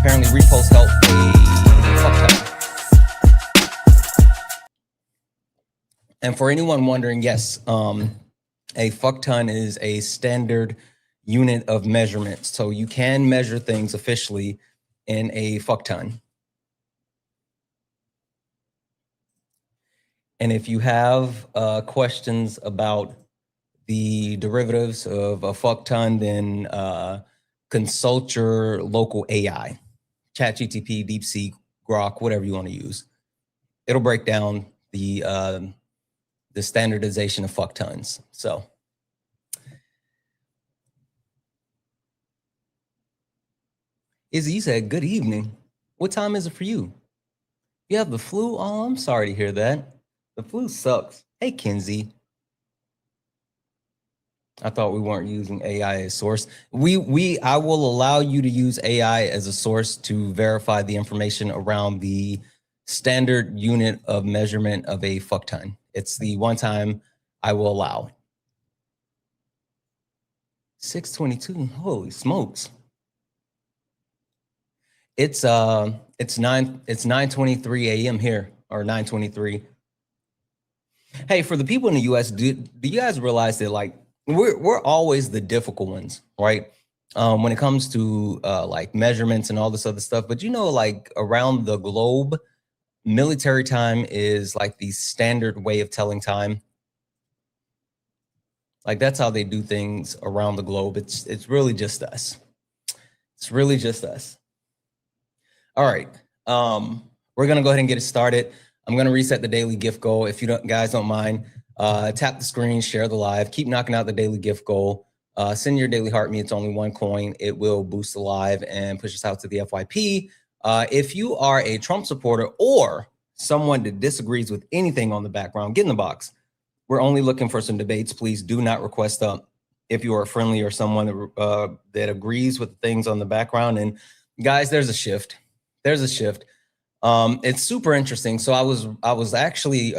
Apparently repost help a fuck ton. And for anyone wondering, yes, a fuck ton is a standard unit of measurement. So you can measure things officially in a fuck ton. And if you have questions about the derivatives of a fuck ton, then consult your local AI, ChatGPT, DeepSeek, Grok, whatever you want to use. It'll break down the standardization of fuck tons. So Izzy, you said good evening. What time is it for you? You have the flu? Oh, I'm sorry to hear that. The flu sucks. Hey, Kenzie. I thought we weren't using AI as source. I will allow you to use AI as a source to verify the information around the standard unit of measurement of a fuck ton. It's the one time I will allow. 6:22. Holy smokes. It's 9:23 a.m. here, or 9:23. Hey, for the people in the US, do you guys realize that like we're always the difficult ones, right? When it comes to like measurements and all this other stuff. But you know, like around the globe, military time is like the standard way of telling time. Like that's how they do things around the globe. It's really just us. It's really just us. All right. We're gonna go ahead and get it started. I'm gonna reset the daily gift goal. If you guys don't mind, tap the screen, share the live, keep knocking out the daily gift goal. Send your daily heart me. It's only 1 coin. It will boost the live and push us out to the FYP. If you are a Trump supporter or someone that disagrees with anything on the background, get in the box. We're only looking for some debates. Please do not request up if you are friendly or someone that agrees with things on the background. And guys, there's a shift. There's a shift. It's super interesting. So I was actually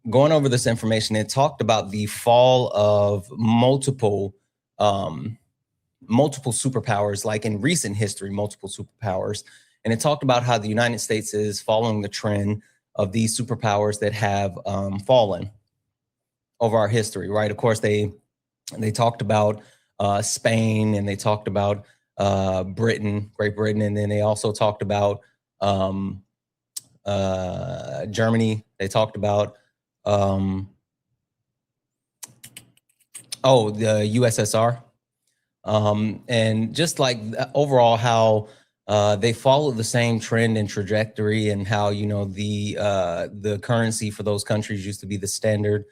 going over this information. It talked about the fall of multiple superpowers, like in recent history, multiple superpowers. And it talked about how the United States is following the trend of these superpowers that have fallen over our history, right? Of course, they talked about Spain, and they talked about Great Britain, and then they also talked about Germany. They talked about the USSR, and just like overall how they follow the same trend and trajectory, and how, you know, the currency for those countries used to be the standard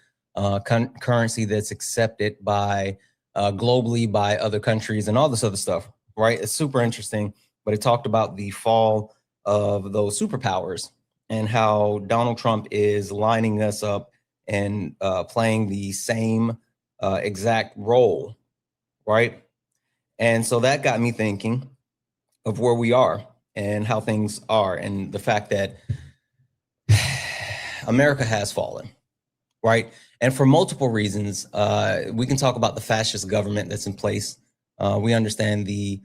currency that's accepted by globally by other countries and all this other stuff, right? It's super interesting. But it talked about the fall of those superpowers and how Donald Trump is lining us up and playing the same exact role, right? And so that got me thinking of where we are and how things are, and the fact that America has fallen, right? And for multiple reasons. We can talk about the fascist government that's in place. We understand the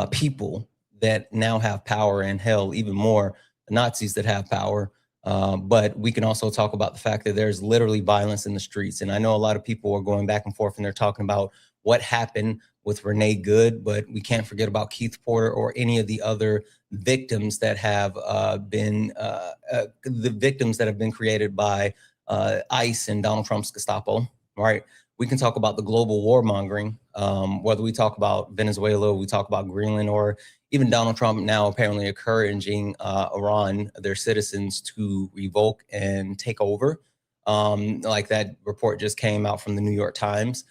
people that now have power, and hell, even more, the Nazis that have power. But we can also talk about the fact that there's literally violence in the streets. And I know a lot of people are going back and forth, and they're talking about what happened with Renee Good, but we can't forget about Keith Porter or any of the other victims that have been created by ICE and Donald Trump's Gestapo, right? We can talk about the global warmongering, whether we talk about Venezuela, we talk about Greenland, or even Donald Trump now apparently encouraging Iran, their citizens, to revoke and take over. Like that report just came out from the New York Times.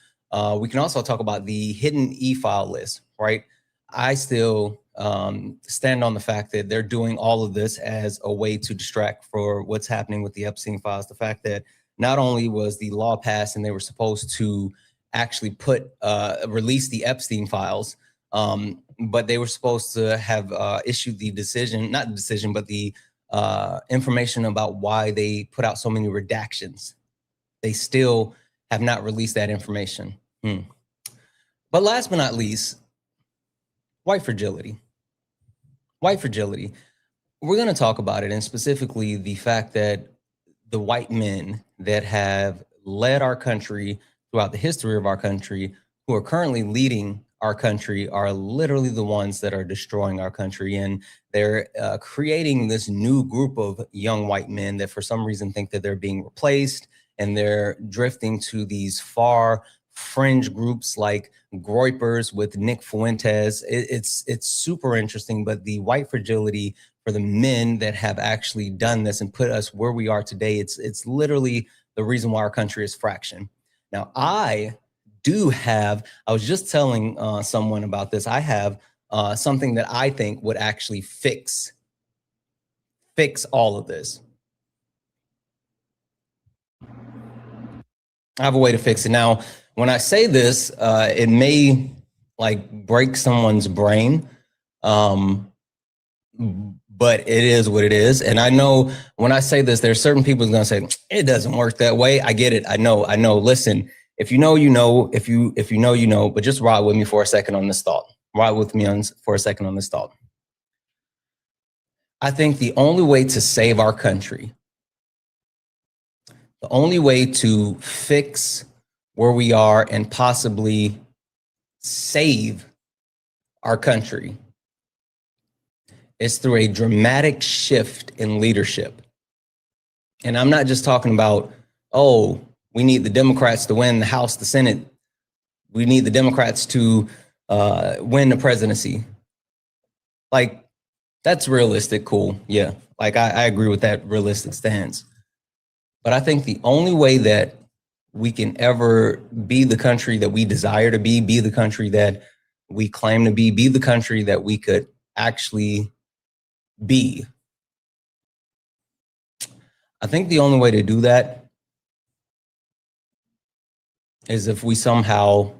We can also talk about the hidden e-file list, right? I still stand on the fact that they're doing all of this as a way to distract for what's happening with the Epstein files. The fact that not only was the law passed and they were supposed to actually release the Epstein files, but they were supposed to have issued the decision, not the decision, but the information about why they put out so many redactions. They still have not released that information. But last but not least, white fragility. White fragility. We're going to talk about it, and specifically the fact that the white men that have led our country throughout the history of our country, who are currently leading our country, are literally the ones that are destroying our country. And they're creating this new group of young white men that for some reason think that they're being replaced, and they're drifting to these far fringe groups like Groypers with Nick Fuentes. It's super interesting, but the white fragility for the men that have actually done this and put us where we are today, it's literally the reason why our country is fractioned. Now, I was just telling someone about this. I have something that I think would actually fix all of this. I have a way to fix it. Now, when I say this, it may like break someone's brain, but it is what it is. And I know when I say this, there's certain people who's gonna say it doesn't work that way. I get it. I know. Listen, if you know, you know. If you know, you know. But just ride with me for a second on this thought. For a second on this thought. I think the only way to save our country, the only way to fix where we are and possibly save our country is through a dramatic shift in leadership. And I'm not just talking about, oh, we need the Democrats to win the House, the Senate. We need the Democrats to win the presidency. Like, that's realistic, cool, yeah. Like, I agree with that realistic stance. But I think the only way that we can ever be the country that we desire to be the country that we claim to be the country that we could actually be. I think the only way to do that is if we somehow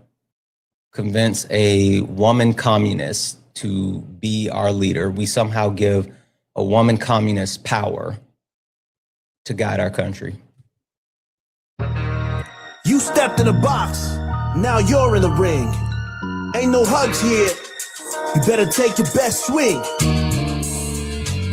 convince a woman communist to be our leader. We somehow give a woman communist power to guide our country. You stepped in the box, now you're in the ring. Ain't no hugs here, you better take your best swing.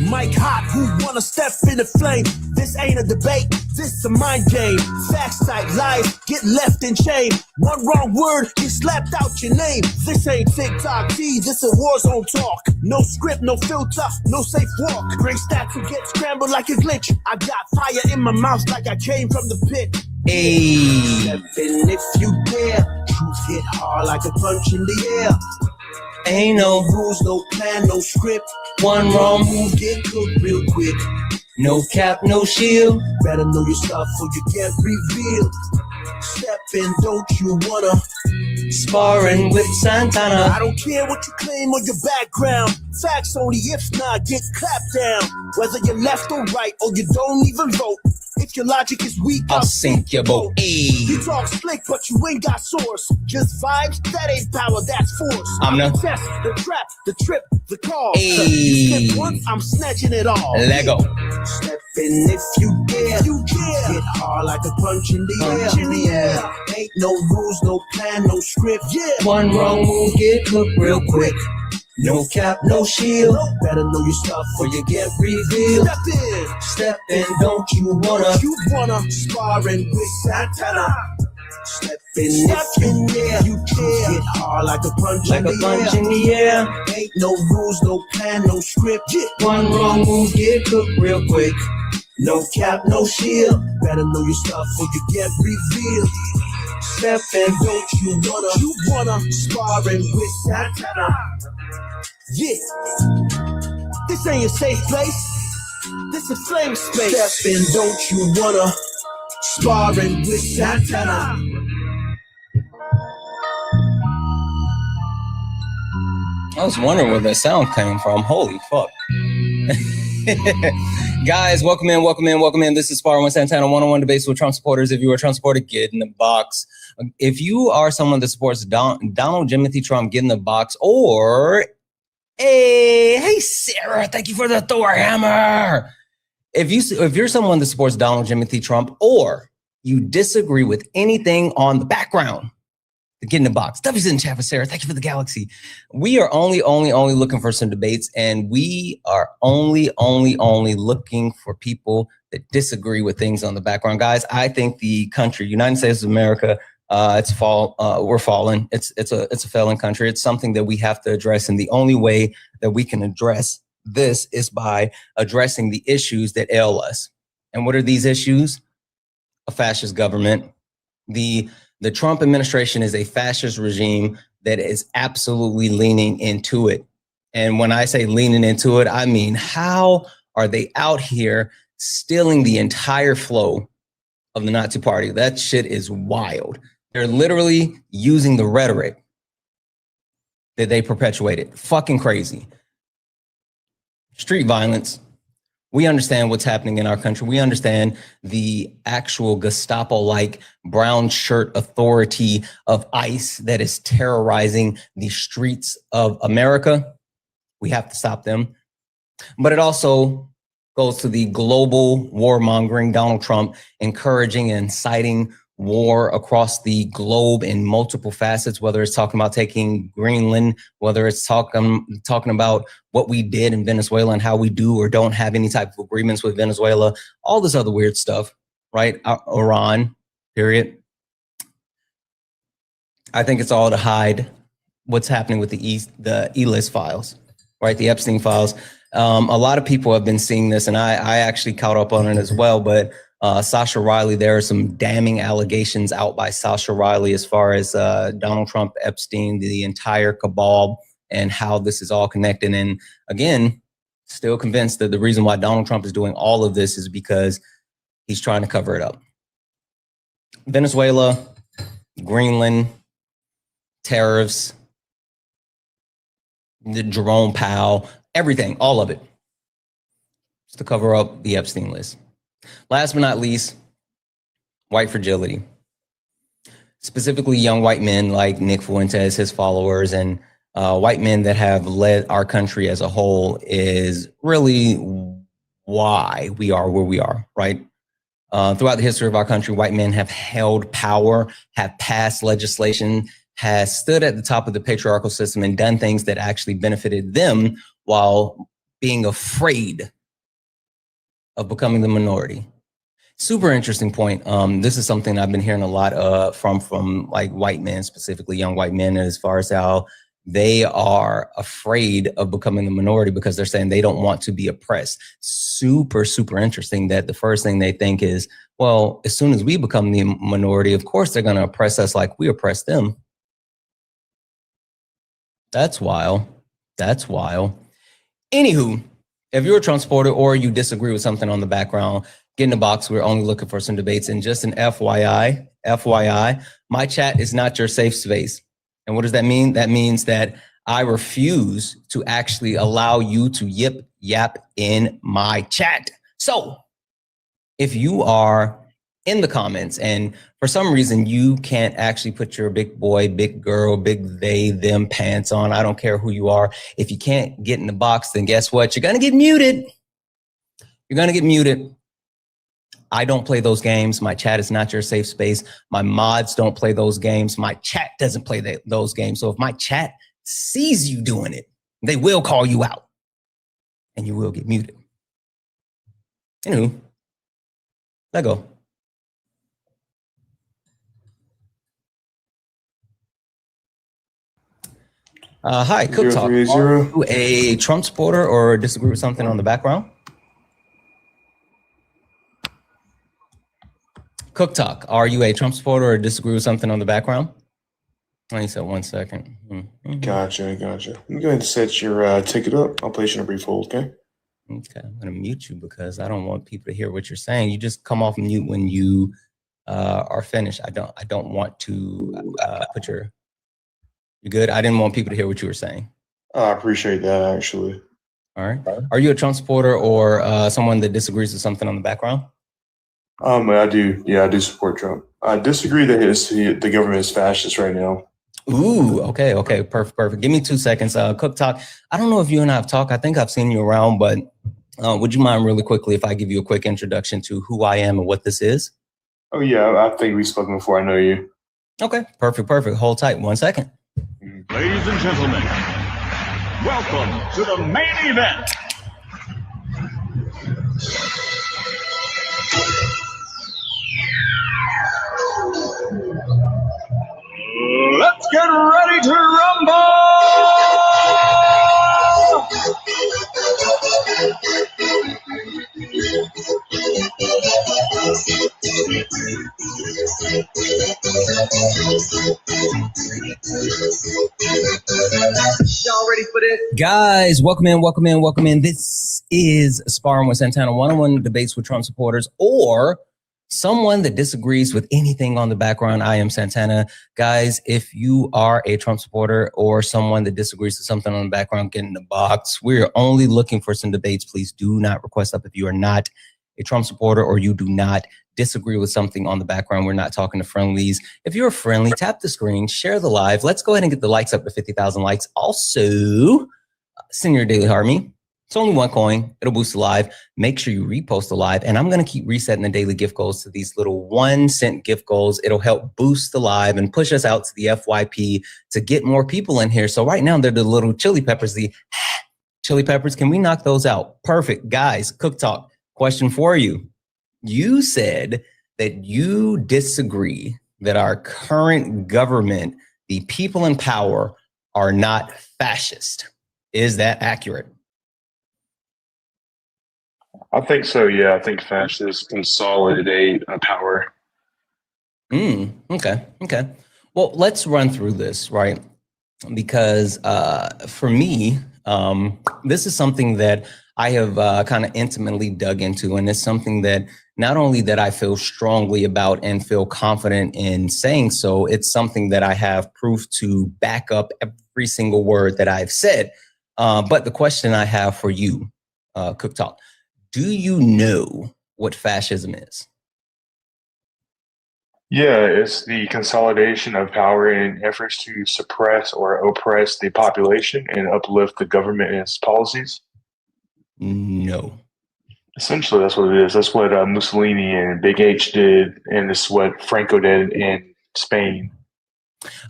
Mike Hot, who wanna step in the flame? This ain't a debate, this a mind game. Facts type lies, get left in chain. One wrong word, get slapped out your name. This ain't TikTok T, this a war zone talk. No script, no filter, no safe walk. Bring stats and get scrambled like a glitch. I got fire in my mouth like I came from the pit. Hey. Step in if you dare. Truth hit hard like a punch in the air. Ain't no rules, no plan, no script. One wrong move, get cooked real quick. No cap, no shield. Better know your stuff or you get revealed. Step in, don't you wanna? Sparring with Santana. I don't care what you claim or your background. Facts only, if not, get clapped down. Whether you're left or right or you don't even vote. If your logic is weak, I'll sink your boat. You talk slick, but you ain't got source. Just vibes, that ain't power, that's force. I'm the test, the trap, the trip, the call. You step once, I'm snatching it all. Lego. Step in if you dare. Hit hard like a punch in the air. Ain't no rules, no plan, no script. One wrong move, get cooked real quick. No cap, no shield. Better know your stuff or you get revealed. Step in, don't you wanna? You wanna sparring with Santana. Step in if you dare. You care. Hit hard like a punch in the air. Ain't no rules, no plan, no script. One wrong move, get cooked real quick. No cap, no shield. Better know your stuff or you get revealed. Step in, don't you wanna? You wanna sparring with Santana. Yeah, this ain't a safe place. This a flame space. Step in, don't you wanna? Sparring with Santana. I was wondering where that sound came from. Holy fuck. Guys, welcome in. This is Sparring with Santana, one-on-one debates with Trump supporters. If you are a Trump supporter, get in the box. If you are someone that supports Donald Jimothy Trump, get in the box. Or, hey, Sarah, thank you for the Thor hammer. If you're someone that supports Donald Jimothy Trump, or you disagree with anything on the background, Get in the box. W's in chat for Sarah. Thank you for the galaxy. We are only looking for some debates, and we are only looking for people that disagree with things on the background. Guys, I think the country, United States of America, we're falling. It's a failing country. It's something that we have to address, and the only way that we can address this is by addressing the issues that ail us. And what are these issues? A fascist government. The Trump administration is a fascist regime that is absolutely leaning into it. And when I say leaning into it, I mean, how are they out here stealing the entire flow of the Nazi Party? That shit is wild. They're literally using the rhetoric that they perpetuated. Fucking crazy. Street violence. We understand what's happening in our country. We understand the actual Gestapo-like brown shirt authority of ICE that is terrorizing the streets of America. We have to stop them. But it also goes to the global warmongering, Donald Trump encouraging and inciting war across the globe in multiple facets, whether it's talking about taking Greenland, whether it's talking about what we did in Venezuela and how we do or don't have any type of agreements with Venezuela, all this other weird stuff, right? Iran, period. I think it's all to hide what's happening with the E-list files, right? The Epstein files. A lot of people have been seeing this, and I actually caught up on it as well, but Sasha Riley, there are some damning allegations out by Sasha Riley as far as Donald Trump, Epstein, the entire cabal, and how this is all connected. And again, still convinced that the reason why Donald Trump is doing all of this is because he's trying to cover it up. Venezuela, Greenland, tariffs, the Jerome Powell, everything, all of it, just to cover up the Epstein list. Last but not least, white fragility. Specifically young white men like Nick Fuentes, his followers, and white men that have led our country as a whole is really why we are where we are, right? Throughout the history of our country, white men have held power, have passed legislation, has stood at the top of the patriarchal system and done things that actually benefited them while being afraid of becoming the minority. Super interesting point. This is something I've been hearing a lot from like white men, specifically young white men, as far as how they are afraid of becoming the minority because they're saying they don't want to be oppressed. Super, super interesting that the first thing they think is, well, as soon as we become the minority, of course they're going to oppress us like we oppress them. That's wild. That's wild. Anywho, if you're a Trump supporter or you disagree with something on the background, get in the box. We're only looking for some debates. And just an FYI, my chat is not your safe space. And what does that mean? That means that I refuse to actually allow you to yip yap in my chat. So if you are in the comments and for some reason you can't actually put your big boy, big girl, big they, them pants on, I don't care who you are. If you can't get in the box, then guess what? You're going to get muted. You're going to get muted. I don't play those games. My chat is not your safe space. My mods don't play those games. My chat doesn't play those games. So if my chat sees you doing it, they will call you out and you will get muted. Anywho, let go. Hi, Cook Talk. Are you a Trump supporter or disagree with something on the background? Cook Talk, are you a Trump supporter or disagree with something on the background? He said 1 second. Gotcha. You go ahead and set your ticket up. I'll place you in a brief hold, okay? Okay, I'm gonna mute you because I don't want people to hear what you're saying. You just come off mute when you are finished. I don't want to put your... You good? I didn't want people to hear what you were saying. I appreciate that, actually. All right. Are you a Trump supporter or someone that disagrees with something on the background? I do. Yeah, I do support Trump. I disagree that the government is fascist right now. Ooh, okay, perfect. Give me 2 seconds. Cook Talk, I don't know if you and I have talked. I think I've seen you around, but would you mind really quickly if I give you a quick introduction to who I am and what this is? Oh, yeah, I think we've spoken before. I know you. Okay, perfect. Hold tight 1 second. Ladies and gentlemen, welcome to the main event. Let's get ready to rumble! Y'all ready for this? Guys, welcome in. This is Sparring with Santana, one-on-one debates with Trump supporters or someone that disagrees with anything on the background. I am Santana. Guys, if you are a Trump supporter or someone that disagrees with something on the background, get in the box. We're only looking for some debates. Please do not request up if you are not a Trump supporter or you do not disagree with something on the background. We're not talking to friendlies. If you're a friendly, tap the screen, share the live. Let's go ahead and get the likes up to 50,000 likes. Also, send your daily harmony. It's only one coin. It'll boost the live. Make sure you repost the live. And I'm going to keep resetting the daily gift goals to these little 1 cent gift goals. It'll help boost the live and push us out to the FYP to get more people in here. So right now, they're the little chili peppers, the chili peppers. Can we knock those out? Perfect. Guys, Cook Talk. Question for you. You said that you disagree that our current government, the people in power, are not fascist. Is that accurate? I think so. Yeah, I think fascists consolidate power. Okay. Well, let's run through this, right? Because for me, this is something that I have kind of intimately dug into, and it's something that not only that I feel strongly about and feel confident in saying so, it's something that I have proof to back up every single word that I've said. But the question I have for you, Cook Talk, do you know what fascism is? Yeah, it's the consolidation of power in efforts to suppress or oppress the population and uplift the government and its policies. No. Essentially, that's what it is. That's what Mussolini and Big H did, and it's what Franco did in Spain.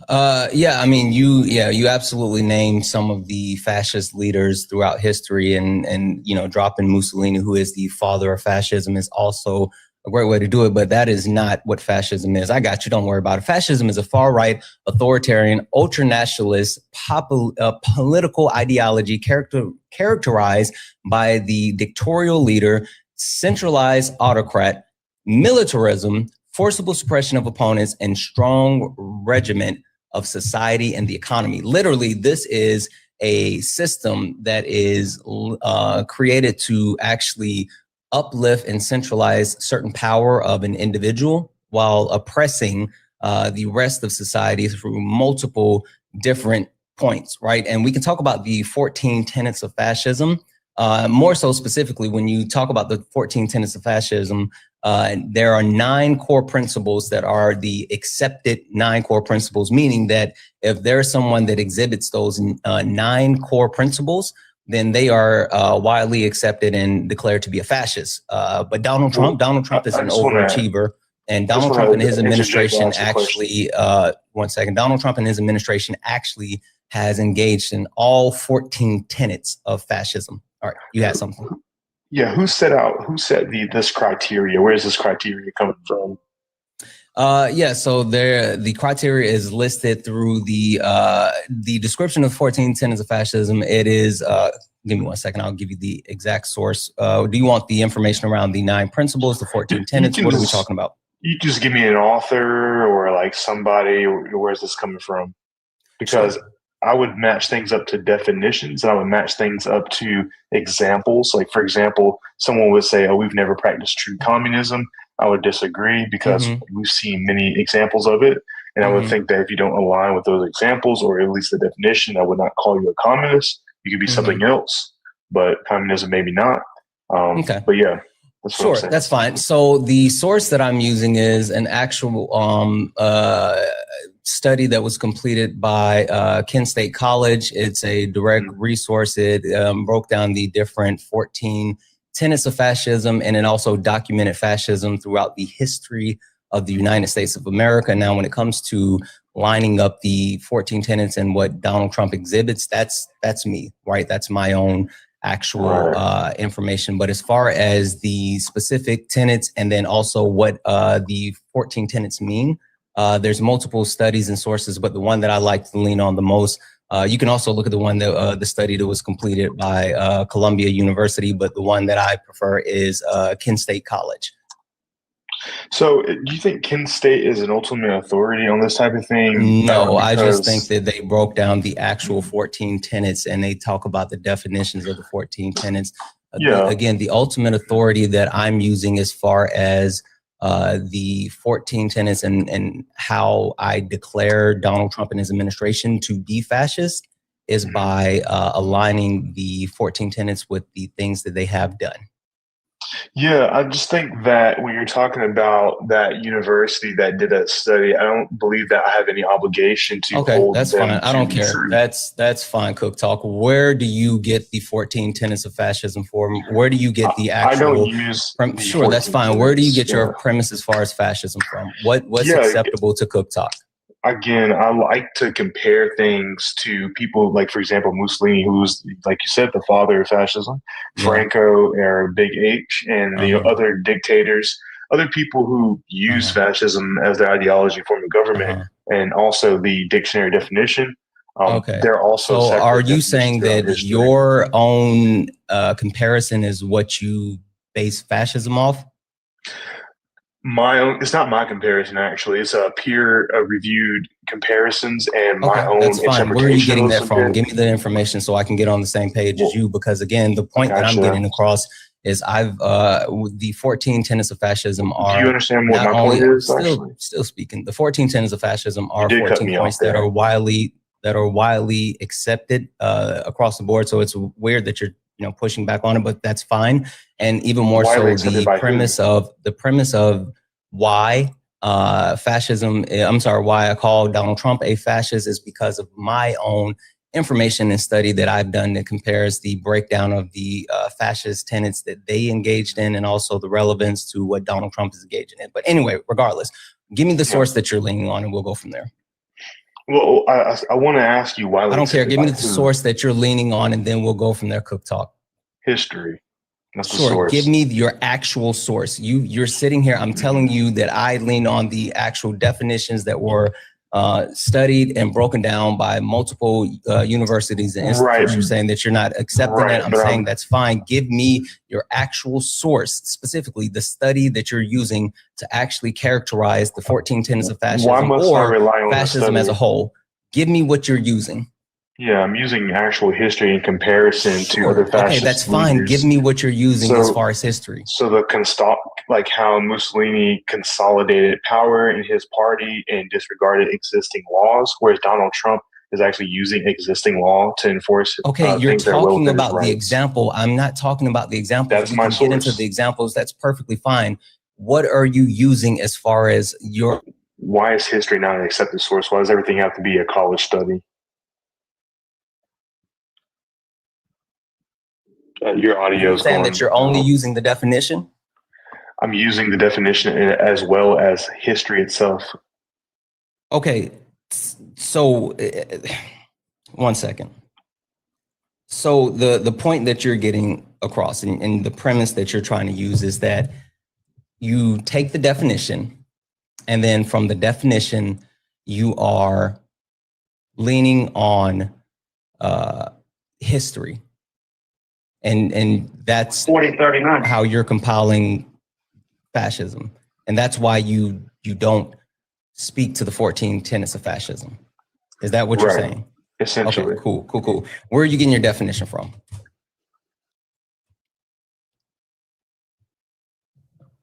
Yeah, I mean, you absolutely named some of the fascist leaders throughout history, and dropping Mussolini, who is the father of fascism, is also a great way to do it. But that is not what fascism is. I got you. Don't worry about it. Fascism is a far-right, authoritarian, ultranationalist political ideology characterized by the dictatorial leader, centralized autocrat, militarism, forcible suppression of opponents, and strong regiment of society and the economy. Literally, this is a system that is created to actually uplift and centralize certain power of an individual while oppressing the rest of society through multiple different points, right? And we can talk about the 14 tenets of fascism. More so specifically, when you talk about the 14 tenets of fascism, there are 9 core principles that are the accepted 9 core principles, meaning that if there's someone that exhibits those 9 core principles, then they are widely accepted and declared to be a fascist. But Donald Trump is an overachiever. And Donald Trump and his administration actually, Donald Trump and his administration actually has engaged in all 14 tenets of fascism. All right, you had something. Yeah, who set this criteria? Where is this criteria coming from? So the criteria is listed through the description of 14 tenets of fascism. It is, give me 1 second, I'll give you the exact source. Do you want the information around the 9 principles, the 14 tenets? What are we talking about? You just give me an author or like somebody, where's this coming from? Because sure. I would match things up to definitions, and I would match things up to examples. Like, for example, someone would say, oh, we've never practiced true communism. I would disagree because we've seen many examples of it. And I would think that if you don't align with those examples, or at least the definition, I would not call you a communist. You could be something else, but communism maybe not. Okay. But yeah. Sure, that's fine. So the source that I'm using is an actual study that was completed by Kent State College. It's a direct resource. It broke down the different 14 tenets of fascism, and it also documented fascism throughout the history of the United States of America. Now, when it comes to lining up the 14 tenets and what Donald Trump exhibits, that's me, right? That's my own actual information. But as far as the specific tenets and then also what the 14 tenets mean, there's multiple studies and sources, but the one that I like to lean on the most, you can also look at the one that the study that was completed by Columbia University, but the one that I prefer is Kent State College. So do you think Kent State is an ultimate authority on this type of thing? No, I just think that they broke down the actual 14 tenets and they talk about the definitions of the 14 tenets. Again, the ultimate authority that I'm using as far as the 14 tenets and how I declare Donald Trump and his administration to be fascist is by aligning the 14 tenets with the things that they have done. Yeah, I just think that when you're talking about that university that did that study, I don't believe that I have any obligation to hold that's them fine. I don't care. true. That's fine, Cook Talk. Where do you get the 14 tenets of fascism from? Where do you get the actual? I don't use. Sure, that's fine. Where do you get your premise as far as fascism from? What's acceptable to Cook Talk? Again, I like to compare things to people like, for example, Mussolini, who's, like you said, the father of fascism, Franco, or Big H, and the other dictators, other people who use fascism as their ideology form of government, and also the dictionary definition. They're also. So are you saying that your own comparison is what you base fascism off? My own, it's not my comparison, actually. It's a peer reviewed comparisons and my own that's fine. interpretation. Where are you getting that from? Give me the information so I can get on the same page as you, because again, the point that I'm getting across is the 14 tenets of fascism are. Do you understand what my point is? Still speaking, the 14 tenets of fascism are 14 points that are widely accepted across the board. So it's weird that you're pushing back on it, but that's fine. And even more so, the premise of why fascism, why I call Donald Trump a fascist is because of my own information and study that I've done that compares the breakdown of the fascist tenets that they engaged in and also the relevance to what Donald Trump is engaging in. But anyway, regardless, give me the source that you're leaning on and we'll go from there. Well, I want to ask you why. I don't care. Give me the source that you're leaning on and then we'll go from there, Cook Talk. History. That's the source. Source. Give me your actual source. You're sitting here. I'm telling you that I lean on the actual definitions that were studied and broken down by multiple universities and institutes. Right. You're saying that you're not accepting it. I'm saying that's fine. Give me your actual source, specifically the study that you're using to actually characterize the 14 tenets of fascism or fascism as a whole. Give me what you're using. Yeah, I'm using actual history in comparison to other fascist Okay, that's fine. leaders. Give me what you're using as far as history. So like how Mussolini consolidated power in his party and disregarded existing laws, whereas Donald Trump is actually using existing law to enforce. Okay, you're talking about the example. I'm not talking about the example. That's my source. Get into the examples. That's perfectly fine. What are you using as far as your? Why is history not an accepted source? Why does everything have to be a college study? Your audio is saying that you're only using the definition. I'm using the definition as well as history itself. Okay, so 1 second. So the point that you're getting across and the premise that you're trying to use is that you take the definition and then from the definition you are leaning on history. And that's 4039 how you're compiling fascism. And that's why you don't speak to the 14 tenets of fascism. Is that what you're saying? Essentially. Okay, cool. Where are you getting your definition from?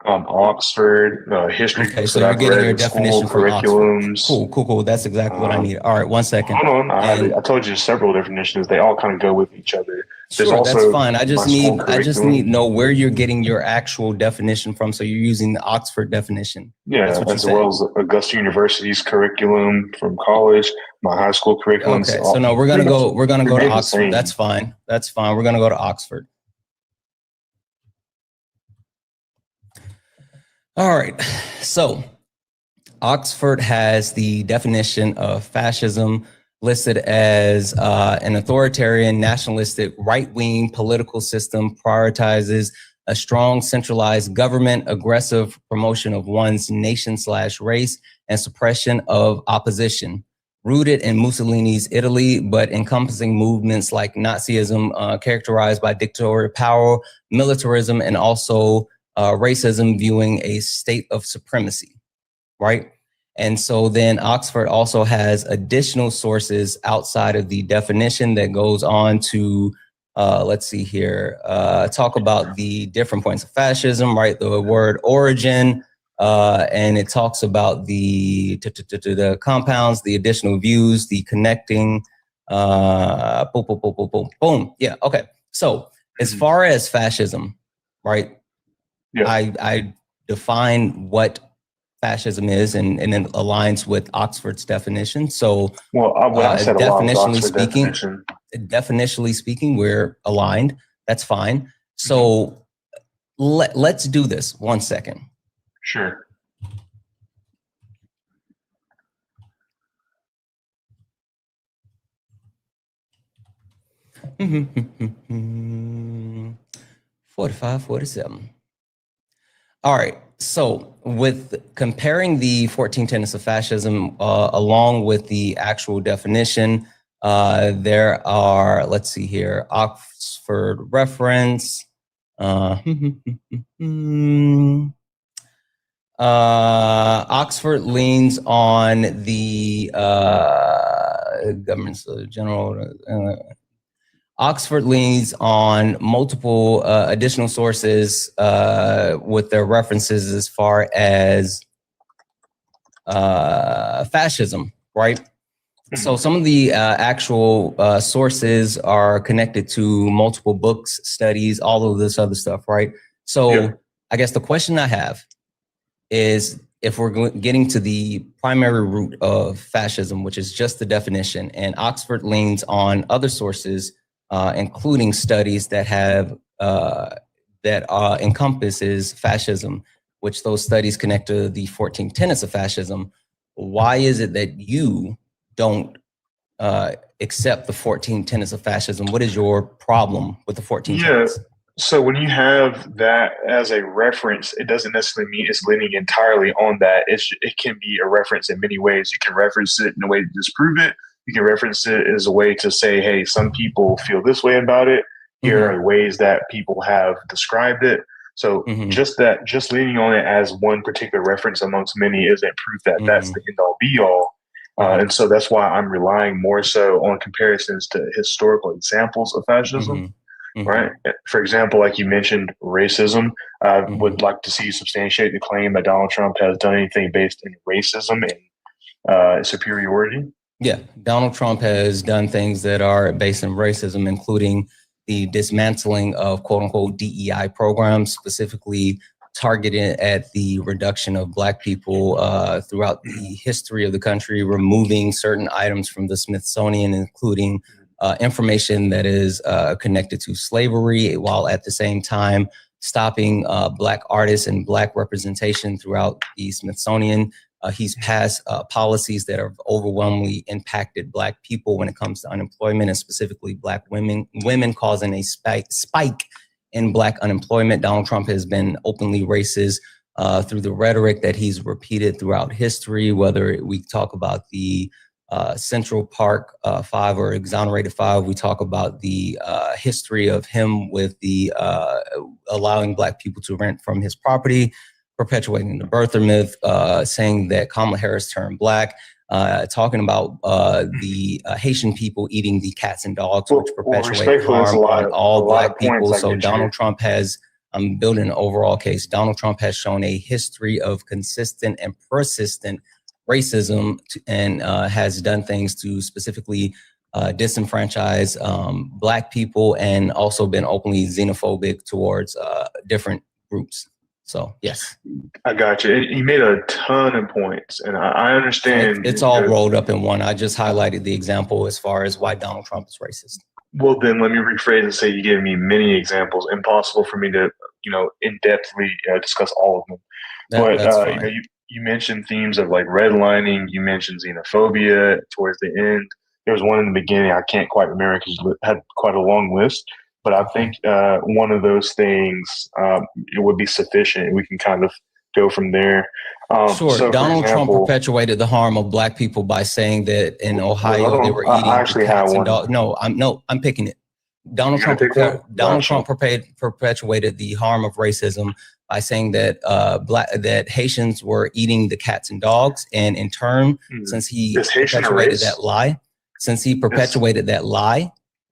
Oxford, history. Okay, so you're getting your definition from curriculums. Oxford. Cool. That's exactly what I need. All right, 1 second. Hold on. I told you several definitions. They all kind of go with each other. Sure, that's fine. I just need to know where you're getting your actual definition from. So you're using the Oxford definition. Yeah, as well as Augusta University's curriculum from college, my high school curriculum. Okay, so no, we're gonna go to Oxford. That's fine. We're gonna go to Oxford. All right. So Oxford has the definition of fascism listed as an authoritarian, nationalistic, right-wing political system prioritizes a strong centralized government, aggressive promotion of one's nation/race, and suppression of opposition. Rooted in Mussolini's Italy, but encompassing movements like Nazism, characterized by dictatorial power, militarism, and also racism, viewing a state of supremacy, right? And so then Oxford also has additional sources outside of the definition that goes on to, let's see here, talk about the different points of fascism, right? The word origin, and it talks about the compounds, the additional views, the connecting, boom, boom, boom, boom, boom, boom. Yeah, okay. So as far as fascism, right? Yeah. I define what fascism is, and it aligns with Oxford's definition. So, well, what I said definitionally speaking, we're aligned. That's fine. So let's do this. 1 second. Sure. Mm-hmm. 45, 47. All right. So with comparing the 14 tenets of fascism along with the actual definition, there are, let's see here, Oxford reference. Oxford leans on the government's general. Oxford leans on multiple additional sources with their references as far as fascism, right? So some of the actual sources are connected to multiple books, studies, all of this other stuff, right? So I guess the question I have is, if we're getting to the primary root of fascism, which is just the definition, and Oxford leans on other sources, including studies that have encompasses fascism, which those studies connect to the 14 tenets of fascism. Why is it that you don't accept the 14 tenets of fascism? What is your problem with the 14 tenets? So when you have that as a reference, it doesn't necessarily mean it's leaning entirely on that. It can be a reference in many ways. You can reference it in a way to disprove it. You can reference it as a way to say, hey, some people feel this way about it. Here are ways that people have described it. So just leaning on it as one particular reference amongst many isn't proof that that's the end all be all. And so that's why I'm relying more so on comparisons to historical examples of fascism. Right. For example, like you mentioned, racism. I would like to see you substantiate the claim that Donald Trump has done anything based in racism and superiority. Yeah, Donald Trump has done things that are based in racism, including the dismantling of quote unquote DEI programs, specifically targeted at the reduction of Black people throughout the history of the country, removing certain items from the Smithsonian, including information that is connected to slavery, while at the same time stopping Black artists and Black representation throughout the Smithsonian. He's passed policies that have overwhelmingly impacted Black people when it comes to unemployment, and specifically Black women causing a spike in Black unemployment. Donald Trump has been openly racist through the rhetoric that he's repeated throughout history, whether we talk about the Central Park 5 or Exonerated 5. We talk about the history of him with the allowing Black people to rent from his property, perpetuating the birther myth, saying that Kamala Harris turned Black, talking about the Haitian people eating the cats and dogs, which perpetuate harm on all Black people. So Donald Trump has, I'm building an overall case. Donald Trump has shown a history of consistent and persistent racism and has done things to specifically disenfranchise Black people, and also been openly xenophobic towards different groups. So, yes. I got you. You made a ton of points, and I understand. It's all rolled up in one. I just highlighted the example as far as why Donald Trump is racist. Well, then let me rephrase and say you gave me many examples. Impossible for me to, in-depthly discuss all of them. But you mentioned themes of like redlining. You mentioned xenophobia towards the end. There was one in the beginning. I can't quite remember because you had quite a long list. But I think one of those things it would be sufficient. We can kind of go from there. Sure. So Donald Trump perpetuated the harm of black people by saying that in Ohio they were eating cats and dogs. I'm picking it. Donald Trump perpetuated the harm of racism by saying that that Haitians were eating the cats and dogs, and in turn, since he perpetuated that lie,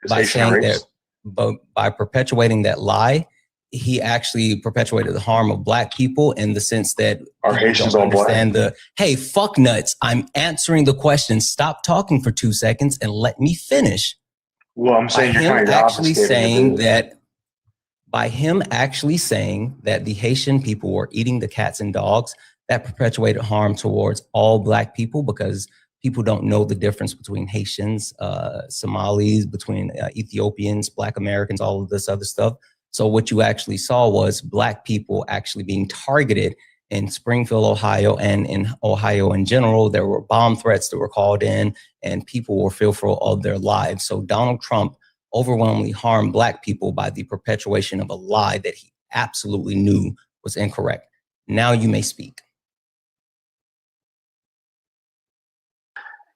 by saying that, by perpetuating that lie, he actually perpetuated the harm of black people in the sense that our Haitians don't understand hey, fuck nuts, I'm answering the question. Stop talking for 2 seconds and let me finish. Well, I'm saying you're kind of actually saying that by him actually saying that the Haitian people were eating the cats and dogs, that perpetuated harm towards all black people, because people don't know the difference between Haitians, Somalis, between Ethiopians, Black Americans, all of this other stuff. So what you actually saw was black people actually being targeted in Springfield, Ohio, and in Ohio in general. There were bomb threats that were called in, and people were fearful of their lives. So Donald Trump overwhelmingly harmed black people by the perpetuation of a lie that he absolutely knew was incorrect. Now you may speak.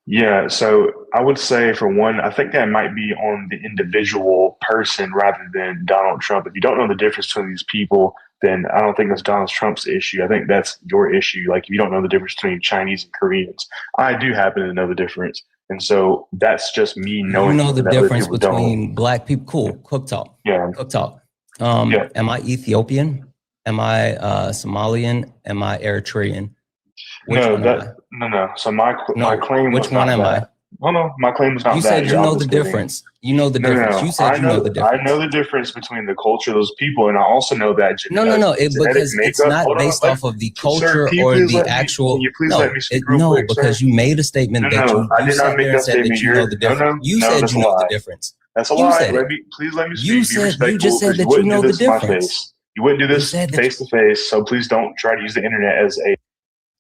Yeah, so I would say, for one, I think that might be on the individual person rather than Donald Trump. If you don't know the difference between these people, then I don't think that's Donald Trump's issue. I think that's your issue. Like, if you don't know the difference between Chinese and Koreans, I do happen to know the difference. And so that's just me knowing. You know the difference between black people. Cool. Cook talk. Yeah. Cook talk. Am I Ethiopian? Am I Somalian? Am I Eritrean? No. So my claim. Which one am I? No, my claim was not that. You said you know the difference. You know the difference. You said you know the difference. I know the difference between the culture of those people, and I also know that because it's not based off of the culture or the actual. Can you please let me speak real quick, because you made a statement that you did not make that statement. You know the difference. You said you know the difference. That's a lie. Please let me speak. You just said that you know the difference. You wouldn't do this face to face, so please don't try to use the internet as a.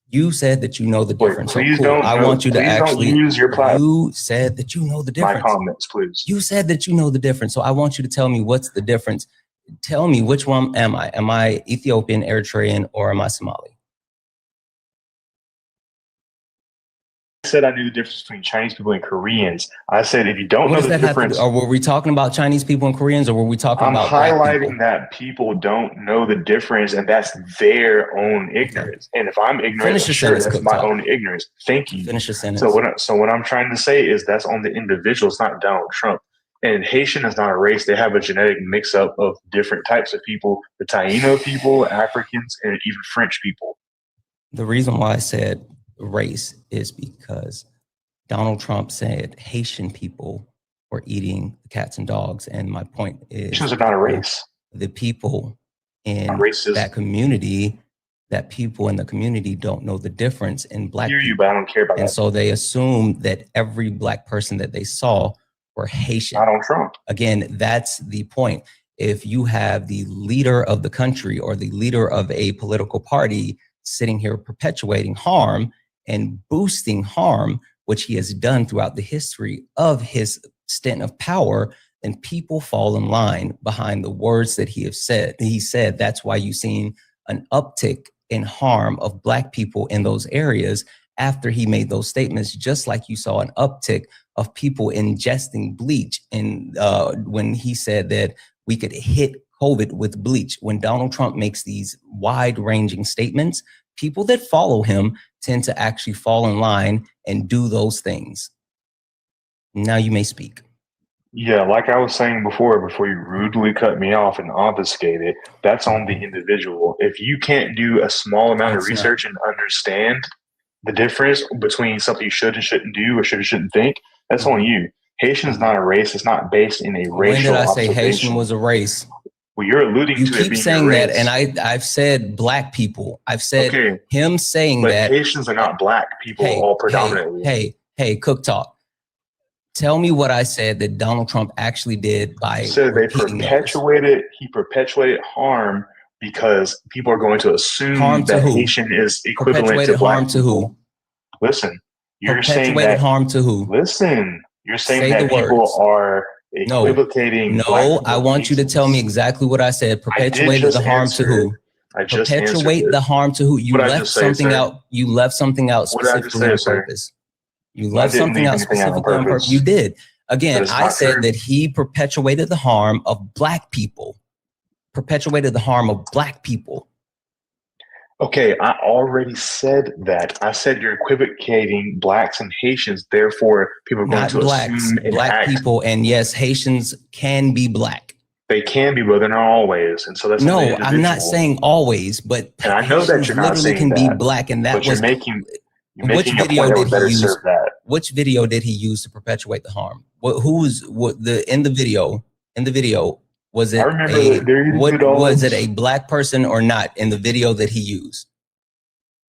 You said that you know the difference. Please don't. I want you to actually use your platform. You said that you know the difference. My comments, please. You said that you know the difference. So I want you to tell me what's the difference. Tell me, which one am I? Am I Ethiopian, Eritrean, or am I Somali? I said I knew the difference between Chinese people and Koreans. I said if you don't know the difference. Or were we talking about Chinese people and Koreans, or were we talking about? I'm highlighting that people don't know the difference, and that's their own ignorance. Okay. And if I'm ignorant, that's my own ignorance. Thank you. Finish your sentence. So what I'm trying to say is that's on the individual. It's not Donald Trump. And Haitian is not a race. They have a genetic mix-up of different types of people: the Taino people, Africans, and even French people. The reason why I said race is because Donald Trump said Haitian people were eating cats and dogs, and my point is Haitians are not a race. The people in that community, don't know the difference in black people. But I don't care about that. And so they assumed that every black person that they saw were Haitian. Donald Trump. Again, that's the point. If you have the leader of the country or the leader of a political party sitting here perpetuating harm and boosting harm, which he has done throughout the history of his stint of power, and people fall in line behind the words that he said. That's why you've seen an uptick in harm of black people in those areas after he made those statements, just like you saw an uptick of people ingesting bleach. And when he said that we could hit COVID with bleach, when Donald Trump makes these wide-ranging statements, people that follow him tend to actually fall in line and do those things. Now you may speak. Yeah, like I was saying before you rudely cut me off and obfuscated, that's on the individual. If you can't do a small amount of research and understand the difference between something you should and shouldn't do or should and shouldn't think, that's on you. Haitian is not a race. It's not based in a racial. When did I say Haitian was a race? Well, you're alluding to it being a race. You keep saying that, and I've said black people. I've said him saying that. But Haitians are not black people, all predominantly. Hey, Cook Talk. Tell me what I said that Donald Trump actually did by. He perpetuated harm because people are going to assume Harm to that who? Haitian is equivalent to Perpetuated black harm to people. who? Listen, you're saying Perpetuated that. harm to who? Listen, you're saying Say that the people words. are No, equivocating. black no, people I with want you to tell me Haitians. exactly what I said. I did Perpetuated just the harm answer to who? it. I just answered Perpetuate it. the harm to who? You What did I left just say, something sir? out. You left something out What did I just specifically say, on sir? purpose. You I left didn't something leave out anything out on specifically on purpose. purpose. You did. Again, That is I not said true. that he perpetuated the harm of black people. Perpetuated the harm of black people. Okay, I already said that. I said you're equivocating blacks and Haitians, therefore people are going Not to blacks, assume and black act. people. And yes, Haitians can be black. They can be, but they're not always. And so that's No, an individual. I'm not saying always, but And I know that Haitians you're not literally saying can be that, black. And that but was you're making which a video point that did would he better use? serve that. Which video did he use to perpetuate the harm? In the video? Was I it remember that they're eating the was it dogs. a black person or not in the video that he used?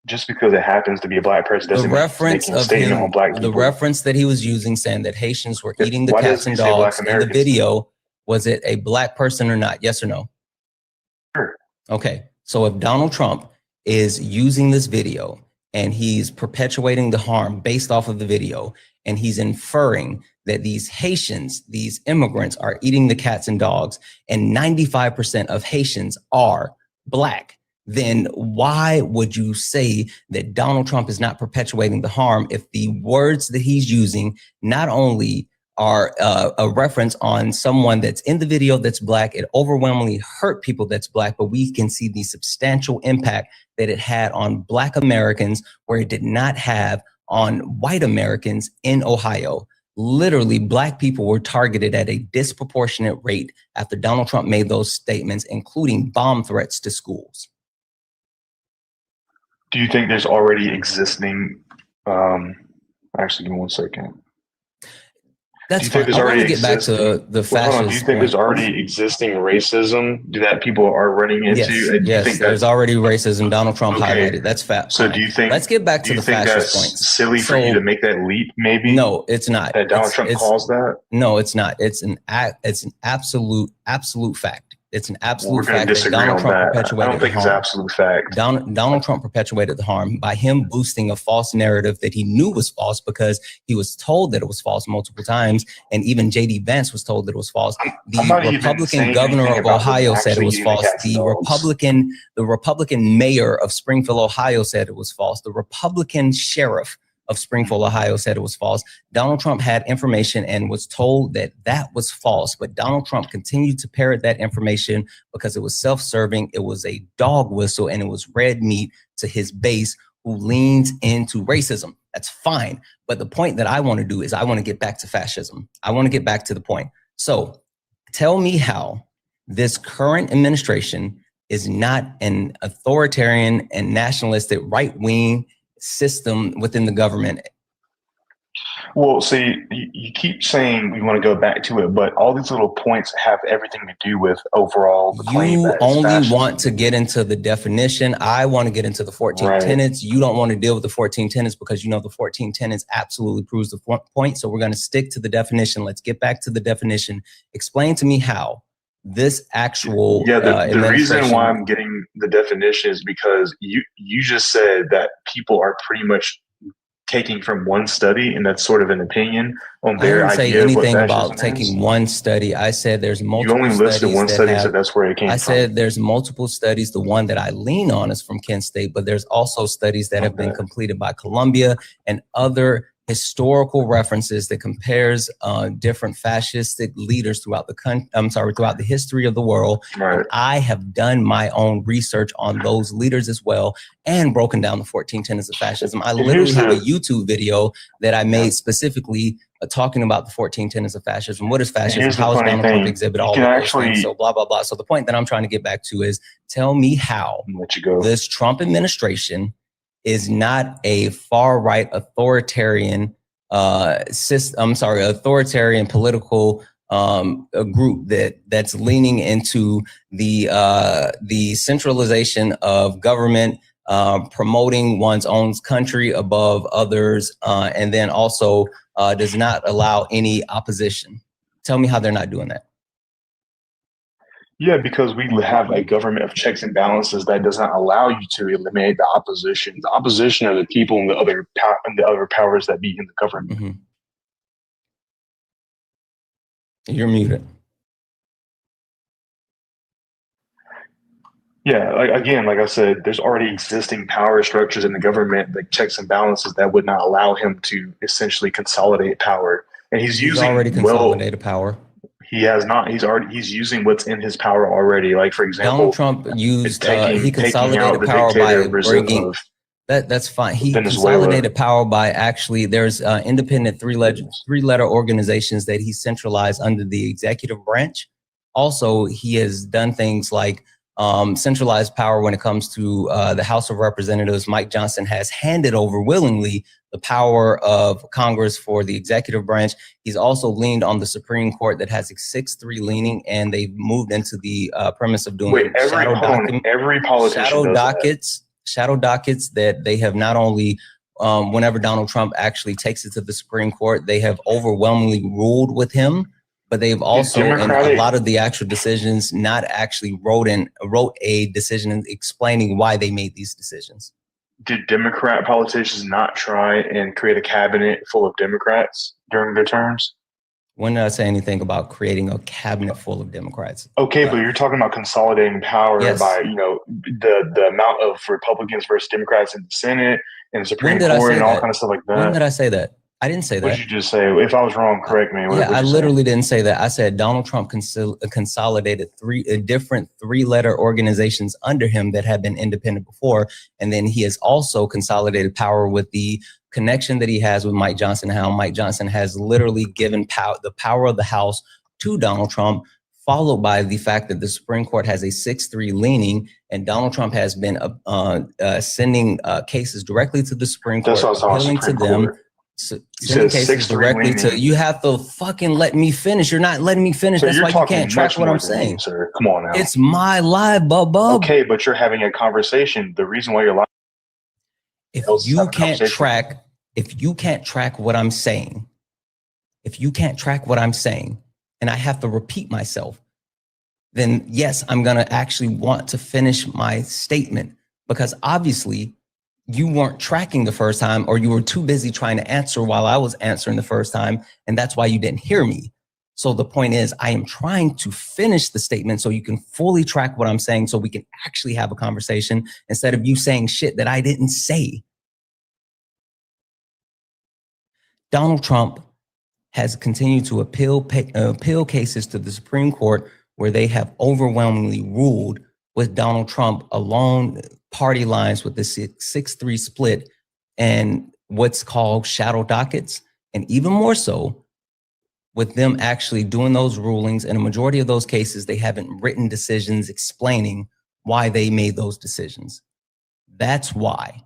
Just because it happens to be a black person The doesn't mean he's reference making a of statement him, on black the people. reference that he was using, saying that Haitians were eating the Why cats doesn't and he say black dogs in the Americans? video, was it a black person or not? Yes or no? Sure. Okay, so if Donald Trump is using this video and he's perpetuating the harm based off of the video, and he's inferring that these Haitians, these immigrants, are eating the cats and dogs, and 95% of Haitians are black, then why would you say that Donald Trump is not perpetuating the harm if the words that he's using not only are a reference on someone that's in the video that's black, it overwhelmingly hurt people that's black, but we can see the substantial impact that it had on black Americans where it did not have on white Americans in Ohio. Literally, black people were targeted at a disproportionate rate after Donald Trump made those statements, including bomb threats to schools. Do you think there's already existing, actually, give me 1 second. That's fine. I want to get back to the fascist. Do you think there's already existing racism that people are running into? Yes, there's already racism. Donald Trump highlighted. That's fact. So do you think? Let's get back to the fascist that's points. silly for you to make that leap? Maybe. No, it's not. That Donald Trump calls that. No, it's not. It's an absolute fact. It's an absolute fact that Donald Trump perpetuated the harm. I don't think it's absolute fact. Donald Trump perpetuated the harm by him boosting a false narrative that he knew was false because he was told that it was false multiple times. And even J.D. Vance was told that it was false. The Republican governor of Ohio said it was false. The Republican mayor of Springfield, Ohio said it was false. The Republican sheriff of Springfield, Ohio said it was false. Donald Trump had information and was told that that was false, but Donald Trump continued to parrot that information because it was self-serving, it was a dog whistle, and it was red meat to his base who leans into racism. That's fine. But the point that I want to do is I want to get back to fascism. I want to get back to the point. So tell me how this current administration is not an authoritarian and nationalistic right-wing system within the government. Well, see, you keep saying we want to go back to it, but all these little points have everything to do with overall the claim that it's only fascism. Want to get into the definition. I want to get into the 14 tenets. You don't want to deal with the 14 tenets because you know the 14 tenets absolutely proves the point. So we're going to stick to the definition. Let's get back to the definition. Explain to me how this actual the reason why I'm getting the definition is because you just said that people are pretty much taking from one study, and that's sort of an opinion on their idea. I didn't say anything about taking one study. I said there's multiple. You only listed one study, so that's where it came from. I said there's multiple studies. The one that I lean on is from Kent State, but there's also studies that have been completed by Columbia and other historical references that compares different fascistic leaders throughout the history of the world. Right. I have done my own research on those leaders as well and broken down the 14 tenets of fascism. I literally have a YouTube video that I made specifically talking about the 14 tenets of fascism. What is fascism? How is Donald Trump exhibit all of those things? So blah, blah, blah. So the point that I'm trying to get back to is tell me how this Trump administration is not a far-right authoritarian authoritarian political a group that's leaning into the centralization of government, promoting one's own country above others, and then also does not allow any opposition. Tell me how they're not doing that. Yeah, because we have a government of checks and balances that does not allow you to eliminate the opposition. The opposition are the people and the other powers that be in the government. Mm-hmm. You're muted. Yeah, like I said, there's already existing power structures in the government, like checks and balances that would not allow him to essentially consolidate power. And he's using already consolidated power. He has not. He's using what's in his power already. Like for example, Donald Trump used he consolidated power by bringing that's fine. He consolidated power by actually there's independent three-letter organizations that he centralized under the executive branch. Also, he has done things like centralized power when it comes to the House of Representatives. Mike Johnson has handed over willingly the power of Congress for the executive branch. He's also leaned on the Supreme Court that has a 6-3 leaning, and they've moved into the premise of doing shadow dockets that they have not only whenever Donald Trump actually takes it to the Supreme Court, they have overwhelmingly ruled with him. But they've also, in a lot of the actual decisions, not actually wrote a decision explaining why they made these decisions. Did Democrat politicians not try and create a cabinet full of Democrats during their terms? When did I say anything about creating a cabinet full of Democrats? Okay, but you're talking about consolidating power by, the amount of Republicans versus Democrats in the Senate and the Supreme Court and all kind of stuff like that. When did I say that? I didn't say that. What did you just say? If I was wrong, correct me. I literally didn't say that. I said Donald Trump consolidated different three-letter organizations under him that had been independent before. And then he has also consolidated power with the connection that he has with Mike Johnson, how Mike Johnson has literally given the power of the House to Donald Trump, followed by the fact that the Supreme Court has a 6-3 leaning, and Donald Trump has been sending cases directly to the Supreme Court, appealing to them. Sending cases directly to you. Have to fucking let me finish. You're not letting me finish. That's why you can't track what I'm saying, sir. Come on now. It's my live, bub. Okay, but you're having a conversation. The reason why you're live. If you can't track what I'm saying, and I have to repeat myself, then yes, I'm gonna actually want to finish my statement, because obviously you weren't tracking the first time, or you were too busy trying to answer while I was answering the first time. And that's why you didn't hear me. So the point is, I am trying to finish the statement so you can fully track what I'm saying, so we can actually have a conversation instead of you saying shit that I didn't say. Donald Trump has continued to appeal cases to the Supreme Court where they have overwhelmingly ruled with Donald Trump along party lines with the 6-3 split and what's called shadow dockets, and even more so with them actually doing those rulings. In a majority of those cases, they haven't written decisions explaining why they made those decisions. That's why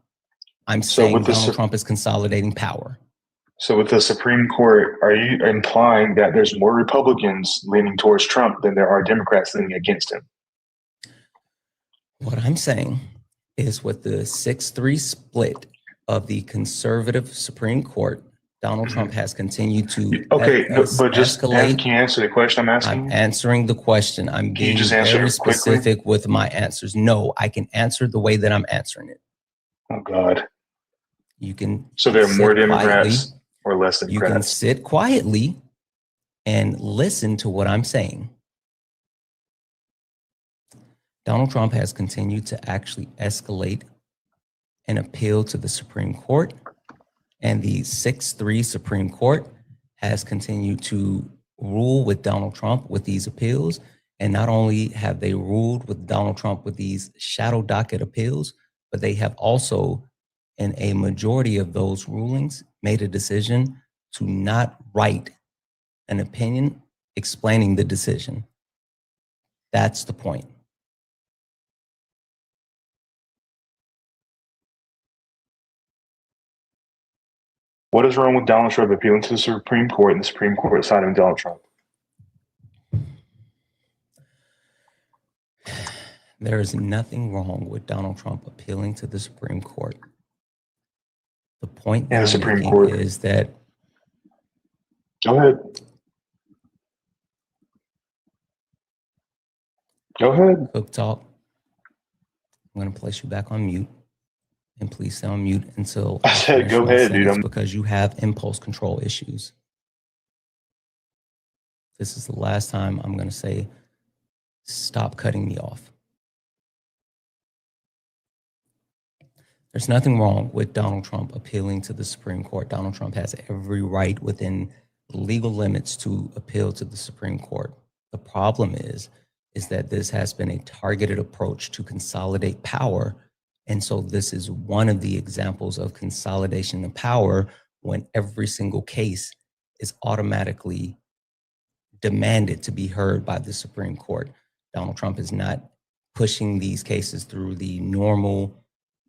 I'm saying Donald Trump is consolidating power. So with the Supreme Court, are you implying that there's more Republicans leaning towards Trump than there are Democrats leaning against him? What I'm saying is, with the 6-3 split of the conservative Supreme Court, Donald Trump has continued to escalate. Can you answer the question I'm asking? I'm answering the question. I'm being very specific with my answers. No, I can answer the way that I'm answering it. Oh God. You can. So there are more Democrats or less Democrats? You can sit quietly and listen to what I'm saying. Donald Trump has continued to actually escalate an appeal to the Supreme Court, and the 6-3 Supreme Court has continued to rule with Donald Trump with these appeals. And not only have they ruled with Donald Trump with these shadow docket appeals, but they have also, in a majority of those rulings, made a decision to not write an opinion explaining the decision. That's the point. What is wrong with Donald Trump appealing to the Supreme Court and the Supreme Court siding Donald Trump? There is nothing wrong with Donald Trump appealing to the Supreme Court. The point that the Supreme Court is that. Go ahead. Go ahead. Cook talk. I'm going to place you back on mute. And please stay on mute until I said, finish go my ahead, dude. sentence, because you have impulse control issues. This is the last time I'm going to say, stop cutting me off. There's nothing wrong with Donald Trump appealing to the Supreme Court. Donald Trump has every right within legal limits to appeal to the Supreme Court. The problem is that this has been a targeted approach to consolidate power. And so this is one of the examples of consolidation of power, when every single case is automatically demanded to be heard by the Supreme Court. Donald Trump is not pushing these cases through the normal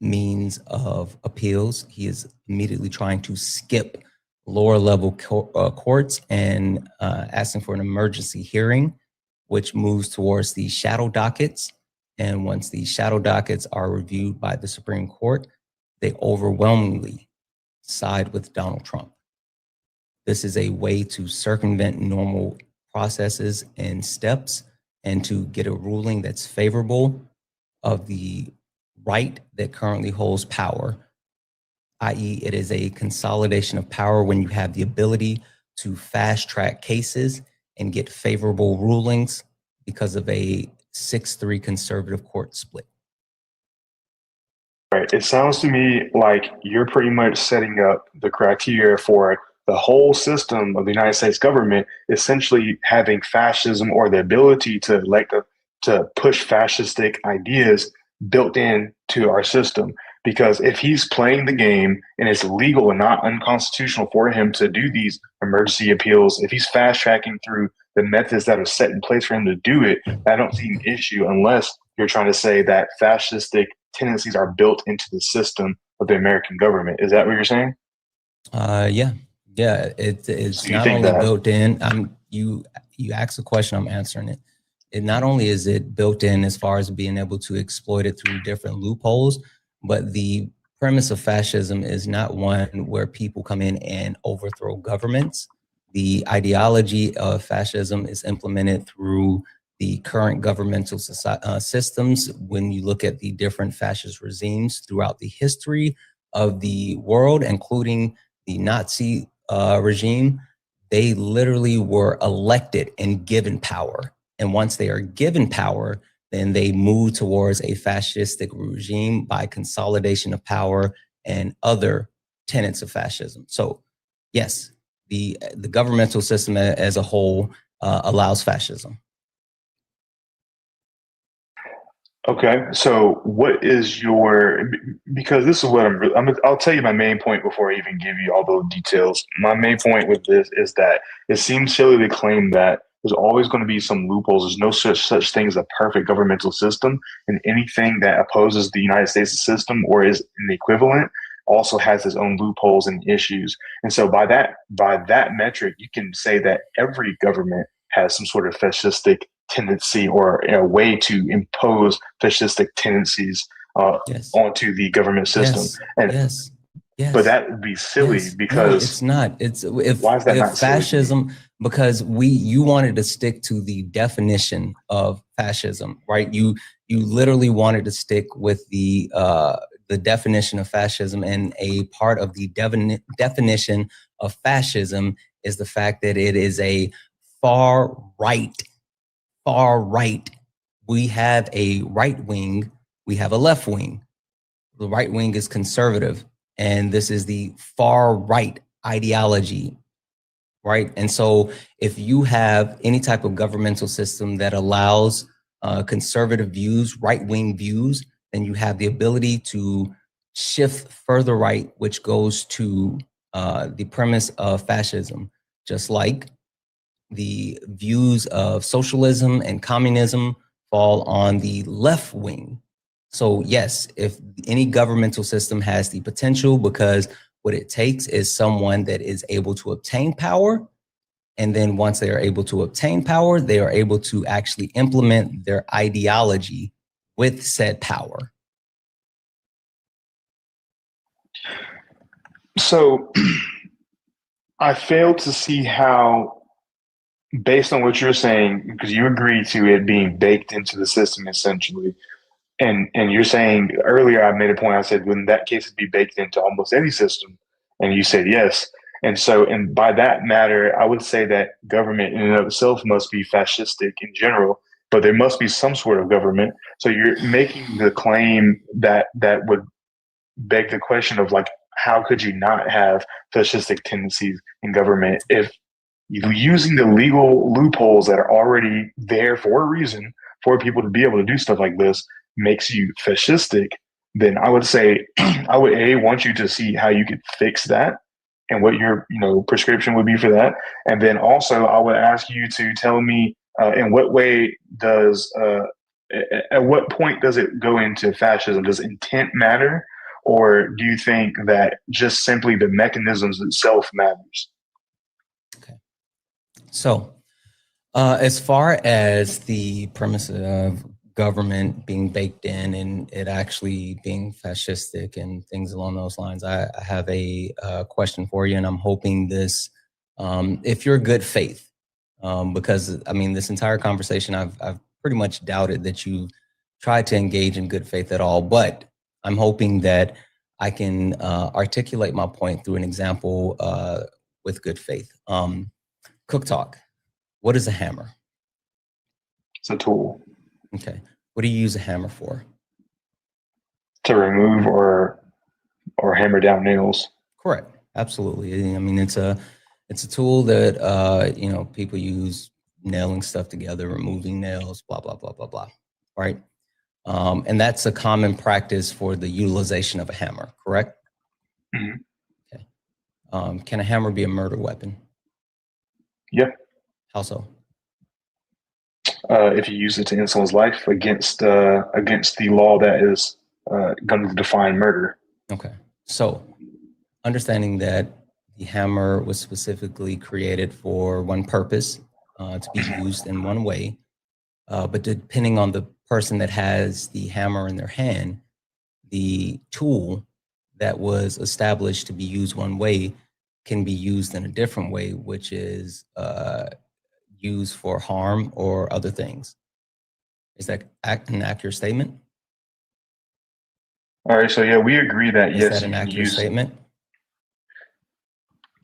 means of appeals. He is immediately trying to skip lower level courts and asking for an emergency hearing, which moves towards the shadow dockets. And once the shadow dockets are reviewed by the Supreme Court, they overwhelmingly side with Donald Trump. This is a way to circumvent normal processes and steps and to get a ruling that's favorable of the right that currently holds power, i.e. it is a consolidation of power when you have the ability to fast track cases and get favorable rulings because of a 6-3 conservative court split. Right. It sounds to me like you're pretty much setting up the criteria for the whole system of the United States government essentially having fascism, or the ability to push fascistic ideas built in to our system. Because if he's playing the game and it's legal and not unconstitutional for him to do these emergency appeals, if he's fast tracking through the methods that are set in place for him to do it, I don't see an issue, unless you're trying to say that fascistic tendencies are built into the system of the American government. Is that what you're saying? Yeah, it's So you not think only that built in. You asked a question, I'm answering it. It not only is it built in as far as being able to exploit it through different loopholes, but the premise of fascism is not one where people come in and overthrow governments. The ideology of fascism is implemented through the current governmental systems. When you look at the different fascist regimes throughout the history of the world, including the Nazi regime, they literally were elected and given power. And once they are given power, then they move towards a fascistic regime by consolidation of power and other tenets of fascism. So yes, the governmental system as a whole allows fascism. Okay, so what is your, because this is what I'll tell you my main point before I even give you all those details. My main point with this is that it seems silly to claim that there's always going to be some loopholes. There's no such thing as a perfect governmental system, and anything that opposes the United States system or is an equivalent also has its own loopholes and issues. And so by that metric, you can say that every government has some sort of fascistic tendency or a way to impose fascistic tendencies Yes. onto the government system. Yes. And Yes. Yes. but that would be silly because no, it's not. It's why is that not fascism? Because you wanted to stick to the definition of fascism, right? You literally wanted to stick with the definition of fascism, and a part of the definition of fascism is the fact that it is a far right. We have a right wing, we have a left wing. The right wing is conservative, and this is the far right ideology, right? And so if you have any type of governmental system that allows conservative views, right wing views, then you have the ability to shift further right, which goes to the premise of fascism, just like the views of socialism and communism fall on the left wing. So yes, if any governmental system has the potential, because what it takes is someone that is able to obtain power. And then once they are able to obtain power, they are able to actually implement their ideology with said power. So I fail to see how based on what you're saying, because you agree to it being baked into the system essentially, and you're saying earlier, I made a point. I said, well, in that case, it'd be baked into almost any system, and you said yes. And so, and by that matter, I would say that government in and of itself must be fascistic in general, but there must be some sort of government. So you're making the claim that that would beg the question of like, how could you not have fascistic tendencies in government if you're using the legal loopholes that are already there for a reason for people to be able to do stuff like this makes you fascistic? Then I would say I would want you to see how you could fix that and what your prescription would be for that. And then also I would ask you to tell me in what way does at what point does it go into fascism? Does intent matter? Or do you think that just simply the mechanisms itself matters? Okay. So as far as the premise of government being baked in and it actually being fascistic and things along those lines, I have a question for you, and I'm hoping this, if you're good faith, because I mean, this entire conversation, I've pretty much doubted that you tried to engage in good faith at all, but I'm hoping that I can articulate my point through an example with good faith. Cook talk. What is a hammer? It's a tool. Okay. What do you use a hammer for? To remove or hammer down nails. Correct. Absolutely. I mean, it's a tool that people use, nailing stuff together, removing nails, blah blah blah blah blah. Right. And that's a common practice for the utilization of a hammer. Correct. Mm-hmm. Okay. Can a hammer be a murder weapon? Yeah. How so? If you use it to end someone's life against the law that is going to define murder. Okay. So understanding that the hammer was specifically created for one purpose, to be used in one way, but depending on the person that has the hammer in their hand, the tool that was established to be used one way can be used in a different way, which is used for harm or other things. Is that an accurate statement? All right, so yeah, we agree that yes, is that an accurate statement?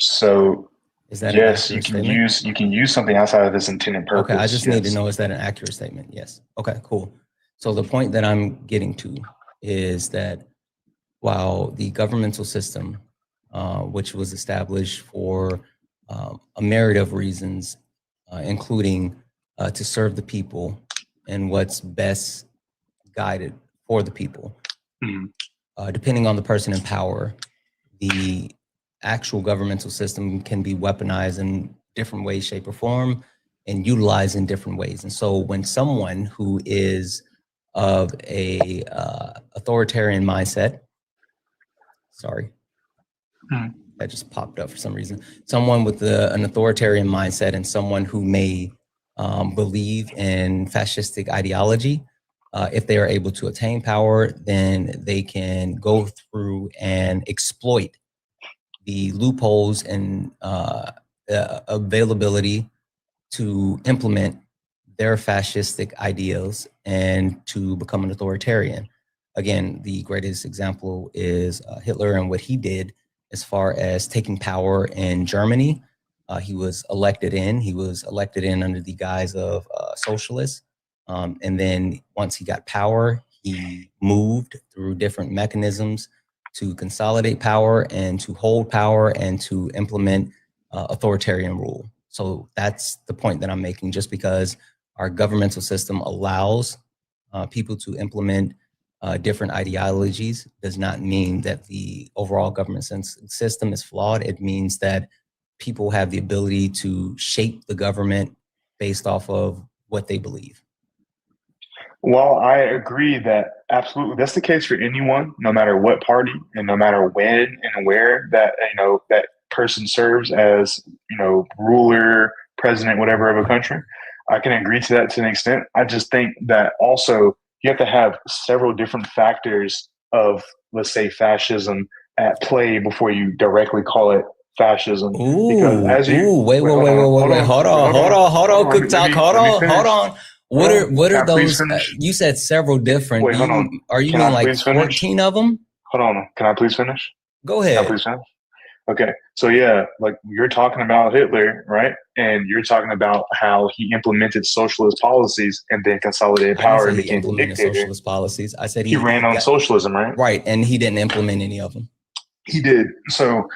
So is that yes, you can use something outside of this intended purpose. Okay, I just need to know, is that an accurate statement? Yes. Okay, cool. So the point that I'm getting to is that while the governmental system, which was established for a myriad of reasons, including to serve the people and what's best guided for the people. Mm-hmm. Depending on the person in power, the actual governmental system can be weaponized in different ways, shape, or form, and utilized in different ways. And so when someone who is of a authoritarian mindset, that just popped up for some reason. Someone with an authoritarian mindset and someone who may believe in fascistic ideology, if they are able to attain power, then they can go through and exploit the loopholes and availability to implement their fascistic ideals and to become an authoritarian. Again, the greatest example is Hitler and what he did as far as taking power in Germany. He was elected in under the guise of socialists. And then once he got power, he moved through different mechanisms to consolidate power and to hold power and to implement authoritarian rule. So that's the point that I'm making. Just because our governmental system allows people to implement different ideologies does not mean that the overall government system is flawed. It means that people have the ability to shape the government based off of what they believe. Well, I agree that absolutely that's the case for anyone, no matter what party and no matter when and where that that person serves as ruler, president, whatever of a country. I can agree to that to an extent. I just think that also you have to have several different factors of, let's say, fascism at play before you directly call it fascism. Ooh, wait, hold on, Cook Talk, hold on. What are those? You said several different. Wait, hold on. Are you mean like 14 of them? Hold on. Can I please finish? Go ahead. Can I please finish? Okay. So yeah, like you're talking about Hitler, right? And you're talking about how he implemented socialist policies and then consolidated power and became a dictator. Socialist policies. I said he ran on socialism, right? Right, and he didn't implement any of them. He did. So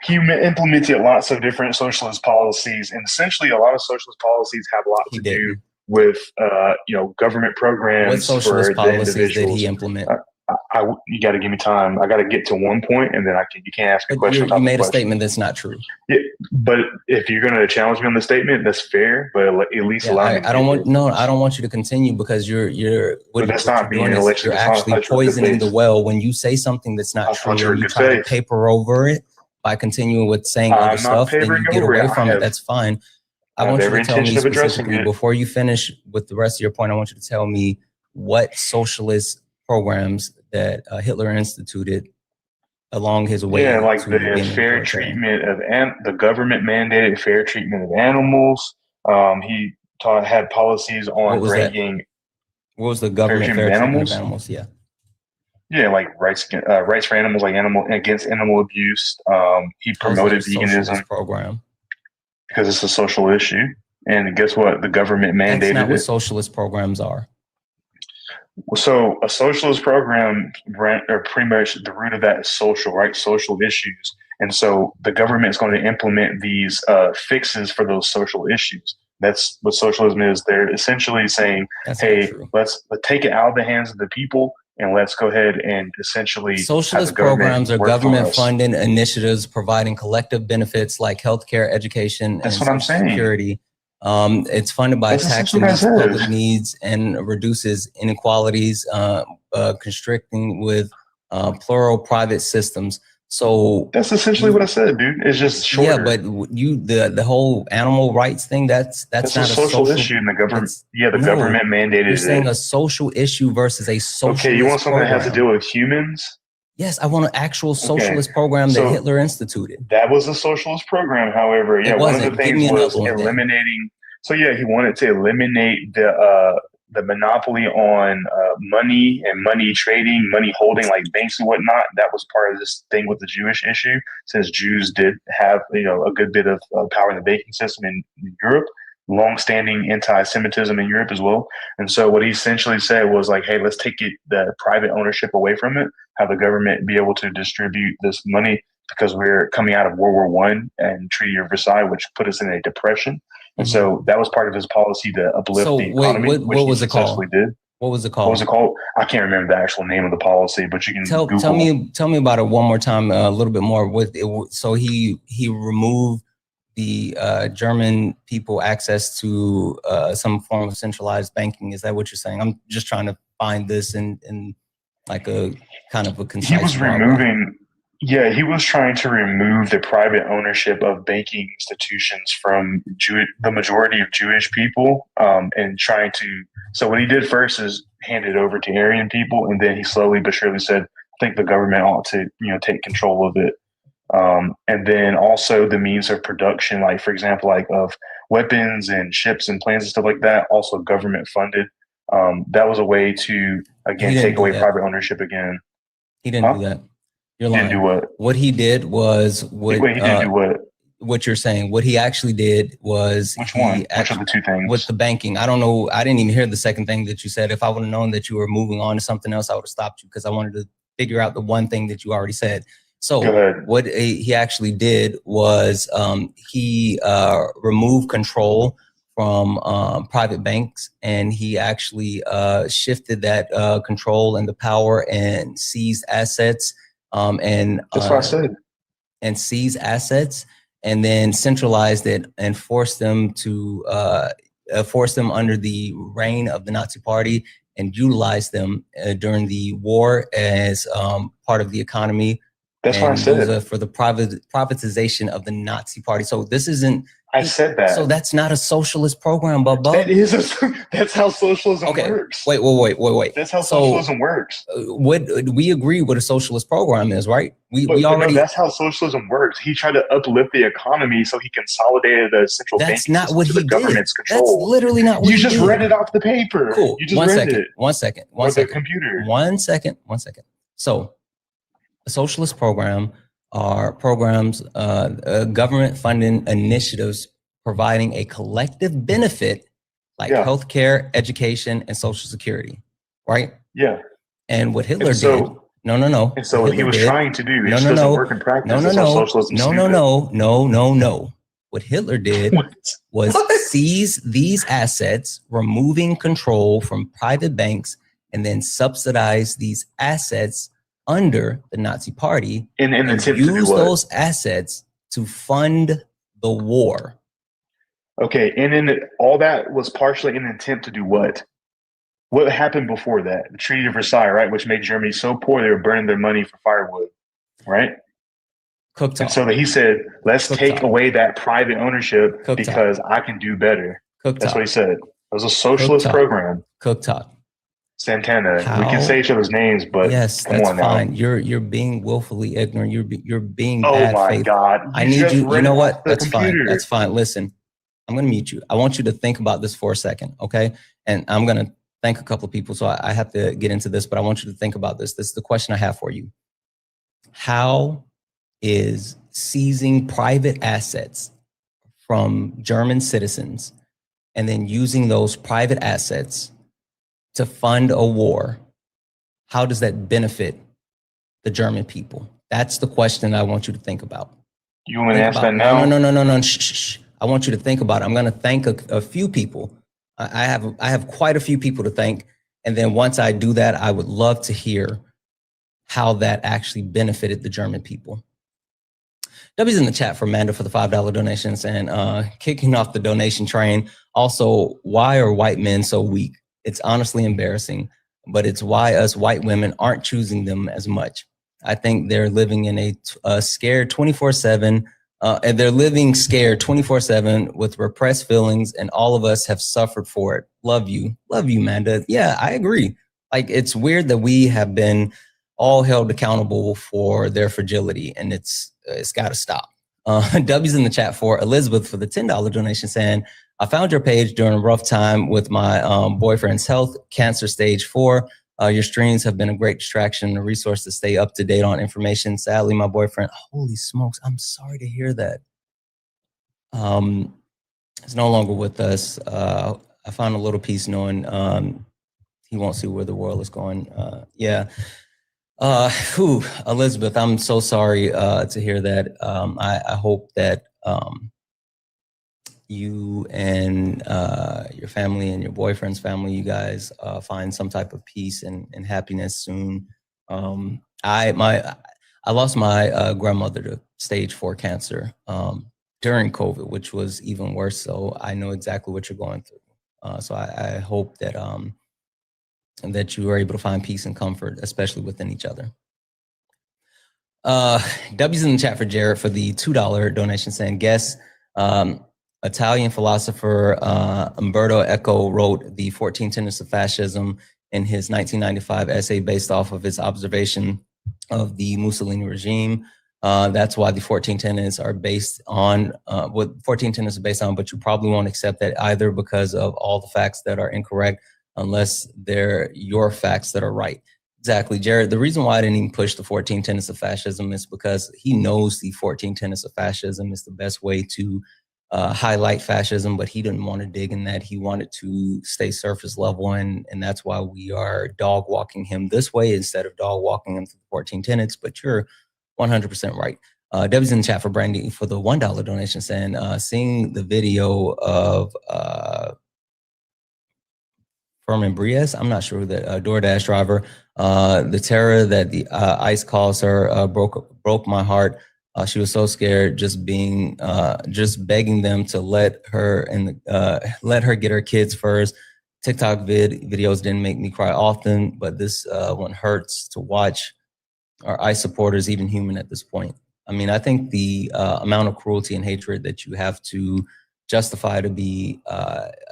he implemented lots of different socialist policies, and essentially a lot of socialist policies have a lot to do with, government programs. What socialist policies did he implement? You got to give me time. I got to get to one point, and then you can't ask a question. You made a statement that's not true. Yeah, but if you're going to challenge me on the statement, that's fair. But at least allow me. I don't want you to continue because you're actually poisoning the well when you say something that's not true. And you try to paper over it by continuing with saying other stuff, and you get away from it. That's fine. I want you to tell me specifically before you finish with the rest of your point. I want you to tell me what socialist programs that Hitler instituted along his way. Yeah, like the fair treatment of the government mandated fair treatment of animals. He had policies on ranking. What was the government fair treatment of animals? Yeah. Yeah, like rights for animals, like against animal abuse. He promoted veganism program because it's a social issue. And guess what? The government mandated That's not what socialist programs are. So a socialist program, or pretty much the root of that is social, right? Social issues. And so the government is going to implement these fixes for those social issues. That's what socialism is. They're essentially saying, hey, let's take it out of the hands of the people and let's go ahead and essentially socialist programs are government funded initiatives providing collective benefits like healthcare, education, and social security. It's funded by taxing public needs and reduces inequalities, constricting with plural private systems. So that's essentially what I said, dude. It's just shorter. Yeah, but the whole animal rights thing, that's not a social issue in the government. Yeah, the government mandated it. You're saying a social issue versus a social. Okay, you want something that has to deal with humans? Yes, I want an actual socialist program that Hitler instituted. That was a socialist program, however. Yeah, one of the things was eliminating. So yeah, he wanted to eliminate the monopoly on money and money trading, money holding, like banks and whatnot. That was part of this thing with the Jewish issue, since Jews did have a good bit of power in the banking system in Europe. Long-standing anti-Semitism in Europe as well. And so what he essentially said was like, hey, let's take the private ownership away from it, have the government be able to distribute this money, because we're coming out of World War I and Treaty of Versailles, which put us in a depression. And so that was part of his policy to uplift the economy, which he successfully did. What was it called? What was it called? I can't remember the actual name of the policy, but you can tell me about it one more time, a little bit more. So he removed the German people access to some form of centralized banking. Is that what you're saying? I'm just trying to find this in like a kind of a concise. He was removing. Yeah, he was trying to remove the private ownership of banking institutions from the majority of Jewish people, and trying to. So what he did first is hand it over to Aryan people, and then he slowly but surely said, "I think the government ought to, take control of it." And then also the means of production, like for example, like of weapons and ships and planes and stuff like that, also government funded. That was a way to take away private ownership again. He didn't do that. You're lying. He didn't do what? What he did was he didn't do what? What you're saying. What he actually did was which one? Which of the two things? With the banking. I don't know. I didn't even hear the second thing that you said. If I would have known that you were moving on to something else, I would have stopped you, because I wanted to figure out the one thing that you already said. So what he actually did was he removed control from private banks, and he actually shifted that control and the power and seized assets. And that's what I said. And seized assets, and then centralized it and forced them under the reign of the Nazi Party, and utilized them during the war as part of the economy. That's what I and said. use it for the privatization of the Nazi Party. So this isn't. I said that. So that's not a socialist program, Bubba. That's how socialism works. Wait. That's how socialism works. We agree what a socialist program is, right? No, that's how socialism works. He tried to uplift the economy so he consolidated the central banking system to the government's control. That's literally not what you just read it off the paper. Cool. You just read it. One second. The computer. One second. So a socialist program are programs, government funding initiatives providing a collective benefit like healthcare, education, and social security, right? Yeah. And what Hitler did. No. And so what he was trying to do, doesn't work in practice. No. What Hitler did was seize these assets, removing control from private banks, and then subsidize these assets under the Nazi Party and use those assets to fund the war. Okay, and then all that was partially an attempt to do what? What happened before that? The Treaty of Versailles, right? Which made Germany so poor they were burning their money for firewood, right? And so he said, let's take away that private ownership because I can do better. That's what he said. It was a socialist program. Santana. We can say each other's names, but yes, come that's on fine. now. You're being willfully ignorant. You're being oh bad my faith. God! I need you. You know what? That's computer. fine. That's fine. Listen, I'm going to mute you. I want you to think about this for a second, okay? And I'm going to thank a couple of people, so I have to get into this, but I want you to think about this. This is the question I have for you. How is seizing private assets from German citizens and then using those private assets to fund a war, how does that benefit the German people? That's the question I want you to think about. You want to answer that now? No. Shh. I want you to think about it. I'm going to thank a few people. I have quite a few people to thank. And then once I do that, I would love to hear how that actually benefited the German people. W's in the chat for Amanda for the $5 donations and kicking off the donation train. Also, why are white men so weak? It's honestly embarrassing, but it's why us white women aren't choosing them as much. I think they're living in a scared 24/7, and they're living scared 24/7 with repressed feelings, and all of us have suffered for it. Love you, Amanda. Yeah, I agree. Like, it's weird that we have been all held accountable for their fragility, and it's got to stop. W's in the chat for Elizabeth for the $10 donation saying, I found your page during a rough time with my boyfriend's health, cancer stage 4. Your streams have been a great distraction and a resource to stay up to date on information. Sadly, my boyfriend, holy smokes, I'm sorry to hear that. He's no longer with us. I found a little peace knowing he won't see where the world is going. Yeah. Elizabeth, I'm so sorry to hear that. I hope that you and your family and your boyfriend's family, you guys find some type of peace and happiness soon. I lost my grandmother to stage 4 cancer during COVID, which was even worse. So I know exactly what you're going through. So I hope that that you are able to find peace and comfort, especially within each other. W's in the chat for Jared for the $2 donation saying, guess Italian philosopher Umberto Eco wrote the 14 Tenets of Fascism in his 1995 essay based off of his observation of the Mussolini regime. That's why the 14 Tenets are based on what 14 Tenets are based on, but you probably won't accept that either because of all the facts that are incorrect unless they're your facts that are right. Exactly, Jared. The reason why I didn't even push the 14 Tenets of Fascism is because he knows the 14 Tenets of Fascism is the best way to highlight fascism, but he didn't want to dig in that. He wanted to stay surface level, and that's why we are dog walking him this way instead of dog walking him through the 14 Tenets. But you're 100% right. Debbie's in the chat for Brandy for the $1 donation saying, seeing the video of Fermin Briez, I'm not sure who that DoorDash driver, the terror that the ICE calls her broke my heart. She was so scared, just begging them to let her get her kids first. TikTok videos didn't make me cry often, but this one hurts to watch. Are ICE supporters even human at this point? I mean, I think the amount of cruelty and hatred that you have to justify to be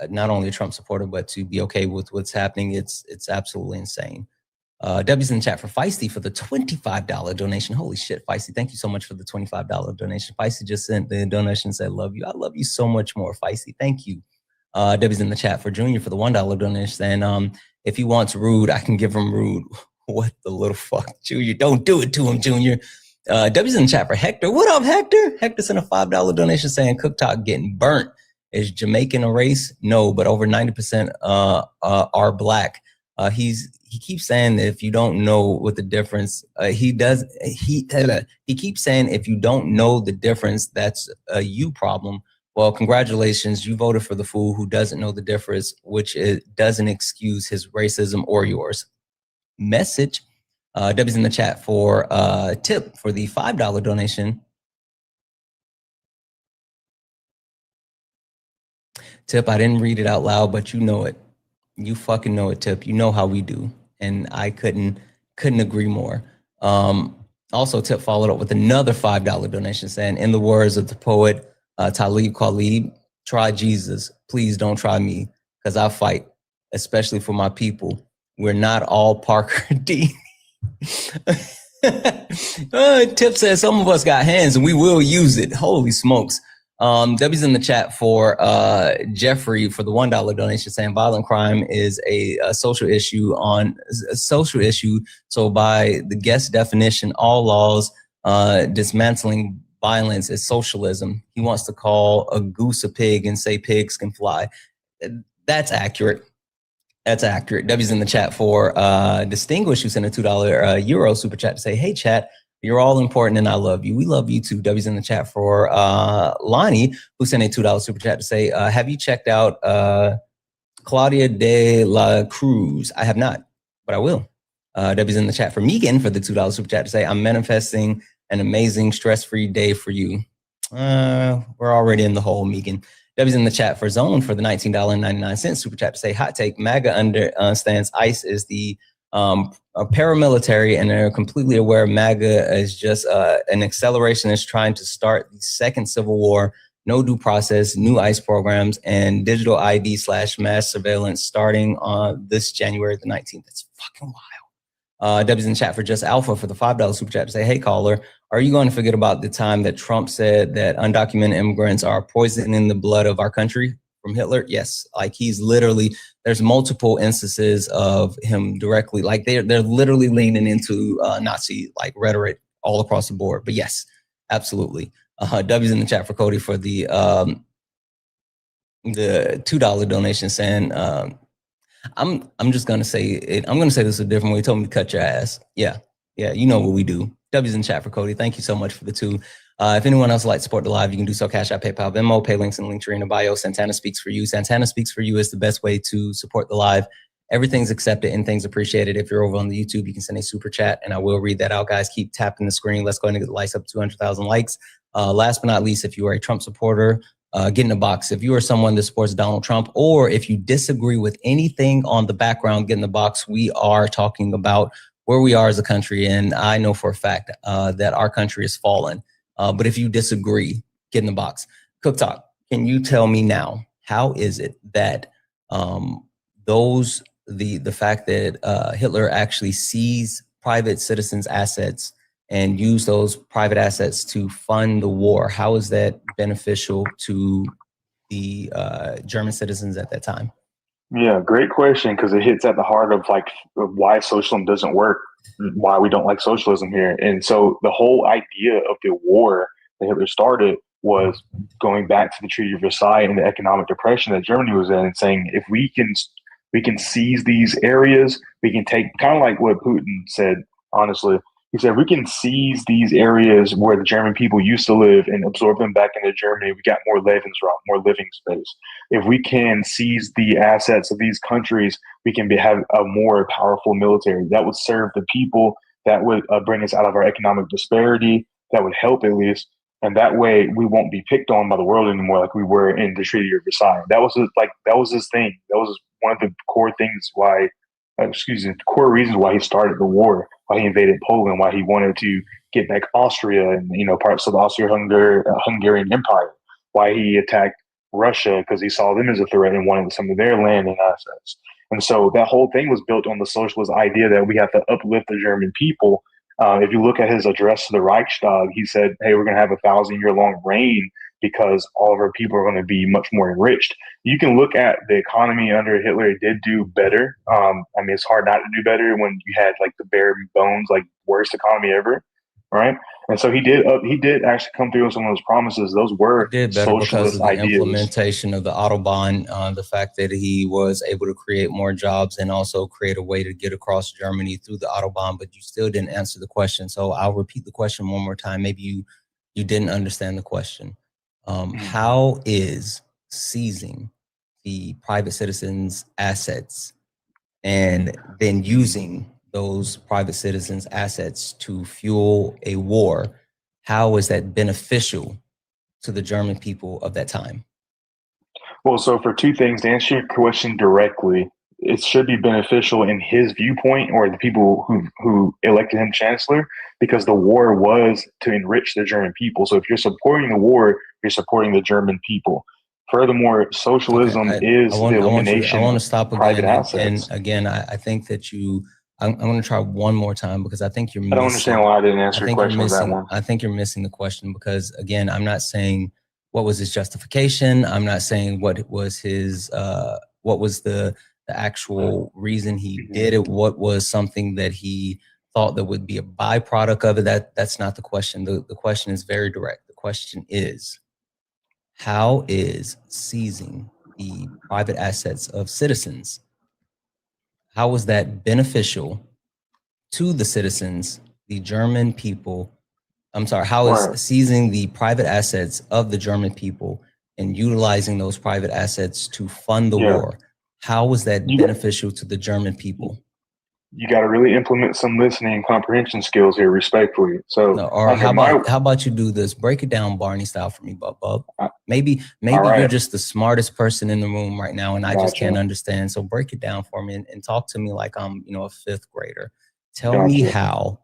not only a Trump supporter, but to be okay with what's happening, it's absolutely insane. W's in the chat for Feisty for the $25 donation. Holy shit, Feisty, thank you so much for the $25 donation. Feisty just sent the donation and said, love you. I love you so much more, Feisty. Thank you. W's in the chat for Junior for the $1 donation. And if he wants Rude, I can give him Rude. What the little fuck, Junior? Don't do it to him, Junior. W's in the chat for Hector. What up, Hector? Hector sent a $5 donation saying Cooktop getting burnt. Is Jamaican a race? No, but over 90% are black. He keeps saying that if you don't know what the difference, he keeps saying if you don't know the difference, that's a you problem. Well, congratulations, you voted for the fool who doesn't know the difference, which doesn't excuse his racism or yours. Message. W's in the chat for Tip for the $5 donation. Tip, I didn't read it out loud, but you know it. You fucking know it, Tip. You know how we do. And I couldn't agree more. Also, Tip followed up with another $5 donation saying, in the words of the poet Talib Kweli, try Jesus. Please don't try me, because I fight, especially for my people. We're not all Parker D. Tip says some of us got hands and we will use it. Holy smokes. W's in the chat for Jeffrey for the $1 donation saying violent crime is a social issue So by the guest definition, all laws dismantling violence is socialism. He wants to call a goose a pig and say pigs can fly. That's accurate. That's accurate. W's in the chat for Distinguished, who sent a $2 Euro super chat to say, hey, chat, you're all important and I love you. We love you too. W's in the chat for Lonnie, who sent a $2 super chat to say, have you checked out Claudia de la Cruz? I have not, but I will. W's in the chat for Megan for the $2 super chat to say, I'm manifesting an amazing stress-free day for you. We're already in the hole, Megan. W's in the chat for Zone for the $19.99 super chat to say, hot take, MAGA understands ICE is the a paramilitary and they're completely aware MAGA is just an accelerationist trying to start the second civil war, no due process, new ICE programs, and digital ID / mass surveillance starting on this January the 19th. It's fucking wild. W's in chat for Just Alpha for the $5 super chat to say, hey, caller, are you going to forget about the time that Trump said that undocumented immigrants are poisoning the blood of our country from Hitler? Yes, like he's literally, there's multiple instances of him directly, like they're literally leaning into Nazi like rhetoric all across the board. But yes, absolutely. W's in the chat for Cody for the $2 donation saying, I'm just gonna say it. I'm gonna say this a different way. He told me to cut your ass. Yeah, you know what we do. W's in chat for Cody. Thank you so much for the $2. If anyone else would like to support the live, you can do so. Cash App, PayPal, Venmo, pay links in the link tree in the bio. Santana Speaks for You. Santana Speaks for You is the best way to support the live. Everything's accepted and things appreciated. If you're over on the YouTube, you can send a super chat and I will read that out, guys. Keep tapping the screen. Let's go ahead and get the likes up to 200,000 likes. Last but not least, if you are a Trump supporter, get in the box. If you are someone that supports Donald Trump, or if you disagree with anything on the background, get in the box. We are talking about where we are as a country, and I know for a fact that our country has fallen. But if you disagree, get in the box. Cook Talk, can you tell me now, how is it that the fact that Hitler actually seized private citizens' assets and used those private assets to fund the war, how is that beneficial to the German citizens at that time? Yeah, great question, because it hits at the heart of like why socialism doesn't work, why we don't like socialism here. And so the whole idea of the war that Hitler started was going back to the Treaty of Versailles and the economic depression that Germany was in, and saying if we can seize these areas, we can take, kind of like what Putin said, honestly. He said, we can seize these areas where the German people used to live and absorb them back into Germany. We got more Lebensraum, more living space. If we can seize the assets of these countries, we can have a more powerful military that would serve the people, that would bring us out of our economic disparity, that would help at least. And that way we won't be picked on by the world anymore like we were in the Treaty of Versailles. That was his thing. That was one of the core things why core reasons why he started the war, why he invaded Poland, why he wanted to get back Austria and parts of the Austro-Hungarian Empire, why he attacked Russia because he saw them as a threat and wanted some of their land and assets. And so that whole thing was built on the socialist idea that we have to uplift the German people. If you look at his address to the Reichstag, he said, hey, we're going to have 1,000-year-long reign because all of our people are going to be much more enriched. You can look at the economy under Hitler. It did do better. It's hard not to do better when you had like the bare bones, like worst economy ever, right? And so he did actually come through with some of those promises. Those were socialist ideas. Implementation of the Autobahn, the fact that he was able to create more jobs and also create a way to get across Germany through the Autobahn, but you still didn't answer the question. So I'll repeat the question one more time. Maybe you didn't understand the question. How is seizing the private citizens' assets and then using those private citizens' assets to fuel a war, how is that beneficial to the German people of that time? Well, so for two things, to answer your question directly, it should be beneficial in his viewpoint or the people who elected him chancellor, because the war was to enrich the German people. So if you're supporting the war, you're supporting the German people. Furthermore, socialism is the elimination of private assets. And again, I think that I'm going to try one more time because I think you're missing. I don't understand why I didn't answer your question on that one. I think you're missing the question because, again, I'm not saying what was his justification. I'm not saying what was his, what was the actual reason he did it. What was something that he thought that would be a byproduct of it. That's not the question. The question is very direct. The question is, how is seizing the private assets of citizens, how was that beneficial to the citizens, the German people? I'm sorry, how is seizing the private assets of the German people and utilizing those private assets to fund the war, how was that beneficial to the German people? You got to really implement some listening and comprehension skills here, respectfully. So, how about you do this? Break it down, Barney style, for me, Bub. Maybe you're just the smartest person in the room right now, and I just can't understand. So break it down for me and talk to me like I'm, a fifth grader. Tell me how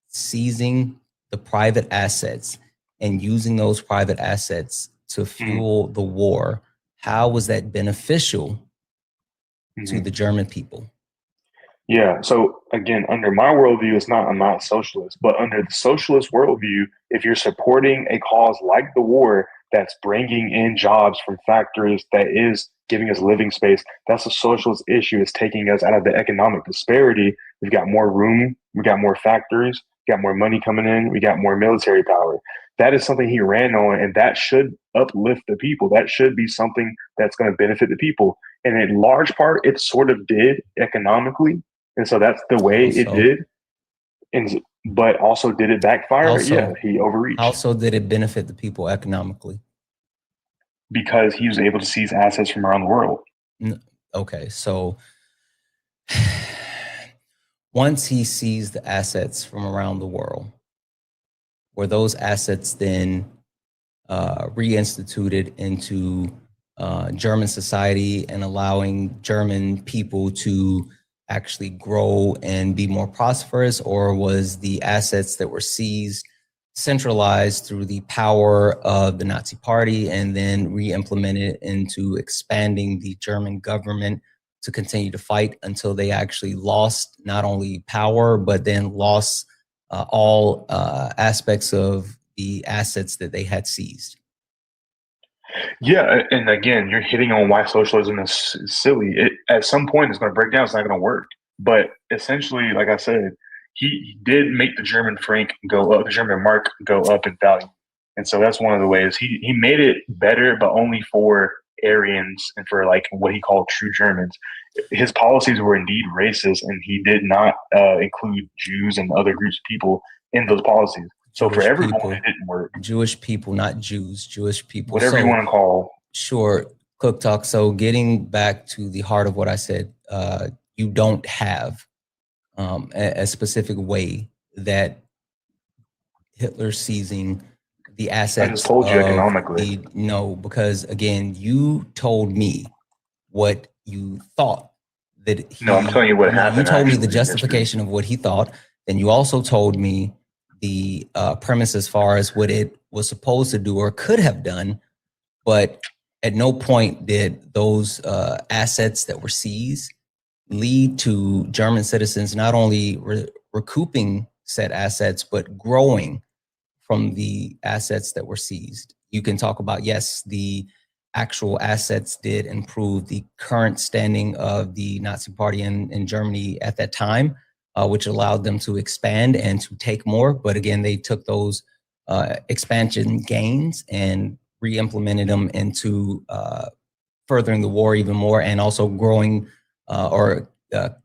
seizing the private assets and using those private assets to fuel the war, how was that beneficial to the German people? Yeah. So again, under my worldview, I'm not socialist, but under the socialist worldview, if you're supporting a cause like the war that's bringing in jobs from factories, that is giving us living space, that's a socialist issue. It's taking us out of the economic disparity. We've got more room. We got more factories. We got more money coming in. We got more military power. That is something he ran on, and that should uplift the people. That should be something that's going to benefit the people. And in large part, it sort of did economically. And so that's the way it did. But also, did it backfire? He overreached. Also, did it benefit the people economically? Because he was able to seize assets from around the world. Okay, so once he seized the assets from around the world, were those assets then reinstituted into German society and allowing German people to actually grow and be more prosperous, or was the assets that were seized centralized through the power of the Nazi Party and then re-implemented into expanding the German government to continue to fight until they actually lost not only power, but then lost all aspects of the assets that they had seized? Yeah, and again, you're hitting on why socialism is silly. At some point, it's going to break down. It's not going to work. But essentially, like I said, he did make the German franc go up, the German mark go up in value. And so that's one of the ways. He made it better, but only for Aryans and for like what he called true Germans. His policies were indeed racist, and he did not include Jews and other groups of people in those policies. So for everyone, it didn't work. Jewish people, not Jews, Jewish people. Whatever you want to call. Sure, Cook Talk. So getting back to the heart of what I said, you don't have a specific way that Hitler seizing the assets. I just told you economically. No, because again, you told me what you thought that he. No, I'm telling you what happened. You told me the actually in justification of what he thought. Then you also told me the premise as far as what it was supposed to do or could have done, but at no point did those assets that were seized lead to German citizens not only recouping said assets, but growing from the assets that were seized. You can talk about, yes, the actual assets did improve the current standing of the Nazi Party in Germany at that time, which allowed them to expand and to take more. But again, they took those expansion gains and re-implemented them into furthering the war even more, and also growing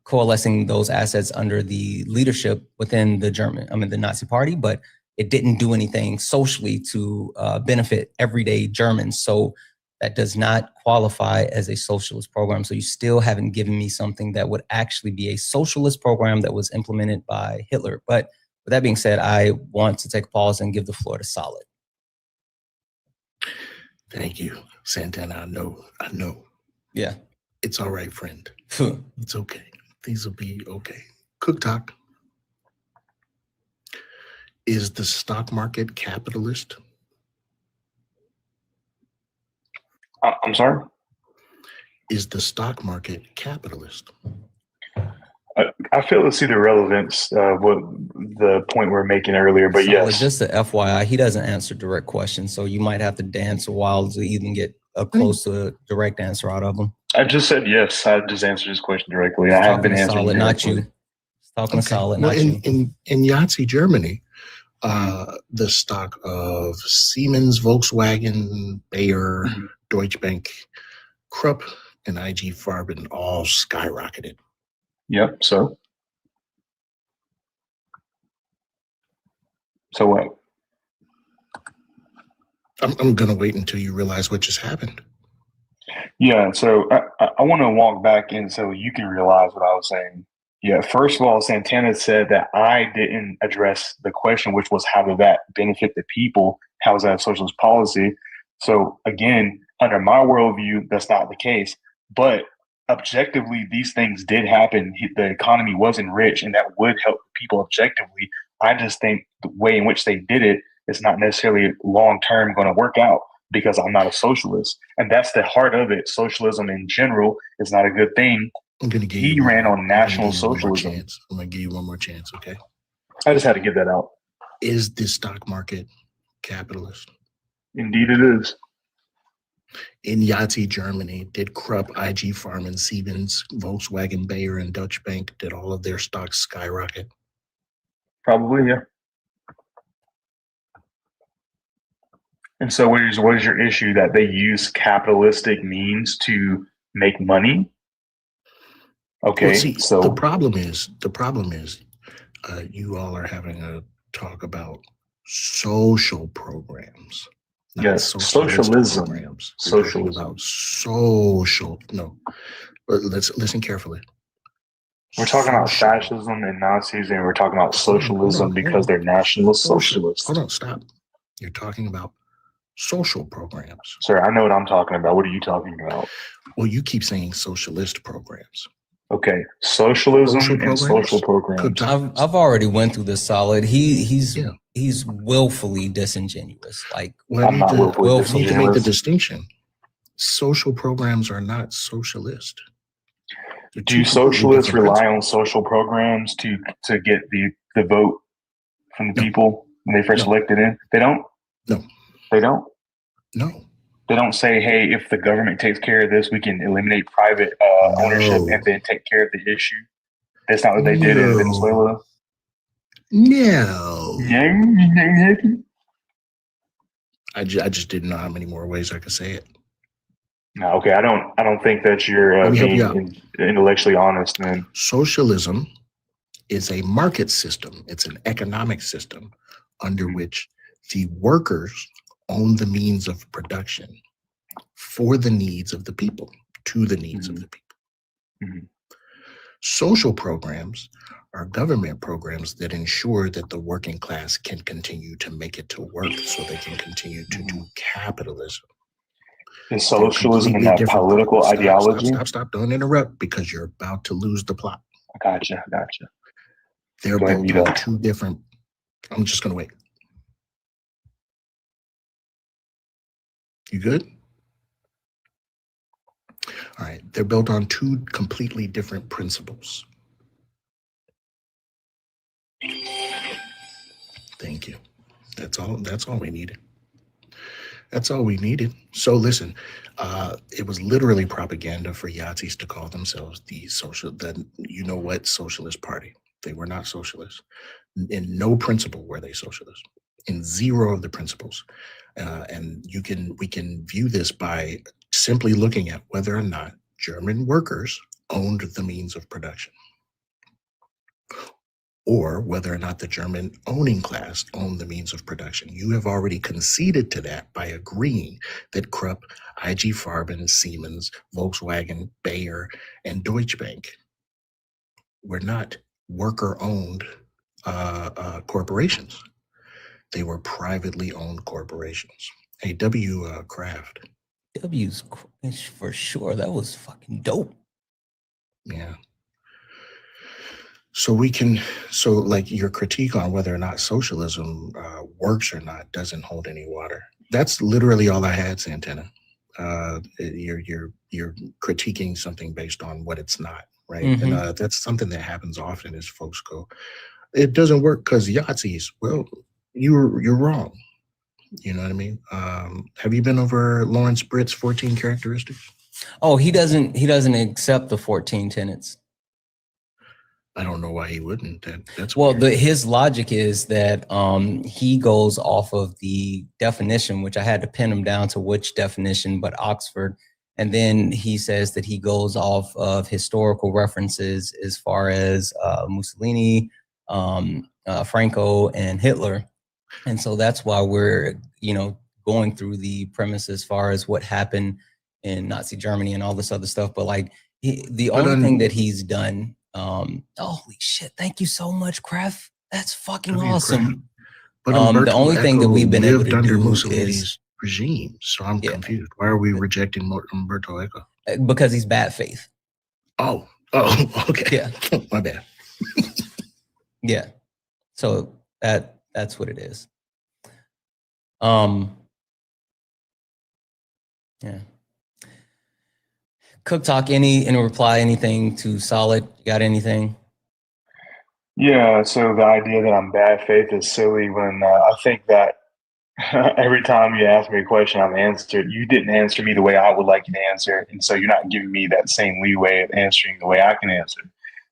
coalescing those assets under the leadership within the Nazi Party, but it didn't do anything socially to benefit everyday Germans. So that does not qualify as a socialist program. So you still haven't given me something that would actually be a socialist program that was implemented by Hitler. But with that being said, I want to take a pause and give the floor to Solid. Thank you, Santana. I know. Yeah. It's all right, friend. It's okay. Things will be okay. Cook talk. Is the stock market capitalist? I'm sorry? Is the stock market capitalist? I fail to see the relevance of what the point we're making earlier, but so yes. Just a FYI, he doesn't answer direct questions, so you might have to dance a while to even get close to a direct answer out of him. I just said yes. I just answered his question directly. I haven't been answering Solid, not you. Talking Solid, not you. In Yahtzee, Germany, the stock of Siemens, Volkswagen, Bayer, Deutsche Bank, Krupp, and IG Farben all skyrocketed. Yep. So what? I'm going to wait until you realize what just happened. Yeah. So I want to walk back in so you can realize what I was saying. Yeah. First of all, Santana said that I didn't address the question, which was how did that benefit the people? How is that a socialist policy? So again, under my worldview, that's not the case. But objectively, these things did happen. The economy was enriched, and that would help people objectively. I just think the way in which they did it is not necessarily long-term going to work out because I'm not a socialist. And that's the heart of it. Socialism in general is not a good thing. He ran on National Socialism. I'm going to give you one more chance, okay? I just had to get that out. Is the stock market capitalist? Indeed it is. In Yahtzee, Germany, did Krupp, IG Farben, Siemens, Volkswagen, Bayer, and Deutsche Bank, did all of their stocks skyrocket? Probably, yeah. And so what is your issue? That they use capitalistic means to make money? Okay, well, see, so the problem is you all are having a talk about social programs. Yes, socialism. Programs. Socialism. About social. No, but let's listen carefully. We're talking about fascism and Nazis, and we're talking about socialism because they're nationalist socialists. Hold on, stop. You're talking about social programs. Sir, I know what I'm talking about. What are you talking about? Well, you keep saying socialist programs. Okay, socialism and social programs. I've already went through this, Solid. He's willfully disingenuous. Like, I'm not willfully disingenuous. You need to make the distinction. Social programs are not socialist. Do socialists rely on social programs to get the vote from the people when they first elected in? They don't? No. They don't? No. They don't say, hey, if the government takes care of this, we can eliminate private ownership and then take care of the issue. That's not what they did in Venezuela. No. I just didn't know how many more ways I could say it. No, okay. I don't think that you're being intellectually honest, man. Socialism is a market system. It's an economic system under which the workers own the means of production for the needs of the people, to the needs of the people. Social programs are government programs that ensure that the working class can continue to make it to work so they can continue to do capitalism. Is They're socialism in completely that different. political ideology? Stop. Don't interrupt, because you're about to lose the plot. Gotcha. They're Go ahead, built read on up. two different. I'm just going to wait. You good? All right. They're built on two completely different principles. Thank you. That's all we needed. That's all we needed. So listen, it was literally propaganda for Yazis to call themselves the socialist party. They were not socialists. In no principle were they socialists. In zero of the principles. And we can view this by simply looking at whether or not German workers owned the means of production, or whether or not the German owning class owned the means of production. You have already conceded to that by agreeing that Krupp, IG Farben, Siemens, Volkswagen, Bayer, and Deutsche Bank were not worker-owned corporations. They were privately owned corporations. Hey, Kraft. W's for sure. That was fucking dope. Yeah. So like your critique on whether or not socialism works or not doesn't hold any water. That's literally all I had, Santana. You're critiquing something based on what it's not, right? Mm-hmm. And that's something that happens often is folks go, it doesn't work because Yahtzees. Well, you're wrong. You know what I mean? Have you been over Lawrence Britt's 14 characteristics? Oh, he doesn't accept the 14 tenets. I don't know why he wouldn't. That's well, weird. His logic is that he goes off of the definition, which I had to pin him down to which definition, but Oxford. And then he says that he goes off of historical references as far as Mussolini, Franco, and Hitler. And so that's why we're, going through the premise as far as what happened in Nazi Germany and all this other stuff. But like the only thing that he's done, holy shit, thank you so much, Kraft. That's fucking awesome. But the only thing that we've been able to under do Mussolini's is regime. So I'm confused. Why are we rejecting Umberto Eco? Because he's bad faith. Oh, okay. Yeah. My bad. Yeah. So that's what it is. Yeah. Cook Talk, any reply, anything to Solid? You got anything? Yeah, so the idea that I'm bad faith is silly when I think that every time you ask me a question, I've answered. You didn't answer me the way I would like you to answer, and so you're not giving me that same leeway of answering the way I can answer.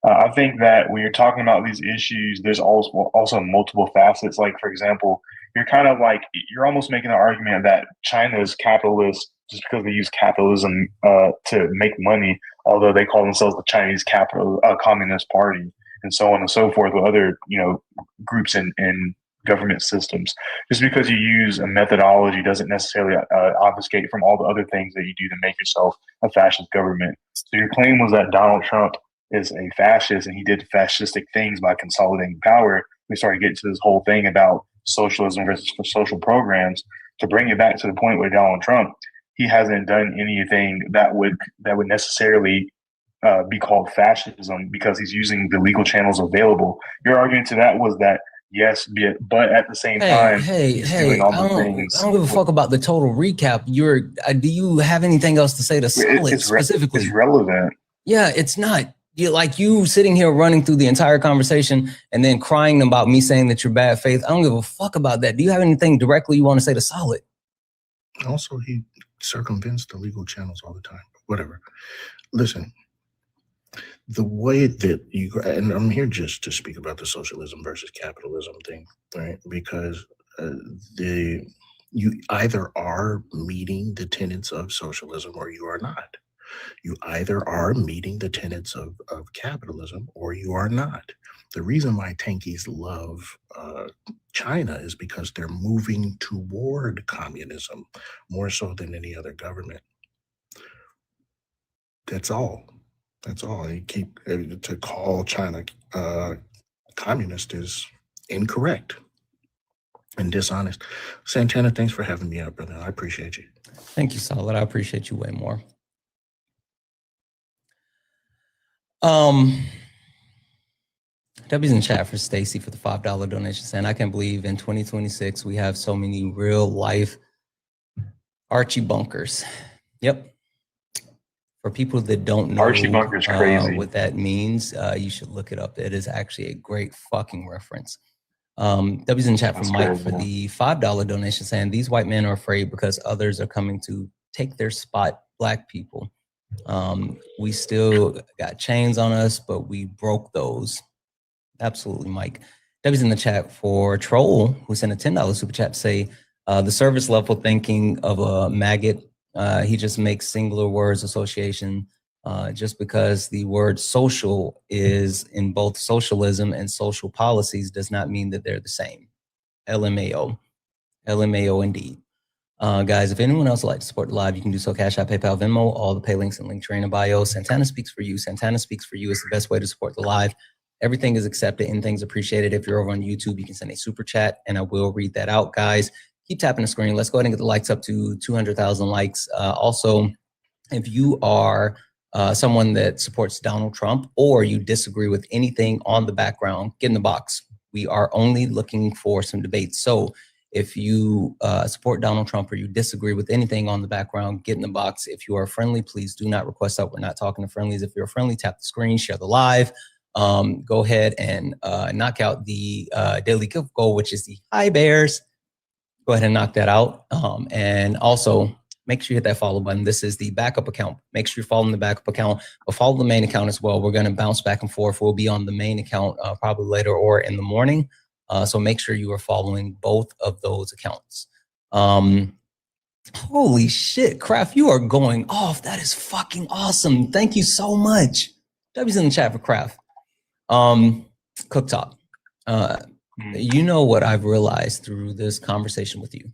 I think that when you're talking about these issues, there's also multiple facets. Like, for example, you're almost making an argument that China is capitalist just because they use capitalism to make money, although they call themselves the Chinese Communist Party, and so on and so forth with other groups and government systems. Just because you use a methodology doesn't necessarily obfuscate from all the other things that you do to make yourself a fascist government. So your claim was that Donald Trump is a fascist and he did fascistic things by consolidating power. We started getting to this whole thing about socialism versus social programs. To bring it back to the point with Donald Trump, he hasn't done anything that would necessarily be called fascism because he's using the legal channels available. Your argument to that was that yes, but at the same time, he's doing all the things. I don't give a fuck about the total recap. Do you have anything else to say to Solid specifically? It's relevant. Yeah, it's not. You sitting here running through the entire conversation and then crying about me saying that you're bad faith. I don't give a fuck about that. Do you have anything directly you want to say to Solid? Also, he circumvents the legal channels all the time. Whatever. Listen, the way that and I'm here just to speak about the socialism versus capitalism thing, right? Because you either are meeting the tenets of socialism or you are not. You either are meeting the tenets of capitalism or you are not. The reason why tankies love China is because they're moving toward communism more so than any other government. That's all. That's all. They keep to call China communist is incorrect. and dishonest. Santana, thanks for having me out, brother. I appreciate you. Thank you, Solid. I appreciate you way more. W's in chat for Stacy for the $5 donation, saying, I can't believe in 2026 we have so many real life Archie bunkers. Yep. For people that don't know Archie bunker's crazy. what that means, you should look it up. It is actually a great fucking reference. W's in chat for Mike for the $5 donation, saying, these white men are afraid because others are coming to take their spot, Black people. We still got chains on us, but we broke those. Absolutely, Mike. W's in the chat for Troll, who sent a $10 super chat to say, the service level thinking of a maggot, he just makes singular words association just because the word social is in both socialism and social policies does not mean that they're the same. LMAO. LMAO indeed. Guys, if anyone else would like to support the live, you can do so. Cash App, PayPal, Venmo, all the pay links and link train in bio. Santana Speaks for You. Santana Speaks for You is the best way to support the live. Everything is accepted and things appreciated. If you're over on YouTube, you can send a super chat and I will read that out, guys. Keep tapping the screen. Let's go ahead and get the likes up to 200,000 likes. Also, if you are someone that supports Donald Trump or you disagree with anything on the background, get in the box. We are only looking for some debates. So if you support Donald Trump or you disagree with anything on the background, get in the box. If you are friendly, please do not request that. We're not talking to friendlies. If you're friendly, tap the screen, share the live. Go ahead and knock out the daily kill goal, which is the Hi Bears. Go ahead and knock that out. And also make sure you hit that follow button. This is the backup account. Make sure you're following the backup account, but follow the main account as well. We're going to bounce back and forth. We'll be on the main account probably later or in the morning. So make sure you are following both of those accounts. Holy shit, Kraft, you are going off. That is fucking awesome. Thank you so much. W's in the chat for Kraft. Cook Talk. You know what I've realized through this conversation with you?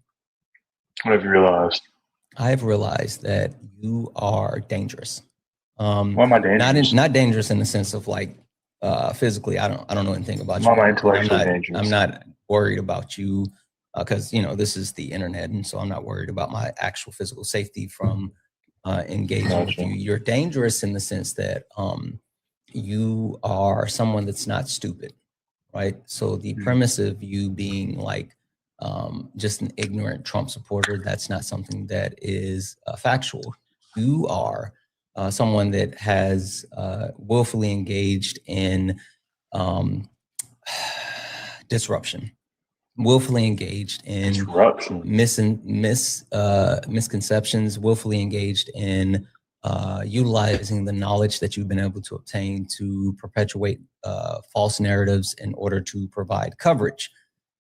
What have you realized? I have realized that you are dangerous. Why am I dangerous? Not dangerous in the sense of like physically. I don't know anything about you. Why am I intellectually dangerous? I'm not worried about you because you know this is the internet, and so I'm not worried about my actual physical safety from engaging with you. You're dangerous in the sense that you are someone that's not stupid, right? So the premise of you being like just an ignorant Trump supporter, that's not something that is factual. You are someone that has willfully engaged in disruption, willfully engaged in misconceptions, willfully engaged in utilizing the knowledge that you've been able to obtain to perpetuate false narratives in order to provide coverage.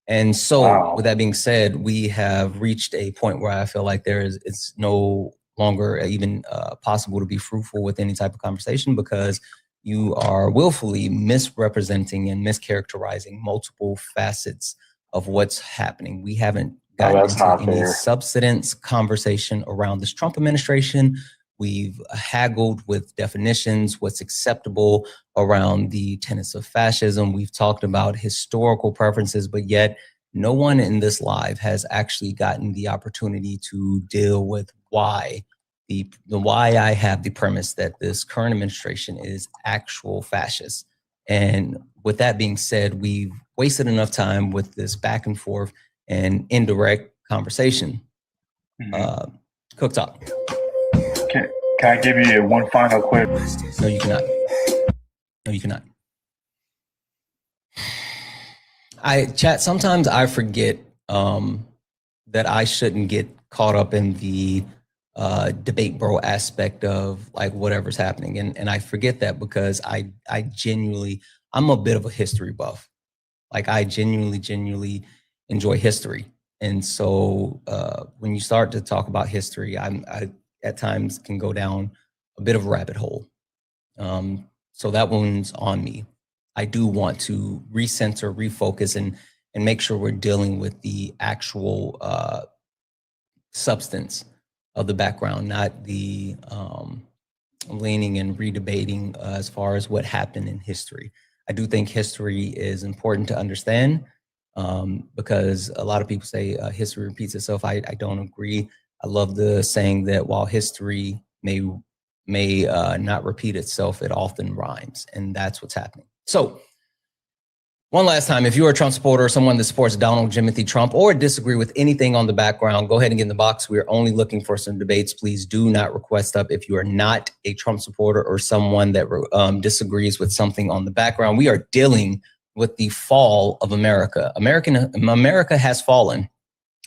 And so with that being said, we have reached a point where I feel like it's no longer even possible to be fruitful with any type of conversation because you are willfully misrepresenting and mischaracterizing multiple facets of what's happening. We haven't gotten into any substance conversation around this Trump administration. We've haggled with definitions, what's acceptable around the tenets of fascism. We've talked about historical preferences, but yet no one in this live has actually gotten the opportunity to deal with why why I have the premise that this current administration is actual fascist. And with that being said, we've wasted enough time with this back and forth and indirect conversation. Cook Talk. Can I give you one final quick? No, you cannot. No, you cannot. Sometimes I forget that I shouldn't get caught up in the debate bro aspect of like whatever's happening. And I forget that because I genuinely, I'm a bit of a history buff. Like I genuinely enjoy history. And so when you start to talk about history, I at times can go down a bit of a rabbit hole. So that one's on me. I do want to recenter, refocus, and make sure we're dealing with the actual substance of the background, not the leaning and redebating as far as what happened in history. I do think history is important to understand. because a lot of people say history repeats itself. I don't agree. I love the saying that while history may not repeat itself, it often rhymes, and that's what's happening. So one last time, if you're a Trump supporter or someone that supports Donald Jimothy Trump or disagree with anything on the background, go ahead and get in the box. We are only looking for some debates. Please do not request up if you are not a Trump supporter or someone that disagrees with something on the background. We are dealing with the fall of America. America has fallen,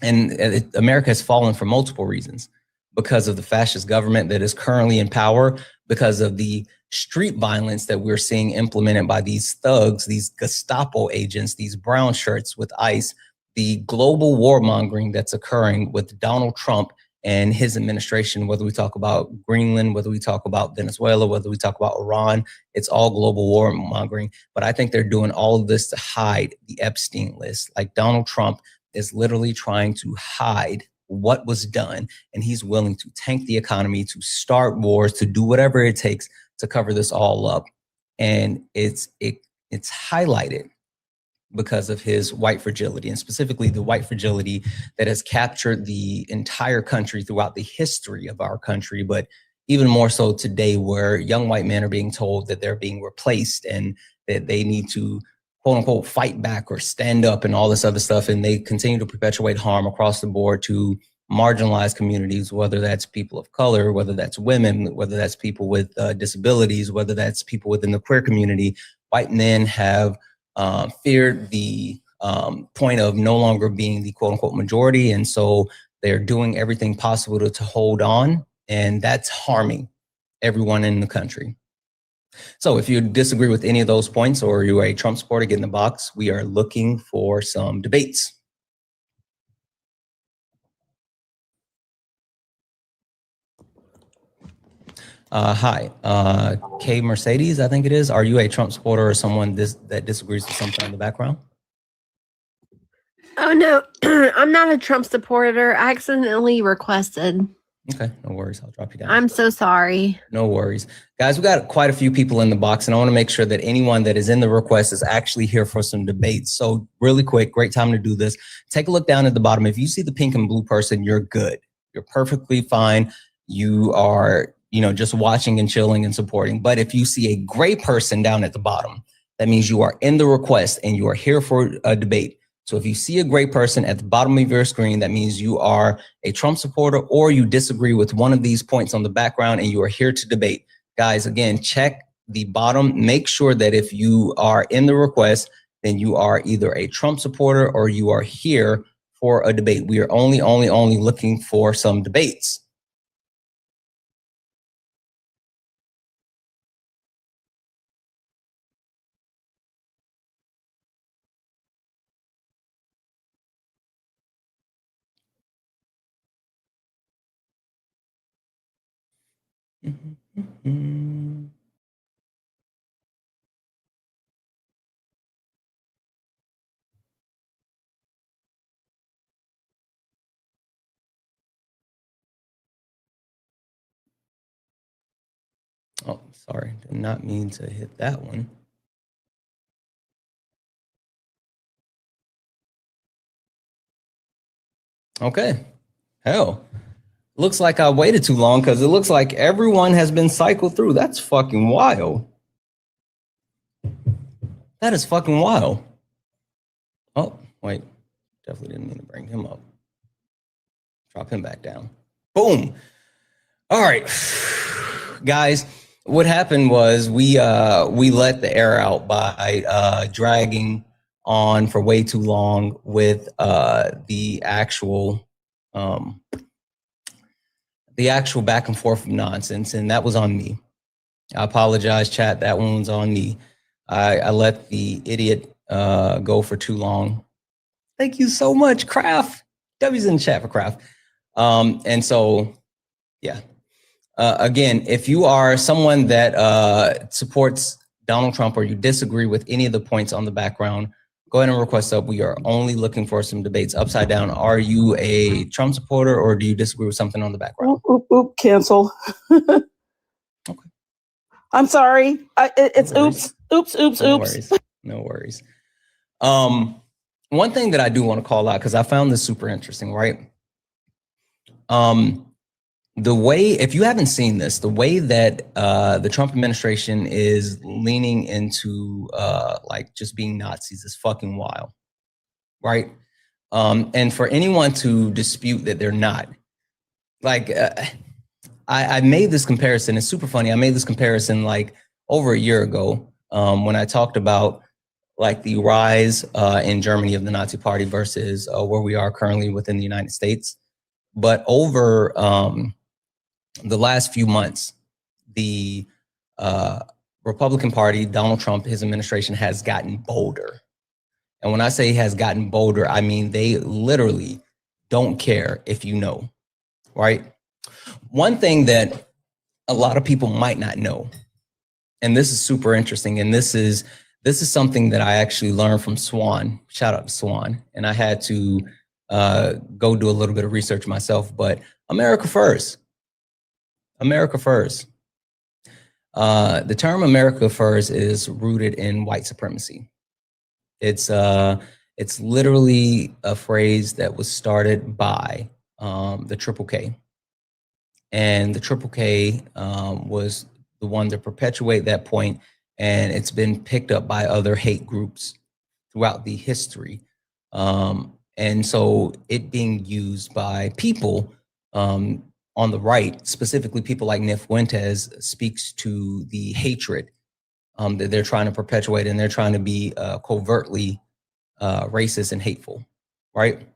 and America has fallen for multiple reasons. Because of the fascist government that is currently in power, because of the street violence that we're seeing implemented by these thugs, these Gestapo agents, these brown shirts with ICE, the global warmongering that's occurring with Donald Trump and his administration, whether we talk about Greenland, whether we talk about Venezuela, whether we talk about Iran, it's all global warmongering. But I think they're doing all of this to hide the Epstein list. Like Donald Trump is literally trying to hide what was done, and he's willing to tank the economy, to start wars, to do whatever it takes to cover this all up. And it's highlighted because of his white fragility, and specifically the white fragility that has captured the entire country throughout the history of our country, but even more so today, where young white men are being told that they're being replaced and that they need to quote unquote fight back or stand up and all this other stuff. And they continue to perpetuate harm across the board to marginalized communities, whether that's people of color, whether that's women, whether that's people with disabilities, whether that's people within the queer community. White men have feared the point of no longer being the quote unquote majority. And so they're doing everything possible to hold on. And that's harming everyone in the country. So if you disagree with any of those points or you're a Trump supporter, get in the box. We are looking for some debates. Hi, K Mercedes, I think it is. Are you a Trump supporter or someone that disagrees with something in the background? Oh, no, I'm not a Trump supporter. I accidentally requested. Okay, no worries. I'll drop you down. I'm so sorry. No worries. Guys, we got quite a few people in the box, and I want to make sure that anyone that is in the request is actually here for some debates. So really quick, great time to do this. Take a look down at the bottom. If you see the pink and blue person, you're good. You're perfectly fine. You are, just watching and chilling and supporting. But if you see a gray person down at the bottom, that means you are in the request and you are here for a debate. So if you see a gray person at the bottom of your screen, that means you are a Trump supporter or you disagree with one of these points on the background and you are here to debate. Guys, again, check the bottom. Make sure that if you are in the request, then you are either a Trump supporter or you are here for a debate. We are only looking for some debates. Oh, sorry, did not mean to hit that one. Okay, hell. Looks like I waited too long because it looks like everyone has been cycled through. That's fucking wild. That is fucking wild. Oh, wait. Definitely didn't mean to bring him up. Drop him back down. Boom. All right. Guys, what happened was we let the air out by dragging on for way too long with the actual back and forth of nonsense, and that was on me. I apologize, chat. That one was on me. I let the idiot go for too long. Thank you so much, Kraft. W's in the chat for Kraft. And so, yeah. Again, if you are someone that supports Donald Trump or you disagree with any of the points on the background, go ahead and request up. We are only looking for some debates. Upside down, are you a Trump supporter or do you disagree with something on the background? Oop, cancel. Okay. I'm sorry. It's no oops. No worries. No worries. one thing that I do want to call out, because I found this super interesting, right? The way, if you haven't seen this, the way that the Trump administration is leaning into like just being Nazis is fucking wild, right? And for anyone to dispute that they're not, like, I made this comparison. It's super funny. I made this comparison like over a year ago when I talked about like the rise in Germany of the Nazi Party versus where we are currently within the United States. But over the last few months, the Republican Party, Donald Trump, his administration has gotten bolder. And when I say has gotten bolder, I mean they literally don't care if you know, right? One thing that a lot of people might not know, and this is super interesting, and this is something that I actually learned from Swan. Shout out to Swan. And I had to go do a little bit of research myself, but America first. America first. The term America first is rooted in white supremacy. It's literally a phrase that was started by the Triple K. And the Triple K was the one to perpetuate that point, and it's been picked up by other hate groups throughout the history. And so it being used by people on the right, specifically people like Nif Fuentes, speaks to the hatred that they're trying to perpetuate, and they're trying to be covertly racist and hateful, right?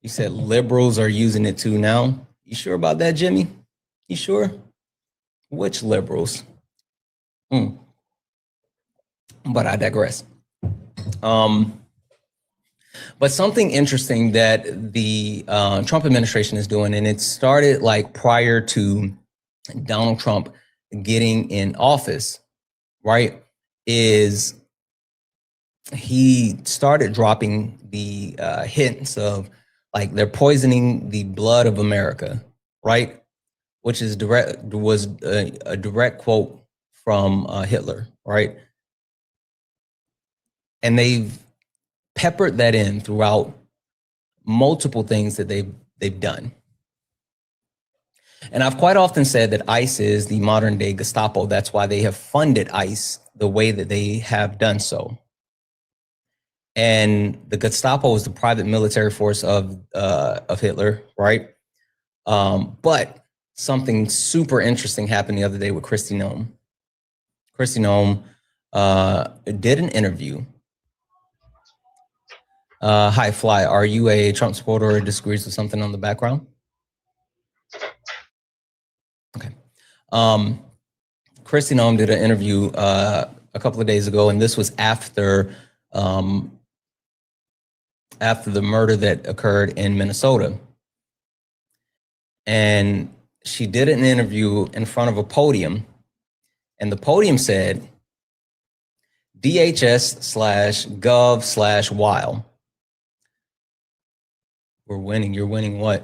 You said liberals are using it too now. You sure about that, Jimmy? You sure? Which liberals? But I digress. But something interesting that the Trump administration is doing, and it started like prior to Donald Trump getting in office, right, is he started dropping the hints of like they're poisoning the blood of America, right? Which is was a direct quote from Hitler, right? And they've peppered that in throughout multiple things that they've done. And I've quite often said that ICE is the modern day Gestapo. That's why they have funded ICE the way that they have done so. And the Gestapo is the private military force of Hitler, right? But something super interesting happened the other day with Kristi Noem. Kristi Noem did an interview. Hi, Fly. Are you a Trump supporter or disagrees with something on the background? Okay. Kristi Noem did an interview a couple of days ago, and this was after the murder that occurred in Minnesota. And she did an interview in front of a podium, and the podium said, DHS/gov/while. We're winning. You're winning what?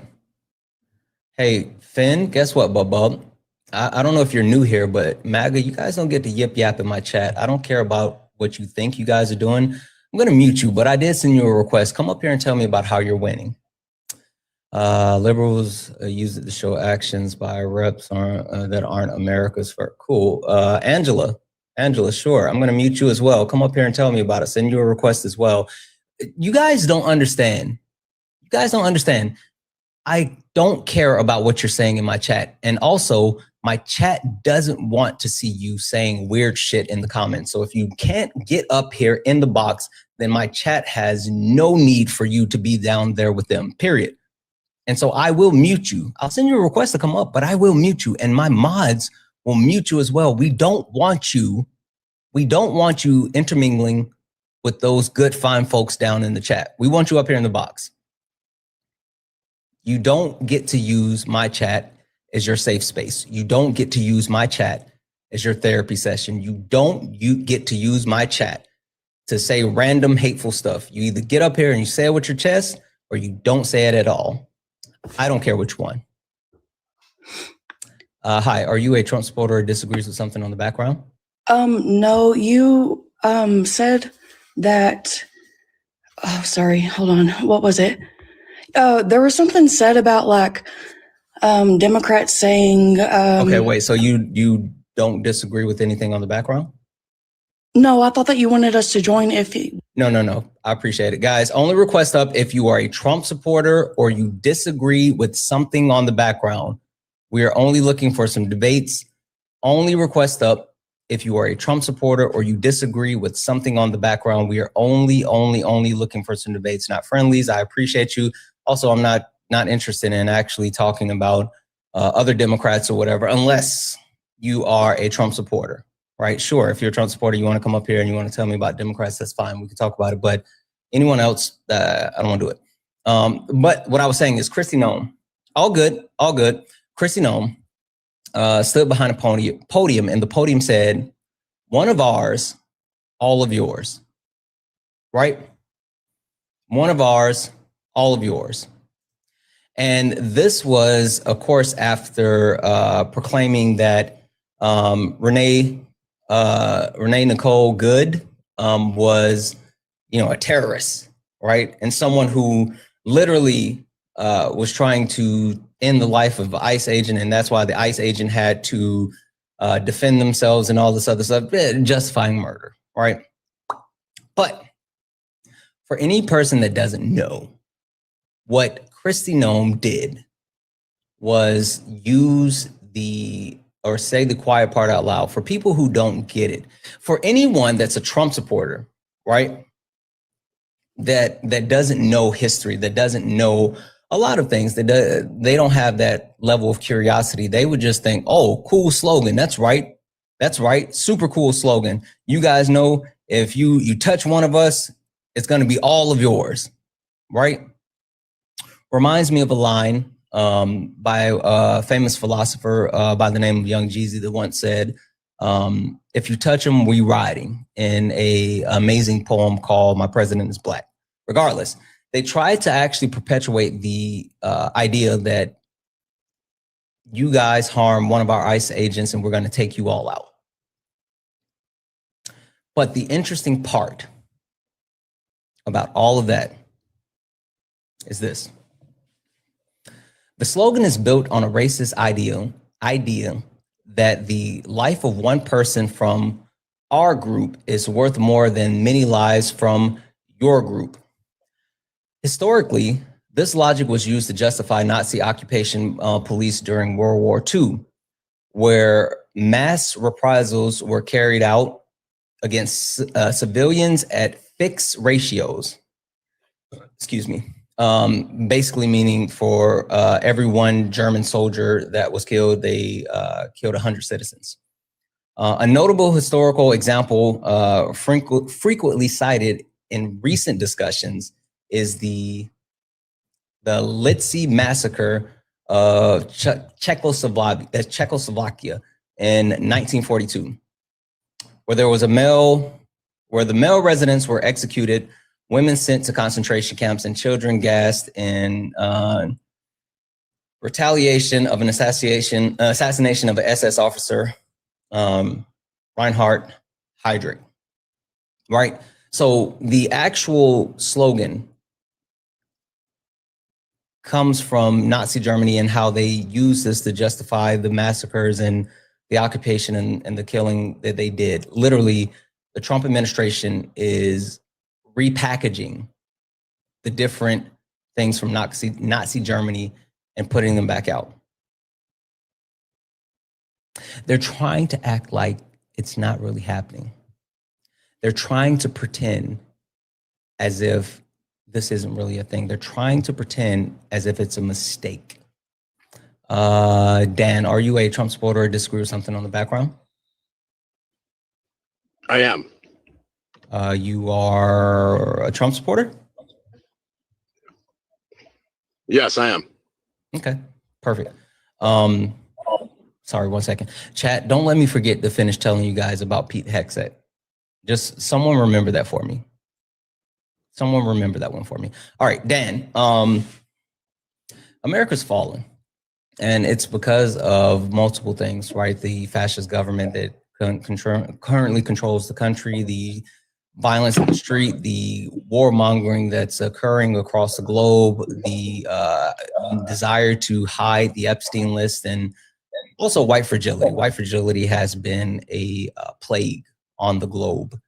Hey, Finn, guess what, bub? I don't know if you're new here, but MAGA, you guys don't get to yip yap in my chat. I don't care about what you think you guys are doing. I'm going to mute you, but I did send you a request. Come up here and tell me about how you're winning. Liberals use it to show actions by reps that aren't America's first. Cool. Angela, sure. I'm going to mute you as well. Come up here and tell me about it. Send you a request as well. You guys don't understand. You guys don't understand. I don't care about what you're saying in my chat. And also, my chat doesn't want to see you saying weird shit in the comments. So if you can't get up here in the box, then my chat has no need for you to be down there with them, period. And so I will mute you. I'll send you a request to come up, but I will mute you. And my mods will mute you as well. We don't want you intermingling with those good, fine folks down in the chat. We want you up here in the box. You don't get to use my chat as your safe space. You don't get to use my chat as your therapy session. You get to use my chat to say random hateful stuff. You either get up here and you say it with your chest, or you don't say it at all. I don't care which one. Hi, are you a Trump supporter or disagrees with something on the background? No, you said that Oh, sorry. Hold on. What was it? There was something said about like Democrats saying. Okay, wait. So you don't disagree with anything on the background? No, I thought that you wanted us to join if you. No. I appreciate it. Guys, only request up if you are a Trump supporter or you disagree with something on the background. We are only looking for some debates. Only request up if you are a Trump supporter or you disagree with something on the background. We are only looking for some debates, not friendlies. I appreciate you. Also, I'm not interested in actually talking about other Democrats or whatever, unless you are a Trump supporter. Right? Sure. If you're a Trump supporter, you want to come up here and you want to tell me about Democrats, that's fine. We can talk about it. But anyone else, I don't want to do it. But what I was saying is Kristi Noem, all good. Kristi Noem stood behind a podium and the podium said, one of ours, all of yours. Right? One of ours, all of yours. And this was, of course, after proclaiming that Renee Nicole Good was, a terrorist, right? And someone who literally was trying to end the life of an ICE agent. And that's why the ICE agent had to defend themselves and all this other stuff, justifying murder, right? But for any person that doesn't know, what Kristi Noem did was use or say the quiet part out loud for people who don't get it. For anyone that's a Trump supporter, right? That doesn't know history, that doesn't know a lot of things, that they don't have that level of curiosity. They would just think, oh, cool slogan. That's right. Super cool slogan. You guys know if you touch one of us, it's going to be all of yours, right? Reminds me of a line by a famous philosopher by the name of Young Jeezy that once said, if you touch him, we riding, in a amazing poem called My President is Black. Regardless, they tried to actually perpetuate the idea that you guys harm one of our ICE agents and we're going to take you all out. But the interesting part about all of that is this. The slogan is built on a racist idea that the life of one person from our group is worth more than many lives from your group. Historically, this logic was used to justify Nazi occupation police during World War II, where mass reprisals were carried out against civilians at fixed ratios. Excuse me. Basically meaning for every one German soldier that was killed, they killed 100 citizens. A notable historical example frequently cited in recent discussions is the Litzy massacre of Czechoslovakia in 1942, where the male residents were executed, women sent to concentration camps, and children gassed in retaliation of an assassination of an SS officer, Reinhard Heydrich. Right? So the actual slogan comes from Nazi Germany and how they use this to justify the massacres and the occupation and the killing that they did. Literally, the Trump administration is repackaging the different things from Nazi Germany and putting them back out. They're trying to act like it's not really happening. They're trying to pretend as if this isn't really a thing. They're trying to pretend as if it's a mistake. Dan, are you a Trump supporter or disagree with something on the background? I am. You are a Trump supporter? Yes, I am. Okay, perfect. Sorry, 1 second. Chat, don't let me forget to finish telling you guys about Pete Hegseth. Just someone remember that for me. Someone remember that one for me. All right, Dan, America's fallen. And it's because of multiple things, right? The fascist government that currently controls the country, the violence in the street, the warmongering that's occurring across the globe, the desire to hide the Epstein list, and also white fragility. White fragility has been a plague on the globe.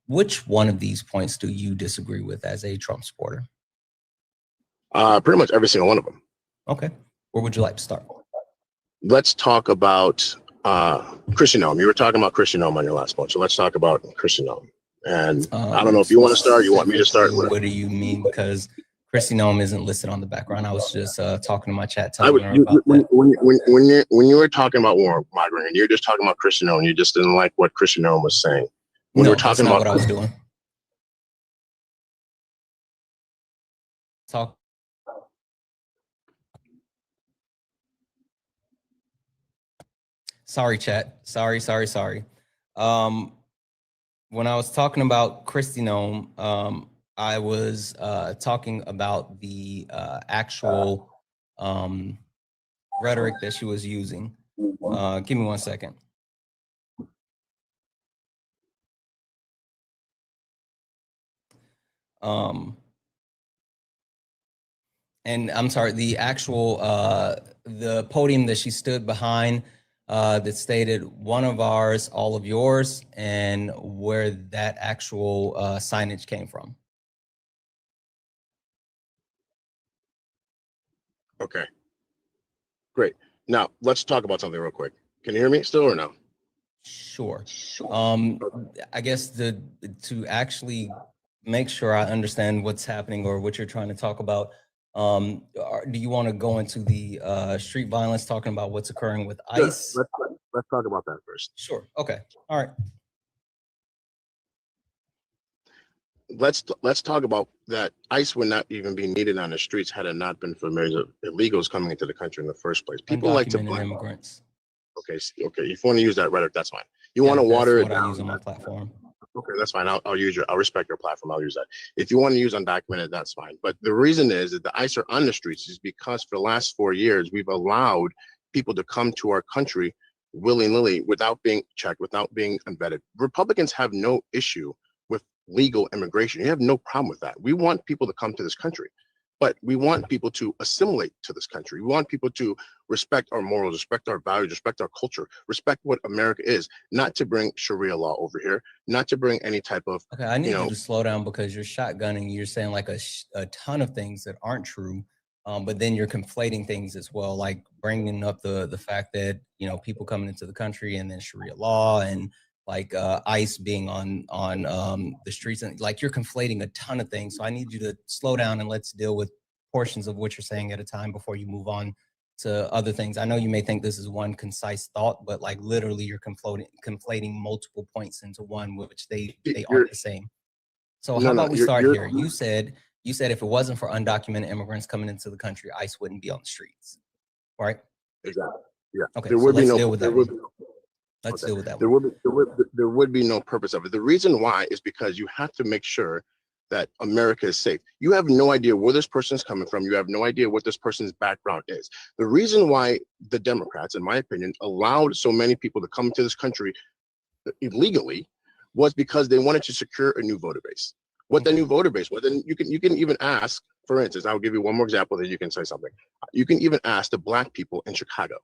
Which one of these points do you disagree with as a Trump supporter? Pretty much every single one of them. Okay. Where would you like to start? Let's talk about Christendom. You were talking about Christendom on your last point, so let's talk about Christendom. And I don't know if you want to start, you want me to start? What do you mean? Because Christendom isn't listed on the background. I was just talking to my chat telling her about that. When you were talking about warmongering, and you're just talking about Christendom, you just didn't like what Christendom was saying. When No, we're talking that's not about what I was doing. Talk. Sorry, chat. Sorry. When I was talking about Christendom, I was talking about the actual rhetoric that she was using. Give me 1 second. And I'm sorry, the actual the podium that she stood behind that stated one of ours, all of yours, and where that actual signage came from. Okay, great. Now let's talk about something real quick. Can you hear me still or no? Sure. I guess to actually make sure I understand what's happening or what you're trying to talk about, do you want to go into the street violence, talking about what's occurring with ICE? Let's talk about that first. Sure. Okay. All right. Let's talk about that. ICE would not even be needed on the streets had it not been for illegals coming into the country in the first place. People like to blame immigrants. Okay. If you want to use that rhetoric, that's fine. You want to water it down. I use on my platform. Okay, that's fine. I'll respect your platform. I'll use that. If you want to use undocumented, that's fine. But the reason is that the ICE are on the streets is because for the last 4 years, we've allowed people to come to our country willy-nilly without being checked, without being vetted. Republicans have no issue with legal immigration. You have no problem with that. We want people to come to this country, but we want people to assimilate to this country. We want people to respect our morals, respect our values, respect our culture, respect what America is, not to bring Sharia law over here, not to bring any type of, okay, I need you to slow down because you're shotgunning. You're saying like a ton of things that aren't true, but then you're conflating things as well, like bringing up the fact that, people coming into the country and then Sharia law and like ICE being on the streets, and like you're conflating a ton of things. So I need you to slow down and let's deal with portions of what you're saying at a time before you move on to other things. I know you may think this is one concise thought, but like literally you're conflating multiple points into one, which they aren't the same. So how about we start here? You said if it wasn't for undocumented immigrants coming into the country, ICE wouldn't be on the streets, right? Exactly. Yeah. Okay. So let's deal with that. Let's deal with that. There would be no purpose of it. The reason why is because you have to make sure that America is safe. You have no idea where this person is coming from. You have no idea what this person's background is. The reason why the Democrats, in my opinion, allowed so many people to come to this country illegally was because they wanted to secure a new voter base. What the new voter base was, and you can even ask, for instance, I'll give you one more example that you can say something. You can even ask the Black people in Chicago.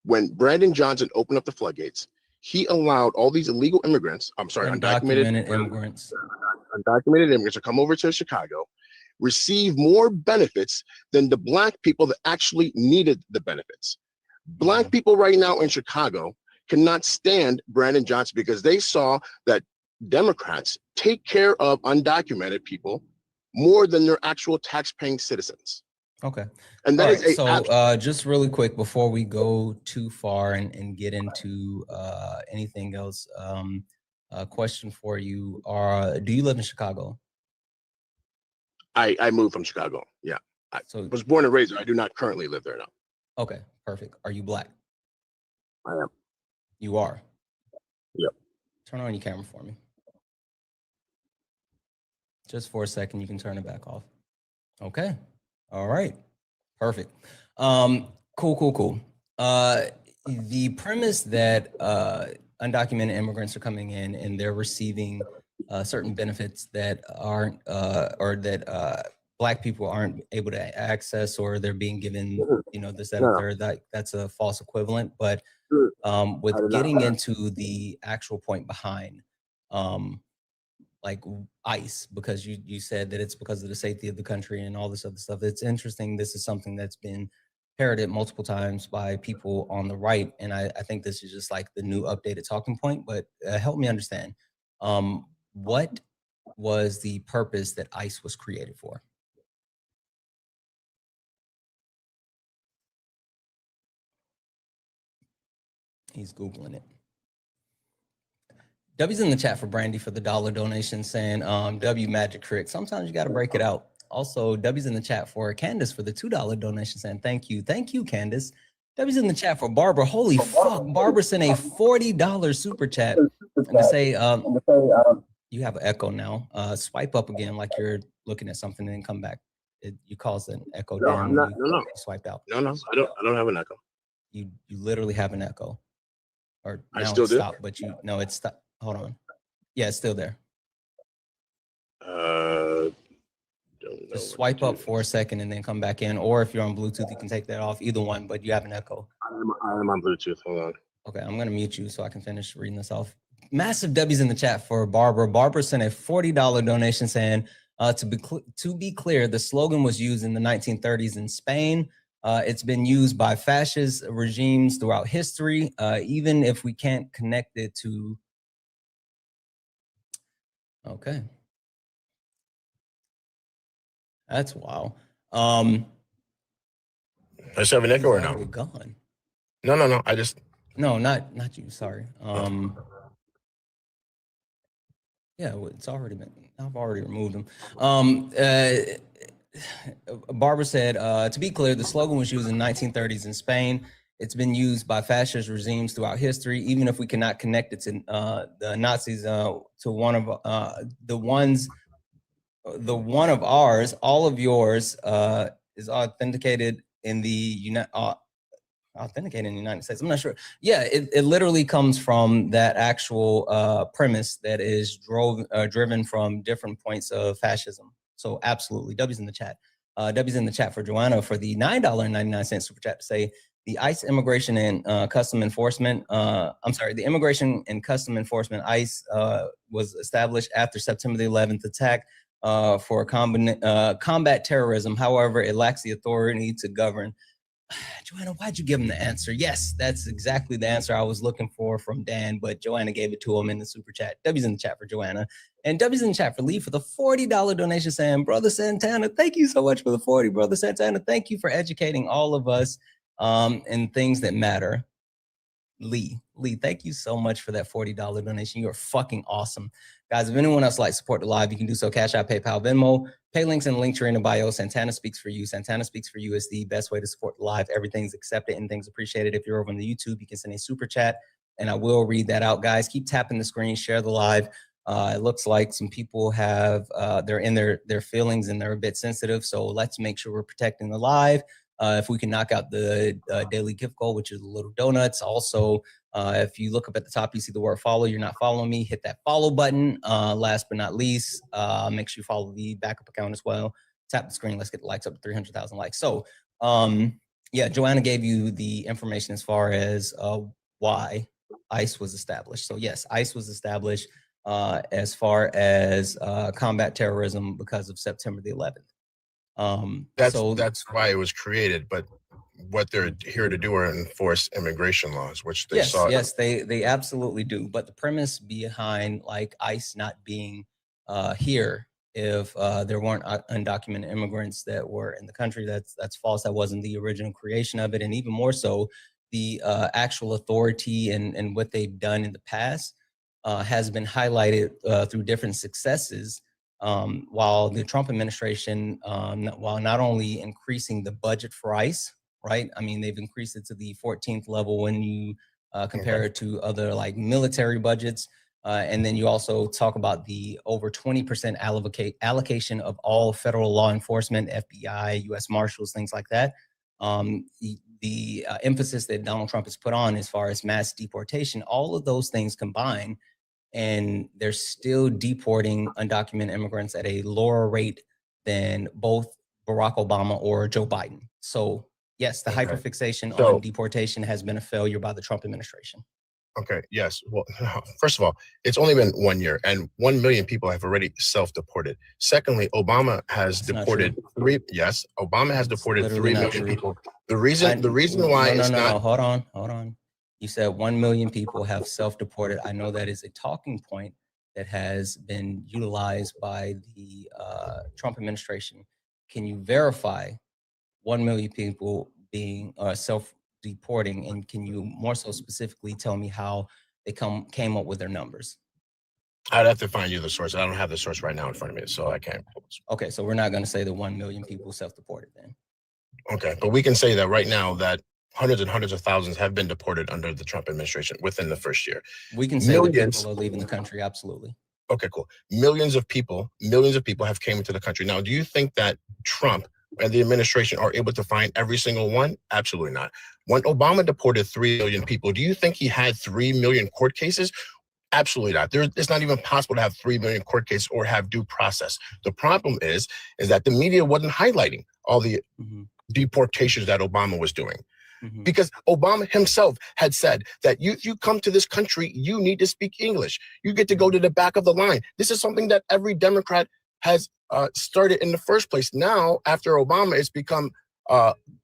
When Brandon Johnson opened up the floodgates, he allowed all these illegal immigrants, undocumented immigrants to come over to Chicago, receive more benefits than the Black people that actually needed the benefits. Black people right now in Chicago cannot stand Brandon Johnson because they saw that Democrats take care of undocumented people more than their actual tax-paying citizens. Okay. And that is so just really quick before we go too far and get into anything else, a question for you. Do you live in Chicago? I moved from Chicago. Yeah. I was born and raised there. I do not currently live there now. Okay, perfect. Are you Black? I am. You are? Yep. Turn on your camera for me. Just for a second, you can turn it back off. Okay. All right. Perfect. Cool. The premise that undocumented immigrants are coming in and they're receiving certain benefits that aren't or that Black people aren't able to access, or they're being given, you know, this, that, and third. That's a false equivalent. But with getting into the actual point behind, like ICE, because you said that it's because of the safety of the country and all this other stuff. It's interesting. This is something that's been parroted multiple times by people on the right, and I think this is just like the new updated talking point. But help me understand, what was the purpose that ICE was created for? He's Googling it. W's in the chat for Brandy for the $1 donation, saying, W Magic Trick. Sometimes you got to break it out. Also, W's in the chat for Candace for the $2 donation, saying, thank you. Thank you, Candace. W's in the chat for Barbara. Holy fuck. Barbara sent a $40 super chat. And to say, you have an echo now. Swipe up again like you're looking at something and then come back. You cause an echo down. No. Swipe out. No, I don't have an echo. You literally have an echo. Or I now still it's do. stopped, but no, it's stopped. Hold on. Yeah, it's still there. Just swipe up for a second and then come back in. Or if you're on Bluetooth, you can take that off. Either one, but you have an echo. I am on Bluetooth. Hold on. Okay, I'm gonna mute you so I can finish reading this off. Massive W's in the chat for Barbara. Barbara sent a $40 donation, saying, to be clear, the slogan was used in the 1930s in Spain. It's been used by fascist regimes throughout history, even if we can't connect it to. Okay. That's wow. I just have an echo or no? Gone. No. I just. No, not you. Sorry. Yeah, it's already been. I've already removed them. Barbara said, to be clear, the slogan was used in the 1930s in Spain. It's been used by fascist regimes throughout history, even if we cannot connect it to the Nazis, to one of the one of ours. All of yours is authenticated in the United States. I'm not sure. Yeah, it literally comes from that actual premise that is driven from different points of fascism. So absolutely. W's in the chat. W's in the chat for Joanna for the $9.99 super chat to say the ICE Immigration and Custom Enforcement. The Immigration and Custom Enforcement ICE was established after September the 11th attack for combat terrorism. However, it lacks the authority to govern. Joanna, why'd you give him the answer? Yes, that's exactly the answer I was looking for from Dan, but Joanna gave it to him in the super chat. W's in the chat for Joanna. And W's in the chat for Lee for the $40 donation, saying, Brother Santana, thank you so much for the 40. Brother Santana, thank you for educating all of us in things that matter. Lee, thank you so much for that $40 donation. You are fucking awesome. Guys, if anyone else would like to support the live, you can do so. Cash App, PayPal, Venmo. Pay links and links are in the bio. Santana Speaks for You. Santana Speaks for You is the best way to support the live. Everything's accepted and things appreciated. If you're over on the YouTube, you can send a super chat and I will read that out. Guys, keep tapping the screen, share the live. It looks like some people have, they're in their feelings and they're a bit sensitive. So let's make sure we're protecting the live. If we can knock out the daily gift goal, which is the little donuts. Also, if you look up at the top, you see the word follow. You're not following me, hit that follow button. Last but not least, make sure you follow the backup account as well. Tap the screen. Let's get the likes up to 300,000 likes. So, yeah, Joanna gave you the information as far as why ICE was established. So yes, ICE was established as far as combat terrorism because of September the 11th. That's why it was created, but what they're here to do are enforce immigration laws, which they saw. Yes, they absolutely do. But the premise behind like ICE not being here if there weren't undocumented immigrants that were in the country, that's false. That wasn't the original creation of it. And even more so, the actual authority and what they've done in the past has been highlighted through different successes. While the Trump administration, while not only increasing the budget for ICE, right? I mean, they've increased it to the 14th level when you compare it to other like military budgets. And then you also talk about the over 20% allocation of all federal law enforcement, FBI, U.S. Marshals, things like that. The emphasis that Donald Trump has put on as far as mass deportation, all of those things combined. and they're still deporting undocumented immigrants at a lower rate than both Barack Obama or Joe Biden. So yes, the hyperfixation on deportation has been a failure by the Trump administration. Okay, yes. Well, first of all, it's only been 1 year and 1 million people have already self-deported. Secondly, Obama has deported Obama has deported 3 million people. The reason why no, hold on. You said 1 million people have self-deported. I know that is a talking point that has been utilized by the Trump administration. Can you verify 1 million people being self-deporting, and can you more so specifically tell me how they came up with their numbers? I'd have to find you the source. I don't have the source right now in front of me, so I can't. Okay, so we're not going to say that 1 million people self-deported then. Okay, but we can say that right now that hundreds and hundreds of thousands have been deported under the Trump administration within the first year. We can say that people are leaving the country, absolutely. Okay, cool. Millions of people have came into the country. Now, do you think that Trump and the administration are able to find every single one? Absolutely not. When Obama deported 3 million people, do you think he had 3 million court cases? Absolutely not. It's not even possible to have 3 million court cases or have due process. The problem is that the media wasn't highlighting all the deportations that Obama was doing. Because Obama himself had said that you come to this country, you need to speak English. You get to go to the back of the line. This is something that every Democrat has started in the first place. Now, after Obama, it's become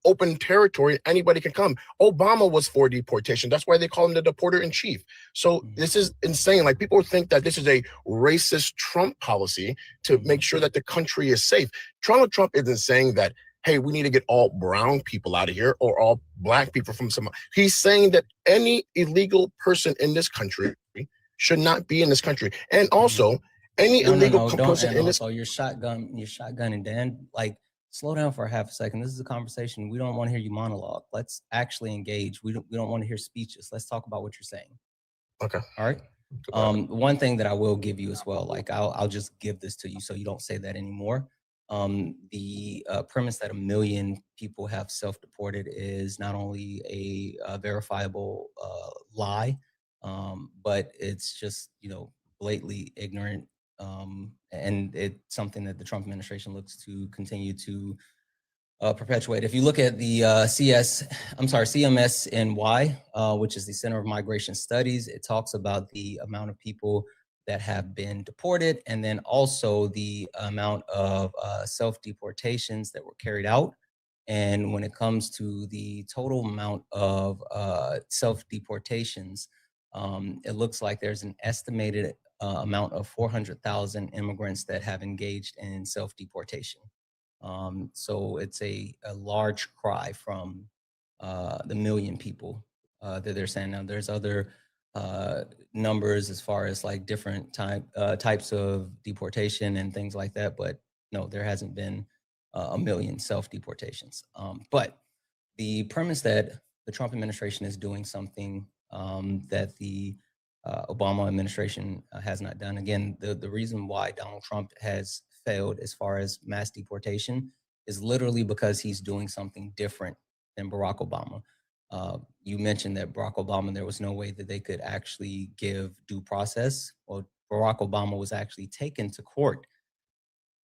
open territory. Anybody can come. Obama was for deportation. That's why they call him the deporter in chief. So this is insane. Like, people think that this is a racist Trump policy to make sure that the country is safe. Trump isn't saying that, hey, we need to get all brown people out of here or all black people from some. He's saying that any illegal person in this country should not be in this country. And also, any illegal person in this. So you're shotgunning, Dan. Like, slow down for a half a second. This is a conversation. We don't want to hear you monologue. Let's actually engage. We don't want to hear speeches. Let's talk about what you're saying. Okay. All right. One thing that I will give you as well, like I'll just give this to you so you don't say that anymore. The premise that 1 million people have self-deported is not only a verifiable lie, but it's just, blatantly ignorant. And it's something that the Trump administration looks to continue to perpetuate. If you look at the CMSNY, which is the Center of Migration Studies, it talks about the amount of people that have been deported, and then also the amount of self-deportations that were carried out. And when it comes to the total amount of self-deportations, it looks like there's an estimated amount of 400,000 immigrants that have engaged in self-deportation. So it's a large cry from the million people that they're saying. Now, there's other numbers as far as like different types of deportation and things like that, but no, there hasn't been 1 million self-deportations. But the premise that the Trump administration is doing something that the Obama administration has not done. Again, the reason why Donald Trump has failed as far as mass deportation is literally because he's doing something different than Barack Obama. You mentioned that Barack Obama, there was no way that they could actually give due process. Well, Barack Obama was actually taken to court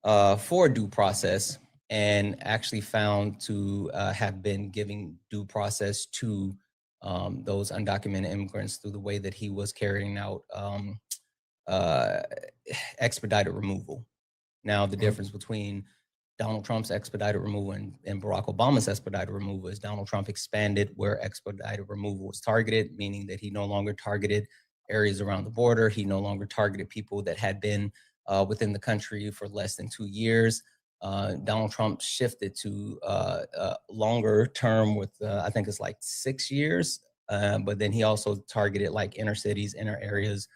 for due process and actually found to have been giving due process to those undocumented immigrants through the way that he was carrying out expedited removal. Now, the difference between Donald Trump's expedited removal and Barack Obama's expedited removal is Donald Trump expanded where expedited removal was targeted, meaning that he no longer targeted areas around the border. He no longer targeted people that had been within the country for less than 2 years. Donald Trump shifted to longer term with, I think it's like 6 years, but then he also targeted like inner cities, inner areas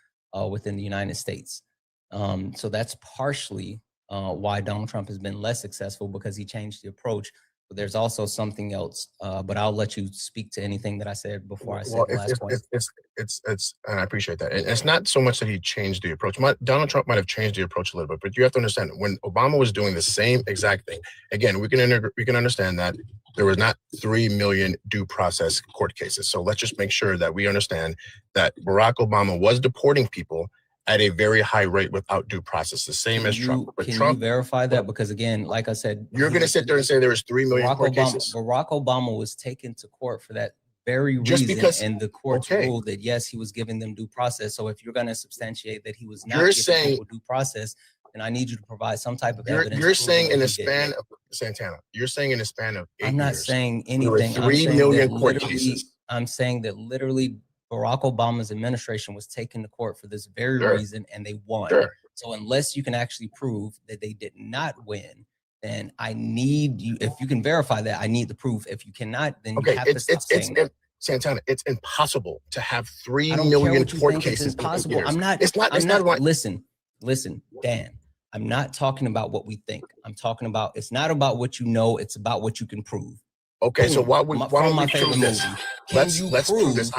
within the United States. So that's partially why Donald Trump has been less successful, because he changed the approach. But there's also something else, but I'll let you speak to anything that I said before I said the last point. It's and I appreciate that. It's not so much that he changed the approach. Donald Trump might have changed the approach a little bit, but you have to understand, when Obama was doing the same exact thing, again, we can understand that there was not 3 million due process court cases. So let's just make sure that we understand that Barack Obama was deporting people at a very high rate without due process, the same as Trump. But Can Trump, you verify that? Because again, like I said, you're going to sit there and say there was 3 million court cases. Barack Obama was taken to court for that very Just reason, because- and the courts okay. ruled that yes, he was giving them due process. So if you're going to substantiate that he was not You're giving saying- people due process, then I need you to provide some type of evidence. You're saying proving in a that he did span it. of Santana, you're saying in a span of 8 I'm not years, saying there were anything. 3 million court literally, cases. I'm saying that literally Barack Obama's administration was taken to court for this very Sure. reason, and they won. Sure. So unless you can actually prove that they did not win, then I need you. If you can verify that, I need the proof. If you cannot, then you have to stop saying that. Santana, it's impossible to have 3 I don't care million what you court think, it's cases. in 8 impossible. years. I'm not. It's not. I'm It's not. not. Listen, Dan. I'm not talking about what we think. I'm talking about. It's not about what you know. It's about what you can prove. Okay, so Boom. why don't we favorite prove this? movie. Let's prove this.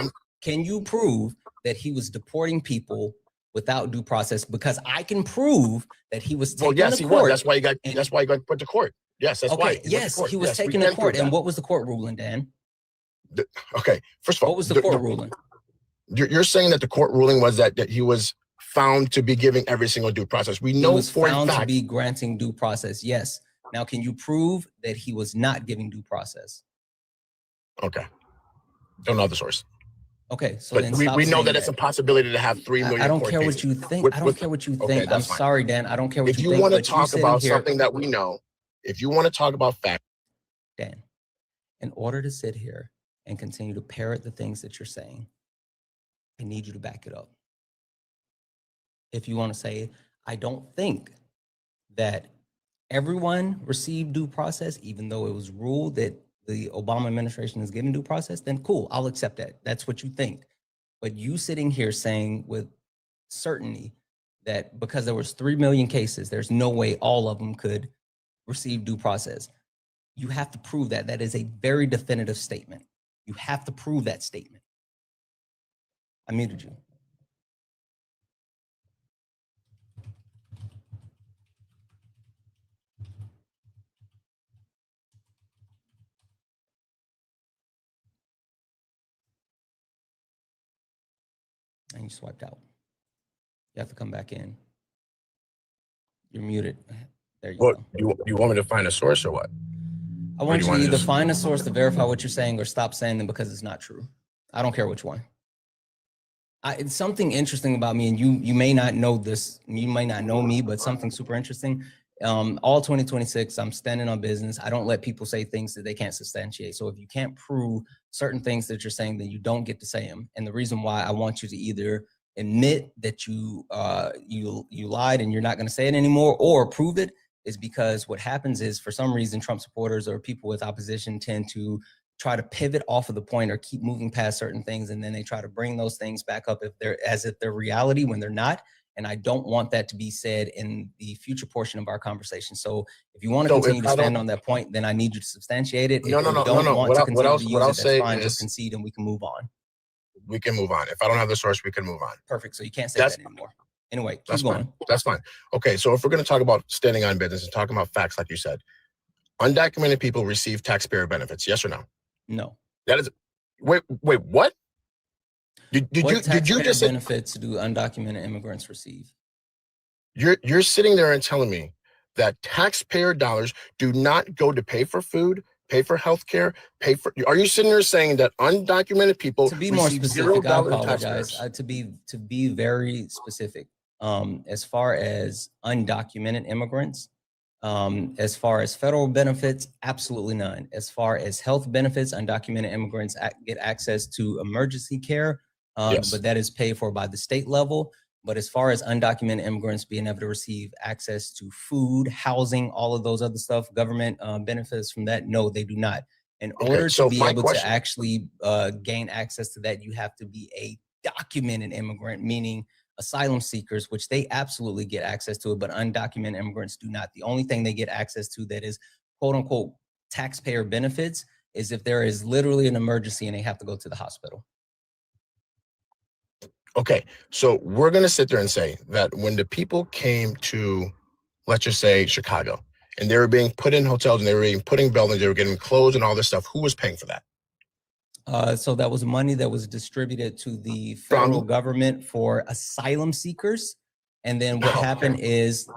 Can you prove that he was deporting people without due process? Because I can prove that he was taken Well, yes, to he court. was. That's why he got put to court. Yes, that's why. Yes, he was Yes, we taken can to court. prove And that. what was the court ruling, Dan? Okay, first of all, What was the court ruling? You're saying that the court ruling was that he was found to be giving every single due process. We know He was for a found to fact. be granting due process. Yes. Now, can you prove that he was not giving due process? Okay, don't know the source. Okay, so But then we stop know saying that it's a possibility to have 3 million. I don't court care what cases. you think. With- I don't with- care what you okay, think. I'm that's fine. sorry, Dan. I don't care what If you you think. want to but you talk sitting about here- something that we know, if you want to talk about facts, Dan, in order to sit here and continue to parrot the things that you're saying, I need you to back it up. If you want to say, I don't think that everyone received due process, even though it was ruled that the Obama administration is giving due process, then cool, I'll accept that. That's what you think. But you sitting here saying with certainty that because there was 3 million cases, there's no way all of them could receive due process. You have to prove that. That is a very definitive statement. You have to prove that statement. I muted you. And you swiped out. You have to come back in. You're muted. There you what go. you want me to find a source or what? I want do you you to want to either just- find a source to verify what you're saying or stop saying them because it's not true. I don't care which one. It's something interesting about me, and you may not know this, you may not know me, but something super interesting. All 2026, I'm standing on business. I don't let people say things that they can't substantiate. So if you can't prove certain things that you're saying, then you don't get to say them. And the reason why I want you to either admit that you lied and you're not going to say it anymore, or prove it, is because what happens is, for some reason, Trump supporters or people with opposition tend to try to pivot off of the point or keep moving past certain things, and then they try to bring those things back up as if they're reality when they're not. And I don't want that to be said in the future portion of our conversation. So if you want to continue to stand on that point, then I need you to substantiate it. If you don't want to continue to use it, that's fine. Just concede and we can move on. We can move on. If I don't have the source, we can move on. Perfect. So you can't say that anymore. Anyway, keep going. That's fine. Okay, so if we're going to talk about standing on business and talking about facts, like you said, undocumented people receive taxpayer benefits, yes or no? No. That is, wait, what? Did you just say benefits do undocumented immigrants receive? You're sitting there and telling me that taxpayer dollars do not go to pay for food, pay for healthcare, are you sitting there saying that undocumented people to be more specific, I apologize. To be very specific, as far as undocumented immigrants, as far as federal benefits, absolutely none. As far as health benefits, undocumented immigrants get access to emergency care, but that is paid for by the state level. But as far as undocumented immigrants being able to receive access to food, housing, all of those other stuff, government benefits from that, no, they do not. In order to be able to actually gain access to that, you have to be a documented immigrant, meaning asylum seekers, which they absolutely get access to it, but undocumented immigrants do not. The only thing they get access to that is quote unquote taxpayer benefits is if there is literally an emergency and they have to go to the hospital. Okay, so we're going to sit there and say that when the people came to, let's just say, Chicago, and they were being put in hotels and they were being put in buildings, they were getting clothes and all this stuff, who was paying for that? So that was money that was distributed to the federal government for asylum seekers. And then what happened is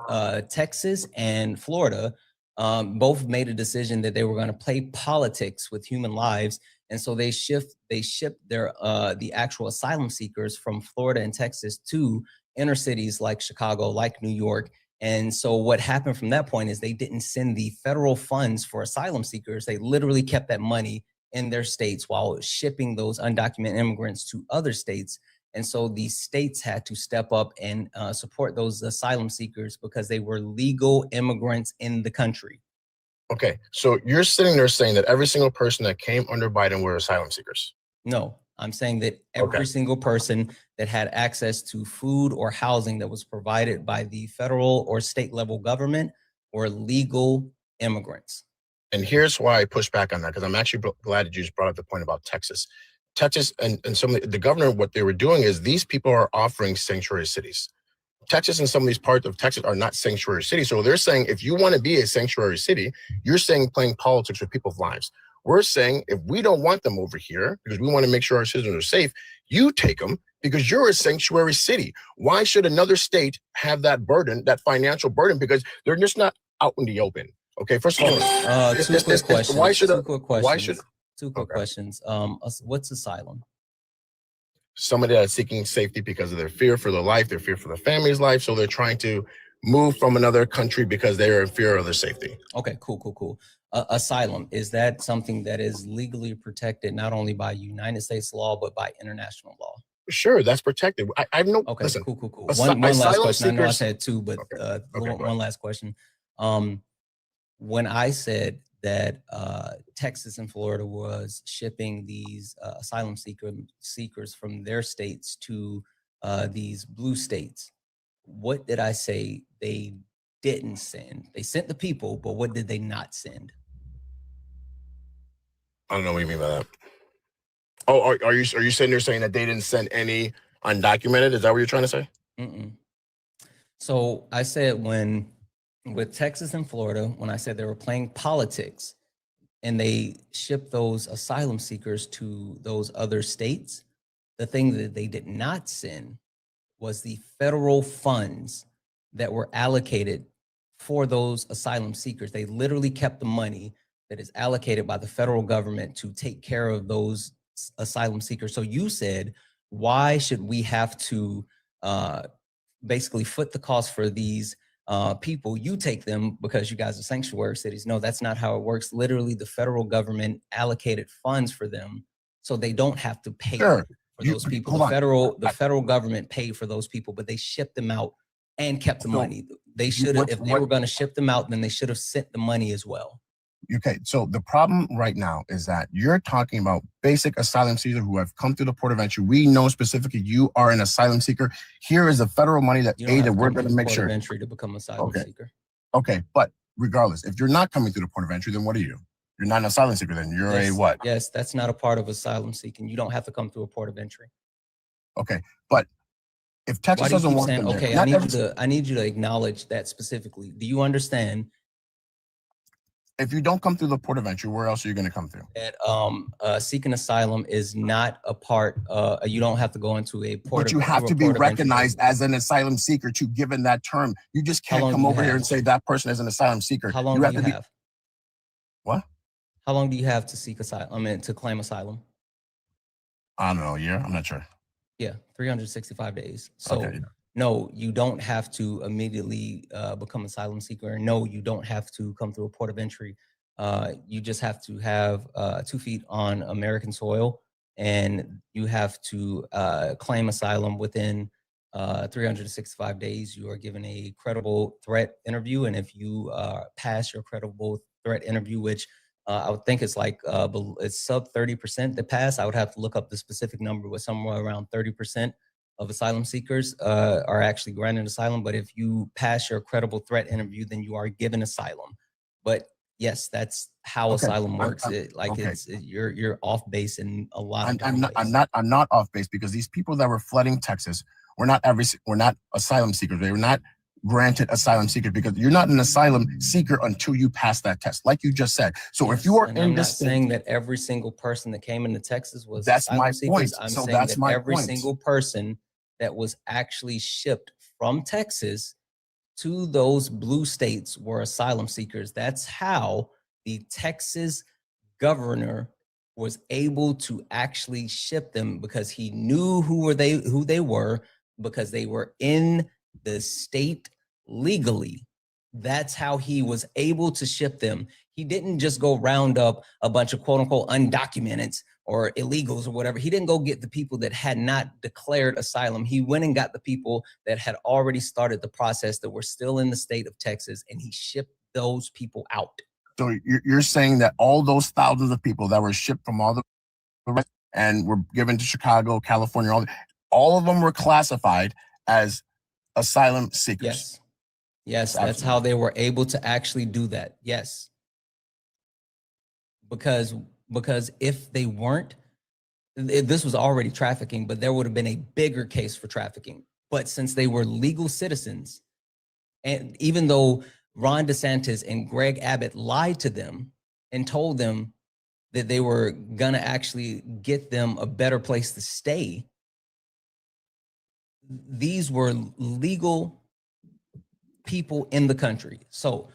Texas and Florida both made a decision that they were going to play politics with human lives. And so they shipped their the actual asylum seekers from Florida and Texas to inner cities like Chicago, like New York. And so what happened from that point is they didn't send the federal funds for asylum seekers. They literally kept that money in their states while shipping those undocumented immigrants to other states. And so the states had to step up and support those asylum seekers because they were legal immigrants in the country. Okay, so you're sitting there saying that every single person that came under Biden were asylum seekers? No, I'm saying that every single person that had access to food or housing that was provided by the federal or state level government were legal immigrants. And here's why I push back on that, because I'm actually glad that you just brought up the point about Texas. Texas and some of the governor, what they were doing is these people are offering sanctuary cities. Texas and some of these parts of Texas are not sanctuary cities. So they're saying, if you want to be a sanctuary city, you're saying playing politics with people's lives. We're saying, if we don't want them over here, because we want to make sure our citizens are safe, you take them because you're a sanctuary city. Why should another state have that burden, that financial burden? Because they're just not out in the open. Okay, first of all, two quick questions. Two quick questions. What's asylum? Somebody that's seeking safety because of their fear for their life, their fear for their family's life. So they're trying to move from another country because they're in fear of their safety. Okay, cool. Asylum, is that something that is legally protected not only by United States law, but by international law? Sure, that's protected. I know. Okay, listen, cool. One last question. I know I said two, but one last question. When I said that Texas and Florida was shipping these asylum seekers from their states to these blue states, what did I say they didn't send? They sent the people, but what did they not send? I don't know what you mean by that. Oh, are you saying that they didn't send any undocumented? Is that what you're trying to say? So I said with Texas and Florida, when I said they were playing politics and they shipped those asylum seekers to those other states, the thing that they did not send was the federal funds that were allocated for those asylum seekers. They literally kept the money that is allocated by the federal government to take care of those asylum seekers. So you said, why should we have to basically foot the cost for these people? You take them because you guys are sanctuary cities. No, that's not how it works. Literally, the federal government allocated funds for them, so they don't have to pay for those people. The federal government paid for those people, but they shipped them out and kept the money. They should have, if they were going to ship them out, then they should have sent the money as well. Okay, so the problem right now is that you're talking about basic asylum seekers who have come through the port of entry. We know specifically you are an asylum seeker. Here is the federal money that we're going to make sure. Entry to become an asylum seeker. Okay, but regardless, if you're not coming through the port of entry, then what are you? You're not an asylum seeker. Then you're a what? Yes, that's not a part of asylum seeking. You don't have to come through a port of entry. Okay, but if Texas doesn't want them, okay, I need you to acknowledge that specifically. Do you understand? If you don't come through the port of entry, where else are you going to come through? That seeking asylum is not a part. You don't have to go into a port. But you have to be recognized as an asylum seeker to given that term. You just can't come over here and say that person is an asylum seeker. How long do you have? What? How long do you have to seek asylum? I mean, to claim asylum? I don't know, a year. I'm not sure. Yeah, 365 days. So. No, you don't have to immediately become an asylum seeker. No, you don't have to come through a port of entry. You just have to have 2 feet on American soil, and you have to claim asylum within 365 days. You are given a credible threat interview, and if you pass your credible threat interview, which I would think it's like it's sub 30% that pass. I would have to look up the specific number, but somewhere around 30% of asylum seekers are actually granted asylum. But if you pass your credible threat interview, then you are given asylum. But yes, that's how asylum works. You're off base in a lot of ways. I'm not off base, because these people that were flooding Texas were not asylum seekers. granted asylum seeker, because you're not an asylum seeker until you pass that test, like you just said. So if you are and in I'm not this saying that every single person that came into Texas was that's my asylum seekers. point. I'm So saying that's that my every point. single person that was actually shipped from Texas to those blue states were asylum seekers. That's how the Texas governor was able to actually ship them, because he knew who they were, because they were in the state legally. That's how he was able to ship them. He didn't just go round up a bunch of quote unquote undocumented or illegals or whatever. He didn't go get the people that had not declared asylum. He went and got the people that had already started the process, that were still in the state of Texas, and he shipped those people out. So you're saying that all those thousands of people that were shipped from all the rest and were given to Chicago, California, all of them were classified as asylum seekers? Yes. Yes, that's how they were able to actually do that. Yes. Because if they weren't, this was already trafficking, but there would have been a bigger case for trafficking. But since they were legal citizens, and even though Ron DeSantis and Greg Abbott lied to them and told them that they were gonna actually get them a better place to stay, these were legal people in the country. So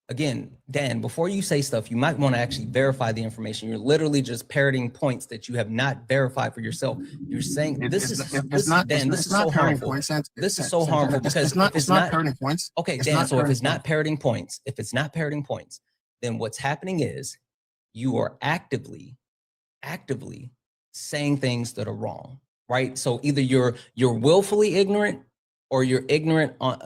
again, Dan, before you say stuff, you might want to actually verify the information. You're literally just parroting points that you have not verified for yourself. You're saying this is so harmful. This is so harmful because it's not parroting points. Okay, Dan, so if it's not parroting points, then what's happening is you are actively saying things that are wrong, right? So either you're willfully ignorant, or you're ignorant on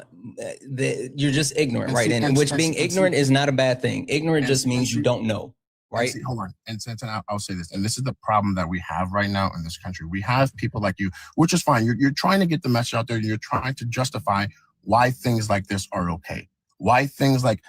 you're just ignorant, right? And which being ignorant is not a bad thing. Ignorant just means you don't know, right? Hold on. And Santana, I'll say this, and this is the problem that we have right now in this country. We have people like you, which is fine. You're trying to get the message out there. You're trying to justify why things like this are okay. Why things like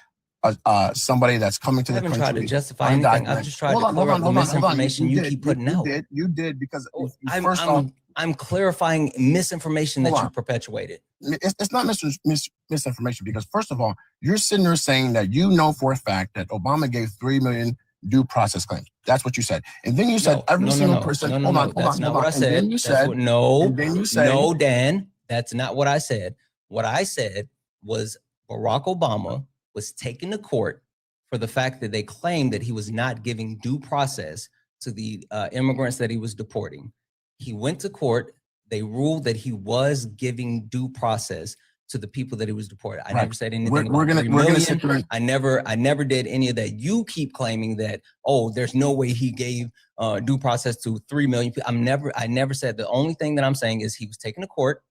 somebody that's coming to the country. I haven't tried to justify anything. I've just tried to clear up the misinformation you keep putting out. You did because first off, I'm clarifying misinformation that you perpetuated. It's not misinformation, because first of all, you're sitting there saying that you know for a fact that Obama gave 3 million due process claims. That's what you said. And then you said every single person. Hold on. That's not what I said. No, Dan, that's not what I said. What I said was Barack Obama was taken to court for the fact that they claimed that he was not giving due process to the immigrants that he was deporting. He went to court. They ruled that he was giving due process to the people that he was deported. I never said anything about 3 million. I never did any of that. You keep claiming that, oh, there's no way he gave due process to 3 million people. I never said. The only thing that I'm saying is he was taken to court,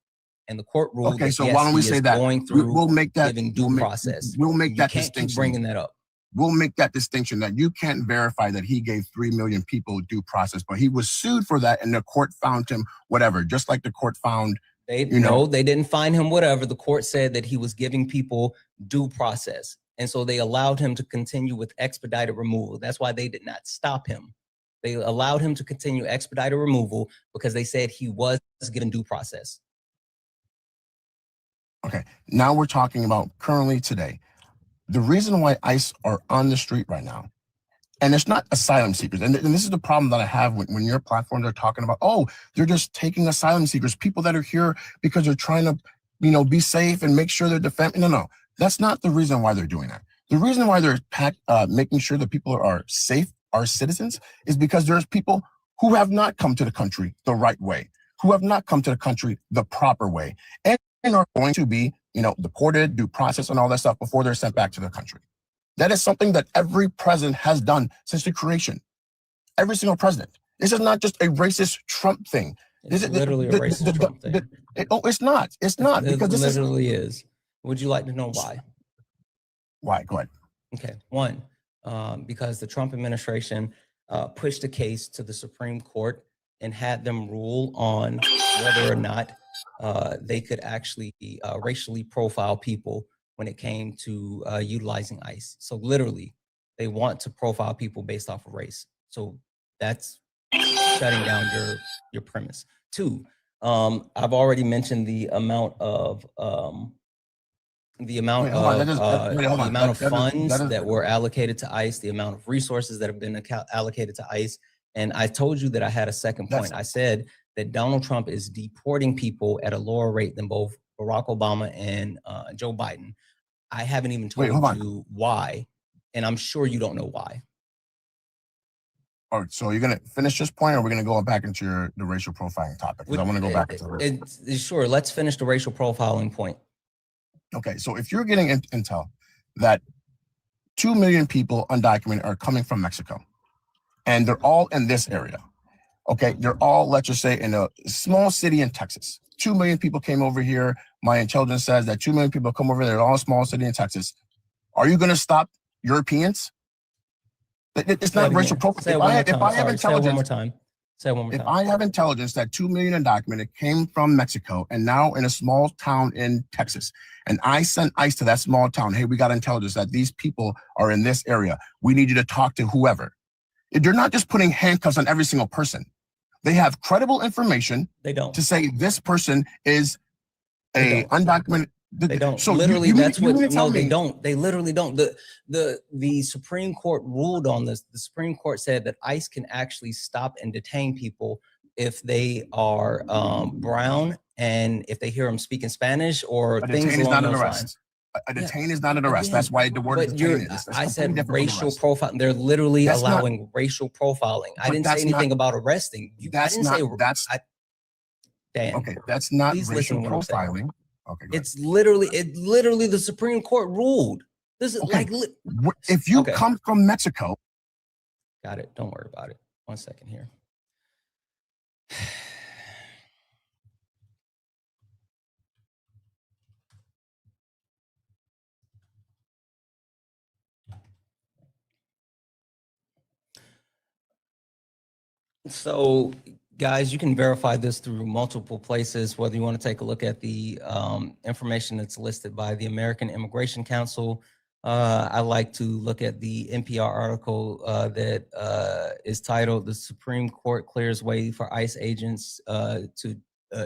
and the court ruled. Okay, that, so yes, why don't we he say is that? Going through we'll make that giving due process. We'll make that distinction. distinction. Keep bringing that up. We'll make that distinction that you can't verify that he gave 3 million people due process, but he was sued for that, and the court found him whatever, just like the court found. They didn't find him whatever. The court said that he was giving people due process, and so they allowed him to continue with expedited removal. That's why they did not stop him. They allowed him to continue expedited removal because they said he was given due process. Okay, now we're talking about currently today. The reason why ICE are on the street right now, and it's not asylum seekers, and this is the problem that I have when your platforms are talking about, oh, they're just taking asylum seekers, people that are here because they're trying to, be safe and make sure they're defending. No, that's not the reason why they're doing that. The reason why they're making sure that people are safe, are citizens, is because there's people who have not come to the country the right way, who have not come to the country the proper way, and are going to be deported, due process, and all that stuff before they're sent back to the country. That is something that every president has done since the creation. Every single president. This is not just a racist Trump thing. It's literally a racist Trump thing. It's not. It's not. Because this literally is. Would you like to know why? Why? Go ahead. Okay. One, because the Trump administration pushed a case to the Supreme Court and had them rule on whether or not they could actually racially profile people when it came to utilizing ICE. So literally, they want to profile people based off of race. So that's shutting down your premise. Two, I've already mentioned the amount of the amount Wait, hold on, the amount of funds that were allocated to ICE, the amount of resources that have been allocated to ICE. And I told you that I had a second point. I said that Donald Trump is deporting people at a lower rate than both Barack Obama and Joe Biden. I haven't even told you why, and I'm sure you don't know why. All right, so you're gonna finish this point, or we're gonna go back into the racial profiling topic? Because I want to go back into sure. Let's finish the racial profiling point. Okay, so if you're getting intel that 2 million people undocumented are coming from Mexico, and they're all in this area, okay, they're all, let's just say, in a small city in Texas. 2 million people came over here. My intelligence says that 2 million people come over there, they're all a small city in Texas. Are you going to stop Europeans? It's not racial profiling. If I have intelligence, one more time. Say it one more time. If I have intelligence that 2 million undocumented came from Mexico and now in a small town in Texas, and I sent ICE to that small town, hey, we got intelligence that these people are in this area. We need you to talk to whoever. They're not just putting handcuffs on every single person. They have credible information. They don't. To say this person is a undocumented. They don't. So literally, they don't. They literally don't. The Supreme Court ruled on this. The Supreme Court said that ICE can actually stop and detain people if they are brown and if they hear them speaking Spanish or things along those lines. A detain is not an arrest. That's why the word detain is. I said racial profiling. They're literally allowing racial profiling. I didn't say anything about arresting. Dan. Okay, that's not racial profiling. Okay, it's literally the Supreme Court ruled. This is if you come from Mexico. Got it. Don't worry about it. 1 second here. So, guys, you can verify this through multiple places, whether you want to take a look at the information that's listed by the American Immigration Council. I like to look at the NPR article that is titled, "The Supreme Court Clears Way for ICE Agents to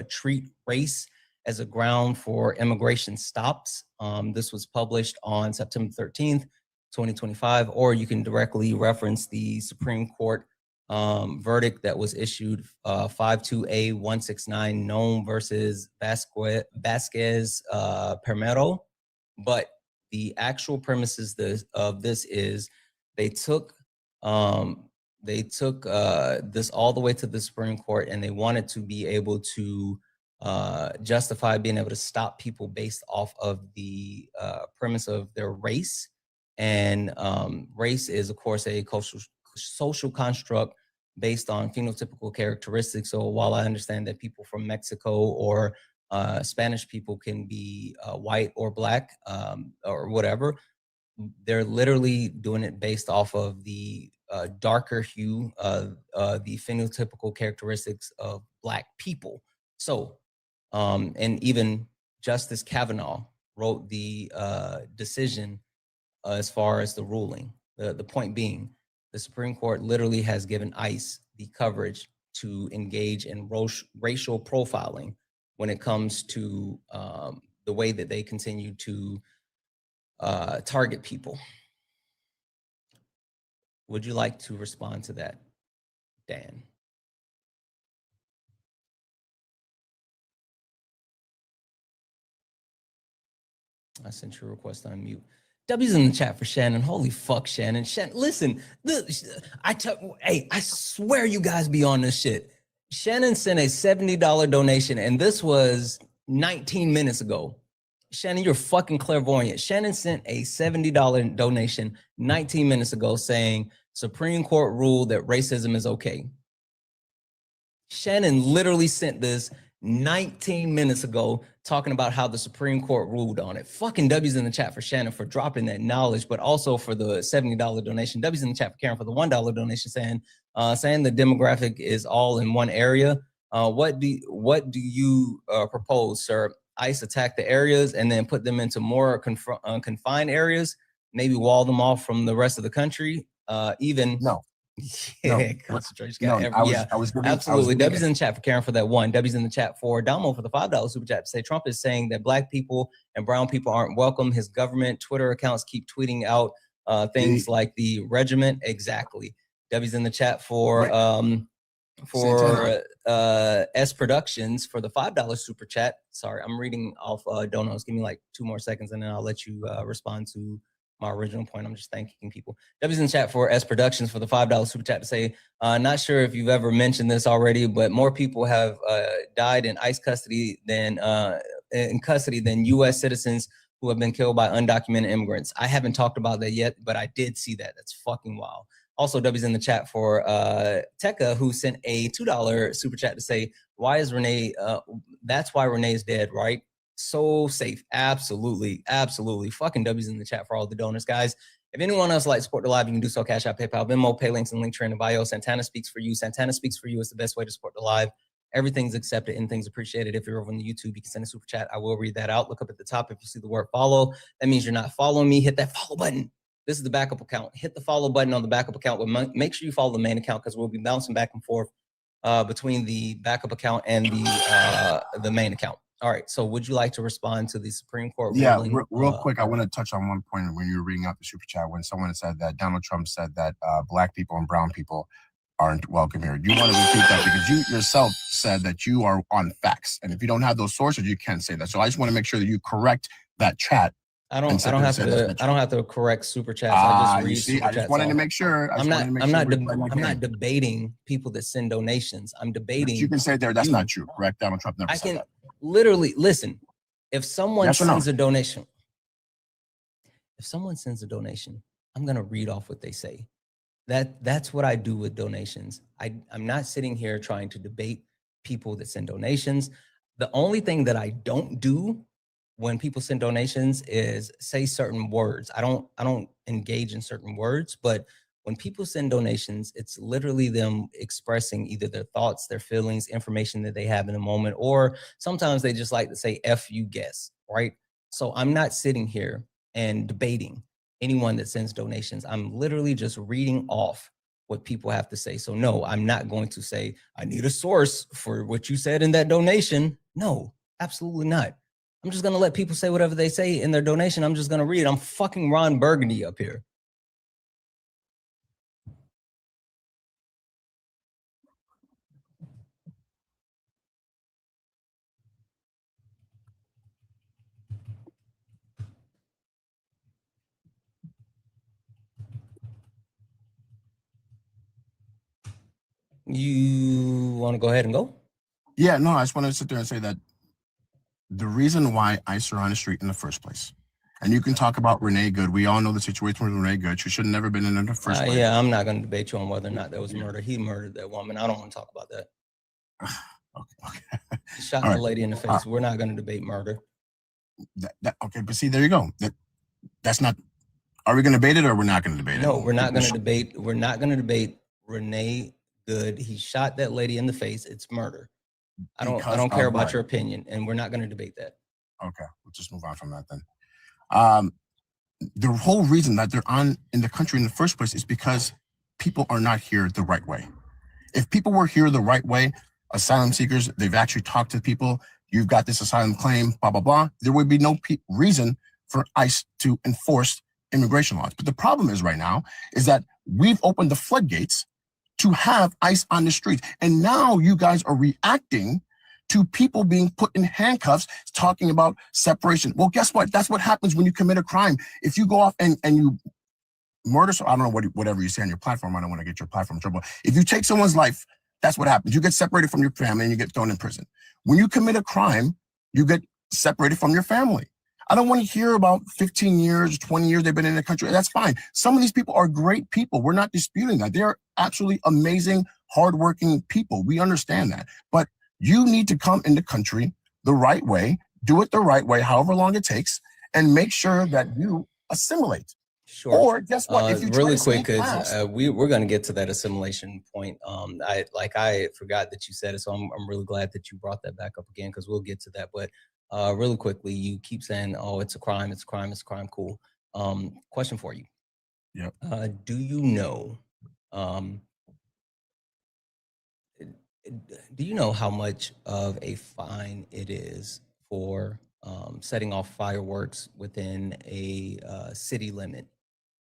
Treat Race as a Ground for Immigration Stops." This was published on September 13th, 2025, or you can directly reference the Supreme Court verdict that was issued 52A169 Nome versus Vasquez Permero. But the actual premises of this is they took this all the way to the Supreme Court, and they wanted to be able to justify being able to stop people based off of the premise of their race. And race is, of course, a social construct based on phenotypical characteristics. So while I understand that people from Mexico or Spanish people can be white or black or whatever, they're literally doing it based off of the darker hue of the phenotypical characteristics of Black people. So, and even Justice Kavanaugh wrote the decision as far as the ruling. The point being, the Supreme Court literally has given ICE the coverage to engage in racial profiling when it comes to the way that they continue to target people. Would you like to respond to that, Dan? I sent you a request to unmute. W's in the chat for Shannon. Holy fuck, Shannon. Shannon, listen, I swear you guys be on this shit. Shannon sent a $70 donation, and this was 19 minutes ago. Shannon, you're fucking clairvoyant. Shannon sent a $70 donation 19 minutes ago saying Supreme Court ruled that racism is okay. Shannon literally sent this 19 minutes ago talking about how the Supreme Court ruled on it. Fucking W's in the chat for Shannon for dropping that knowledge, but also for the $70 donation. W's in the chat for Karen for the $1 donation, saying the demographic is all in one area. What do you propose, sir? ICE attack the areas and then put them into more confined areas, maybe wall them off from the rest of the country? No. Yeah, No, concentration. no, Yeah, I was giving, absolutely. W's in the chat for Karen for that one. W's in the chat for Damo for the $5 super chat to say Trump is saying that black people and brown people aren't welcome. His government Twitter accounts keep tweeting out things like the regiment. Exactly. W's in the chat for S Productions for the $5 super chat. Sorry, I'm reading off donos. Give me like 2 more seconds and then I'll let you respond to my original point. I'm just thanking people. W's in chat for S Productions for the $5 super chat to say, not sure if you've ever mentioned this already, but more people have died in ICE custody than U.S. citizens who have been killed by undocumented immigrants. I haven't talked about that yet, but I did see that. That's fucking wild. Also, W's in the chat for Tekka, who sent a $2 super chat to say, why is Renee, that's why Renee is dead, right? So safe. Absolutely. Absolutely. Fucking W's in the chat for all the donors, guys. If anyone else would like to support the live, you can do so. Cash App, PayPal, Venmo, pay links, and link tree in the bio. Santana speaks for you. Santana speaks for you is the best way to support the live. Everything's accepted and things appreciated. If you're over on the YouTube, you can send a super chat. I will read that out. Look up at the top. If you see the word follow, that means you're not following me. Hit that follow button. This is the backup account. Hit the follow button on the backup account. Make sure you follow the main account because we'll be bouncing back and forth between the backup account and the main account. All right. So would you like to respond to the Supreme Court ruling? Yeah, real quick, I want to touch on one point when you were reading out the super chat when someone said that Donald Trump said that black people and brown people aren't welcome here. You want to repeat that because you yourself said that you are on facts. And if you don't have those sources, you can't say that. So I just want to make sure that you correct that chat. I don't have to correct super chats. I just read super chats. I just wanted to make sure. I'm not debating people that send donations. I'm debating. You can say there that's not true, correct? Donald Trump never said that. Literally listen. If someone sends a donation, I'm gonna read off what they say. That's what I do with donations. I'm not sitting here trying to debate people that send donations. The only thing that I don't do when people send donations is say certain words. I don't engage in certain words, but when people send donations, it's literally them expressing either their thoughts, their feelings, information that they have in a moment, or sometimes they just like to say, F you guess, right? So I'm not sitting here and debating anyone that sends donations. I'm literally just reading off what people have to say. So no, I'm not going to say, I need a source for what you said in that donation. No, absolutely not. I'm just going to let people say whatever they say in their donation. I'm just going to read. I'm fucking Ron Burgundy up here. You want to go ahead and go? Yeah, no, I just want to sit there and say that the reason why ICE are on the street in the first place, and you can talk about Renee Good. We all know the situation with Renee Good. She should have never been in the first place. Yeah, I'm not going to debate you on whether or not that was murder. He murdered that woman. I don't want to talk about that. Okay. He shot the lady in the face. We're not going to debate murder. Okay, but see, there you go. That's not. Are we going to debate it or we're not going to debate it? No, we're not going to debate. We're not going to debate Renee Good. He shot that lady in the face. It's murder. I don't care about your opinion, and we're not going to debate that. Okay, we'll just move on from that then. The whole reason that they're in the country in the first place is because people are not here the right way. If people were here the right way, asylum seekers, they've actually talked to people, you've got this asylum claim, blah, blah, blah, there would be no reason for ICE to enforce immigration laws. But the problem is right now is that we've opened the floodgates to have ICE on the streets. And now you guys are reacting to people being put in handcuffs, talking about separation. Well, guess what? That's what happens when you commit a crime. If you go off and you murder, so I don't know whatever you say on your platform, I don't want to get your platform in trouble. If you take someone's life, that's what happens. You get separated from your family and you get thrown in prison. When you commit a crime, you get separated from your family. I don't want to hear about 15 years, 20 years they've been in the country. That's fine. Some of these people are great people. We're not disputing that. They're absolutely amazing, hardworking people. We understand that. But you need to come in the country the right way, do it the right way, however long it takes, and make sure that you assimilate. Sure. Or guess what? If you really quick, because we're going to get to that assimilation point. I forgot that you said it, so I'm really glad that you brought that back up again, because we'll get to that. But really quickly, you keep saying, "Oh, it's a crime, it's a crime, it's a crime." Cool. Question for you. Yeah. Do you know Um, do you know how much of a fine it is for setting off fireworks within a city limit?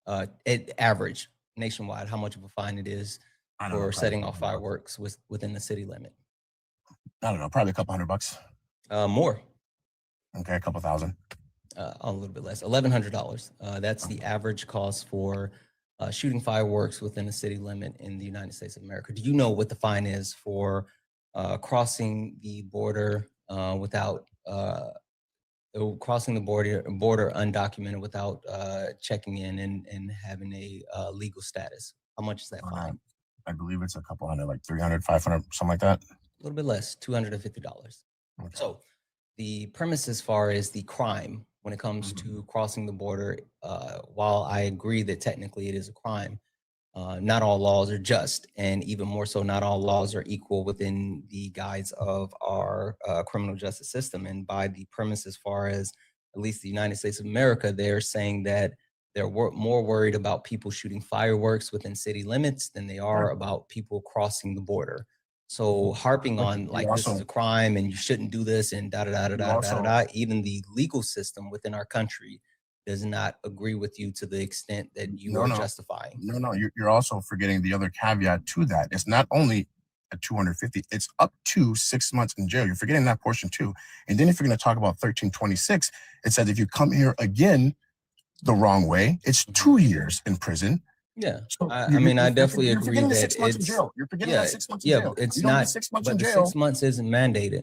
At average nationwide, how much of a fine it is I don't know, for probably setting a off couple hundred fireworks within the city limit? I don't know, probably a couple $100. More. Okay, a couple thousand. A little bit less, $1,100. That's the average cost for shooting fireworks within the city limit in the United States of America. Do you know what the fine is for crossing the border without crossing the border undocumented without checking in and having a legal status? How much is that fine? I believe it's a couple hundred, like 300, 500, something like that. A little bit less, $250. Okay. So the premise as far as the crime when it comes to crossing the border, while I agree that technically it is a crime, not all laws are just, and even more so, not all laws are equal within the guise of our criminal justice system. And by the premise as far as at least the United States of America, they're saying that they're more worried about people shooting fireworks within city limits than they are about people crossing the border. So harping on like this is a crime and you shouldn't do this and da da da da da da da. Even the legal system within our country does not agree with you to the extent that you are justifying. No, you're also forgetting the other caveat to that. It's not only at 250, it's up to 6 months in jail. You're forgetting that portion too. And then if you're going to talk about 1326, it says if you come here again the wrong way, it's 2 years in prison. Yeah, so I mean, I definitely agree that 6 months in jail. You're forgetting that 6 months in jail. It's not 6 months but in the jail. 6 months isn't mandated.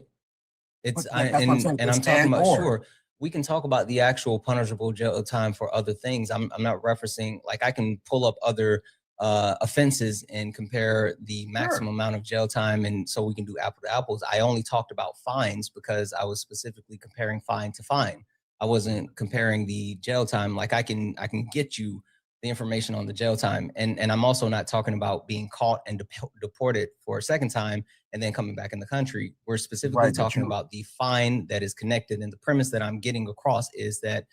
It's and I'm talking and about or. sure. We can talk about the actual punishable jail time for other things. I'm not referencing, like I can pull up other offenses and compare the maximum amount of jail time, and so we can do apple to apples. I only talked about fines because I was specifically comparing fine to fine. I wasn't comparing the jail time. Like I can get you the information on the jail time, and I'm also not talking about being caught and deported for a second time and then coming back in the country. We're specifically talking about the fine that is connected, and the premise that I'm getting across is that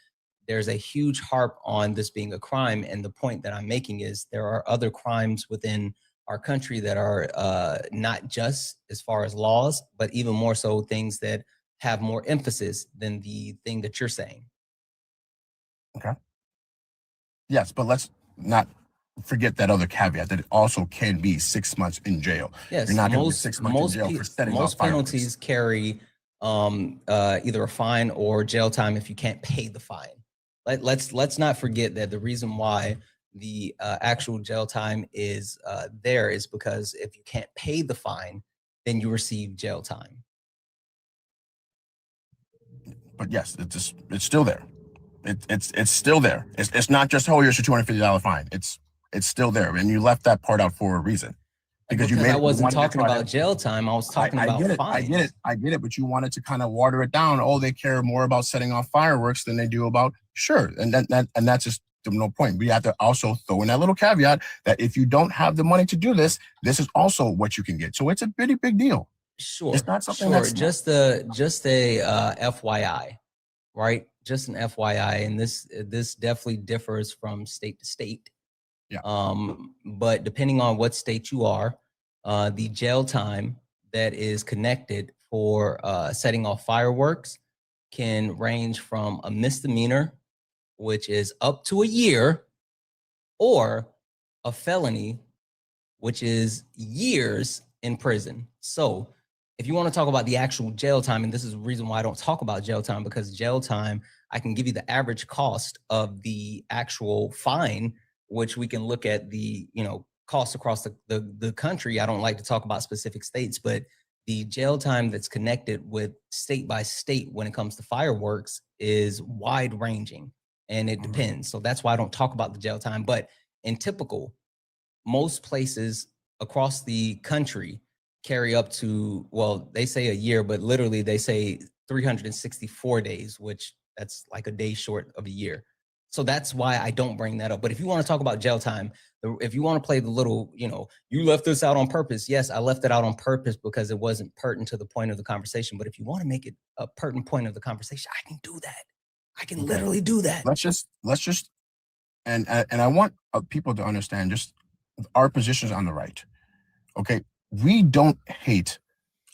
there's a huge harp on this being a crime, and the point that I'm making is there are other crimes within our country that are not just as far as laws, but even more so things that have more emphasis than the thing that you're saying. Okay. Yes, but let's not forget that other caveat that it also can be 6 months in jail. Yes, you're not going to get 6 months in jail for setting off most penalties carry either a fine or jail time if you can't pay the fine. Let's not forget that the reason why the actual jail time is there is because if you can't pay the fine, then you receive jail time. But yes, it's still there. It's still there. It's not just, oh, here's your $250 fine. It's still there, and you left that part out for a reason because I wasn't talking about jail time. I was talking about fines. I get it, but you wanted to kind of water it down. Oh, they care more about setting off fireworks than they do about and that's just no point. We have to also throw in that little caveat that if you don't have the money to do this, this is also what you can get. So it's a pretty big deal. Sure, it's not something that's just a FYI, right? Just an FYI, and this definitely differs from state to state. Yeah. But depending on what state you are, the jail time that is connected for setting off fireworks can range from a misdemeanor, which is up to a year, or a felony, which is years in prison. So if you want to talk about the actual jail time, and this is the reason why I don't talk about jail time, because jail time, I can give you the average cost of the actual fine, which we can look at the, cost across the country. I don't like to talk about specific states, but the jail time that's connected with state by state when it comes to fireworks is wide ranging, and it depends. So that's why I don't talk about the jail time. But in typical, most places across the country carry up to, well, they say a year, but literally they say 364 days, which that's like a day short of a year. So that's why I don't bring that up. But if you want to talk about jail time, if you want to play the little, you left this out on purpose. Yes, I left it out on purpose because it wasn't pertinent to the point of the conversation. But if you want to make it a pertinent point of the conversation, I can do that. I can literally do that. Let's just, and I want people to understand just our positions on the right. Okay, we don't hate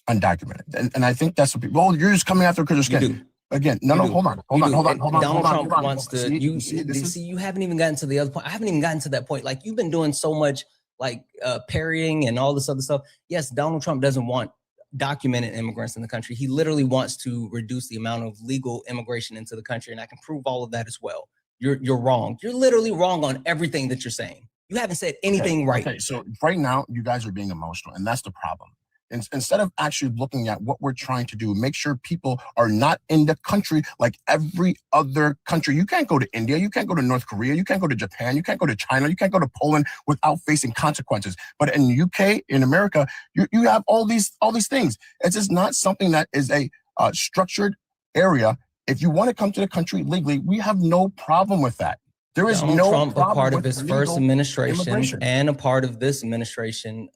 undocumented, and I think that's what people. Oh, you're just coming after because You do. again. No, hold on. Donald Trump wants to. See, you haven't even gotten to the other point. I haven't even gotten to that point. Like, you've been doing so much, like parrying and all this other stuff. Yes, Donald Trump doesn't want documented immigrants in the country. He literally wants to reduce the amount of legal immigration into the country, and I can prove all of that as well. You're wrong. You're literally wrong on everything that you're saying. You haven't said anything right. Okay, so right now you guys are being emotional, and that's the problem. Instead of actually looking at what we're trying to do, make sure people are not in the country like every other country. You can't go to India, you can't go to North Korea, you can't go to Japan, you can't go to China, you can't go to Poland without facing consequences. But in the UK, in America, you have all these things. It's just not something that is a structured area. If you want to come to the country legally, we have no problem with that. There is Donald no Trump, problem a part of with his first administration immigration. and a part of this administration,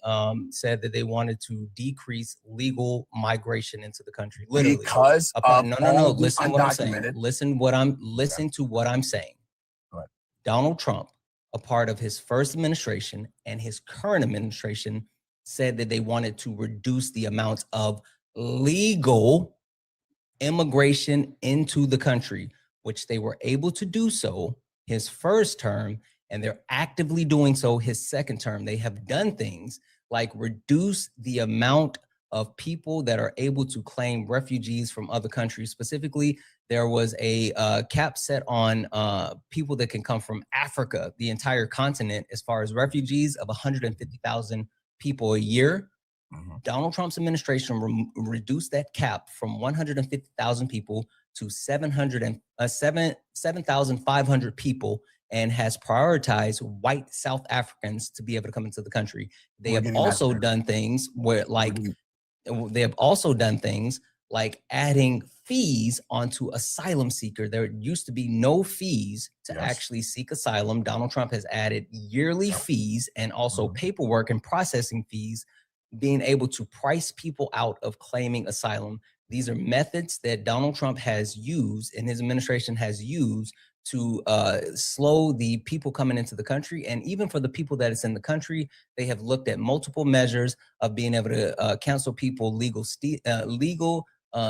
said that they wanted to decrease legal migration into the country. Literally, Because no. Listen what I'm saying. Listen to what I'm saying. Right. Donald Trump, a part of his first administration and his current administration, said that they wanted to reduce the amount of legal immigration into the country, which they were able to do so his first term, and they're actively doing so his second term. They have done things like reduce the amount of people that are able to claim refugees from other countries. Specifically, there was a cap set on people that can come from Africa, the entire continent, as far as refugees of 150,000 people a year. Donald Trump's administration reduced that cap from 150,000 people to 7,500 people, and has prioritized white South Africans to be able to come into the country. They have also done things where, like adding fees onto asylum seeker. There used to be no fees to actually seek asylum. Donald Trump has added yearly fees and also paperwork and processing fees, being able to price people out of claiming asylum. These are methods that Donald Trump has used and his administration has used to slow the people coming into the country. And even for the people that is in the country, they have looked at multiple measures of being able to cancel people legal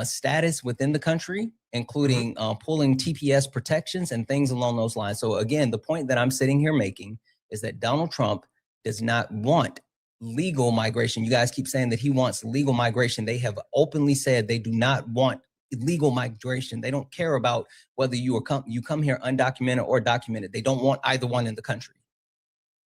status within the country, including pulling TPS protections and things along those lines. So again, the point that I'm sitting here making is that Donald Trump does not want legal migration. You guys keep saying that he wants legal migration. They have openly said they do not want illegal migration. They don't care about whether you come here undocumented or documented. They don't want either one in the country.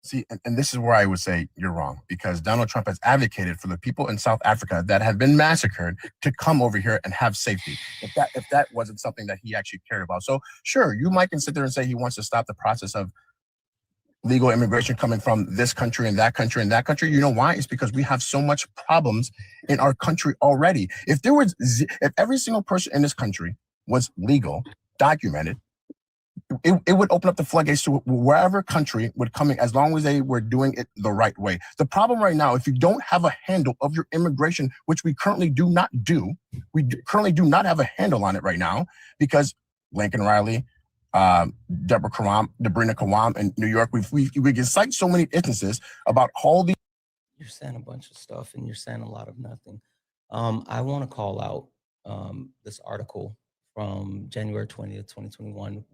See, and this is where I would say you're wrong, because Donald Trump has advocated for the people in South Africa that have been massacred to come over here and have safety. If that wasn't something that he actually cared about. So sure, you might can sit there and say he wants to stop the process of legal immigration coming from this country and that country and that country. You know why? It's because we have so much problems in our country already. If every single person in this country was legal, documented, it would open up the floodgates to wherever country would come in, as long as they were doing it the right way. The problem right now, if you don't have a handle of your immigration, which we currently do not do, currently do not have a handle on it right now, because Lincoln Riley, Deborah Kawam in New York, we can cite so many instances about all these. You're saying a bunch of stuff and you're saying a lot of nothing. I want to call out this article from January 20th, 2021,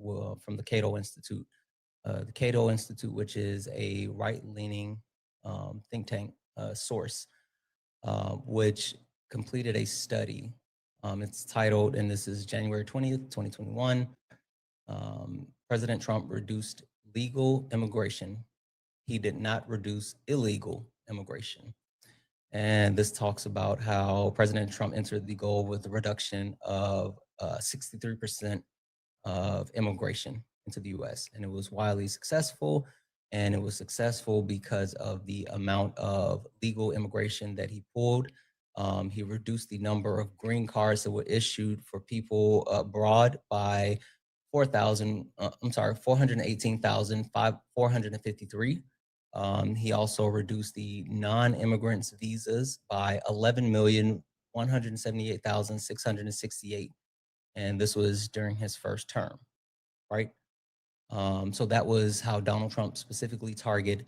from the Cato Institute. The Cato Institute, which is a right-leaning think tank source, which completed a study. It's titled, and this is January 20th, 2021, President Trump reduced legal immigration. He did not reduce illegal immigration. And this talks about how President Trump entered the goal with the reduction of 63% of immigration into the US. And it was wildly successful. And it was successful because of the amount of legal immigration that he pulled. He reduced the number of green cards that were issued for people abroad by 418,453. He also reduced the non-immigrants visas by 11,178,668. And this was during his first term, right? So that was how Donald Trump specifically targeted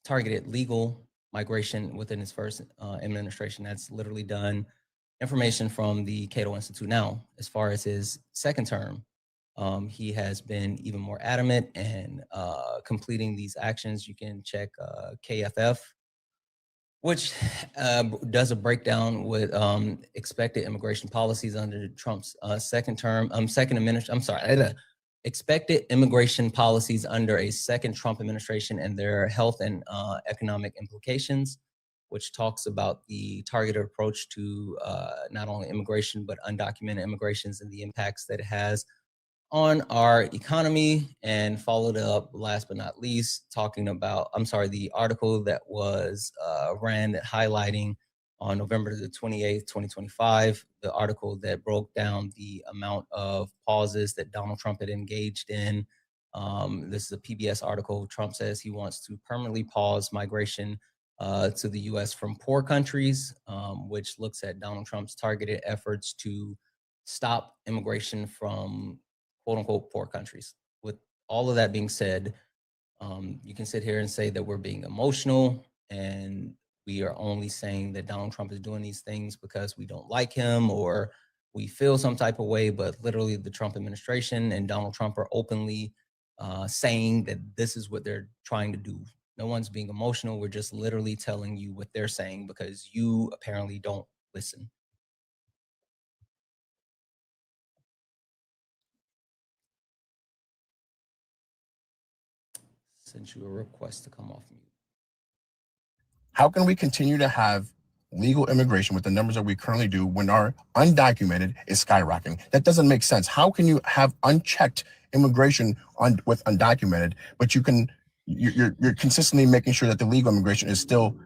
targeted legal migration within his first administration. That's literally done. Information from the Cato Institute. Now, as far as his second term, he has been even more adamant and completing these actions. You can check KFF, which does a breakdown with expected immigration policies under Trump's second administration. Expected immigration policies under a second Trump administration and their health and economic implications, which talks about the targeted approach to not only immigration, but undocumented immigrations and the impacts that it has on our economy, and followed up last but not least, talking about, the article that was ran highlighting on November the 28th, 2025, the article that broke down the amount of pauses that Donald Trump had engaged in. This is a PBS article. Trump says he wants to permanently pause migration to the US from poor countries, which looks at Donald Trump's targeted efforts to stop immigration from quote unquote poor countries. With all of that being said, you can sit here and say that we're being emotional and we are only saying that Donald Trump is doing these things because we don't like him or we feel some type of way, but literally the Trump administration and Donald Trump are openly saying that this is what they're trying to do. No one's being emotional. We're just literally telling you what they're saying because you apparently don't listen. Sent you a request to come off mute. How can we continue to have legal immigration with the numbers that we currently do when our undocumented is skyrocketing? That doesn't make sense. How can you have unchecked immigration with undocumented, but you're consistently making sure that the legal immigration is still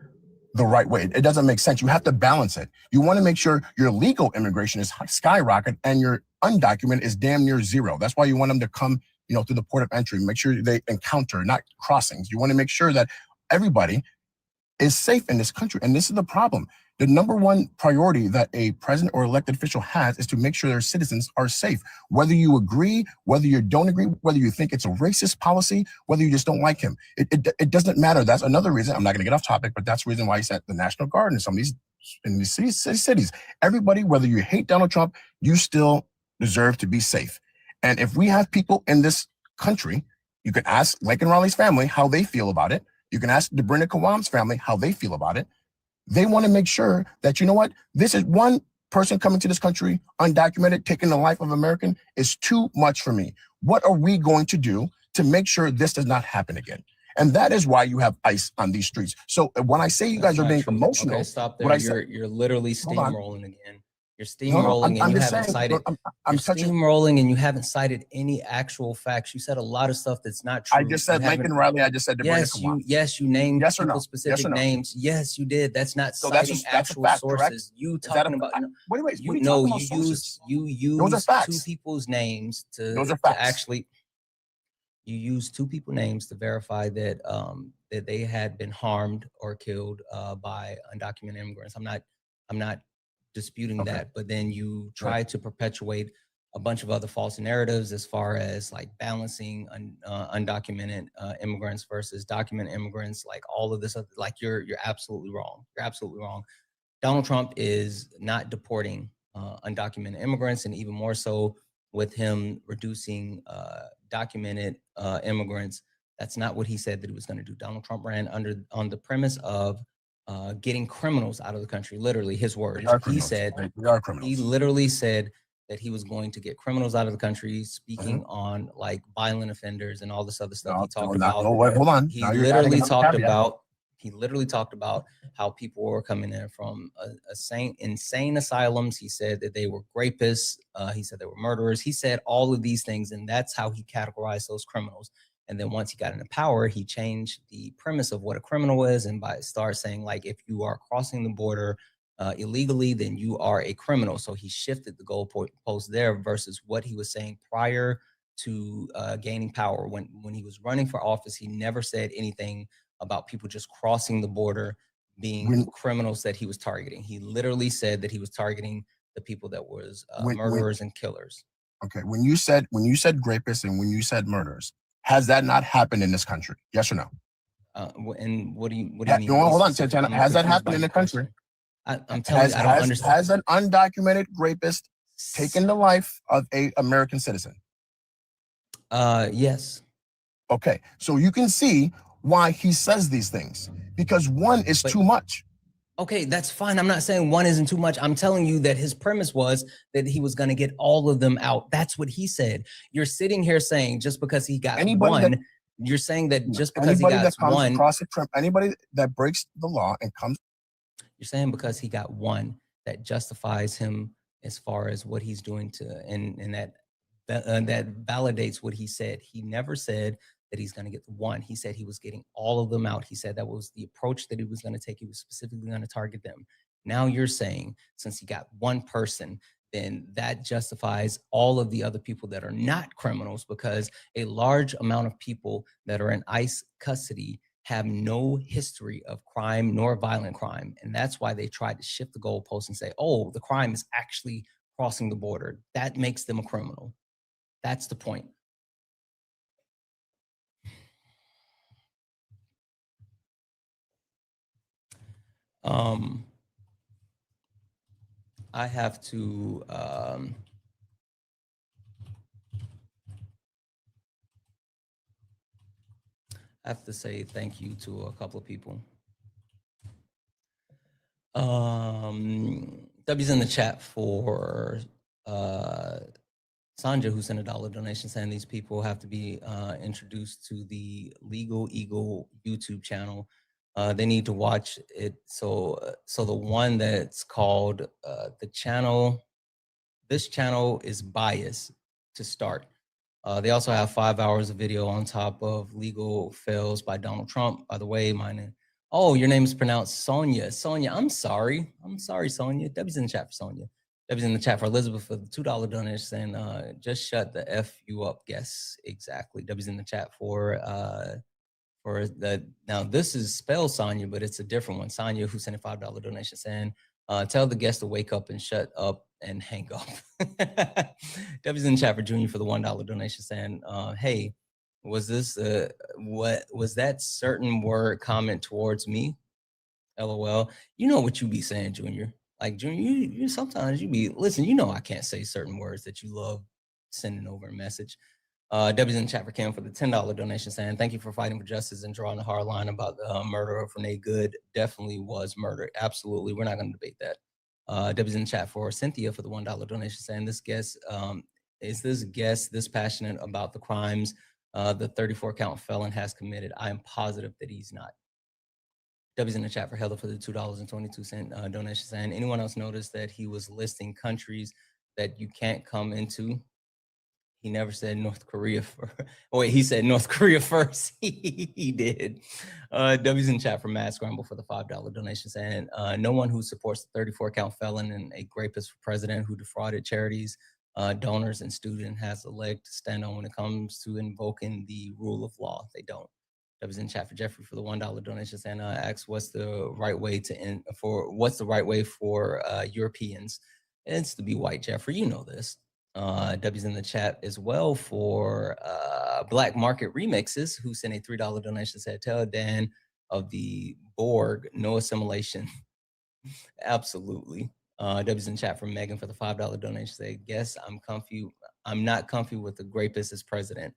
the right way? It doesn't make sense. You have to balance it. You want to make sure your legal immigration is skyrocket and your undocumented is damn near zero. That's why you want them to come, through the port of entry. Make sure they encounter, not crossings. You want to make sure that everybody is safe in this country. And this is the problem. The number one priority that a president or elected official has is to make sure their citizens are safe. Whether you agree, whether you don't agree, whether you think it's a racist policy, whether you just don't like him, it doesn't matter. That's another reason. I'm not going to get off topic, but that's the reason why he sent the National Guard in some of these cities. Everybody, whether you hate Donald Trump, you still deserve to be safe. And if we have people in this country, you can ask Lincoln Riley's family how they feel about it. You can ask Debrina Kawam's family how they feel about it. They want to make sure that, this is one person coming to this country, undocumented, taking the life of an American is too much for me. What are we going to do to make sure this does not happen again? And that is why you have ICE on these streets. So when I say you guys are being emotional, okay, stop there. You're literally steamrolling again. You're steamrolling and you haven't cited. I'm steamrolling and you haven't cited any actual facts. You said a lot of stuff that's not true. I just said Lincoln Riley. I just said yes, you named yes or no? specific names. Yes, you did. That's not so citing that's actual fact, sources. Correct? You talking about you use two people's names to actually. You use two people's names to verify that that they had been harmed or killed by undocumented immigrants. I'm not disputing that, but then you try to perpetuate a bunch of other false narratives as far as like balancing undocumented immigrants versus documented immigrants, like all of this, like you're absolutely wrong. You're absolutely wrong. Donald Trump is not deporting undocumented immigrants, and even more so with him reducing documented immigrants. That's not what he said that he was going to do. Donald Trump ran on the premise of getting criminals out of the country. Literally, his words. He literally said that he was going to get criminals out of the country, speaking on like violent offenders and all this other stuff. He literally talked about how people were coming in from insane asylums. He said that they were rapists. He said they were murderers. He said all of these things, and that's how he categorized those criminals. And then once he got into power, he changed the premise of what a criminal is, and start saying, like, if you are crossing the border illegally, then you are a criminal. So he shifted the goalpost there versus what he was saying prior to gaining power. When he was running for office, he never said anything about people just crossing the border being criminals that he was targeting. He literally said that he was targeting the people that was murderers and killers. Okay, when you said rapists and when you said murderers, has that not happened in this country? Yes or no? And what do you mean? Hold on, Santana. Has that happened in the country? I'm telling you, I don't understand. Has an undocumented rapist taken the life of a American citizen? Yes. Okay, so you can see why he says these things, because one is too much. Okay, that's fine. I'm not saying one isn't too much. I'm telling you that his premise was that he was going to get all of them out. That's what he said. You're sitting here saying just because he got one, you're saying that just because he got one, anybody that breaks the law and comes. You're saying because he got one, that justifies him as far as what he's doing to, and that validates what he said. He never said that he's going to get the one. He said he was getting all of them out. He said that was the approach that he was going to take. He was specifically going to target them. Now you're saying since he got one person, then that justifies all of the other people that are not criminals, because a large amount of people that are in ICE custody have no history of crime nor violent crime. And that's why they tried to shift the goalpost and say, oh, the crime is actually crossing the border. That makes them a criminal. That's the point. I have to say thank you to a couple of people. W's in the chat for Sanja, who sent a $1 donation, saying these people have to be introduced to the Legal Eagle YouTube channel. They need to watch it. So the one that's called the channel, this channel is biased to start. They also have 5 hours of video on top of Legal Fails by Donald Trump. By the way, oh, your name is pronounced Sonia. Sonia, I'm sorry. I'm sorry, Sonia. W's in the chat for Sonia. W's in the chat for Elizabeth for the $2 donation, saying just shut the F you up, guess. Exactly. W's in the chat for the, now this is spelled Sonia, but it's a different one. Sonia, who sent a $5 donation, saying, tell the guest to wake up and shut up and hang up. W's in the chat for Junior for the $1 donation, saying, hey, was this, what was that certain word comment towards me? LOL. You know what you be saying, Junior. Like, Junior, you sometimes you be, listen, you know I can't say certain words that you love sending over a message. W's in the chat for Kim for the $10 donation, saying, thank you for fighting for justice and drawing the hard line about the murder of Renee Good. Definitely was murder. Absolutely. We're not going to debate that. W's in the chat for Cynthia for the $1 donation, saying, this guest, is this guest this passionate about the crimes the 34-count felon has committed? I am positive that he's not. W's in the chat for Heather for the $2.22 donation, saying, anyone else notice that he was listing countries that you can't come into? He never said North Korea first. Oh, wait, he said North Korea first. He did. W's in chat for Mad Scramble for the $5 donation, saying, no one who supports the 34-count felon and a rapist for president who defrauded charities, donors, and students has a leg to stand on when it comes to invoking the rule of law. They don't. W's in chat for Jeffrey for the $1 donation, saying, asks what's the right way for Europeans? It's to be white, Jeffrey. You know this. W's in the chat as well for Black Market Remixes, who sent a $3 donation, said, tell Dan of the Borg, no assimilation. Absolutely. W's in chat for Megan for the $5 donation, say, guess I'm not comfy with the rapist as president.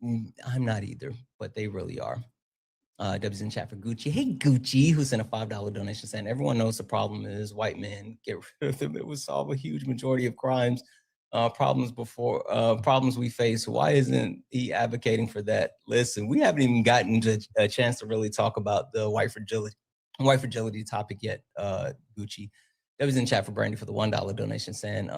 I'm not either, but they really are. W's in chat for Gucci. Hey, Gucci, who sent a $5 donation, saying, everyone knows the problem is white men. Get rid of them. It would solve a huge majority of crimes. Problems we face. Why isn't he advocating for that? Listen, we haven't even gotten to a chance to really talk about the white fragility topic yet, Gucci. That was in chat for Brandy for the $1 donation, saying,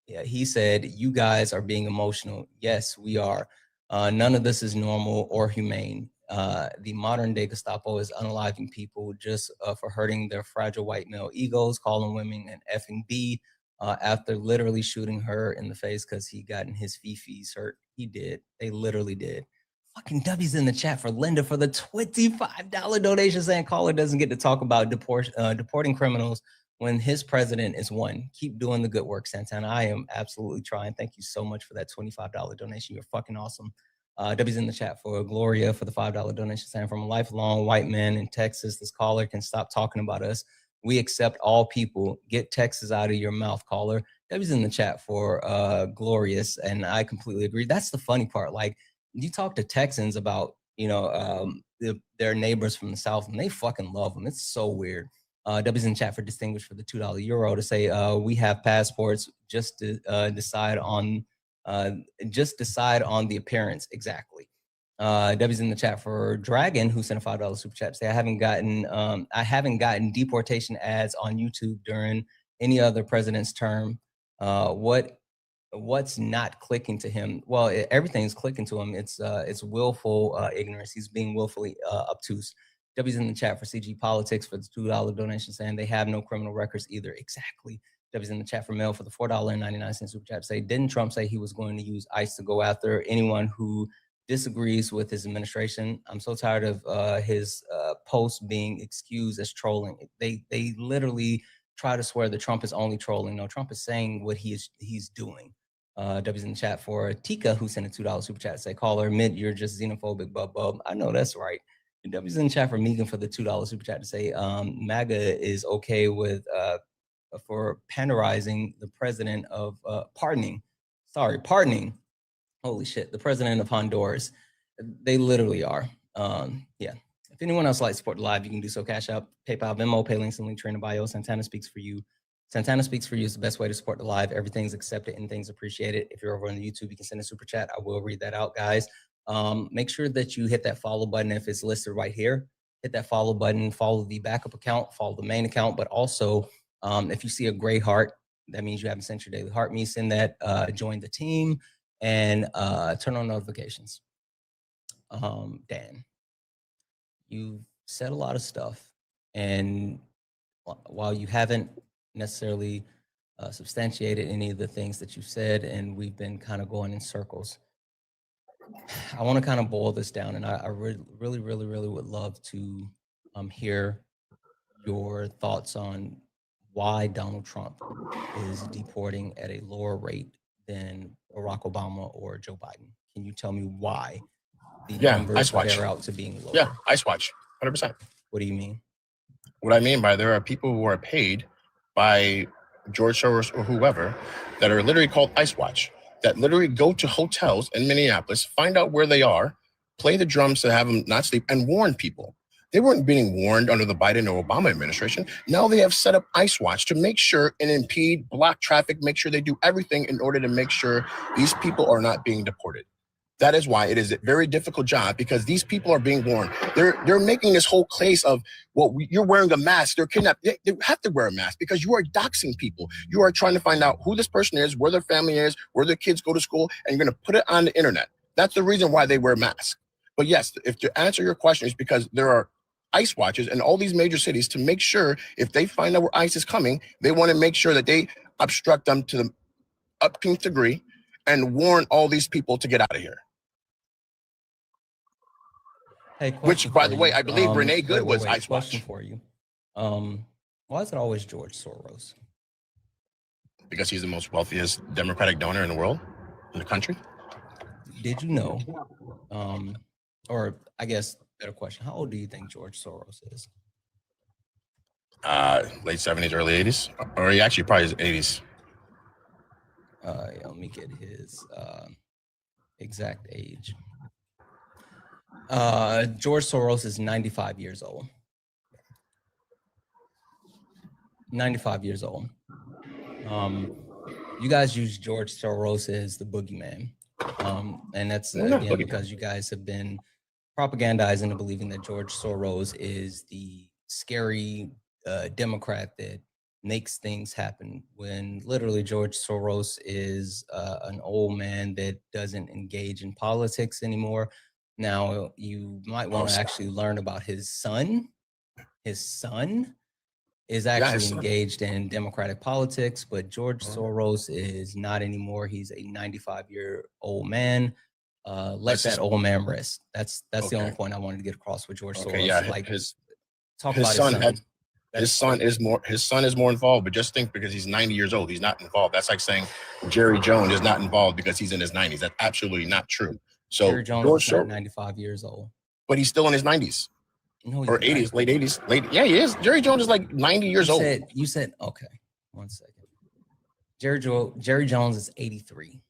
yeah, he said, you guys are being emotional. Yes, we are. None of this is normal or humane. The modern day Gestapo is unaliving people just for hurting their fragile white male egos, calling women an effing B, after literally shooting her in the face because he gotten his fifis hurt. He did. They literally did. Fucking W's in the chat for Linda for the $25 donation, saying caller doesn't get to talk about deporting criminals when his president is one. Keep doing the good work, Santana. I am absolutely trying. Thank you so much for that $25 donation. You're fucking awesome. W's in the chat for Gloria for the $5 donation, saying from a lifelong white man in Texas, this caller can stop talking about us. We accept all people. Get Texas out of your mouth, caller. W's in the chat for Glorious, and I completely agree. That's the funny part. Like, you talk to Texans about, you know, their neighbors from the South, and they fucking love them. It's so weird. W's in chat for Distinguished for the $2 euro to say we have passports. Just to decide on the appearance. Exactly. W's in the chat for Dragon, who sent a $5 super chat to say I haven't gotten deportation ads on YouTube during any other president's term. What's not clicking to him? Well, everything's clicking to him. It's willful ignorance. He's being willfully obtuse. W's in the chat for CG Politics for the $2 donation, saying they have no criminal records either. Exactly. W's in the chat for Mel for the $4.99 super chat, say, didn't Trump say he was going to use ICE to go after anyone who disagrees with his administration? I'm so tired of his posts being excused as trolling. They literally try to swear that Trump is only trolling. No, Trump is saying what he's doing. W's in the chat for Tika, who sent a $2 super chat, say, caller, admit you're just xenophobic, bub. I know that's right. And W's in the chat for Megan for the $2 super chat to say, MAGA is okay with for panderizing the president of pardoning. Holy shit, the president of Honduras. They literally are. Yeah. If anyone else likes to support the live, you can do so. Cash App, PayPal, Venmo, pay links in the link tree in the bio. Santana Speaks for You. Santana Speaks for You is the best way to support the live. Everything's accepted, anything's appreciated. If you're over on the YouTube, you can send a super chat. I will read that out, guys. Make sure that you hit that follow button if it's listed right here. Hit that follow button, follow the backup account, follow the main account, but also if you see a gray heart, that means you haven't sent your daily heart. Me, send that, join the team, and turn on notifications. Dan, you've said a lot of stuff, and while you haven't necessarily substantiated any of the things that you said, and we've been kind of going in circles, I want to kind of boil this down, and I really would love to hear your thoughts on why Donald Trump is deporting at a lower rate than Barack Obama or Joe Biden. Can you tell me why the numbers bear out to being lower? Yeah, Ice Watch, 100%. What do you mean? What I mean by there are people who are paid by George Soros or whoever that are literally called Ice Watch, that literally go to hotels in Minneapolis, find out where they are, play the drums to have them not sleep, and warn people. They weren't being warned under the Biden or Obama administration. Now they have set up Ice Watch to make sure and impede, block traffic, make sure they do everything in order to make sure these people are not being deported. That is why it is a very difficult job, because these people are being warned. They're making this whole case of, well, you're wearing a mask, they're kidnapped. They have to wear a mask because you are doxing people. You are trying to find out who this person is, where their family is, where their kids go to school, and you're going to put it on the internet. That's the reason why they wear masks. But yes, if to answer your question, is because there are ICE watches in all these major cities to make sure if they find out where ICE is coming, they want to make sure that they obstruct them to the upteenth degree and warn all these people to get out of here. Hey, which, by the way, I believe Renee Good was Ice Watch. Question for you. Why is it always George Soros? Because he's the most wealthiest Democratic donor in the world, in the country. Did you know, or I guess better question, how old do you think George Soros is? Late 70s, early 80s, or he actually probably is 80s. Yeah, let me get his exact age. George Soros is 95 years old. 95 years old. You guys use George Soros as the boogeyman. And that's again because you guys have been propagandizing and believing that George Soros is the scary Democrat that makes things happen, when literally George Soros is an old man that doesn't engage in politics anymore. Now, you might want to actually learn about his son. His son is actually engaged in Democratic politics, but George Soros is not anymore. He's a 95-year-old man. Let that old man rest. That's the only point I wanted to get across with George Soros. Yeah, like, his son is more involved, but just think, because he's 90 years old, he's not involved. That's like saying Jerry Jones is not involved because he's in his 90s. That's absolutely not true. So Jerry Jones George is Soros, 95 years old. but he's still in his 90s No, he's or not. 80s, late 80s, yeah, he is. Jerry Jones is like 90 years old. You said okay. 1 second. Jerry Jones is 83.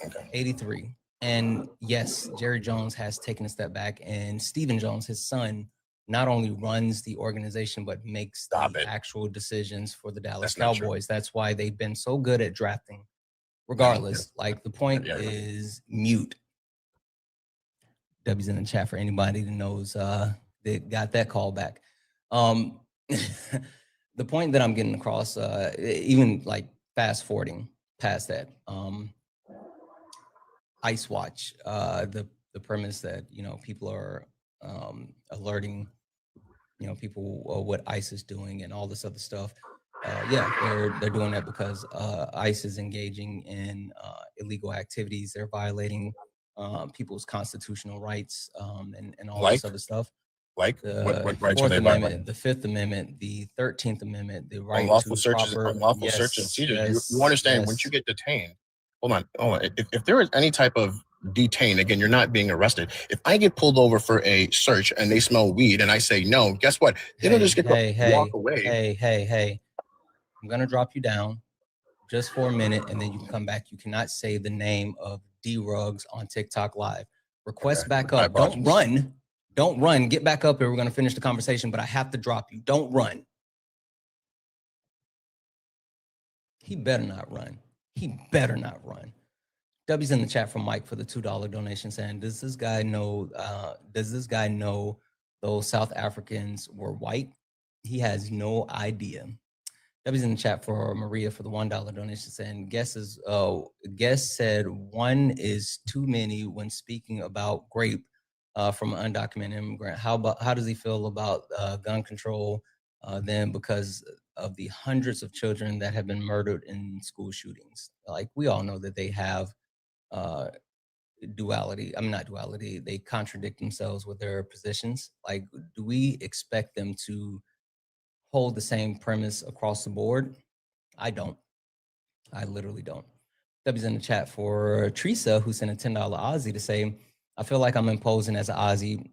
Okay. 83. And yes, Jerry Jones has taken a step back, and Stephen Jones, his son, not only runs the organization but makes the actual decisions for the Dallas Cowboys. That's why they've been so good at drafting. Regardless, like the point is mute. W's in the chat for anybody that knows that got that call back. The point that I'm getting across, even like fast forwarding past that, Ice Watch, the premise that, you know, people are alerting, you know, people what ICE is doing and all this other stuff. Yeah, they're doing that because ICE is engaging in illegal activities. They're violating people's constitutional rights and all this other stuff. Like what rights are Fourth they Amendment, violating? the Fifth Amendment, the 13th Amendment, the right unlawful to searches, proper, unlawful search and seizures. You understand once you get detained. Hold on. If there is any type of detain, again, you're not being arrested. If I get pulled over for a search and they smell weed and I say no, guess what? They don't just get to walk away. Hey. I'm gonna drop you down just for a minute, and then you can come back. You cannot say the name of D Ruggs on TikTok Live. Request back up. Don't run. Don't run. Get back up here. We're gonna finish the conversation, but I have to drop you. Don't run. He better not run. He better not run. W's in the chat from Mike for the $2 donation saying, does this guy know those South Africans were white? He has no idea. W's in the chat for Maria for the $1 donation saying, guest said one is too many when speaking about grape from an undocumented immigrant. How does he feel about gun control then, because of the hundreds of children that have been murdered in school shootings? Like, we all know that they have duality. I'm not duality. They contradict themselves with their positions. Like, do we expect them to hold the same premise across the board? I don't. I literally don't. W's in the chat for Teresa, who sent a $10 Aussie to say, I feel like I'm imposing as an Aussie,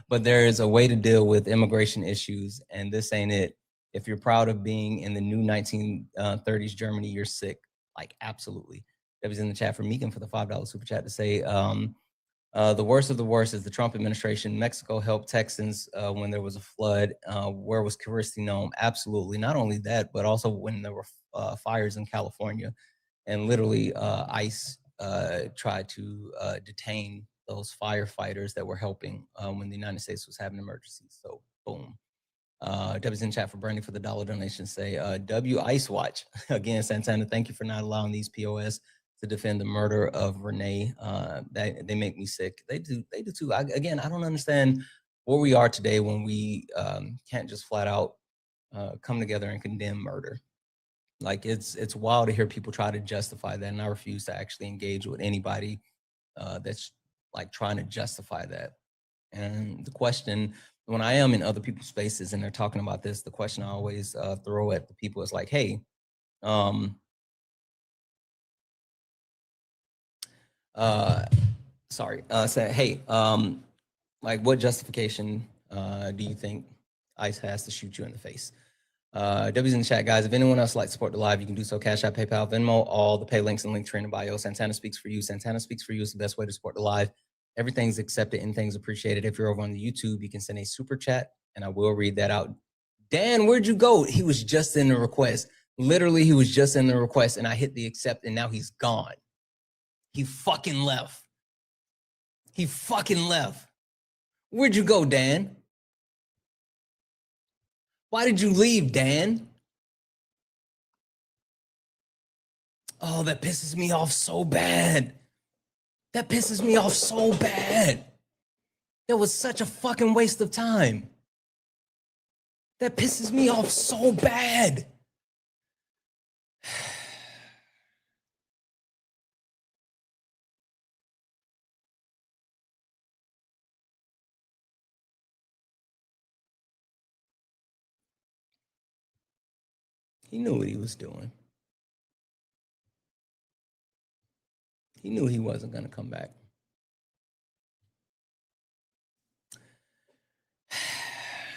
but there is a way to deal with immigration issues, and this ain't it. If you're proud of being in the new 1930s Germany, you're sick. Like, absolutely. W's in the chat for Megan for the $5 super chat to say, the worst of the worst is the Trump administration. Mexico helped Texans when there was a flood. Where was Christy Nome? Absolutely. Not only that, but also when there were fires in California. And literally, ICE tried to detain those firefighters that were helping when the United States was having emergencies. So, boom. W's in chat for Bernie for the $1 donation say, W Ice Watch. Again, Santana, thank you for not allowing these POS to defend the murder of Renee. They make me sick. They do too. I don't understand where we are today when we can't just flat out come together and condemn murder. Like, it's wild to hear people try to justify that, and I refuse to actually engage with anybody that's like trying to justify that. And the question, when I am in other people's spaces and they're talking about this, the question I always throw at the people is like, hey, say, hey, like, what justification do you think ICE has to shoot you in the face? W's in the chat, guys. If anyone else would like to support the live, you can do so. Cash App, PayPal, Venmo, all the pay links and link tree in the bio. Santana Speaks for You. Santana Speaks for You is the best way to support the live. Everything's accepted, anything's appreciated. If you're over on the YouTube, you can send a super chat and I will read that out. Dan, where'd you go? He was just in the request. Literally, he was just in the request and I hit the accept and now he's gone. He fucking left. He fucking left. Where'd you go, Dan? Why did you leave, Dan? Oh, that pisses me off so bad. That pisses me off so bad. That was such a fucking waste of time. That pisses me off so bad. He knew what he was doing. He knew he wasn't going to come back.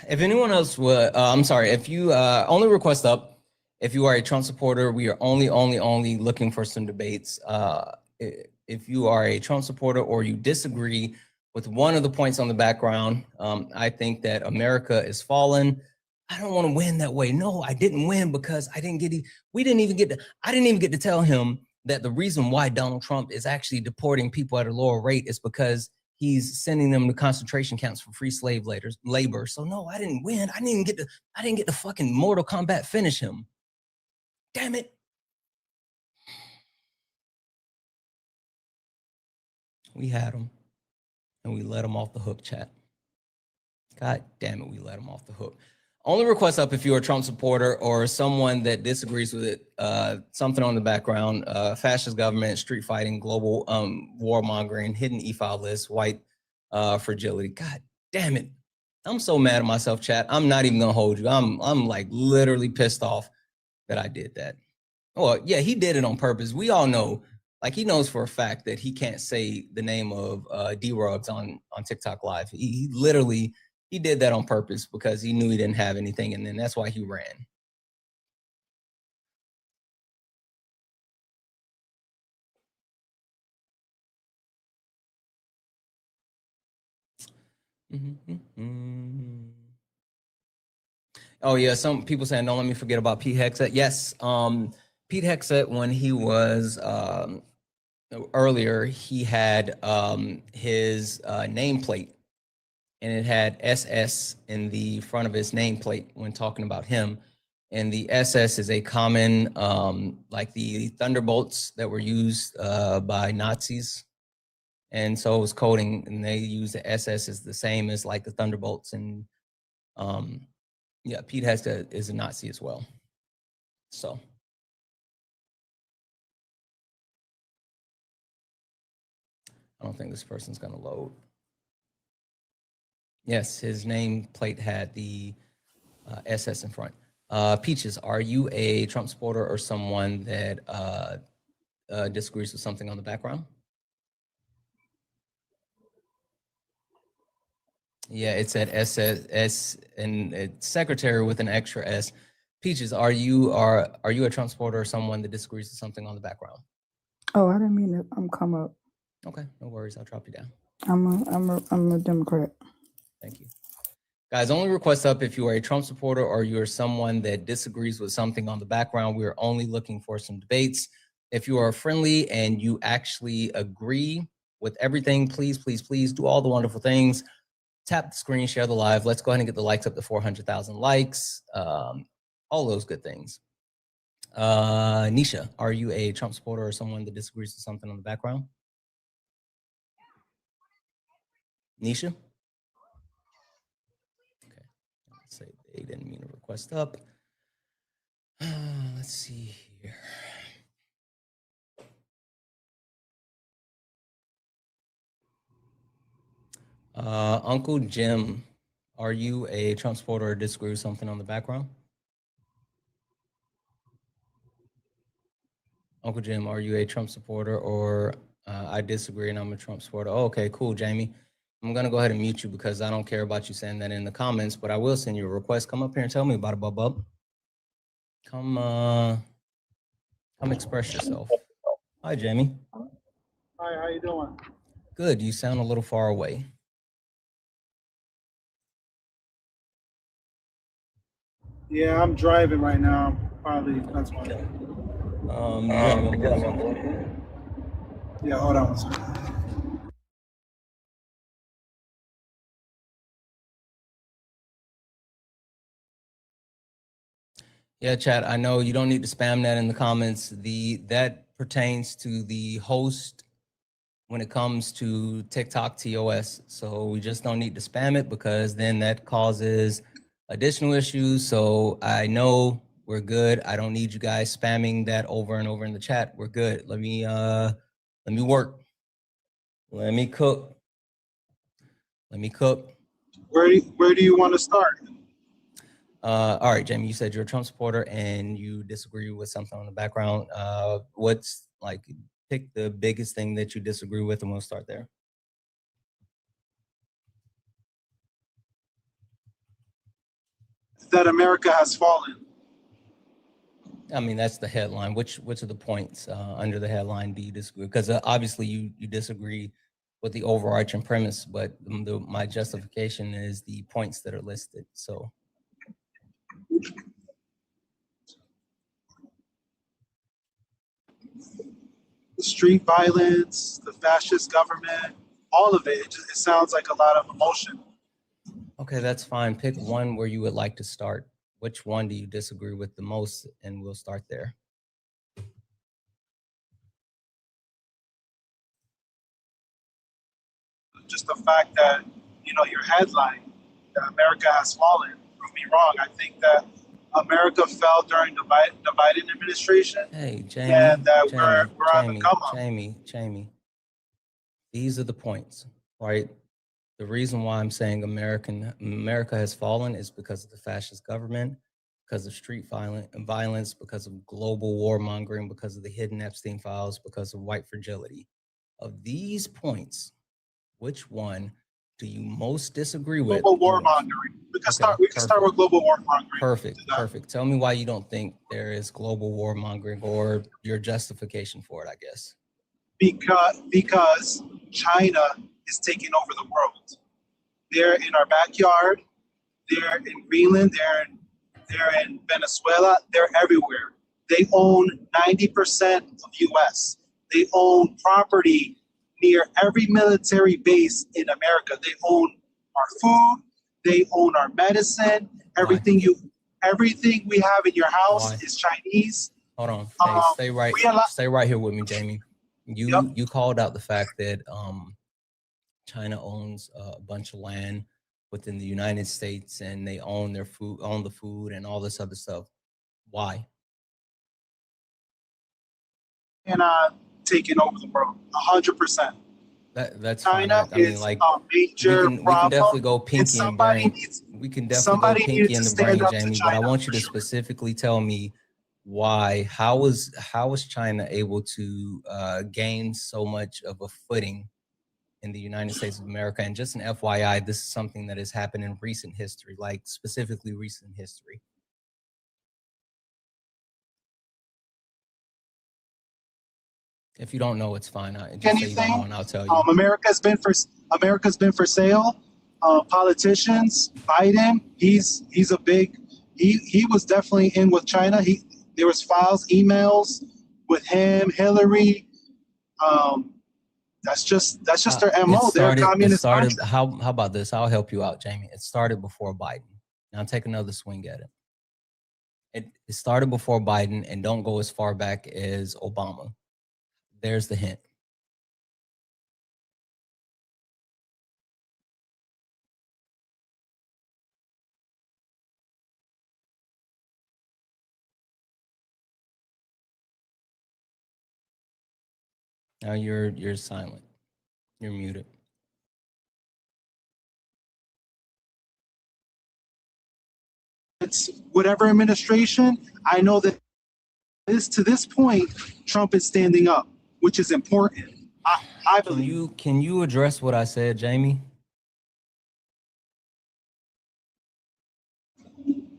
If anyone else would, I'm sorry, if you only request up, if you are a Trump supporter, we are only looking for some debates. If you are a Trump supporter or you disagree with one of the points on the background, I think that America is fallen. I don't want to win that way. No, I didn't win because I didn't get, I didn't even get to tell him that the reason why Donald Trump is actually deporting people at a lower rate is because he's sending them to concentration camps for free slave labor. So no, I didn't win. I didn't get to fucking Mortal Kombat finish him. Damn it. We had him and we let him off the hook, chat. God damn it, we let him off the hook. Only request up if you're a Trump supporter or someone that disagrees with it. Something on the background, fascist government, street fighting, global warmongering, hidden e-file lists, white fragility. God damn it. I'm so mad at myself, chat. I'm not even gonna hold you. I'm like literally pissed off that I did that. Oh yeah, he did it on purpose. We all know, like he knows for a fact that he can't say the name of D-Rubs on TikTok Live. He literally, he did that on purpose because he knew he didn't have anything, and then that's why he ran. Oh yeah, some people saying, don't let me forget about Pete Hegseth. Yes, Pete Hegseth, when he was earlier, he had his nameplate, and it had SS in the front of his nameplate when talking about him. And the SS is a common, like the thunderbolts that were used by Nazis. And so it was coding, and they use the SS as the same as like the thunderbolts. And yeah, Pete Hegseth is a Nazi as well. So. I don't think this person's gonna load. Yes, his nameplate had the SS in front. Peaches, are you a Trump supporter or someone that disagrees with something on the background? Yeah, it said SS and it's secretary with an extra S. Peaches, are you a Trump supporter or someone that disagrees with something on the background? Oh, I didn't mean to come up. Okay, no worries. I'll drop you down. I'm a Democrat. Thank you. Guys, only request up if you are a Trump supporter or you are someone that disagrees with something on the background. We are only looking for some debates. If you are friendly and you actually agree with everything, please, please, please do all the wonderful things. Tap the screen, share the live. Let's go ahead and get the likes up to 400,000 likes. All those good things. Nisha, are you a Trump supporter or someone that disagrees with something on the background? Nisha? Okay, let's say they didn't mean to request up. Let's see here. Uncle Jim, are you a Trump supporter or disagree with something on the background? Uncle Jim, are you a Trump supporter or I disagree and I'm a Trump supporter? Oh, okay, cool, Jamie. I'm gonna go ahead and mute you because I don't care about you saying that in the comments, but I will send you a request. Come up here and tell me about it, bub. Come express yourself. Hi, Jamie. Hi, how you doing? Good, you sound a little far away. Yeah, I'm driving right now. Probably that's why. Yeah, hold on one second. Yeah, chat, I know you don't need to spam that in the comments. That pertains to the host when it comes to TikTok TOS. So we just don't need to spam it because then that causes additional issues. So I know we're good. I don't need you guys spamming that over and over in the chat. We're good. Let me work. Let me cook. Let me cook. Where do you want to start? All right, Jamie, you said you're a Trump supporter and you disagree with something on the background. What's like, pick the biggest thing that you disagree with and we'll start there. that America has fallen. I mean, that's the headline. Which of the points under the headline do you disagree? Because obviously you disagree with the overarching premise, but my justification is the points that are listed. So. The street violence, the fascist government, all of it. It sounds like a lot of emotion. Okay, that's fine. Pick one where you would like to start. Which one do you disagree with the most? And we'll start there. Just the fact that, you know, your headline, that America has fallen, prove me wrong. I think that America fell during the Biden administration. Hey, Jamie, and that Jamie, we're on the come up. Jamie, these are the points, right? The reason why I'm saying America has fallen is because of the fascist government, because of street violence, because of global warmongering, because of the hidden Epstein files, because of white fragility. Of these points, which one do you most disagree with? Global warmongering. We can start with global warmongering. Perfect. Tell me why you don't think there is global warmongering, or your justification for it, I guess. Because China is taking over the world. They're in our backyard. They're in Greenland. They're in Venezuela. They're everywhere. They own 90% of U.S. They own property near every military base in America. They own our food. They own our medicine. Everything we have in your house is Chinese. Hold on. Hey, stay right here with me, Jamie. You called out the fact that China owns a bunch of land within the United States, and they own their food, own the food, and all this other stuff. Why? And taking over the world, 100%. That's China fine. I mean, is like, a major we can definitely go pinky and brain. We can definitely go pinky in the brain, Jamie. But I want you to specifically tell me why. How was China able to gain so much of a footing in the United States of America? And just an FYI, this is something that has happened in recent history, like specifically recent history. If you don't know, it's fine. Just say you don't know, and I'll tell you. America's been for sale. Politicians, Biden, he's a big. He was definitely in with China. There was files, emails with him, Hillary. That's just their MO. They're a communist country. How about this? I'll help you out, Jamie. It started before Biden. Now take another swing at it. It started before Biden, and don't go as far back as Obama. There's the hint. Now you're silent. You're muted. It's whatever administration. I know that to this point, Trump is standing up, which is important. I believe. Can you address what I said, Jamie?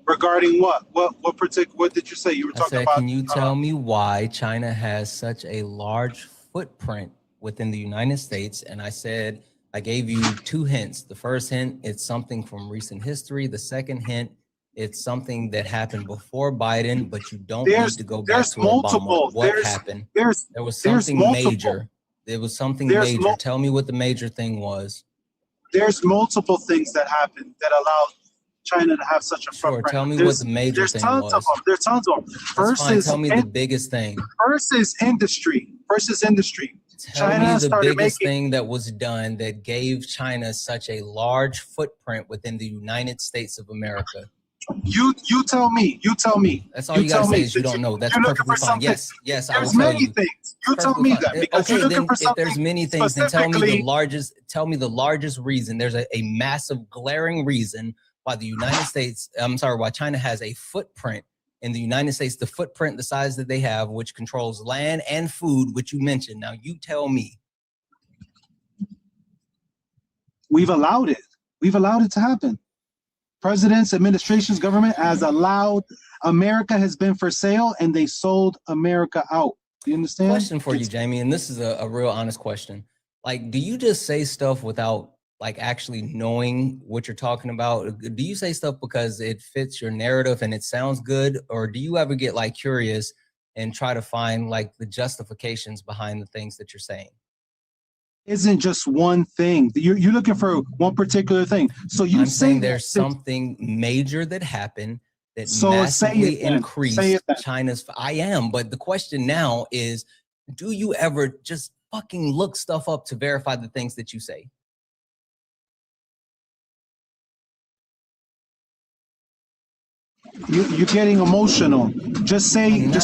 Regarding what? What did you say? You were talking about. Can you tell me why China has such a large footprint within the United States? And I gave you two hints. The first hint, it's something from recent history. The second hint, it's something that happened before Biden, but you don't need to go back to Obama. What happened? There was something major. There was something major. Tell me what the major thing was. There's multiple things that happened that allowed China to have such a footprint. Tell me what the major thing was. There's tons of them. First tell me the biggest thing. First is industry. Tell me the biggest thing that was done that gave China such a large footprint within the United States of America. You tell me. That's all you gotta say is you don't know. That's perfectly fine. Yes, I will tell you. There's many things. You tell me that because you're looking for something. If there's many things, then tell me the largest reason. There's a massive glaring reason why why China has a footprint in the United States, the footprint, the size that they have, which controls land and food, which you mentioned. Now you tell me. We've allowed it to happen. presidents, administrations, government has allowed America has been for sale, and they sold America out. You understand? Question for you, Jamie, and this is a real honest question. Like, do you just say stuff without like actually knowing what you're talking about? Do you say stuff because it fits your narrative and it sounds good, or do you ever get like curious and try to find like the justifications behind the things that you're saying? Isn't just one thing. You're looking for one particular thing. So I'm saying there's something major that happened that massively increased China's. I am, but the question now is, do you ever just fucking look stuff up to verify the things that you say? You're getting emotional. Just say, I'm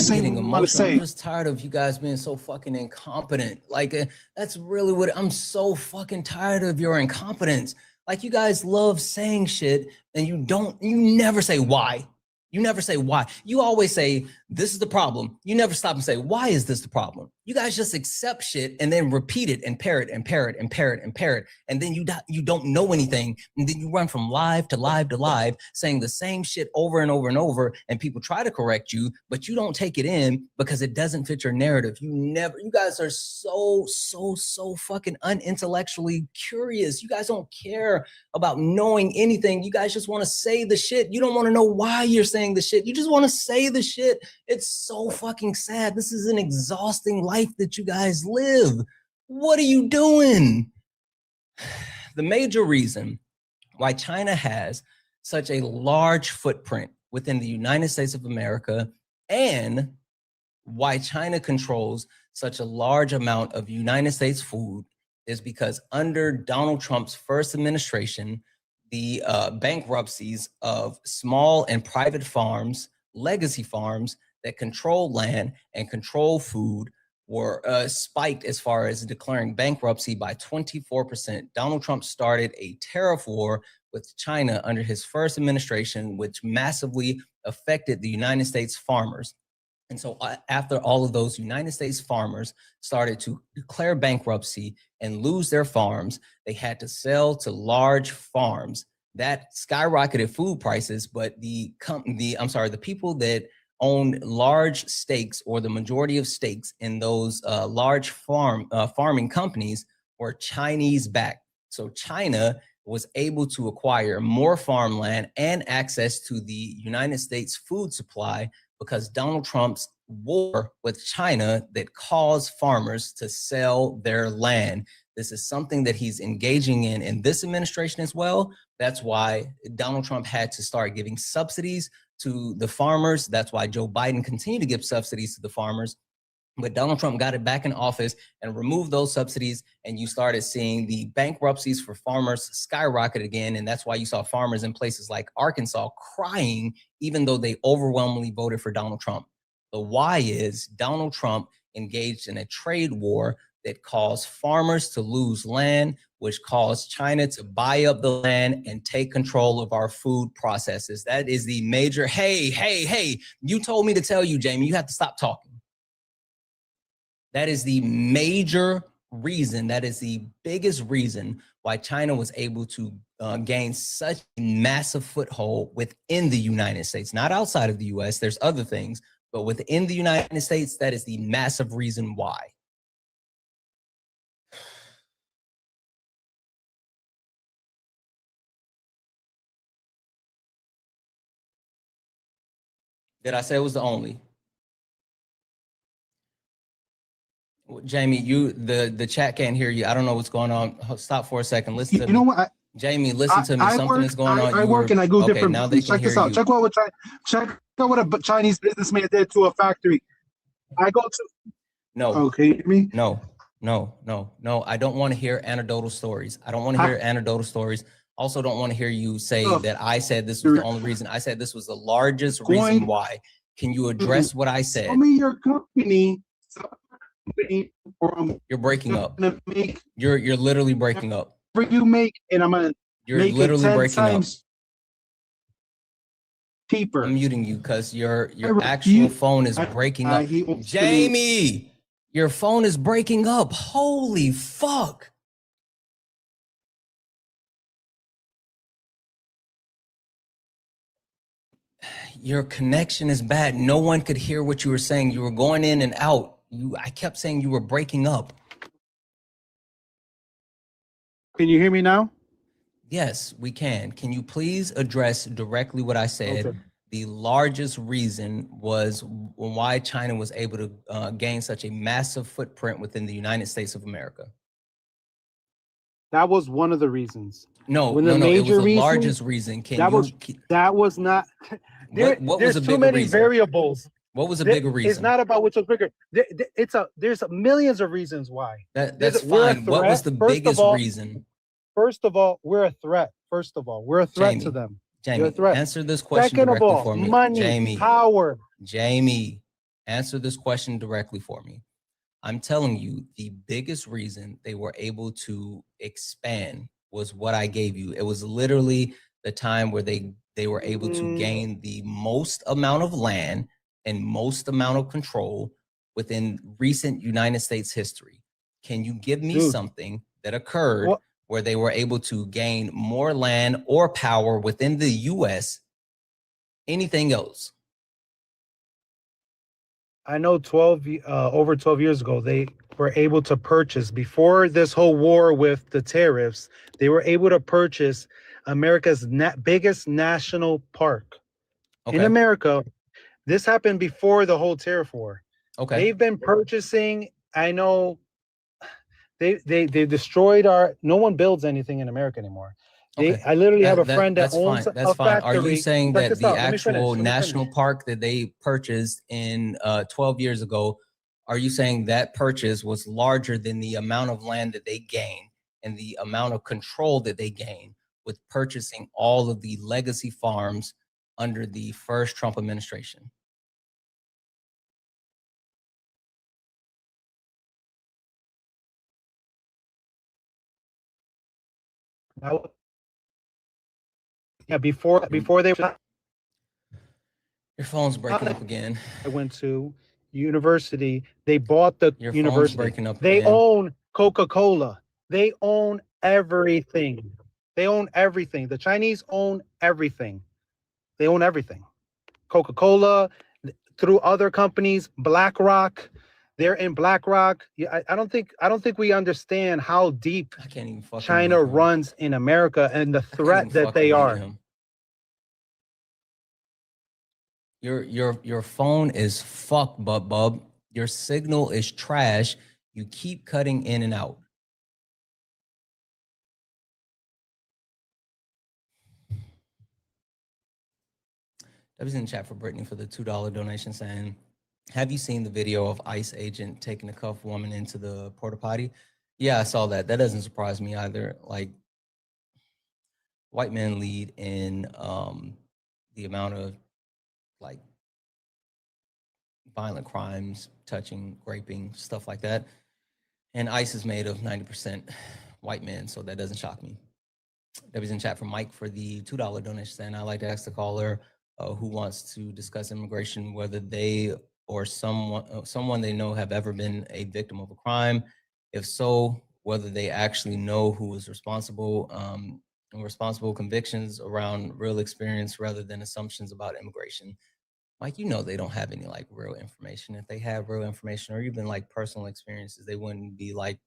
say. I'm just tired of you guys being so fucking incompetent. Like, that's really what I'm so fucking tired of your incompetence. Like, you guys love saying shit and you never say why. You never say why. You always say, this is the problem. You never stop and say, why is this the problem? You guys just accept shit and then repeat it and parrot and parrot and parrot and parrot. And then you don't know anything. And then you run from live to live to live saying the same shit over and over and over. And people try to correct you, but you don't take it in because it doesn't fit your narrative. You guys are so fucking unintellectually curious. You guys don't care about knowing anything. You guys just want to say the shit. You don't want to know why you're saying the shit. You just want to say the shit. It's so fucking sad. This is an exhausting life that you guys live. What are you doing? The major reason why China has such a large footprint within the United States of America and why China controls such a large amount of United States food is because under Donald Trump's first administration, the bankruptcies of small and private farms, legacy farms that control land and control food were spiked as far as declaring bankruptcy by 24%. Donald Trump started a tariff war with China under his first administration, which massively affected the United States farmers. And so after all of those United States farmers started to declare bankruptcy and lose their farms, they had to sell to large farms. That skyrocketed food prices, but the people that own large stakes or the majority of stakes in those large farming companies were Chinese backed. So China was able to acquire more farmland and access to the United States food supply because Donald Trump's war with China that caused farmers to sell their land. This is something that he's engaging in this administration as well. That's why Donald Trump had to start giving subsidies to the farmers. That's why Joe Biden continued to give subsidies to the farmers. But Donald Trump got it back in office and removed those subsidies, and you started seeing the bankruptcies for farmers skyrocket again. And that's why you saw farmers in places like Arkansas crying, even though they overwhelmingly voted for Donald Trump. The why is Donald Trump engaged in a trade war that caused farmers to lose land, which caused China to buy up the land and take control of our food processes. That is the major, hey, you told me to tell you, Jamie, you have to stop talking. That is the major reason, that is the biggest reason why China was able to gain such a massive foothold within the United States, not outside of the US. There's other things, but within the United States, that is the massive reason why. Did I say it was the only? Jamie, the chat can't hear you. I don't know what's going on. Stop for a second. Listen to me. You know what? Jamie, listen to me. Something is going on. I work and I go different. Now they can check this out. hear you. Check out what a Chinese businessman did to a factory. I go to. No. Okay, you hear me? No. I don't want to hear anecdotal stories. I don't want to hear anecdotal stories. Also, don't want to hear you say that I said this was the only reason. I said this was the largest reason why. Can you address what I said? Tell me your company. You're breaking up. You're literally breaking up. You make, and I'm gonna. You're literally breaking up. Cheaper. I'm muting you because your actual phone is breaking up. Jamie, your phone is breaking up. Holy fuck. Your connection is bad. No one could hear what you were saying. You were going in and out. I kept saying you were breaking up. Can you hear me now? Yes, we can. Can you please address directly what I said? Okay. The largest reason was why China was able to gain such a massive footprint within the United States of America. That was one of the reasons. No, When no, the no. It was major the reason, largest reason. Can that you? was not. What was There's a too bigger many reason? variables. What was a bigger reason? It's not about which was bigger. There's millions of reasons why. That's we're a fine. What was the threat. First biggest of all- reason? First of all, we're a threat. First of all, we're a threat Jamie, to them. Jamie, You're a threat. answer this question Second of directly all, for me. money, Jamie, power. Jamie, answer this question directly for me. I'm telling you, the biggest reason they were able to expand was what I gave you. It was literally the time where they were able to gain the most amount of land and most amount of control within recent United States history. Can you give me something that occurred where they were able to gain more land or power within the US? Anything else? I know over 12 years ago, they were able to purchase, before this whole war with the tariffs, they were able to purchase America's biggest national park. Okay. In America. This happened before the whole tariff war. Okay. They've been purchasing, I know, they destroyed no one builds anything in America anymore. I literally have a friend that owns a factory. Are you saying Check that this the out. Let me actual finish. national park that they purchased in 12 years ago, are you saying that purchase was larger than the amount of land that they gained and the amount of control that they gained with purchasing all of the legacy farms under the first Trump administration? Yeah, before they. Your phone's breaking up again. I went to university. They bought the Your university. phone's breaking up They again. own Coca-Cola. They own everything. They own everything. The Chinese own everything. They own everything. Coca-Cola, through other companies, BlackRock. They're in BlackRock. Yeah, I don't think we understand how deep I can't even fucking China runs in America and the threat that they are. Your phone is fucked, bub. Your signal is trash. You keep cutting in and out. I was in the chat for Brittany for the $2 donation saying, have you seen the video of ICE agent taking a cuffed woman into the porta potty? Yeah, I saw that. That doesn't surprise me either. Like, white men lead in the amount of like violent crimes, touching, raping, stuff like that. And ICE is made of 90% white men, so that doesn't shock me. That was in chat for Mike for the $2 donation saying, I'd like to ask the caller who wants to discuss immigration, whether they or someone they know have ever been a victim of a crime. If so, whether they actually know who was responsible, and responsible convictions around real experience rather than assumptions about immigration. Mike, you know they don't have any like real information. If they have real information or even like personal experiences, they wouldn't be like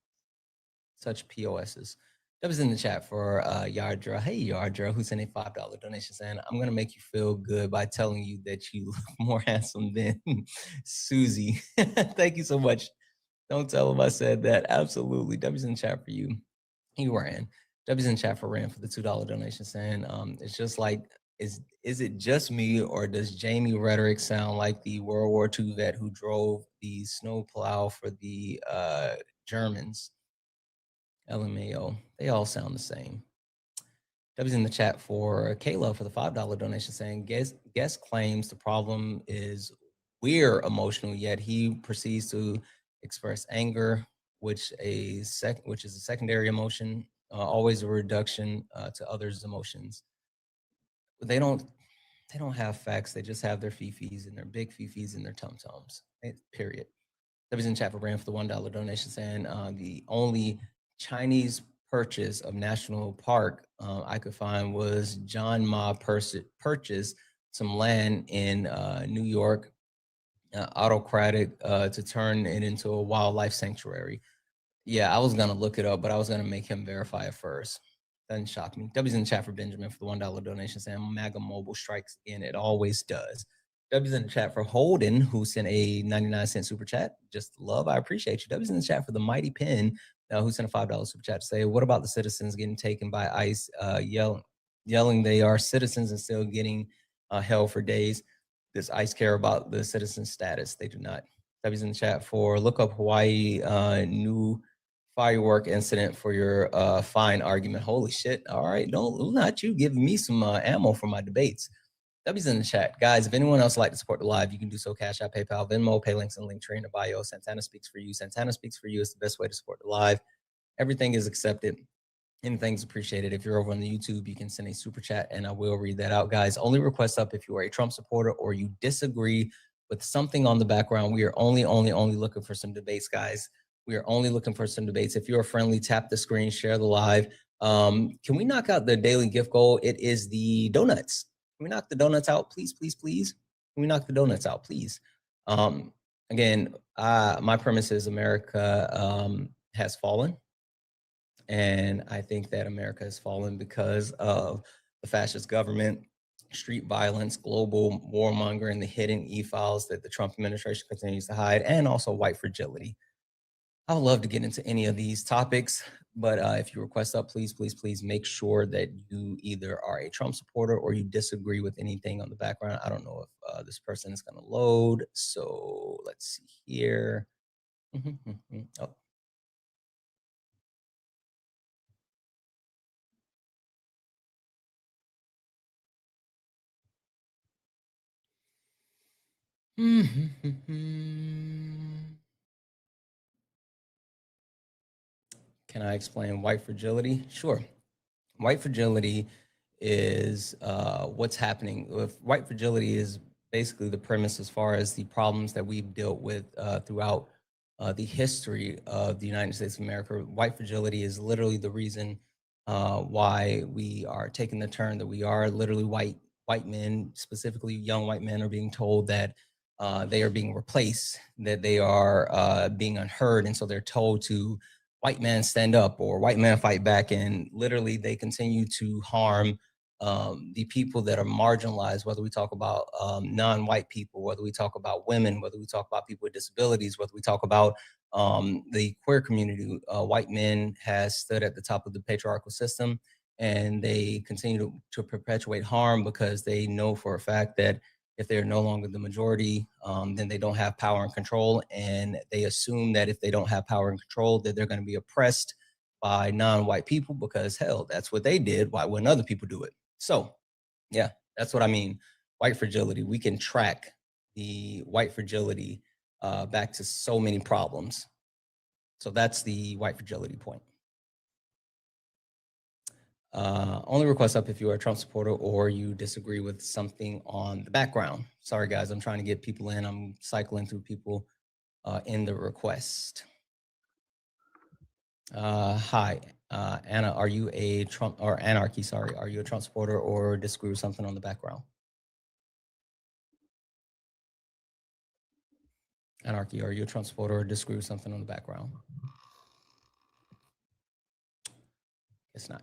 such POSs. That was in the chat for Yardra. Hey, Yardra, who sent a $5 donation saying, I'm going to make you feel good by telling you that you look more handsome than Susie. Thank you so much. Don't tell him I said that. Absolutely. W's in the chat for you. He ran. W's in the chat for Ran for the $2 donation saying, it's just like, is it just me or does Jamie rhetoric sound like the World War II vet who drove the snow plow for the Germans? LMAO, they all sound the same. W's in the chat for Kayla for the $5 donation saying, guest claims the problem is we're emotional, yet he proceeds to express anger, which is a secondary emotion, always a reduction to others' emotions. They don't have facts. They just have their fifis and their big fifis and their tum-tums, period. That was in chat for Brand for the $1 donation saying the only Chinese purchase of national park I could find was John Ma purchase some land in New York, autocratic, to turn it into a wildlife sanctuary. Yeah, I was gonna look it up, but I was gonna make him verify it first. Doesn't shock me. W's in the chat for Benjamin for the $1 donation saying MAGA mobile strikes in. It always does. W's in the chat for Holden, who sent a 99-cent super chat. Just love, I appreciate you. W's in the chat for the Mighty Pin, who sent a $5 super chat to say, what about the citizens getting taken by ICE, yelling they are citizens and still getting held for days? Does ICE care about the citizen status? They do not. W's in the chat for look up Hawaii new firework incident for your fine argument. Holy shit. All right. Don't, not you giving me some ammo for my debates. W's in the chat. Guys, if anyone else would like to support the live, you can do so. Cash App, PayPal, Venmo, pay links and Linktree in the bio. Santana speaks for you. Santana speaks for you. It's the best way to support the live. Everything is accepted. Anything's appreciated. If you're over on the YouTube, you can send a super chat and I will read that out. Guys, only request up if you are a Trump supporter or you disagree with something on the background. We are only looking for some debates, guys. We are only looking for some debates. If you're friendly, tap the screen, share the live. Can we knock out the daily gift goal? It is the donuts. Can we knock the donuts out, please, please, please? Can we knock the donuts out, please? Again, my premise is America has fallen. And I think that America has fallen because of the fascist government, street violence, global warmongering, the hidden e-files that the Trump administration continues to hide, and also white fragility. I would love to get into any of these topics, but if you request up, please, please, please make sure that you either are a Trump supporter or you disagree with anything on the background. I don't know if this person is going to load. So let's see here. Oh. Can I explain white fragility? Sure. White fragility is what's happening. With white fragility is basically the premise as far as the problems that we've dealt with throughout the history of the United States of America. White fragility is literally the reason why we are taking the turn that we are. Literally white men, specifically young white men, are being told that they are being replaced, that they are being unheard. And so they're told to white man stand up or white man fight back. And literally they continue to harm the people that are marginalized, whether we talk about non-white people, whether we talk about women, whether we talk about people with disabilities, whether we talk about the queer community. White men has stood at the top of the patriarchal system, and they continue to perpetuate harm because they know for a fact that if they're no longer the majority, then they don't have power and control. And they assume that if they don't have power and control, that they're going to be oppressed by non-white people because, hell, that's what they did. Why wouldn't other people do it? So, yeah, that's what I mean. White fragility. We can track the white fragility back to so many problems. So that's the white fragility point. Only request up if you are a Trump supporter or you disagree with something on the background. Sorry, guys, I'm trying to get people in. I'm cycling through people in the request. Hi, Anna, are you a Trump, or Anarchy, sorry, are you a Trump supporter or disagree with something on the background? Anarchy, are you a Trump supporter or disagree with something on the background? It's not.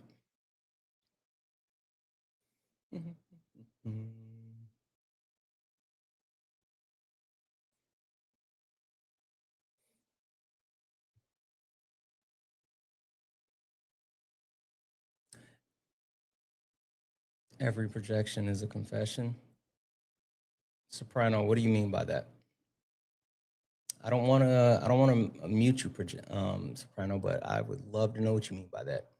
Every projection is a confession. Soprano, what do you mean by that? I don't want to mute you, Soprano, but I would love to know what you mean by that.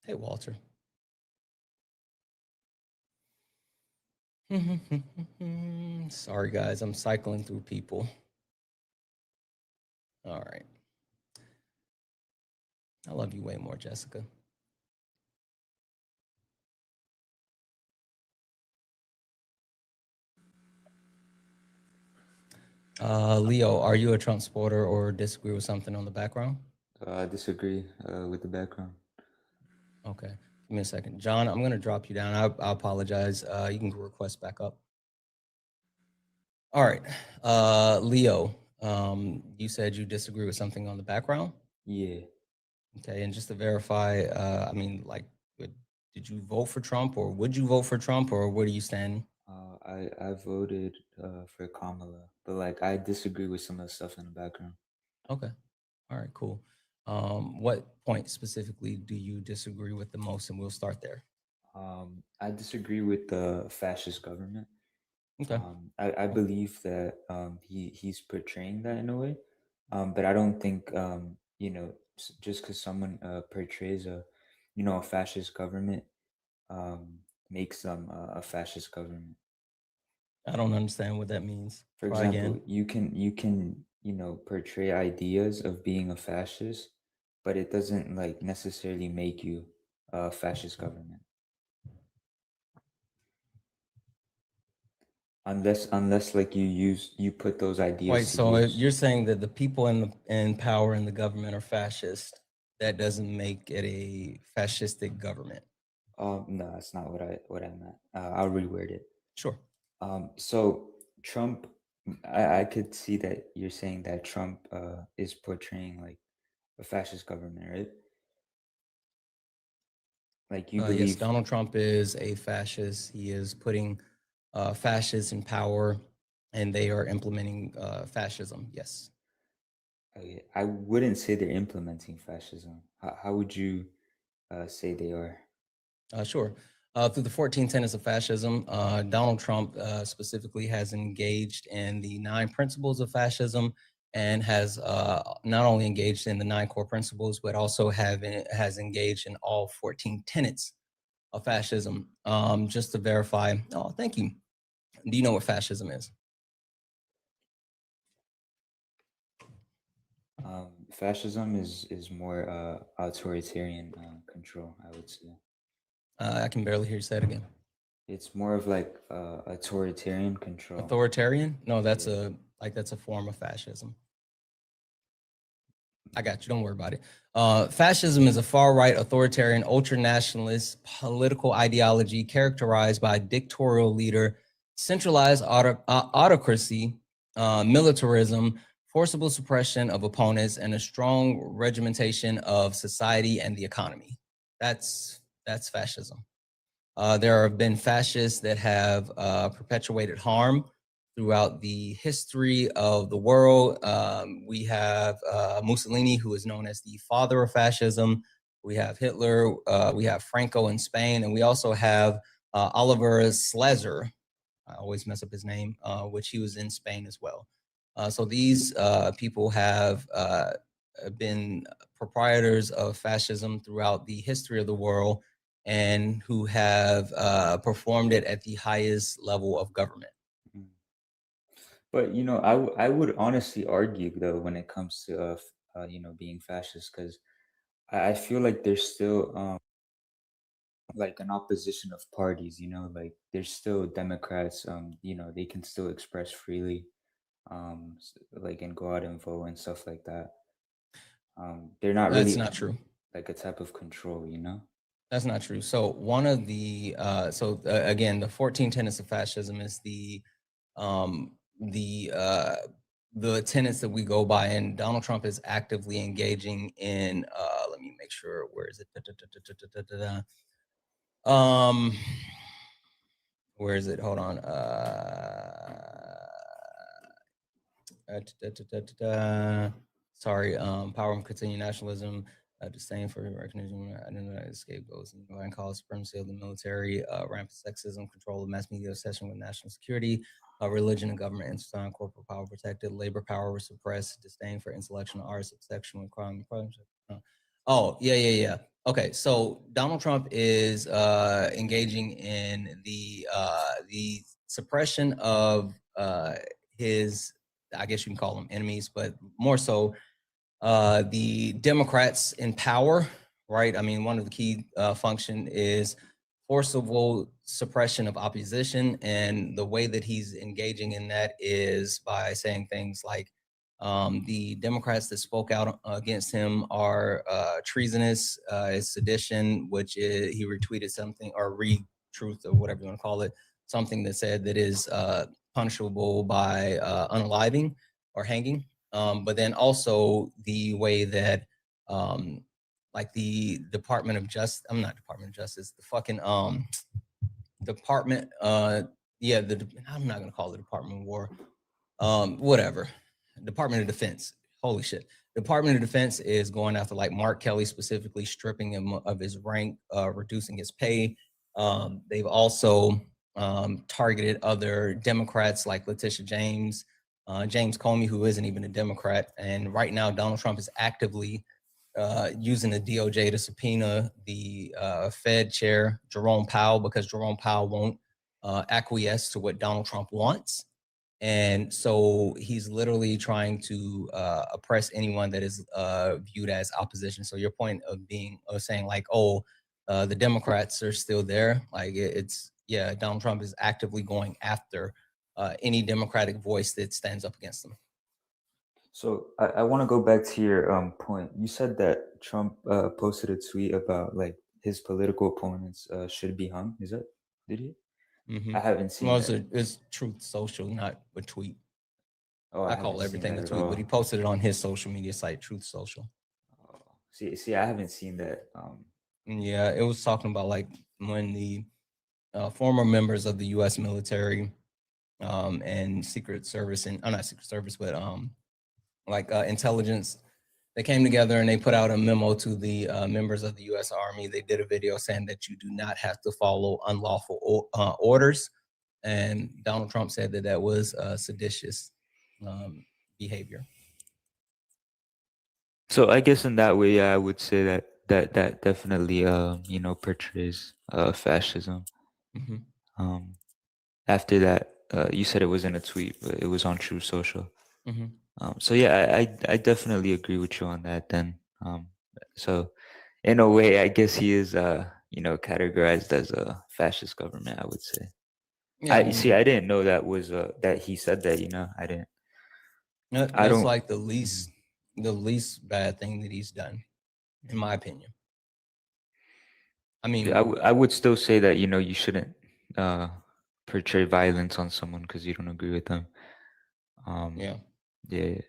Hey, Walter. Sorry, guys, I'm cycling through people. All right. I love you way more, Jessica. Leo, are you a Trump supporter or disagree with something on the background? I disagree with the background. Okay. Give me a second. John, I'm going to drop you down. I apologize. You can request back up. All right. Leo, you said you disagree with something on the background? Yeah. Okay. And just to verify, I mean, like, did you vote for Trump, or would you vote for Trump, or where do you stand? I voted for Kamala, but like I disagree with some of the stuff in the background. Okay. All right, cool. What point specifically do you disagree with the most? And we'll start there. I disagree with the fascist government. Okay. I believe that he's portraying that in a way, but I don't think you know, just because someone portrays a a fascist government makes them a fascist government. I don't understand what that means. For Try example, again. you can portray ideas of being a fascist, but it doesn't like necessarily make you a fascist government. Unless like you put those ideas. Wait, to so use. you're saying that the people in power in the government are fascist? That doesn't make it a fascistic government. No, that's not what I meant. I'll reword it. Sure. So Trump, I could see that you're saying that Trump is portraying like a fascist government, right? Like you believe. Yes, Donald Trump is a fascist. He is putting fascists in power, and they are implementing fascism. Yes. Okay. I wouldn't say they're implementing fascism. How would you say they are? Sure. Through the 14 tenets of fascism, Donald Trump specifically has engaged in the 9 principles of fascism, and has not only engaged in the 9 core principles, but also has engaged in all 14 tenets of fascism. Just to verify, oh, thank you. Do you know what fascism is? Fascism is more authoritarian control, I would say. I can barely hear you say it again. It's more of like authoritarian control. Authoritarian? No, that's a form of fascism. I got you. Don't worry about it. Fascism is a far-right, authoritarian, ultra-nationalist political ideology characterized by a dictatorial leader, centralized autocracy, militarism, forcible suppression of opponents, and a strong regimentation of society and the economy. That's fascism. There have been fascists that have perpetuated harm throughout the history of the world. We have Mussolini, who is known as the father of fascism. We have Hitler. We have Franco in Spain. And we also have Oliver Schleser. I always mess up his name, which he was in Spain as well. So these people have been proprietors of fascism throughout the history of the world, and who have performed it at the highest level of government. But I would honestly argue though when it comes to being fascist, because I feel like there's still like an opposition of parties. Like there's still Democrats. They can still express freely, like and go out and vote and stuff like that. They're not really. That's not true. Like a type of control, That's not true. So one of the again, the 14 tenets of fascism is the tenets that we go by, and Donald Trump is actively engaging in. Let me make sure. Where is it? Where is it? Hold on. Sorry. Power and continued nationalism. Disdain for recognition, identified scapegoats, and cause supremacy of the military, rampant sexism, control of mass media, obsession with national security, religion and government, intertwined corporate power protected, labor power suppressed, disdain for intellectual arts, obsession with crime. Oh, yeah. Okay, so Donald Trump is engaging in the suppression of his, I guess you can call them enemies, but more so the Democrats in power, right? I mean, one of the key function is forcible suppression of opposition, and the way that he's engaging in that is by saying things like The Democrats that spoke out against him are treasonous, it's sedition, which is, he retweeted something, or re-truth, or whatever you want to call it, something that said that is punishable by unaliving or hanging. But then also the way that like the Department of Justice, I'm not Department of Justice, the fucking Department, yeah, I'm not gonna call it Department of War, whatever, Department of Defense. Holy shit. Department of Defense is going after like Mark Kelly, specifically stripping him of his rank, reducing his pay. They've also targeted other Democrats like Letitia James, James Comey, who isn't even a Democrat. And right now, Donald Trump is actively using the DOJ to subpoena the Fed chair, Jerome Powell, because Jerome Powell won't acquiesce to what Donald Trump wants. And so he's literally trying to oppress anyone that is viewed as opposition. So your point of saying like, oh, the Democrats are still there. Like yeah, Donald Trump is actively going after any Democratic voice that stands up against them. So I want to go back to your point. You said that Trump posted a tweet about like his political opponents should be hung. Did he? Mm-hmm. I haven't seen that. It's Truth Social, not a tweet. Oh, I call everything a tweet, but he posted it on his social media site, Truth Social. Oh. See, I haven't seen that. Yeah, it was talking about like when the former members of the U.S. military and Secret Service, and not Secret Service, but like intelligence, they came together and they put out a memo to the members of the U.S. Army. They did a video saying that you do not have to follow unlawful orders. And Donald Trump said that that was seditious behavior. So I guess in that way, I would say that definitely, portrays fascism. Mm-hmm. After that, you said it was in a tweet, but it was on True Social. Mm-hmm. So yeah, I definitely agree with you on that then. So in a way, I guess he is, categorized as a fascist government, I would say. Yeah, I didn't know that was, that he said that, I didn't. That's like the least bad thing that he's done, in my opinion. I mean, yeah, I would still say that, you shouldn't portray violence on someone because you don't agree with them. Yeah. Yeah.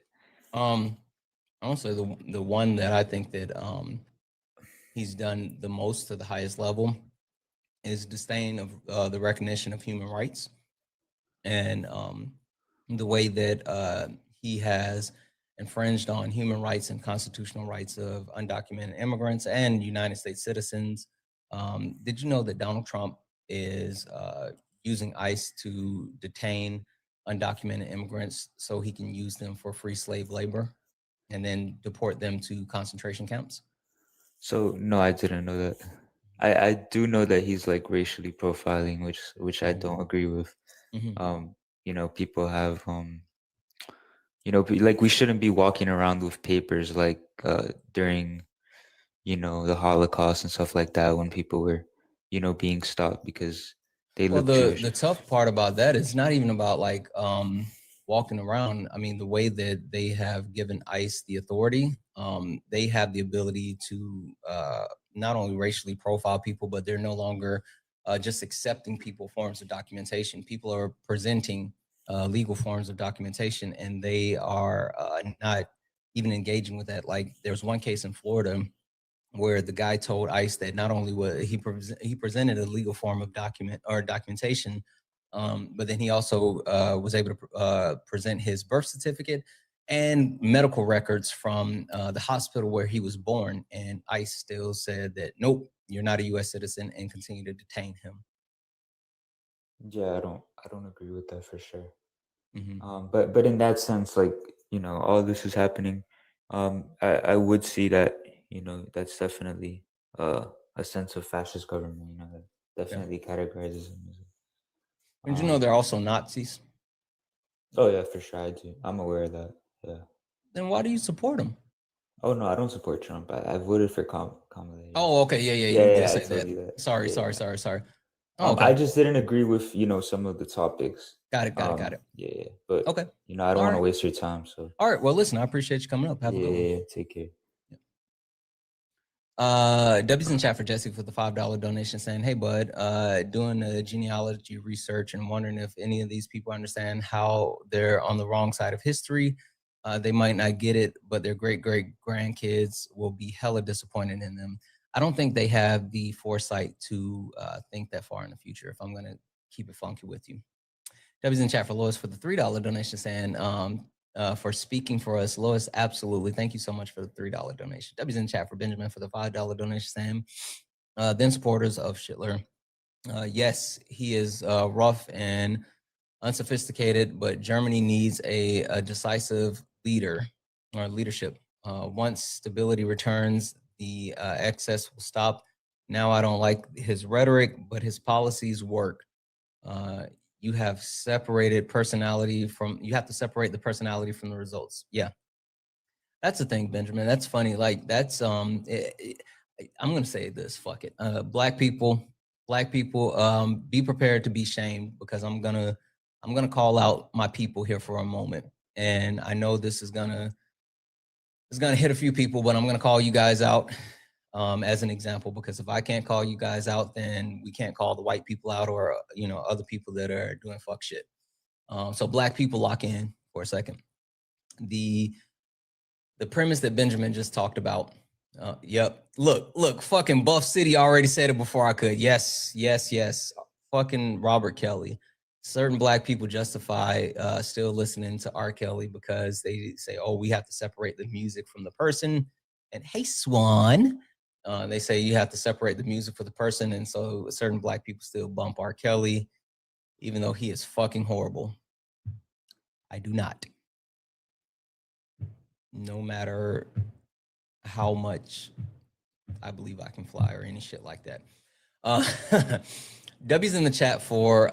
Honestly, the one that I think that he's done the most to the highest level is disdain of the recognition of human rights, and the way that he has infringed on human rights and constitutional rights of undocumented immigrants and United States citizens. Did you know that Donald Trump is using ICE to detain undocumented immigrants so he can use them for free slave labor and then deport them to concentration camps? So no, I didn't know that. I do know that he's like racially profiling, which I don't agree with. Mm-hmm. People have like we shouldn't be walking around with papers like during the Holocaust and stuff like that when people were being stopped because they look Jewish. The tough part about that is not even about like walking around. I mean, the way that they have given ICE the authority, they have the ability to not only racially profile people, but they're no longer just accepting forms of documentation. People are presenting legal forms of documentation, and they are not even engaging with that. Like there's one case in Florida where the guy told ICE that not only was he presented a legal form of documentation, but then he also was able to present his birth certificate and medical records from the hospital where he was born, and ICE still said that nope, you're not a U.S. citizen, and continue to detain him. Yeah, I don't agree with that for sure. Mm-hmm. But in that sense, like all this is happening, I would see that that's definitely a sense of fascist government. That definitely categorizes them as. Did you know they're also Nazis? Oh yeah, for sure I do. I'm aware of that. Yeah. Then why do you support them? Oh no, I don't support Trump. I voted for Kamala. Oh, okay, yeah. You did say that. Sorry. Oh, I okay. just didn't agree with, you know, some of the topics. Got it. Got it. Yeah, but Okay. you know, I don't All want to right. waste your time. So All right. Well, listen, I appreciate you coming up. Have a good one. yeah, take care. W's in chat for Jesse for the $5 donation saying, hey, bud, doing a genealogy research and wondering if any of these people understand how they're on the wrong side of history. They might not get it, but their great-great-grandkids will be hella disappointed in them. I don't think they have the foresight to think that far in the future, if I'm going to keep it funky with you. W's in chat for Lois for the $3 donation saying, for speaking for us. Lois, absolutely. Thank you so much for the $3 donation. W's in chat for Benjamin for the $5 donation saying, then supporters of Schindler. Yes, he is rough and unsophisticated, but Germany needs a decisive leader or leadership. Once stability returns, the excess will stop. Now I don't like his rhetoric, but his policies work. You have to separate the personality from the results. Yeah. That's the thing, Benjamin. That's funny. Like that's I'm gonna say this, fuck it. Black people, be prepared to be shamed because I'm gonna call out my people here for a moment. And I know this is gonna hit a few people, but I'm gonna call you guys out as an example, because if I can't call you guys out, then we can't call the white people out or, you know, other people that are doing fuck shit. So black people, lock in for a second. The premise that Benjamin just talked about. Yep. Look, fucking Buff City already said it before I could. Yes. Fucking Robert Kelly. Certain black people justify still listening to R. Kelly because they say, oh, we have to separate the music from the person. And hey, Swan, they say you have to separate the music for the person. And so certain black people still bump R. Kelly, even though he is fucking horrible. I do not. No matter how much I believe I can fly or any shit like that. W's in the chat for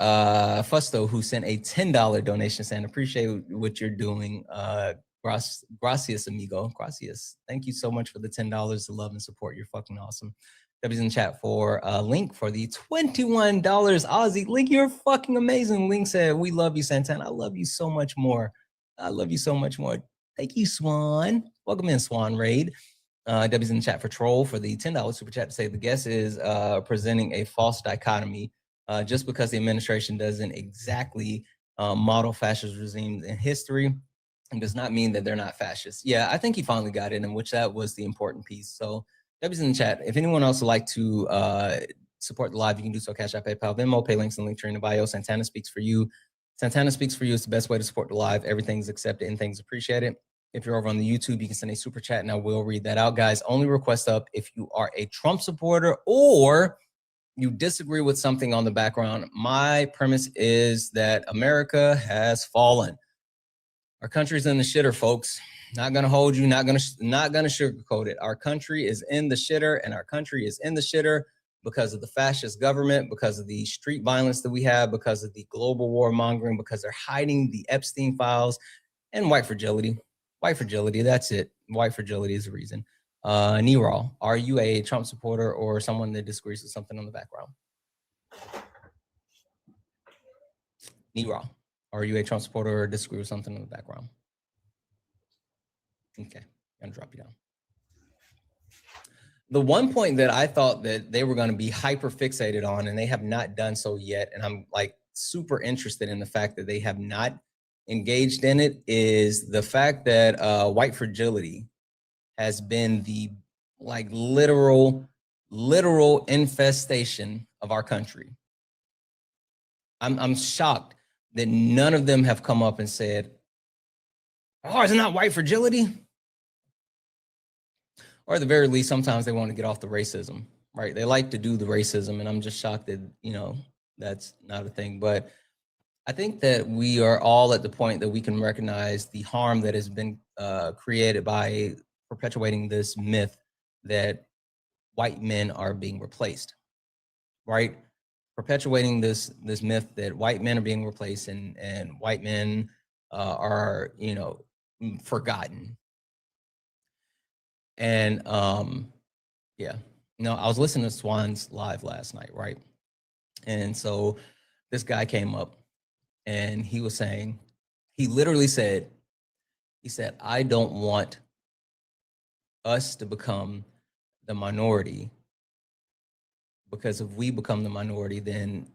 Fusto, who sent a $10 donation saying, appreciate what you're doing. Gracias, amigo. Gracias. Thank you so much for the $10 to love and support. You're fucking awesome. W's in the chat for Link for the $21 Aussie. Link, you're fucking amazing. Link said, we love you, Santana. I love you so much more. I love you so much more. Thank you, Swan. Welcome in, Swan Raid. W's in the chat for Troll for the $10 super chat to say the guest is presenting a false dichotomy. Just because the administration doesn't exactly model fascist regimes in history, it does not mean that they're not fascist. Yeah, I think he finally got it, in which that was the important piece. So W's in the chat. If anyone else would like to support the live, you can do so. Cash App, PayPal, Venmo, pay links in the link tree in the bio. Santana Speaks for You. Santana Speaks for You is the best way to support the live. Everything's accepted and things appreciated. If you're over on the YouTube, you can send a super chat and I will read that out. Guys, only request up if you are a Trump supporter or you disagree with something on the background. My premise is that America has fallen. Our country's in the shitter, folks. Not gonna hold you, not gonna sugarcoat it. Our country is in the shitter, and our country is in the shitter because of the fascist government, because of the street violence that we have, because of the global warmongering, because they're hiding the Epstein files, and white fragility. White fragility, that's it. White fragility is the reason. Nero, are you a Trump supporter or someone that disagrees with something on the background? Nero, are you a Trump supporter or disagree with something in the background? Okay, I'm gonna drop you down. The one point that I thought that they were gonna be hyper fixated on, and they have not done so yet, and I'm like super interested in the fact that they have not engaged in it, is the fact that white fragility has been the like literal infestation of our country. I'm shocked that none of them have come up and said, oh, is it not white fragility? Or at the very least, sometimes they want to get off the racism, right? They like to do the racism, and I'm just shocked that, you know, that's not a thing. But I think that we are all at the point that we can recognize the harm that has been created by perpetuating this myth that white men are being replaced, right? Perpetuating this myth that white men are being replaced and white men are, you know, forgotten. And yeah, you know, I was listening to Swan's live last night, right? And so this guy came up and he was saying, he literally said, I don't want us to become the minority, because if we become the minority, then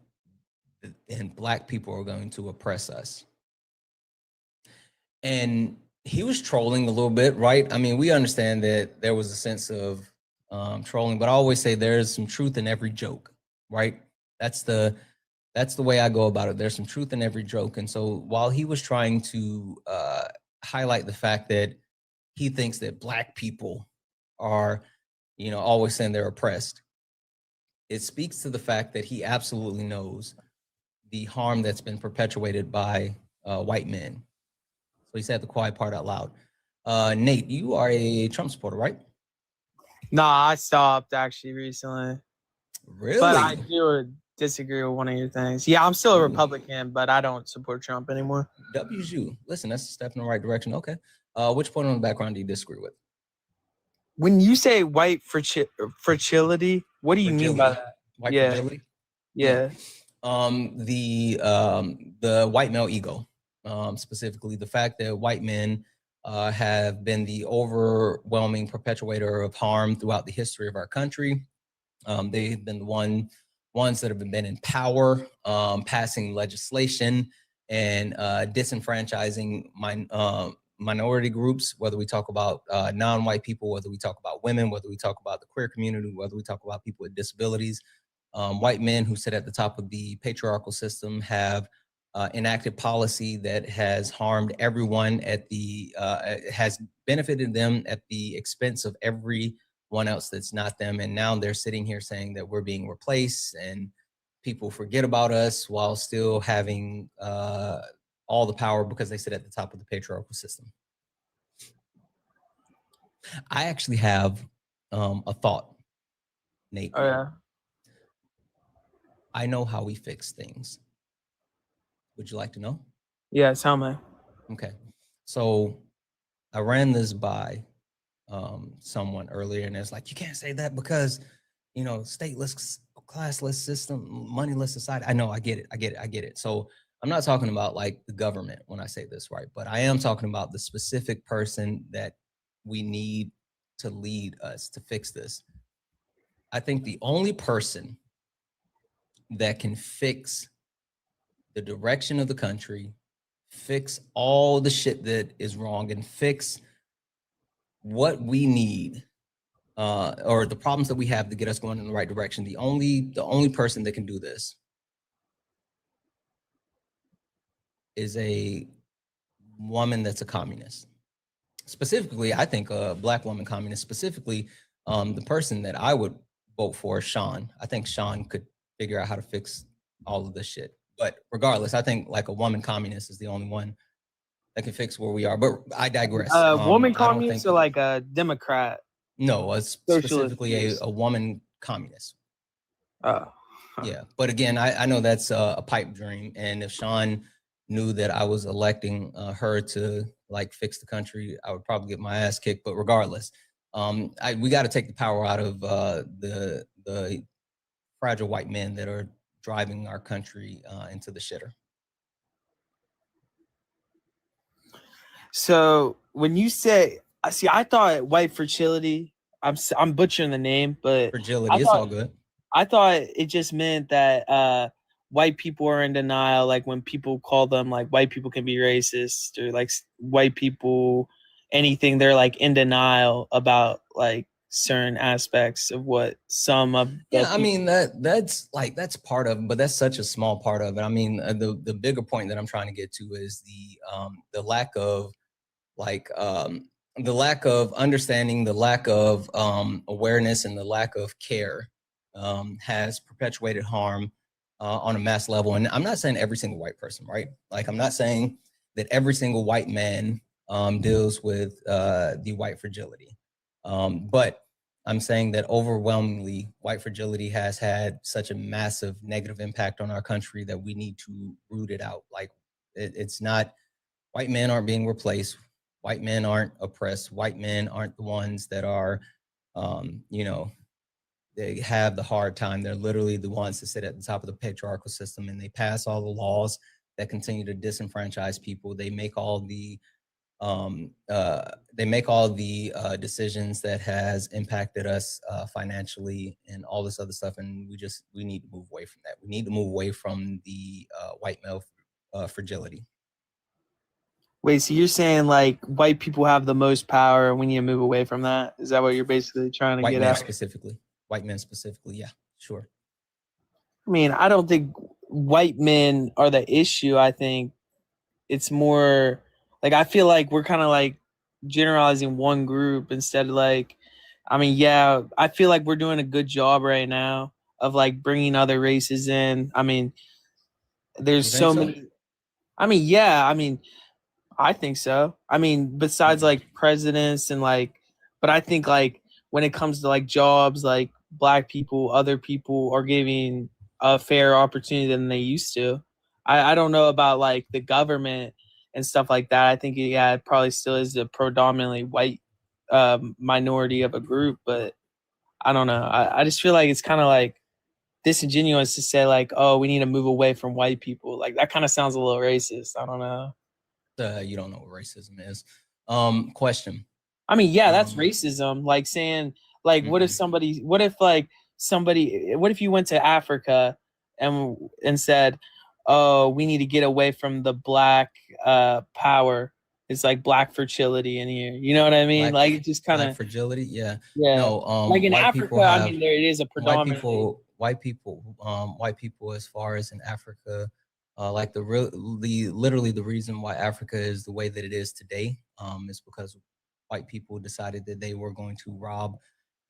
Black people are going to oppress us. And he was trolling a little bit, right? I mean, we understand that there was a sense of trolling, but I always say there's some truth in every joke, right? That's the way I go about it. There's some truth in every joke. And so while he was trying to highlight the fact that he thinks that Black people are, always saying they're oppressed, it speaks to the fact that he absolutely knows the harm that's been perpetuated by white men. So he said the quiet part out loud. Nate, you are a Trump supporter, right? Nah, I stopped actually recently. Really? But I do disagree with one of your things. Yeah, I'm still a Republican, but I don't support Trump anymore. W's you. Listen, that's a step in the right direction. Okay. Which point on the background do you disagree with? When you say white fragility, what do you mean by that? White fragility? Yeah. The white male ego, specifically the fact that white men have been the overwhelming perpetuator of harm throughout the history of our country. They've been the ones that have been in power, passing legislation and disenfranchising minority groups, whether we talk about non-white people, whether we talk about women, whether we talk about the queer community, whether we talk about people with disabilities. White men who sit at the top of the patriarchal system have enacted policy that has harmed everyone has benefited them at the expense of everyone else that's not them. And now they're sitting here saying that we're being replaced and people forget about us while still having all the power because they sit at the top of the patriarchal system. I actually have a thought, Nate. Oh, yeah. I know how we fix things. Would you like to know? Yeah, tell me. Okay. So I ran this by someone earlier, and it's like, you can't say that because, stateless, classless system, moneyless society. I know, I get it. So I'm not talking about like the government when I say this, right? But I am talking about the specific person that we need to lead us to fix this. I think the only person that can fix the direction of the country, fix all the shit that is wrong, and fix what we need or the problems that we have to get us going in the right direction. The only person that can do this is a woman that's a communist. Specifically, I think a Black woman communist. Specifically, the person that I would vote for, Sean. I think Sean could figure out how to fix all of this shit. But regardless, I think like a woman communist is the only one that can fix where we are. But I digress. Woman communist or like a Democrat? No, specifically a woman communist. Yeah, but again, I know that's a pipe dream. And if Sean knew that I was electing her to like fix the country, I would probably get my ass kicked. But regardless, we got to take the power out of the fragile white men that are driving our country into the shitter. So when you say, I thought white fragility, I'm butchering the name, but fragility, it's all good. I thought it just meant that white people are in denial. Like when people call them like white people can be racist or like white people, anything, they're like in denial about like certain aspects of what some of I mean that's part of it, but that's such a small part of it. I mean the bigger point that I'm trying to get to is the lack of the lack of understanding, the lack of awareness, and the lack of care has perpetuated harm on a mass level. And I'm not saying every single white person, right? Like I'm not saying that every single white man deals with the white fragility. But I'm saying that overwhelmingly, white fragility has had such a massive negative impact on our country that we need to root it out. Like it's not, white men aren't being replaced. White men aren't oppressed. White men aren't the ones that are, they have the hard time. They're literally the ones that sit at the top of the patriarchal system, and they pass all the laws that continue to disenfranchise people. They make all the decisions that has impacted us financially and all this other stuff. And we need to move away from that. We need to move away from the white male fragility. Wait, so you're saying like white people have the most power and we need to move away from that? Is that what you're basically trying to White get men at? specifically. White men specifically, yeah, sure. I mean, I don't think white men are the issue. I think it's more like I feel like we're kind of like generalizing one group instead of like, I mean, yeah, I feel like we're doing a good job right now of like bringing other races in. I mean, there's You so think so? many. I mean, yeah, I mean, I think so. I mean, besides like presidents and like, but I think like when it comes to like jobs, like black people, other people are giving a fair opportunity than they used to. I don't know about like the government and stuff like that. I think yeah, it probably still is a predominantly white minority of a group, but I don't know. I just feel like it's kind of like disingenuous to say like, oh, we need to move away from white people. Like that kind of sounds a little racist. I don't know. You don't know what racism is. Question. I mean, yeah, that's racism. Like saying, like, what if you went to Africa and said, oh, we need to get away from the black power. It's like black fertility in here. You know what I mean? Like it just kind of fragility. Yeah. Yeah. No. Like in white Africa, people have, I mean, there it is a predominant. White people, as far as in Africa, like literally the reason why Africa is the way that it is today, is because white people decided that they were going to rob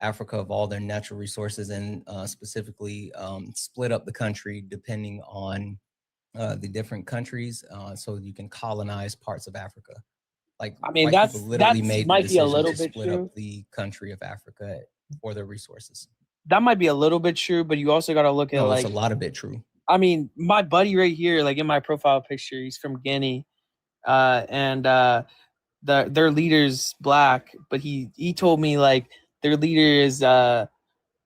Africa of all their natural resources and specifically split up the country depending on the different countries, so you can colonize parts of Africa. Like, I mean, white people literally made the might be a decision little to bit split true. up the country of Africa for their resources. That might be a little bit true, but you also got to look at No, like it's a lot of it true. I mean, my buddy right here, like in my profile picture, he's from Guinea, and their leader's black, but he told me like their leader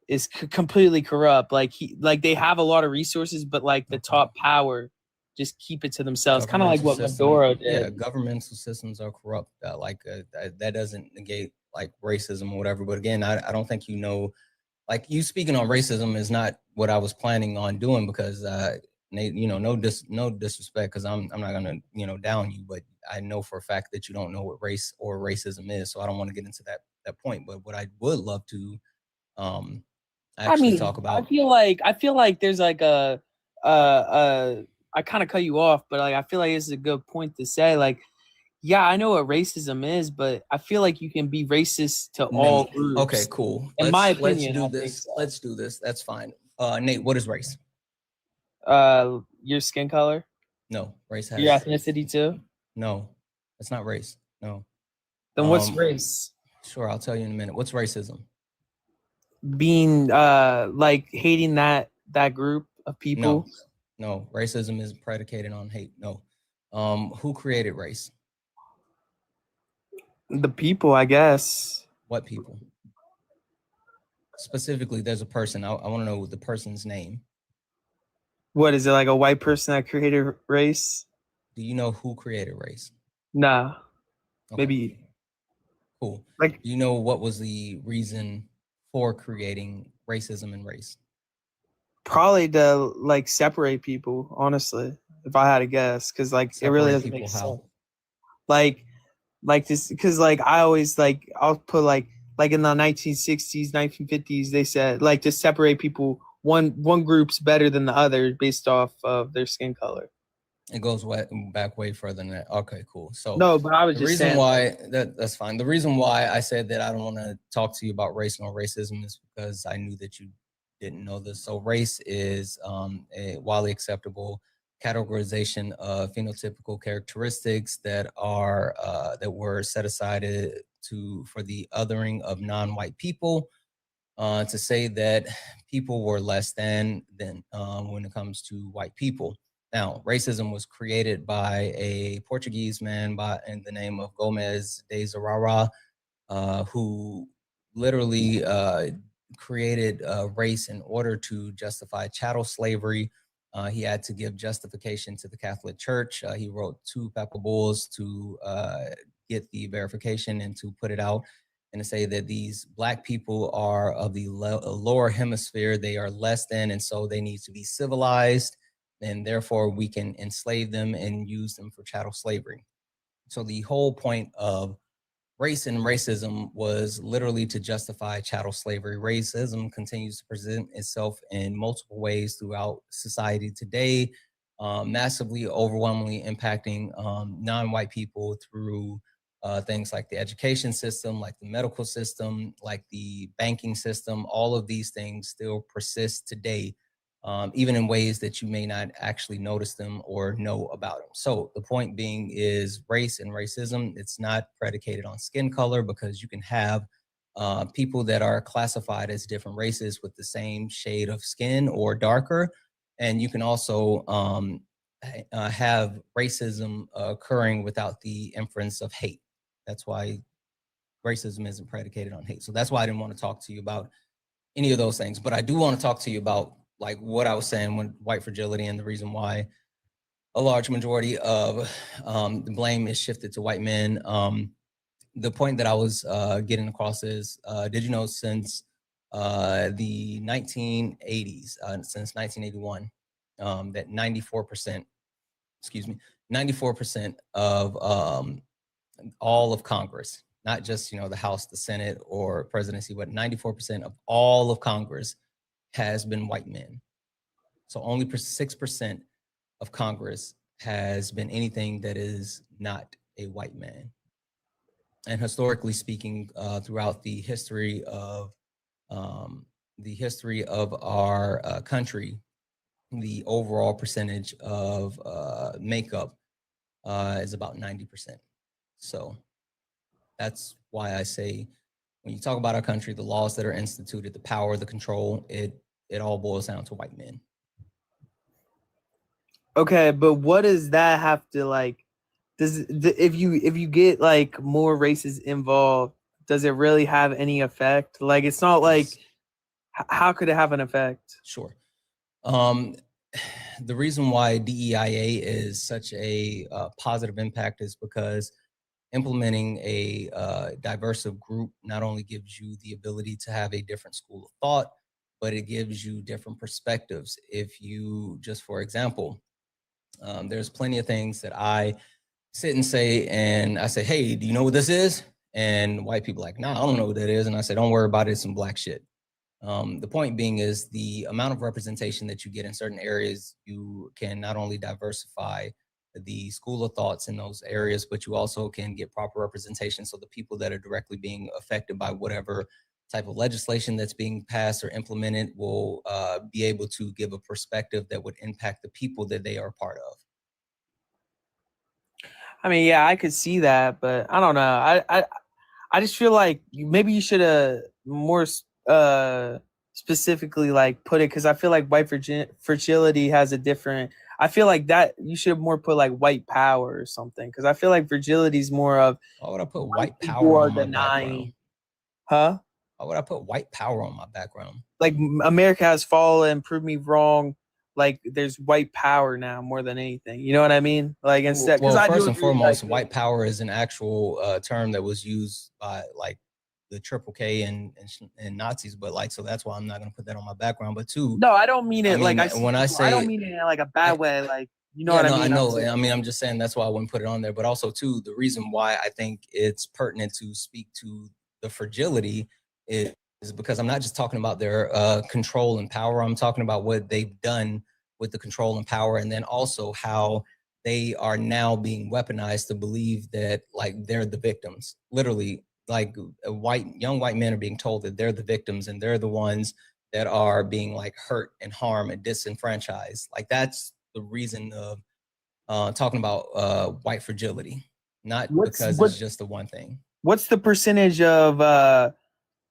is completely corrupt. Like they have a lot of resources, but like the top power just keep it to themselves. Kind of like what Maduro did. Yeah, governmental systems are corrupt. That doesn't negate like racism or whatever. But again, I don't think like you speaking on racism is not what I was planning on doing because no disrespect, because I'm not gonna down you, but I know for a fact that you don't know what race or racism is, so I don't want to get into that point. But what I would love to actually talk about. I feel like there's like I kind of cut you off, but like I feel like this is a good point to say. Like, yeah, I know what racism is, but I feel like you can be racist to all groups. Okay, cool. In my opinion, let's do this. That's fine. Nate, what is race? Your skin color? No, race has your ethnicity too? No, it's not race. No. Then what's race? Sure, I'll tell you in a minute. What's racism? Being like hating that group of people. No, racism is predicated on hate. No. Who created race? The people, I guess. What people? Specifically, there's a person. I want to know the person's name. What is it, like a white person that created race? Do you know who created race? Nah. Okay. Maybe. Cool. Like, do you know what was the reason for creating racism and race? Probably to like separate people, honestly, if I had to guess, because like it really doesn't make sense. Like this, because like I always like I'll put like in the 1960s, 1950s, they said like to separate people, one group's better than the other based off of their skin color. It goes back way further than that. Okay, cool. So no, but I was the just reason saying why that's fine. The reason why I said that I don't want to talk to you about race nor racism is because I knew that you didn't know this. So race is a widely acceptable categorization of phenotypical characteristics that are that were set aside for the othering of non-white people, to say that people were less than when it comes to white people. Now, racism was created by a Portuguese man in the name of Gomes de Zurara, who literally created race in order to justify chattel slavery. He had to give justification to the Catholic Church. He wrote 2 papal bulls to get the verification and to put it out and to say that these Black people are of the lower hemisphere. They are less than, and so they need to be civilized, and therefore we can enslave them and use them for chattel slavery. So the whole point of race and racism was literally to justify chattel slavery. Racism continues to present itself in multiple ways throughout society today, massively, overwhelmingly impacting non-white people through things like the education system, like the medical system, like the banking system. All of these things still persist today, even in ways that you may not actually notice them or know about them. So the point being is race and racism, it's not predicated on skin color, because you can have people that are classified as different races with the same shade of skin or darker. And you can also have racism occurring without the inference of hate. That's why racism isn't predicated on hate. So that's why I didn't want to talk to you about any of those things. But I do want to talk to you about like what I was saying when white fragility and the reason why a large majority of the blame is shifted to white men. The point that I was getting across is, did you know since the 1980s, since 1981, that 94%, 94% of all of Congress, not just, the House, the Senate, or presidency, but 94% of all of Congress has been white men. So only 6% of Congress has been anything that is not a white man. And historically speaking, throughout the history of our country, the overall percentage of makeup is about 90%. So that's why I say, when you talk about our country, the laws that are instituted, the power, the control, it all boils down to white men. Okay, but what does that have to like? If you get like more races involved, does it really have any effect? Like, it's not like, how could it have an effect? Sure. The reason why DEIA is such a positive impact is because implementing a diverse group not only gives you the ability to have a different school of thought, but it gives you different perspectives. If you, just for example, there's plenty of things that I sit and say, and I say, hey, do you know what this is? And white people are like, nah, I don't know what that is. And I say, don't worry about it, it's some black shit. The point being is the amount of representation that you get in certain areas, you can not only diversify the school of thoughts in those areas, but you also can get proper representation. So the people that are directly being affected by whatever type of legislation that's being passed or implemented will be able to give a perspective that would impact the people that they are a part of. I mean, yeah, I could see that, but I don't know. I just feel like maybe you should have more specifically like put it, because I feel like white fragility has a different. I feel like that you should more put like white power or something, because I feel like fragility is more of. Why would I put white power on my background? Huh? Why would I put white power on my background? Like, America has fallen, prove me wrong. Like, there's white power now more than anything. You know what I mean? Like, instead, well, first and foremost, white power is an actual term that was used by like the KKK and Nazis, but like, so that's why I'm not gonna put that on my background. But two, no, I don't mean it when I don't mean it in like a bad way. Like, you know what I mean? I know. I mean, I'm just saying that's why I wouldn't put it on there. But also, too, the reason why I think it's pertinent to speak to the fragility is because I'm not just talking about their control and power. I'm talking about what they've done with the control and power, and then also how they are now being weaponized to believe that like they're the victims. Literally, like young white men are being told that they're the victims and they're the ones that are being like hurt and harmed and disenfranchised. Like, that's the reason of talking about white fragility, not because it's just the one thing. What's the percentage of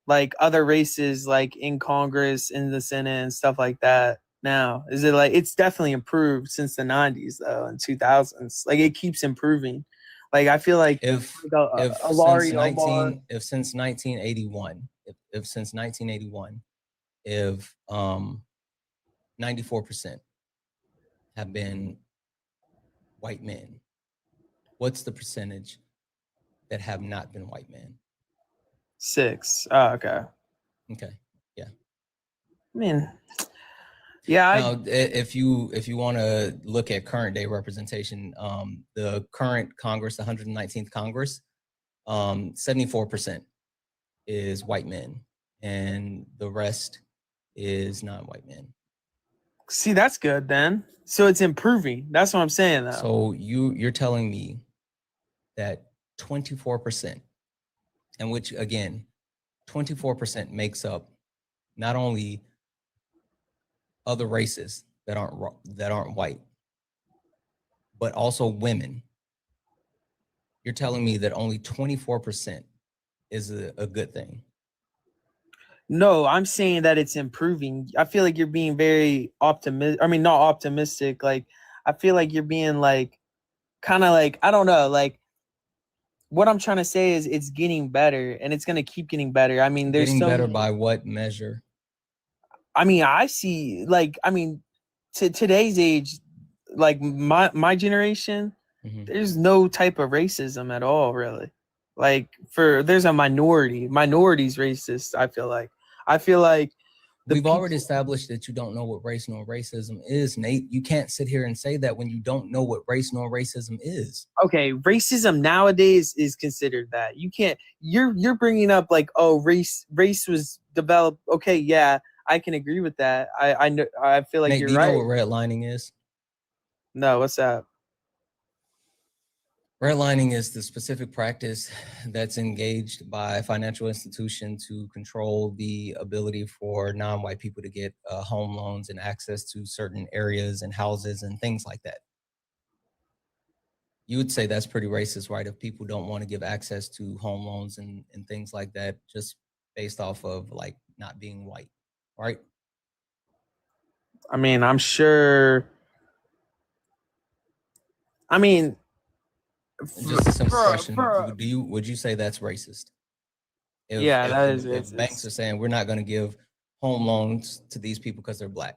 like other races like in Congress, in the Senate, and stuff like that now? Is it like, it's definitely improved since the 90s though, and 2000s? Like, it keeps improving. Like, I feel like if since 1981, if 94% have been white men, what's the percentage that have not been white men? 6. Oh, okay. Okay. Yeah. I mean, yeah. Now, if you want to look at current day representation, the current Congress, the 119th Congress, 74% is white men, and the rest is non-white men. See, that's good then. So it's improving. That's what I'm saying, though. So you're telling me that 24%, and which again, 24% makes up not only other races that aren't white, but also women. You're telling me that only 24% is a good thing. No, I'm saying that it's improving. I feel like you're being very optimistic. I mean, not optimistic. Like, I feel like you're being like, kind of like, I don't know. Like, what I'm trying to say is it's getting better, and it's going to keep getting better. I mean, there's Getting so better many, by what measure? I mean, I see, like, I mean, to today's age, like my generation, there's no type of racism at all, really. Like, there's a minority's racist. I feel like we've already established that you don't know what race nor racism is, Nate. You can't sit here and say that when you don't know what race nor racism is. Okay, racism nowadays is considered that. You can't. You're bringing up like, oh, race was developed. Okay, yeah, I can agree with that. I know. I feel like Nate, you're do you right. know what redlining is? No, what's that? Redlining is the specific practice that's engaged by a financial institution to control the ability for non-white people to get home loans and access to certain areas and houses and things like that. You would say that's pretty racist, right? If people don't want to give access to home loans and things like that, just based off of like not being white, right? I mean, I'm sure. I mean, just a simple question: would you say that's racist? If banks are saying we're not going to give home loans to these people because they're black.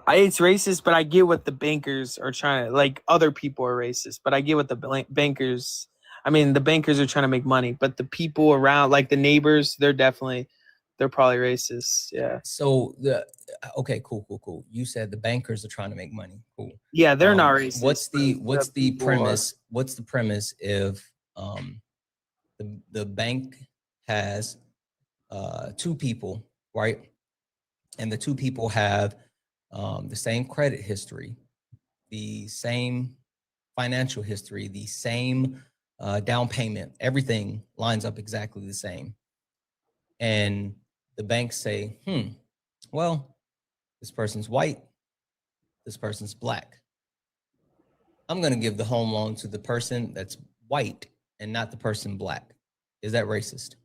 It's racist, but I get what the bankers are trying to, like, other people are racist, but I get what the bankers, I mean, the bankers are trying to make money, but the people around, like the neighbors, they're probably racist. Yeah. So okay, cool. You said the bankers are trying to make money. Cool. Yeah, they're not racist. What's the premise? What's the premise if the bank has two people, right? And the two people have the same credit history, the same financial history, the same down payment, everything lines up exactly the same. And the banks say, well, this person's white, this person's black. I'm going to give the home loan to the person that's white and not the person black. Is that racist?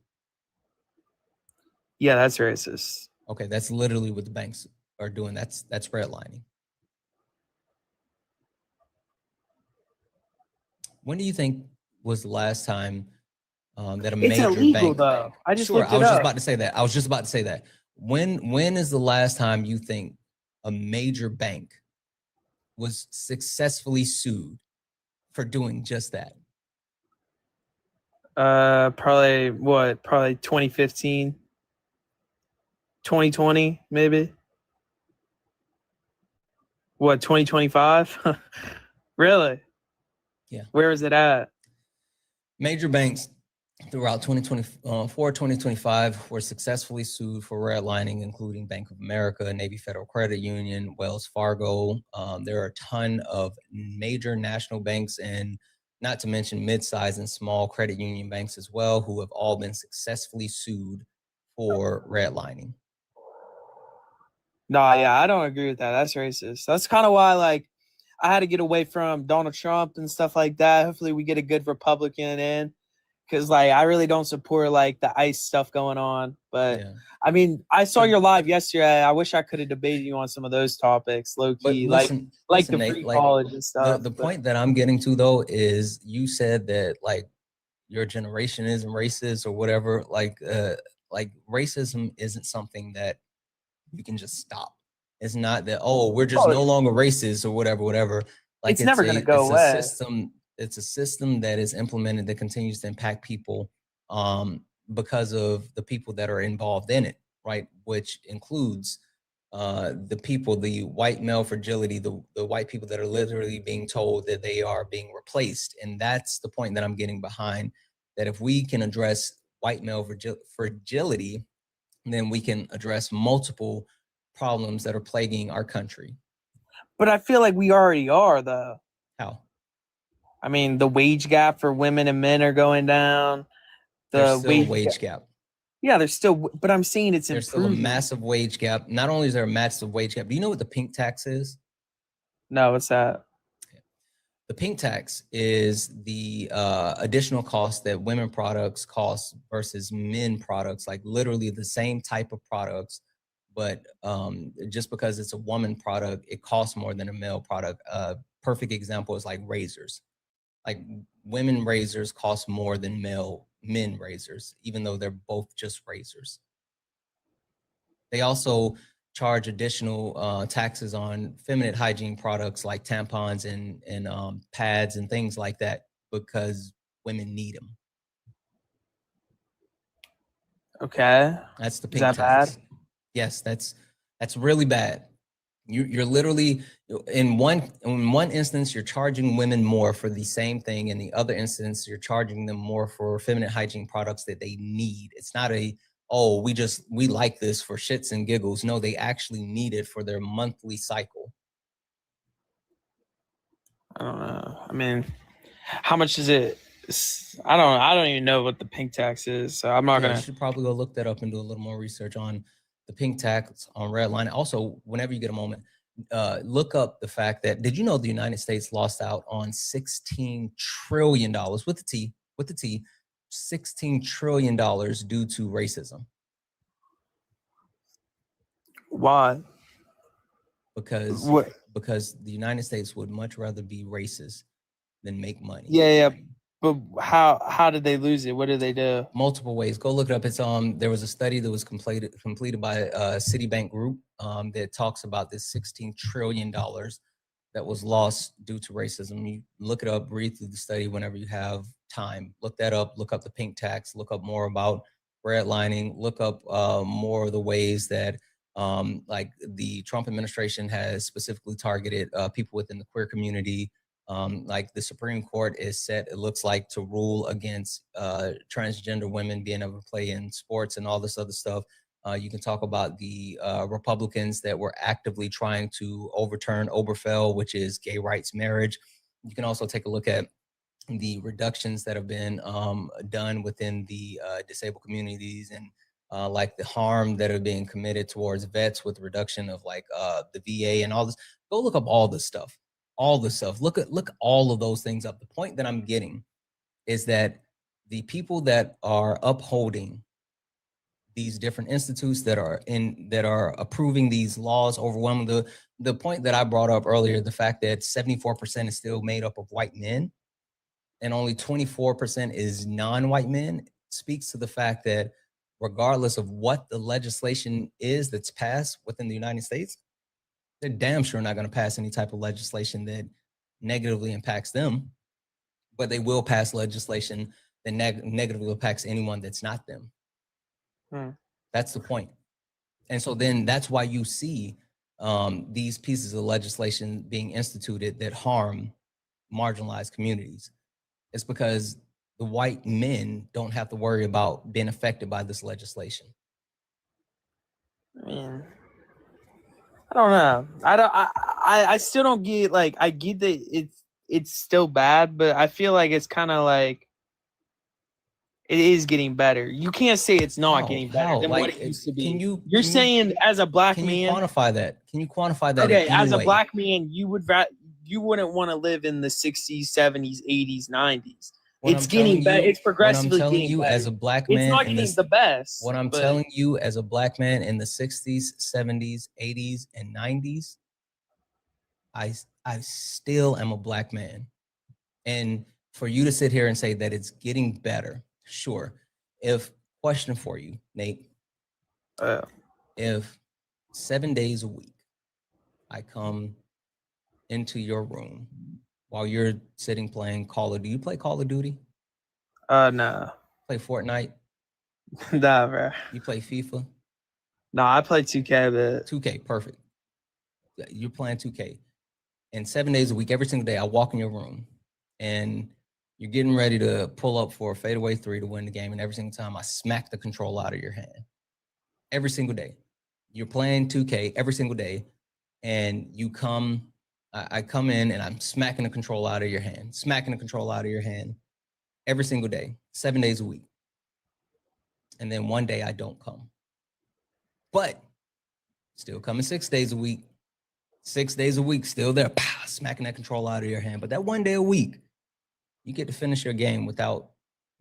Yeah, that's racist. Okay, that's literally what the banks are doing. That's redlining. When do you think was the last time that a major illegal, bank? Though. I just sure. looked I was it just up. about to say that. When is the last time you think a major bank was successfully sued for doing just that? Probably 2015, 2020, maybe. What, 2025? Really? Yeah. Where is it at? Major banks throughout 2024, 2025 were successfully sued for redlining, including Bank of America, Navy Federal Credit Union, Wells Fargo. There are a ton of major national banks and not to mention mid-sized and small credit union banks as well, who have all been successfully sued for redlining. No, yeah, I don't agree with that. That's racist. That's kind of why, like, I had to get away from Donald Trump and stuff like that. Hopefully we get a good Republican in, because, like, I really don't support, like, the ICE stuff going on. But, yeah. I mean, I saw your live yesterday. I wish I could have debated you on some of those topics, low-key, listen, the free college and stuff. The point that I'm getting to, though, is you said that, like, your generation isn't racist or whatever. Like racism isn't something that you can just stop. It's not that, oh, we're just no longer racist or whatever. Like it's never going to go away. It's a system that is implemented that continues to impact people because of the people that are involved in it, right? Which includes the people, the white male fragility, the white people that are literally being told that they are being replaced. And that's the point that I'm getting behind, that if we can address white male fragility, then we can address multiple problems that are plaguing our country. But I feel like we already are, though. How? I mean, the wage gap for women and men are going down. There's still a wage gap. Yeah, there's still, but I'm saying it's there's improving. Still a massive wage gap. Not only is there a massive wage gap, do you know what the pink tax is? No, what's that? The pink tax is the additional cost that women products cost versus men products, like literally the same type of products, but just because it's a woman product, it costs more than a male product. Perfect example is like razors. Like women razors cost more than men razors, even though they're both just razors. They also charge additional taxes on feminine hygiene products like tampons and pads and things like that because women need them. Okay. That's the Is pink that tax. bad? Yes, that's really bad. You're literally in one instance you're charging women more for the same thing. In the other instance, you're charging them more for feminine hygiene products that they need. It's not a, oh, we like this for shits and giggles. No, they actually need it for their monthly cycle. I don't know. I mean, how much is it? I don't even know what the pink tax is. So I'm not gonna. You should probably go look that up and do a little more research on the pink tax on redline. Also, whenever you get a moment, look up the fact that, did you know the United States lost out on $16 trillion with the T, $16 trillion due to racism? Why? Because the United States would much rather be racist than make money. Yeah. But how did they lose it? What did they do? Multiple ways. Go look it up. It's there was a study that was completed by Citibank Group that talks about this $16 trillion that was lost due to racism. You look it up, read through the study whenever you have time. Look that up. Look up the pink tax. Look up more about redlining. Look up more of the ways that like the Trump administration has specifically targeted people within the queer community. Like the Supreme Court is set, it looks like, to rule against transgender women being able to play in sports and all this other stuff. You can talk about the Republicans that were actively trying to overturn Obergefell, which is gay rights marriage. You can also take a look at the reductions that have been done within the disabled communities and like the harm that are being committed towards vets with reduction of like the VA and all this. Go look up all this stuff. Look all of those things up. The point that I'm getting is that the people that are upholding these different institutes that are approving these laws overwhelmingly, the point that I brought up earlier, the fact that 74% is still made up of white men and only 24% is non-white men, speaks to the fact that regardless of what the legislation is that's passed within the United States, they're damn sure not going to pass any type of legislation that negatively impacts them, but they will pass legislation that negatively impacts anyone that's not them. That's the point. And so then that's why you see these pieces of legislation being instituted that harm marginalized communities. It's because the white men don't have to worry about being affected by this legislation. I mean, I don't know. I still don't get, like, I get that it's still bad, but I feel like it's kind of like it is getting better. You can't say it's not getting better than what it used to be. You're saying as a black man, can you quantify that? Can you quantify that? Okay, as a black man, you wouldn't want to live in the 60s, 70s, 80s, 90s. It's getting better. It's progressively getting better. What I'm telling you as a black man, it's not getting the best. What I'm telling you as a black man in the 60s, 70s, 80s, and 90s, I still am a black man. And for you to sit here and say that it's getting better, sure. Question for you, Nate. If 7 days a week, I come into your room while you're sitting playing Call of Duty. You play Call of Duty? No. Play Fortnite? Nah, bro. You play FIFA? No, I play 2K, but 2K, perfect. You're playing 2K. And 7 days a week, every single day, I walk in your room and you're getting ready to pull up for a fadeaway 3 to win the game. And every single time I smack the controller out of your hand. Every single day. You're playing 2K every single day. And you come, I come in and I'm smacking the controller out of your hand, smacking the controller out of your hand every single day, 7 days a week. And then one day I don't come. But still coming 6 days a week. 6 days a week, still there, pow, smacking that controller out of your hand. But that one day a week, you get to finish your game without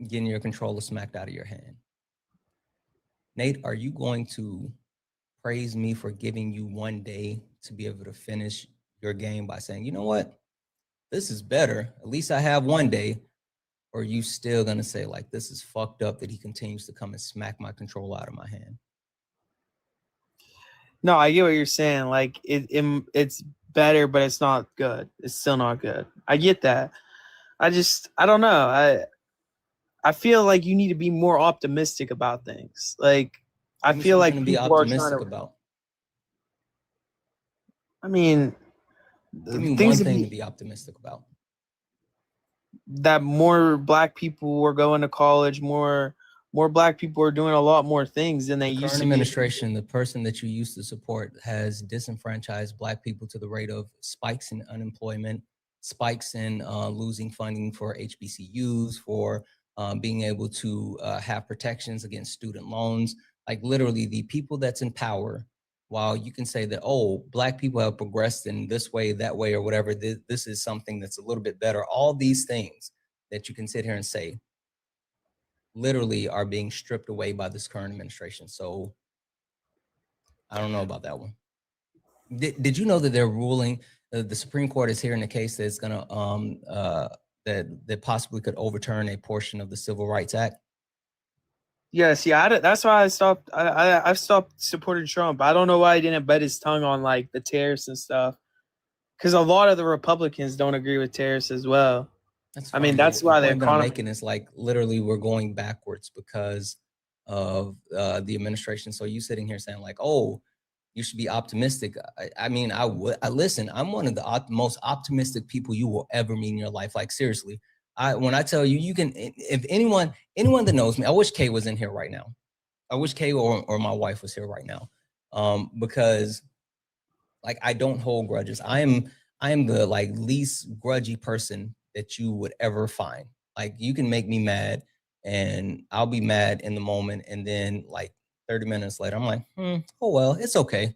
getting your controller smacked out of your hand. Nate, are you going to praise me for giving you one day to be able to finish your game by saying, you know what, this is better, at least I have one day? Or are you still gonna say, like, this is fucked up that he continues to come and smack my controller out of my hand? no, I get what you're saying. Like it's better, but it's not good. It's still not good. I get that. I don't know. I feel like you need to be more optimistic about things. Like I feel like be people are optimistic trying to, about. I mean, Give me things one thing to be optimistic about. that more black people are going to college, more black people are doing a lot more things than they The used current to administration, the person that you used to support, has disenfranchised black people to the rate of spikes in unemployment, spikes in losing funding for HBCUs, for being able to have protections against student loans. Like literally the people that's in power, while you can say that, oh, black people have progressed in this way, that way, or whatever, this is something that's a little bit better. All these things that you can sit here and say literally are being stripped away by this current administration. So I don't know about that one. Did you know that they're ruling, the Supreme Court is hearing a case that's gonna that possibly could overturn a portion of the Civil Rights Act? Yeah, see, that's why I stopped. I've stopped supporting Trump. I don't know why he didn't bet his tongue on like the tariffs and stuff, because a lot of the Republicans don't agree with tariffs as well. That's I mean, fine, that's but why the point that I'm economy. making is like literally we're going backwards because of the administration. So you sitting here saying like, oh, you should be optimistic. I mean, I would. Listen, I'm one of the most optimistic people you will ever meet in your life. Like seriously, when I tell you, you can. If anyone that knows me, I wish Kay was in here right now. I wish Kay or my wife was here right now, because like I don't hold grudges. I am the like least grudgy person that you would ever find. Like you can make me mad, and I'll be mad in the moment, and then like 30 minutes later, I'm like, oh well, it's okay.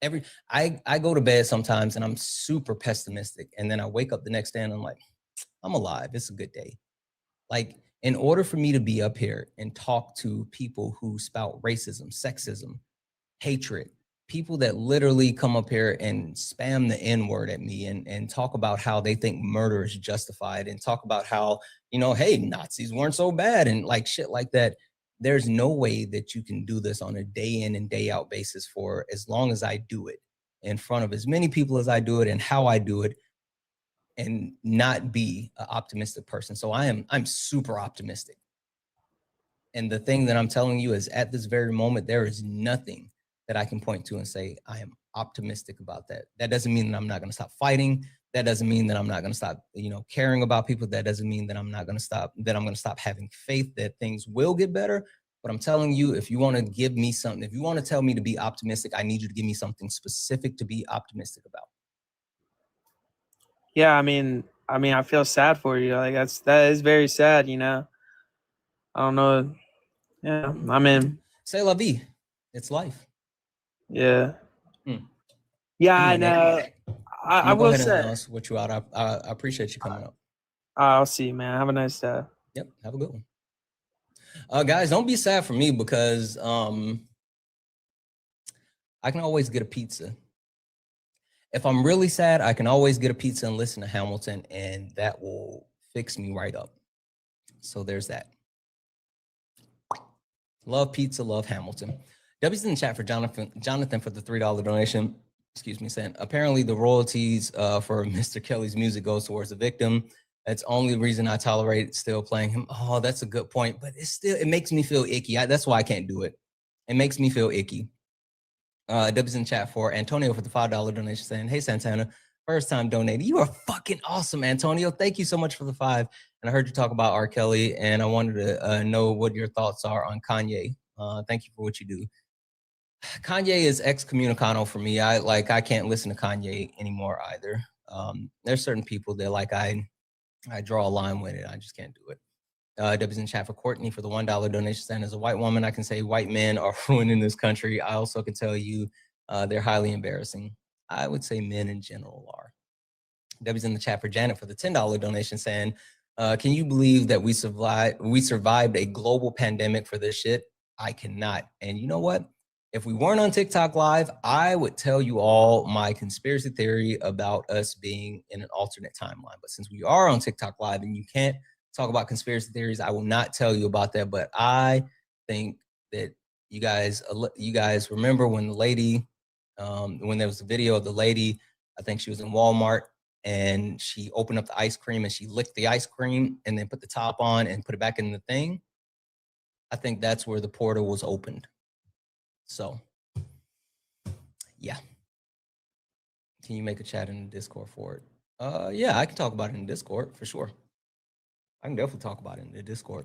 I go to bed sometimes and I'm super pessimistic, and then I wake up the next day and I'm like, I'm alive. It's a good day. Like in order for me to be up here and talk to people who spout racism, sexism, hatred, people that literally come up here and spam the N-word at me and talk about how they think murder is justified and talk about how, you know, hey, Nazis weren't so bad and like shit like that. There's no way that you can do this on a day in and day out basis for as long as I do it in front of as many people as I do it and how I do it, and not be an optimistic person. So I'm super optimistic. And the thing that I'm telling you is at this very moment, there is nothing that I can point to and say, I am optimistic about that. That doesn't mean that I'm not going to stop fighting. That doesn't mean that I'm not going to stop, you know, caring about people. That doesn't mean that I'm not going to stop, that I'm going to stop having faith that things will get better. But I'm telling you, if you want to give me something, if you want to tell me to be optimistic, I need you to give me something specific to be optimistic about. Yeah, I mean, I feel sad for you. Like that is very sad. You know, I don't know. Yeah, I mean, c'est la vie. It's life. Yeah. Yeah, I know. I go will ahead say. and switch you out. I appreciate you coming up. I'll see you, man. Have a nice day. Yep, have a good one. Guys, don't be sad for me because I can always get a pizza. If I'm really sad, I can always get a pizza and listen to Hamilton, and that will fix me right up. So there's that. Love pizza, love Hamilton. W's in the chat for Jonathan for the $3 donation. Excuse me, saying apparently the royalties for Mr. Kelly's music goes towards the victim. That's the only reason I tolerate still playing him. Oh, that's a good point, but it makes me feel icky. That's why I can't do it. It makes me feel icky. W's in chat for Antonio for the $5 donation, saying, "Hey Santana, first time donating. You are fucking awesome, Antonio. Thank you so much for the 5. And I heard you talk about R. Kelly, and I wanted to know what your thoughts are on Kanye. Thank you for what you do." Kanye is excommunicado for me. I can't listen to Kanye anymore either. There's certain people that I draw a line with it. I just can't do it. W's in chat for Courtney for the $1 donation. Saying, as a white woman, I can say white men are ruining this country. I also can tell you they're highly embarrassing. I would say men in general are. W's in the chat for Janet for the $10 donation, saying, can you believe that we survived a global pandemic for this shit? I cannot. And you know what? If we weren't on TikTok Live, I would tell you all my conspiracy theory about us being in an alternate timeline. But since we are on TikTok Live and you can't talk about conspiracy theories, I will not tell you about that. But I think that you guys remember when the lady, when there was a video of the lady, I think she was in Walmart, and she opened up the ice cream and she licked the ice cream and then put the top on and put it back in the thing. I think that's where the portal was opened. So, yeah. Can you make a chat in the Discord for it? Yeah, I can talk about it in Discord for sure. I can definitely talk about it in the Discord.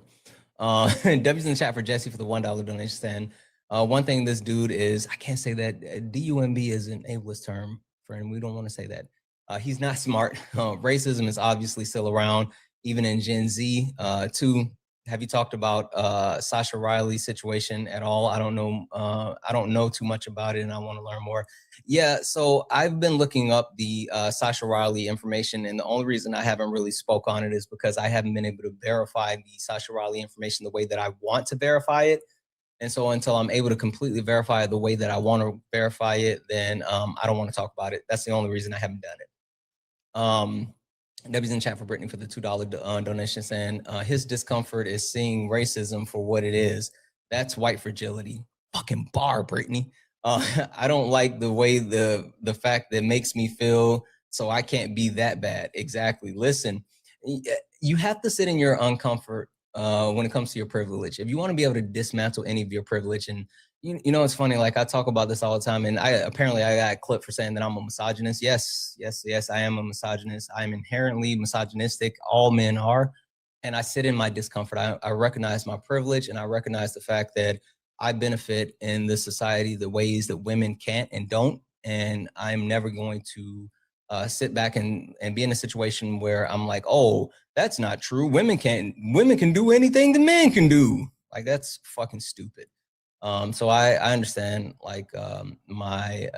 W's in the chat for Jesse for the $1 donation stand. One thing this dude is, I can't say that. DUMB is an ableist term, friend. We don't want to say that. He's not smart. Racism is obviously still around, even in Gen Z. Two, have you talked about Sasha Riley's situation at all? I don't know. I don't know too much about it, and I want to learn more. Yeah, so I've been looking up the Sasha Riley information, and the only reason I haven't really spoke on it is because I haven't been able to verify the Sasha Riley information the way that I want to verify it. And so until I'm able to completely verify it the way that I want to verify it, then I don't want to talk about it. That's the only reason I haven't done it. W's in chat for Brittany for the $2 donation, saying his discomfort is seeing racism for what it is. That's white fragility. Fucking bar, Brittany. I don't like the way the fact that makes me feel so I can't be that bad. Exactly. Listen, you have to sit in your uncomfort when it comes to your privilege. If you want to be able to dismantle any of your privilege, and you know, it's funny, like I talk about this all the time, and I got clipped for saying that I'm a misogynist. Yes, I am a misogynist. I am inherently misogynistic. All men are. And I sit in my discomfort. I recognize my privilege, and I recognize the fact that I benefit in this society the ways that women can't and don't. And I'm never going to sit back and be in a situation where I'm like, oh, that's not true. Women can do anything the men can do. Like, that's fucking stupid. So I understand, like, my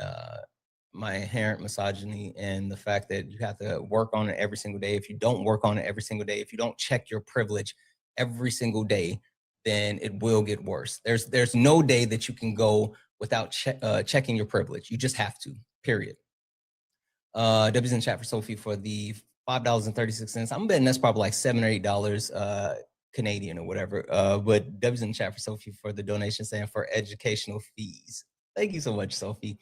inherent misogyny and the fact that you have to work on it every single day. If you don't work on it every single day, if you don't check your privilege every single day, then it will get worse. There's no day that you can go without checking your privilege. You just have to, period. W's in chat for Sophie for the $5.36. I'm betting that's probably like $7 or $8 Canadian or whatever. But W's in chat for Sophie for the donation, saying for educational fees. Thank you so much, Sophie.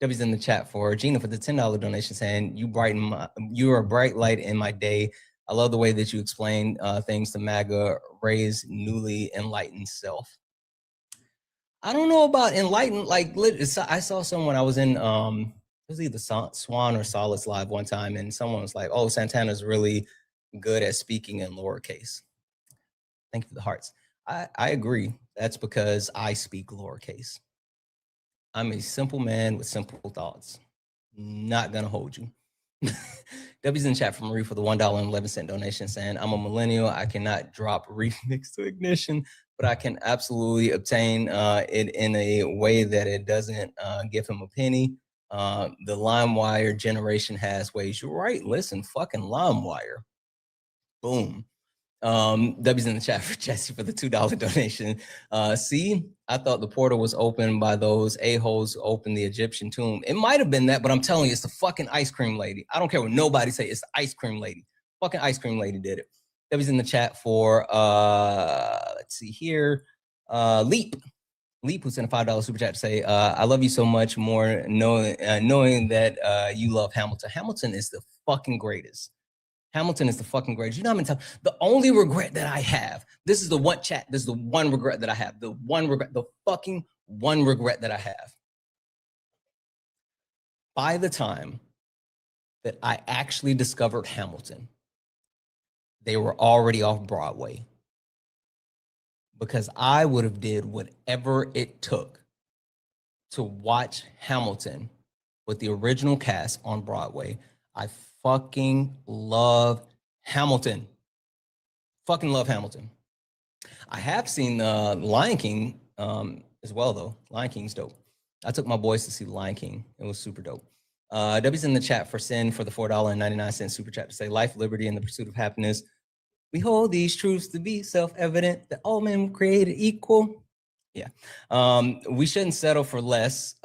W's in the chat for Gina for the $10 donation, saying you are a bright light in my day. I love the way that you explain things to MAGA, raise newly enlightened self. I don't know about enlightened. Like, I saw someone, I was in, it was either Swan or Solace Live one time, and someone was like, oh, Santana's really good at speaking in lowercase. Thank you for the hearts. I agree. That's because I speak lowercase. I'm a simple man with simple thoughts. Not gonna hold you. W's in chat for Marie for the $1.11 donation, saying, I'm a millennial. I cannot drop remix to ignition, but I can absolutely obtain it in a way that it doesn't give him a penny. The LimeWire generation has ways. You're right. Listen, fucking LimeWire. Boom. W's in the chat for Jesse for the $2 donation. See, I thought the portal was opened by those a-holes who opened the Egyptian tomb. It might have been that, but I'm telling you, it's the fucking ice cream lady. I don't care what nobody say. It's the ice cream lady. Fucking ice cream lady did it. W's in the chat for, let's see here, Leap. Leap, who sent a $5 super chat to say, I love you so much more knowing that you love Hamilton. Hamilton is the fucking greatest. Hamilton is the fucking greatest. You know how many times? The only regret that I have, this is the one chat, this is the one regret that I have, the fucking one regret that I have. By the time that I actually discovered Hamilton, they were already off Broadway. Because I would have did whatever it took to watch Hamilton with the original cast on Broadway. I fucking love Hamilton. Fucking love Hamilton. I have seen Lion King as well, though. Lion King's dope. I took my boys to see Lion King. It was super dope. W's in the chat for Sin for the $4.99 super chat to say, life, liberty, and the pursuit of happiness. We hold these truths to be self-evident that all men were created equal. Yeah. We shouldn't settle for less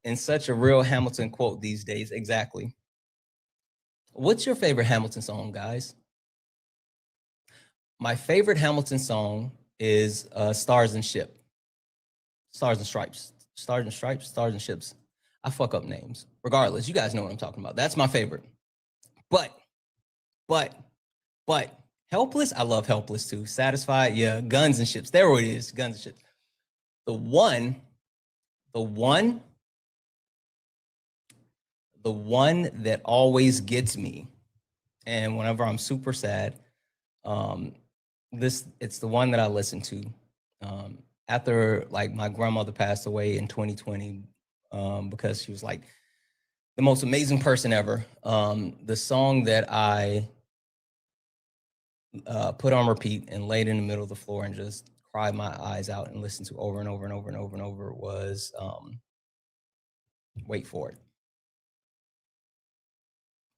in such a real Hamilton quote these days. Exactly. What's your favorite Hamilton song, guys? My favorite Hamilton song is Stars and Ship. Stars and Stripes. Stars and Stripes, Stars and Ships. I fuck up names. Regardless, you guys know what I'm talking about. That's my favorite. But Helpless, I love Helpless too. Satisfied, yeah. Guns and Ships, there it is, Guns and Ships. The one that always gets me, and whenever I'm super sad, it's the one that I listen to after like my grandmother passed away in 2020 because she was like the most amazing person ever. The song that I put on repeat and laid in the middle of the floor and just cried my eyes out and listened to over and over and over and over and over was Wait For It.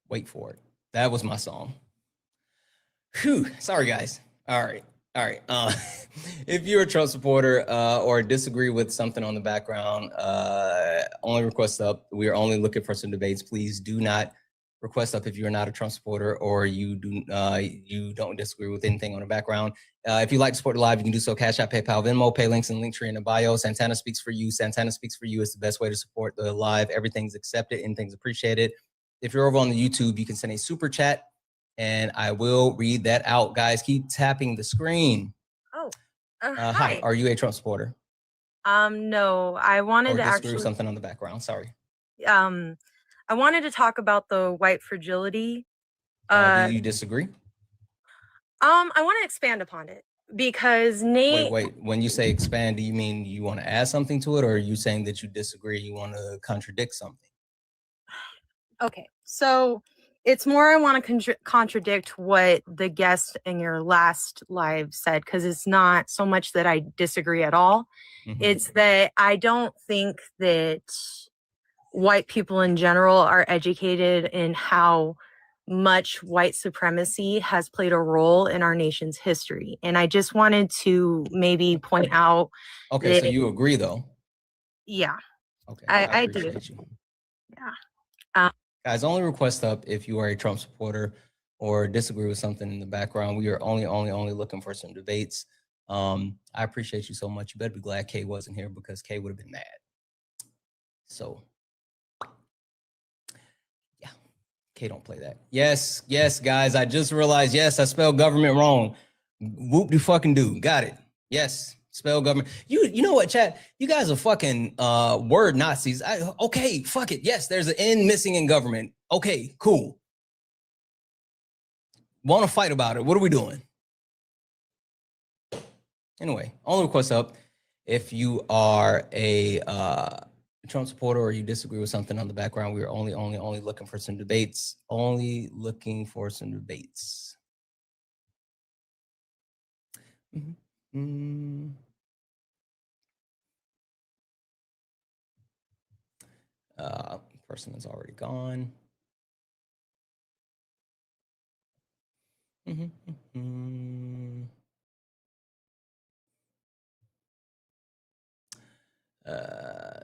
Wait For It. That was my song. Whew. Sorry, guys. All right. If you're a Trump supporter or disagree with something on the background, only request up. We are only looking for some debates. Please do not request up if you're not a Trump supporter or you don't disagree with anything on the background. If you'd like to support the live, you can do so. Cash App, PayPal, Venmo, pay links and Linktree in the bio. Santana Speaks For You. Santana Speaks For You is the best way to support the live. Everything's accepted, anything's appreciated. If you're over on the YouTube, you can send a super chat and I will read that out. Guys, keep tapping the screen. Oh, hi. Are you a Trump supporter? No, I wanted to actually something on the background. Sorry. I wanted to talk about the white fragility. Do you disagree? I want to expand upon it because Nate. Wait. When you say expand, do you mean you want to add something to it, or are you saying that you disagree? You want to contradict something? Okay, so it's more I want to contradict what the guest in your last live said, because it's not so much that I disagree at all. Mm-hmm. It's that I don't think that white people in general are educated in how much white supremacy has played a role in our nation's history. And I just wanted to maybe point out. Okay, so you agree though? Yeah. Okay. I do. You. Yeah. Guys, only request up if you are a Trump supporter or disagree with something in the background. We are only looking for some debates. I appreciate you so much. You better be glad Kay wasn't here because Kay would have been mad. So, yeah, Kay don't play that. Yes, guys, I just realized, yes, I spelled government wrong. Whoop-de-fucking-do. Got it. Yes. Spell government. You know what, chat? You guys are fucking word Nazis. Okay, fuck it. Yes, there's an N missing in government. Okay, cool. Want to fight about it? What are we doing? Anyway, only request up if you are a Trump supporter or you disagree with something on the background. We are only looking for some debates. Only looking for some debates. Person is already gone.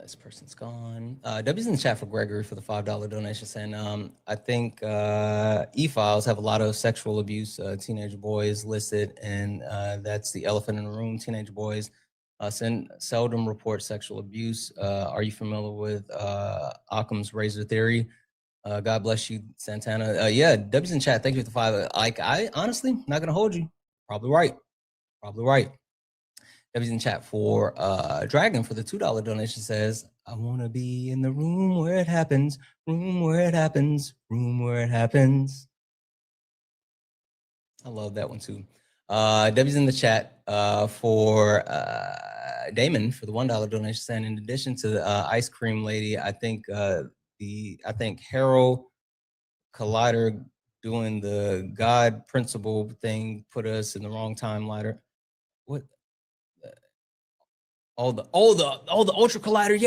This person's gone. W's in the chat for Gregory for the $5 donation saying, I think e-files have a lot of sexual abuse, teenage boys listed, and that's the elephant in the room, teenage boys. Seldom report sexual abuse. Are you familiar with Occam's razor theory? God bless you, Santana. Yeah, W's in chat. Thank you for the 5. Like, I honestly, not gonna hold you. Probably right. Probably right. W's in chat for Dragon for the $2 donation says, I want to be in the room where it happens, room where it happens, room where it happens. I love that one too. W's in the chat for Damon for the $1 donation saying, in addition to the ice cream lady, I think Harold Collider doing the God principle thing put us in the wrong timeline. What? The ultra collider.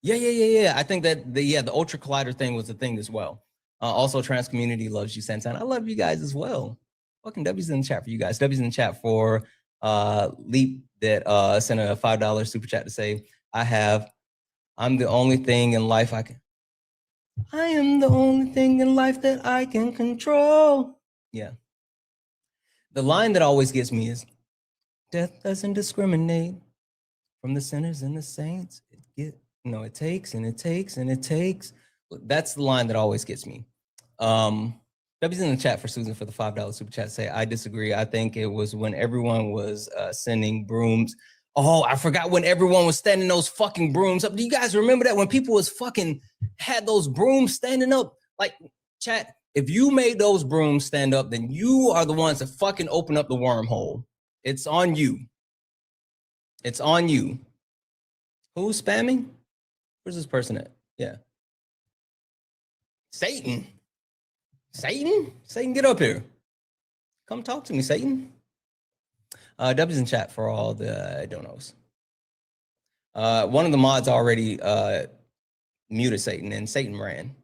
Yeah. I think that the ultra collider thing was the thing as well. Also, trans community loves you, Santana. I love you guys as well. Fucking W's in the chat for you guys. W's in the chat for Leap that sent a $5 super chat to say, I'm the only thing in life I am the only thing in life that I can control. Yeah. The line that always gets me is, death doesn't discriminate from the sinners and the saints. It takes and it takes and it takes. That's the line that always gets me. W's in the chat for Susan for the $5 super chat say, I disagree. I think it was when everyone was sending brooms. Oh, I forgot when everyone was standing those fucking brooms up. Do you guys remember that when people was fucking had those brooms standing up? Like, chat, if you made those brooms stand up, then you are the ones that fucking open up the wormhole. It's on you. It's on you. Who's spamming? Where's this person at? Yeah. Satan. Satan, get up here. Come talk to me, Satan. W's in chat for all the donos. One of the mods already muted Satan, and Satan ran.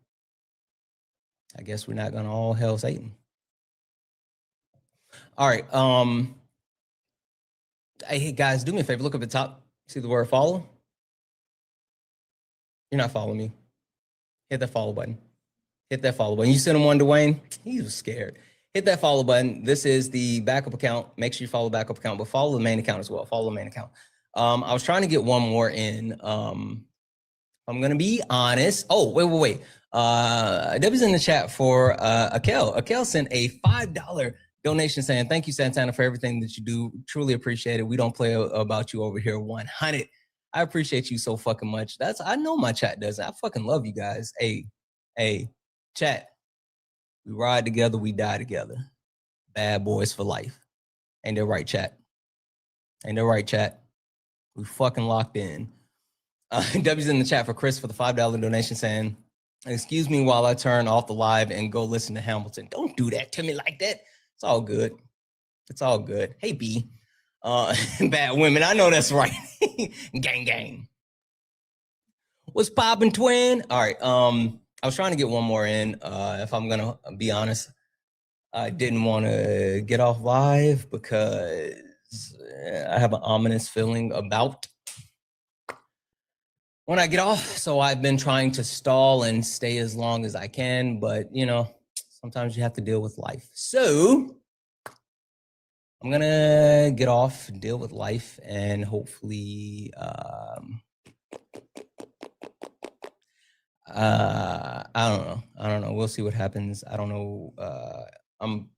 I guess we're not gonna all hell Satan. All right. Hey guys, do me a favor. Look up at the top. See the word follow? You're not following me. Hit that follow button. Hit that follow button. You sent him one to Wayne. He was scared. Hit that follow button. This is the backup account. Make sure you follow the backup account, but follow the main account as well. Follow the main account. I was trying to get one more in. I'm gonna be honest. Oh, wait. Debbie's in the chat for Akel. Akel sent a $5 donation saying, thank you, Santana, for everything that you do. Truly appreciate it. We don't play about you over here 100. I appreciate you so fucking much. I know my chat does. I fucking love you guys. Hey, chat. We ride together, we die together. Bad boys for life. Ain't that right, chat? Ain't that right, chat? We fucking locked in. W's in the chat for Chris for the $5 donation saying, excuse me while I turn off the live and go listen to Hamilton. Don't do that to me like that. It's all good. It's all good. Hey, B. Bad women. I know that's right. Gang. What's poppin', twin? All right. I was trying to get one more in. If I'm gonna be honest, I didn't want to get off live because I have an ominous feeling about when I get off. So I've been trying to stall and stay as long as I can, but sometimes you have to deal with life. So I'm gonna get off, deal with life, and hopefully I don't know. We'll see what happens. I don't know. I'm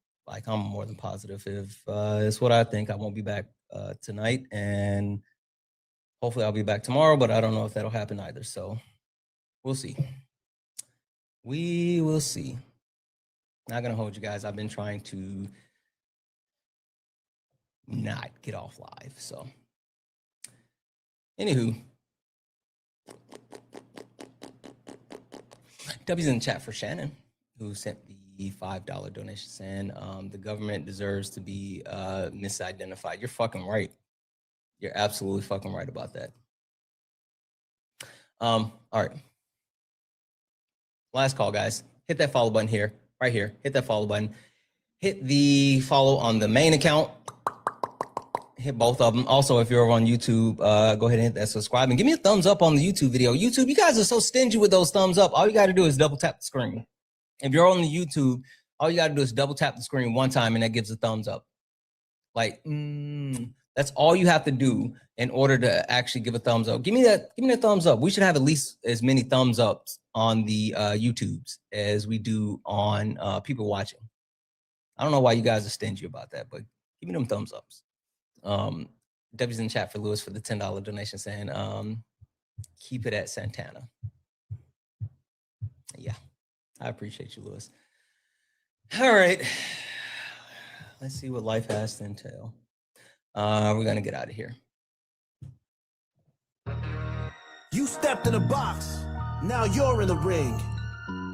more than positive. If it's what I think, I won't be back tonight, and hopefully I'll be back tomorrow, but I don't know if that'll happen either. So we'll see. We will see. Not gonna hold you guys. I've been trying to not get off live. So anywho. W's in the chat for Shannon, who sent the $5 donation saying the government deserves to be misidentified. You're fucking right. You're absolutely fucking right about that. All right. Last call, guys. Hit that follow button here, right here. Hit that follow button. Hit the follow on the main account. Hit both of them. Also, if you're over on YouTube, go ahead and hit that subscribe and give me a thumbs up on the YouTube video. YouTube, you guys are so stingy with those thumbs up. All you got to do is double tap the screen. If you're on the YouTube, all you got to do is double tap the screen one time and that gives a thumbs up. Like, That's all you have to do in order to actually give a thumbs up. Give me that thumbs up. We should have at least as many thumbs ups on the YouTubes as we do on people watching. I don't know why you guys are stingy about that, but give me them thumbs ups. W's in chat for Lewis for the $10 donation saying, keep it at Santana. Yeah, I appreciate you, Lewis. All right, let's see what life has to entail. We're gonna get out of here. You stepped in the box, now you're in the ring.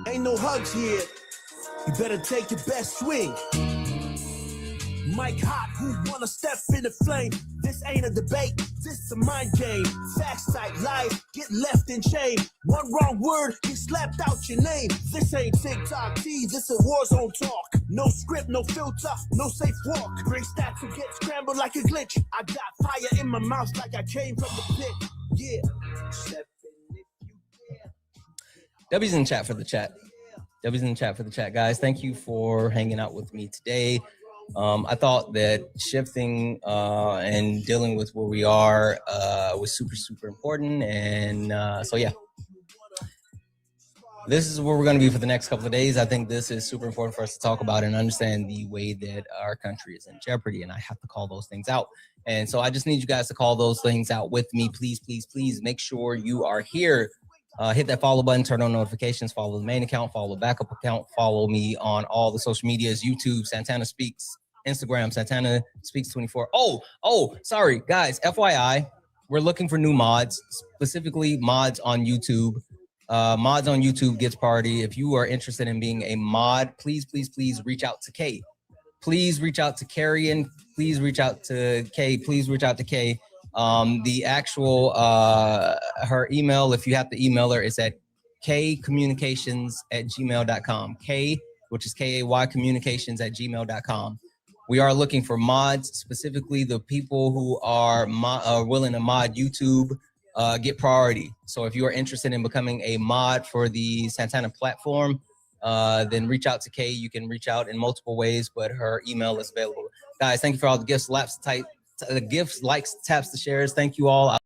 Ain't no hugs here, you better take your best swing. Mike Hot, who wanna step in the flame? This ain't a debate, this is a mind game. Facts type lies, get left in shame. One wrong word, you slapped out your name. This ain't TikTok T, this a war zone talk. No script, no filter, no safe walk. Great stats will get scrambled like a glitch. I got fire in my mouth like I came from the pit. Yeah. Step in if you dare. W's in chat for the chat. W's in chat for the chat, guys. Thank you for hanging out with me today. I thought that shifting and dealing with where we are was super, super important. And so, yeah, this is where we're going to be for the next couple of days. I think this is super important for us to talk about and understand the way that our country is in jeopardy. And I have to call those things out. And so I just need you guys to call those things out with me. Please, please, please make sure you are here. Hit that follow button, turn on notifications, follow the main account, follow the backup account, follow me on all the social medias, YouTube, Santana Speaks, Instagram, Santana Speaks 24. Oh, sorry, guys, FYI, we're looking for new mods, specifically mods on YouTube. Mods on YouTube gets party. If you are interested in being a mod, please, please, please reach out to Kay. Please reach out to Carrion. Please reach out to Kay. Please reach out to Kay. The actual her email, if you have to email her, is at kcommunications@gmail.com. K, which is KAY communications@gmail.com. We are looking for mods, specifically the people who are willing to mod YouTube, get priority. So if you are interested in becoming a mod for the Santana platform, then reach out to Kay. You can reach out in multiple ways, but her email is available. Guys, thank you for all the gifts, likes, taps, the shares. Thank you all.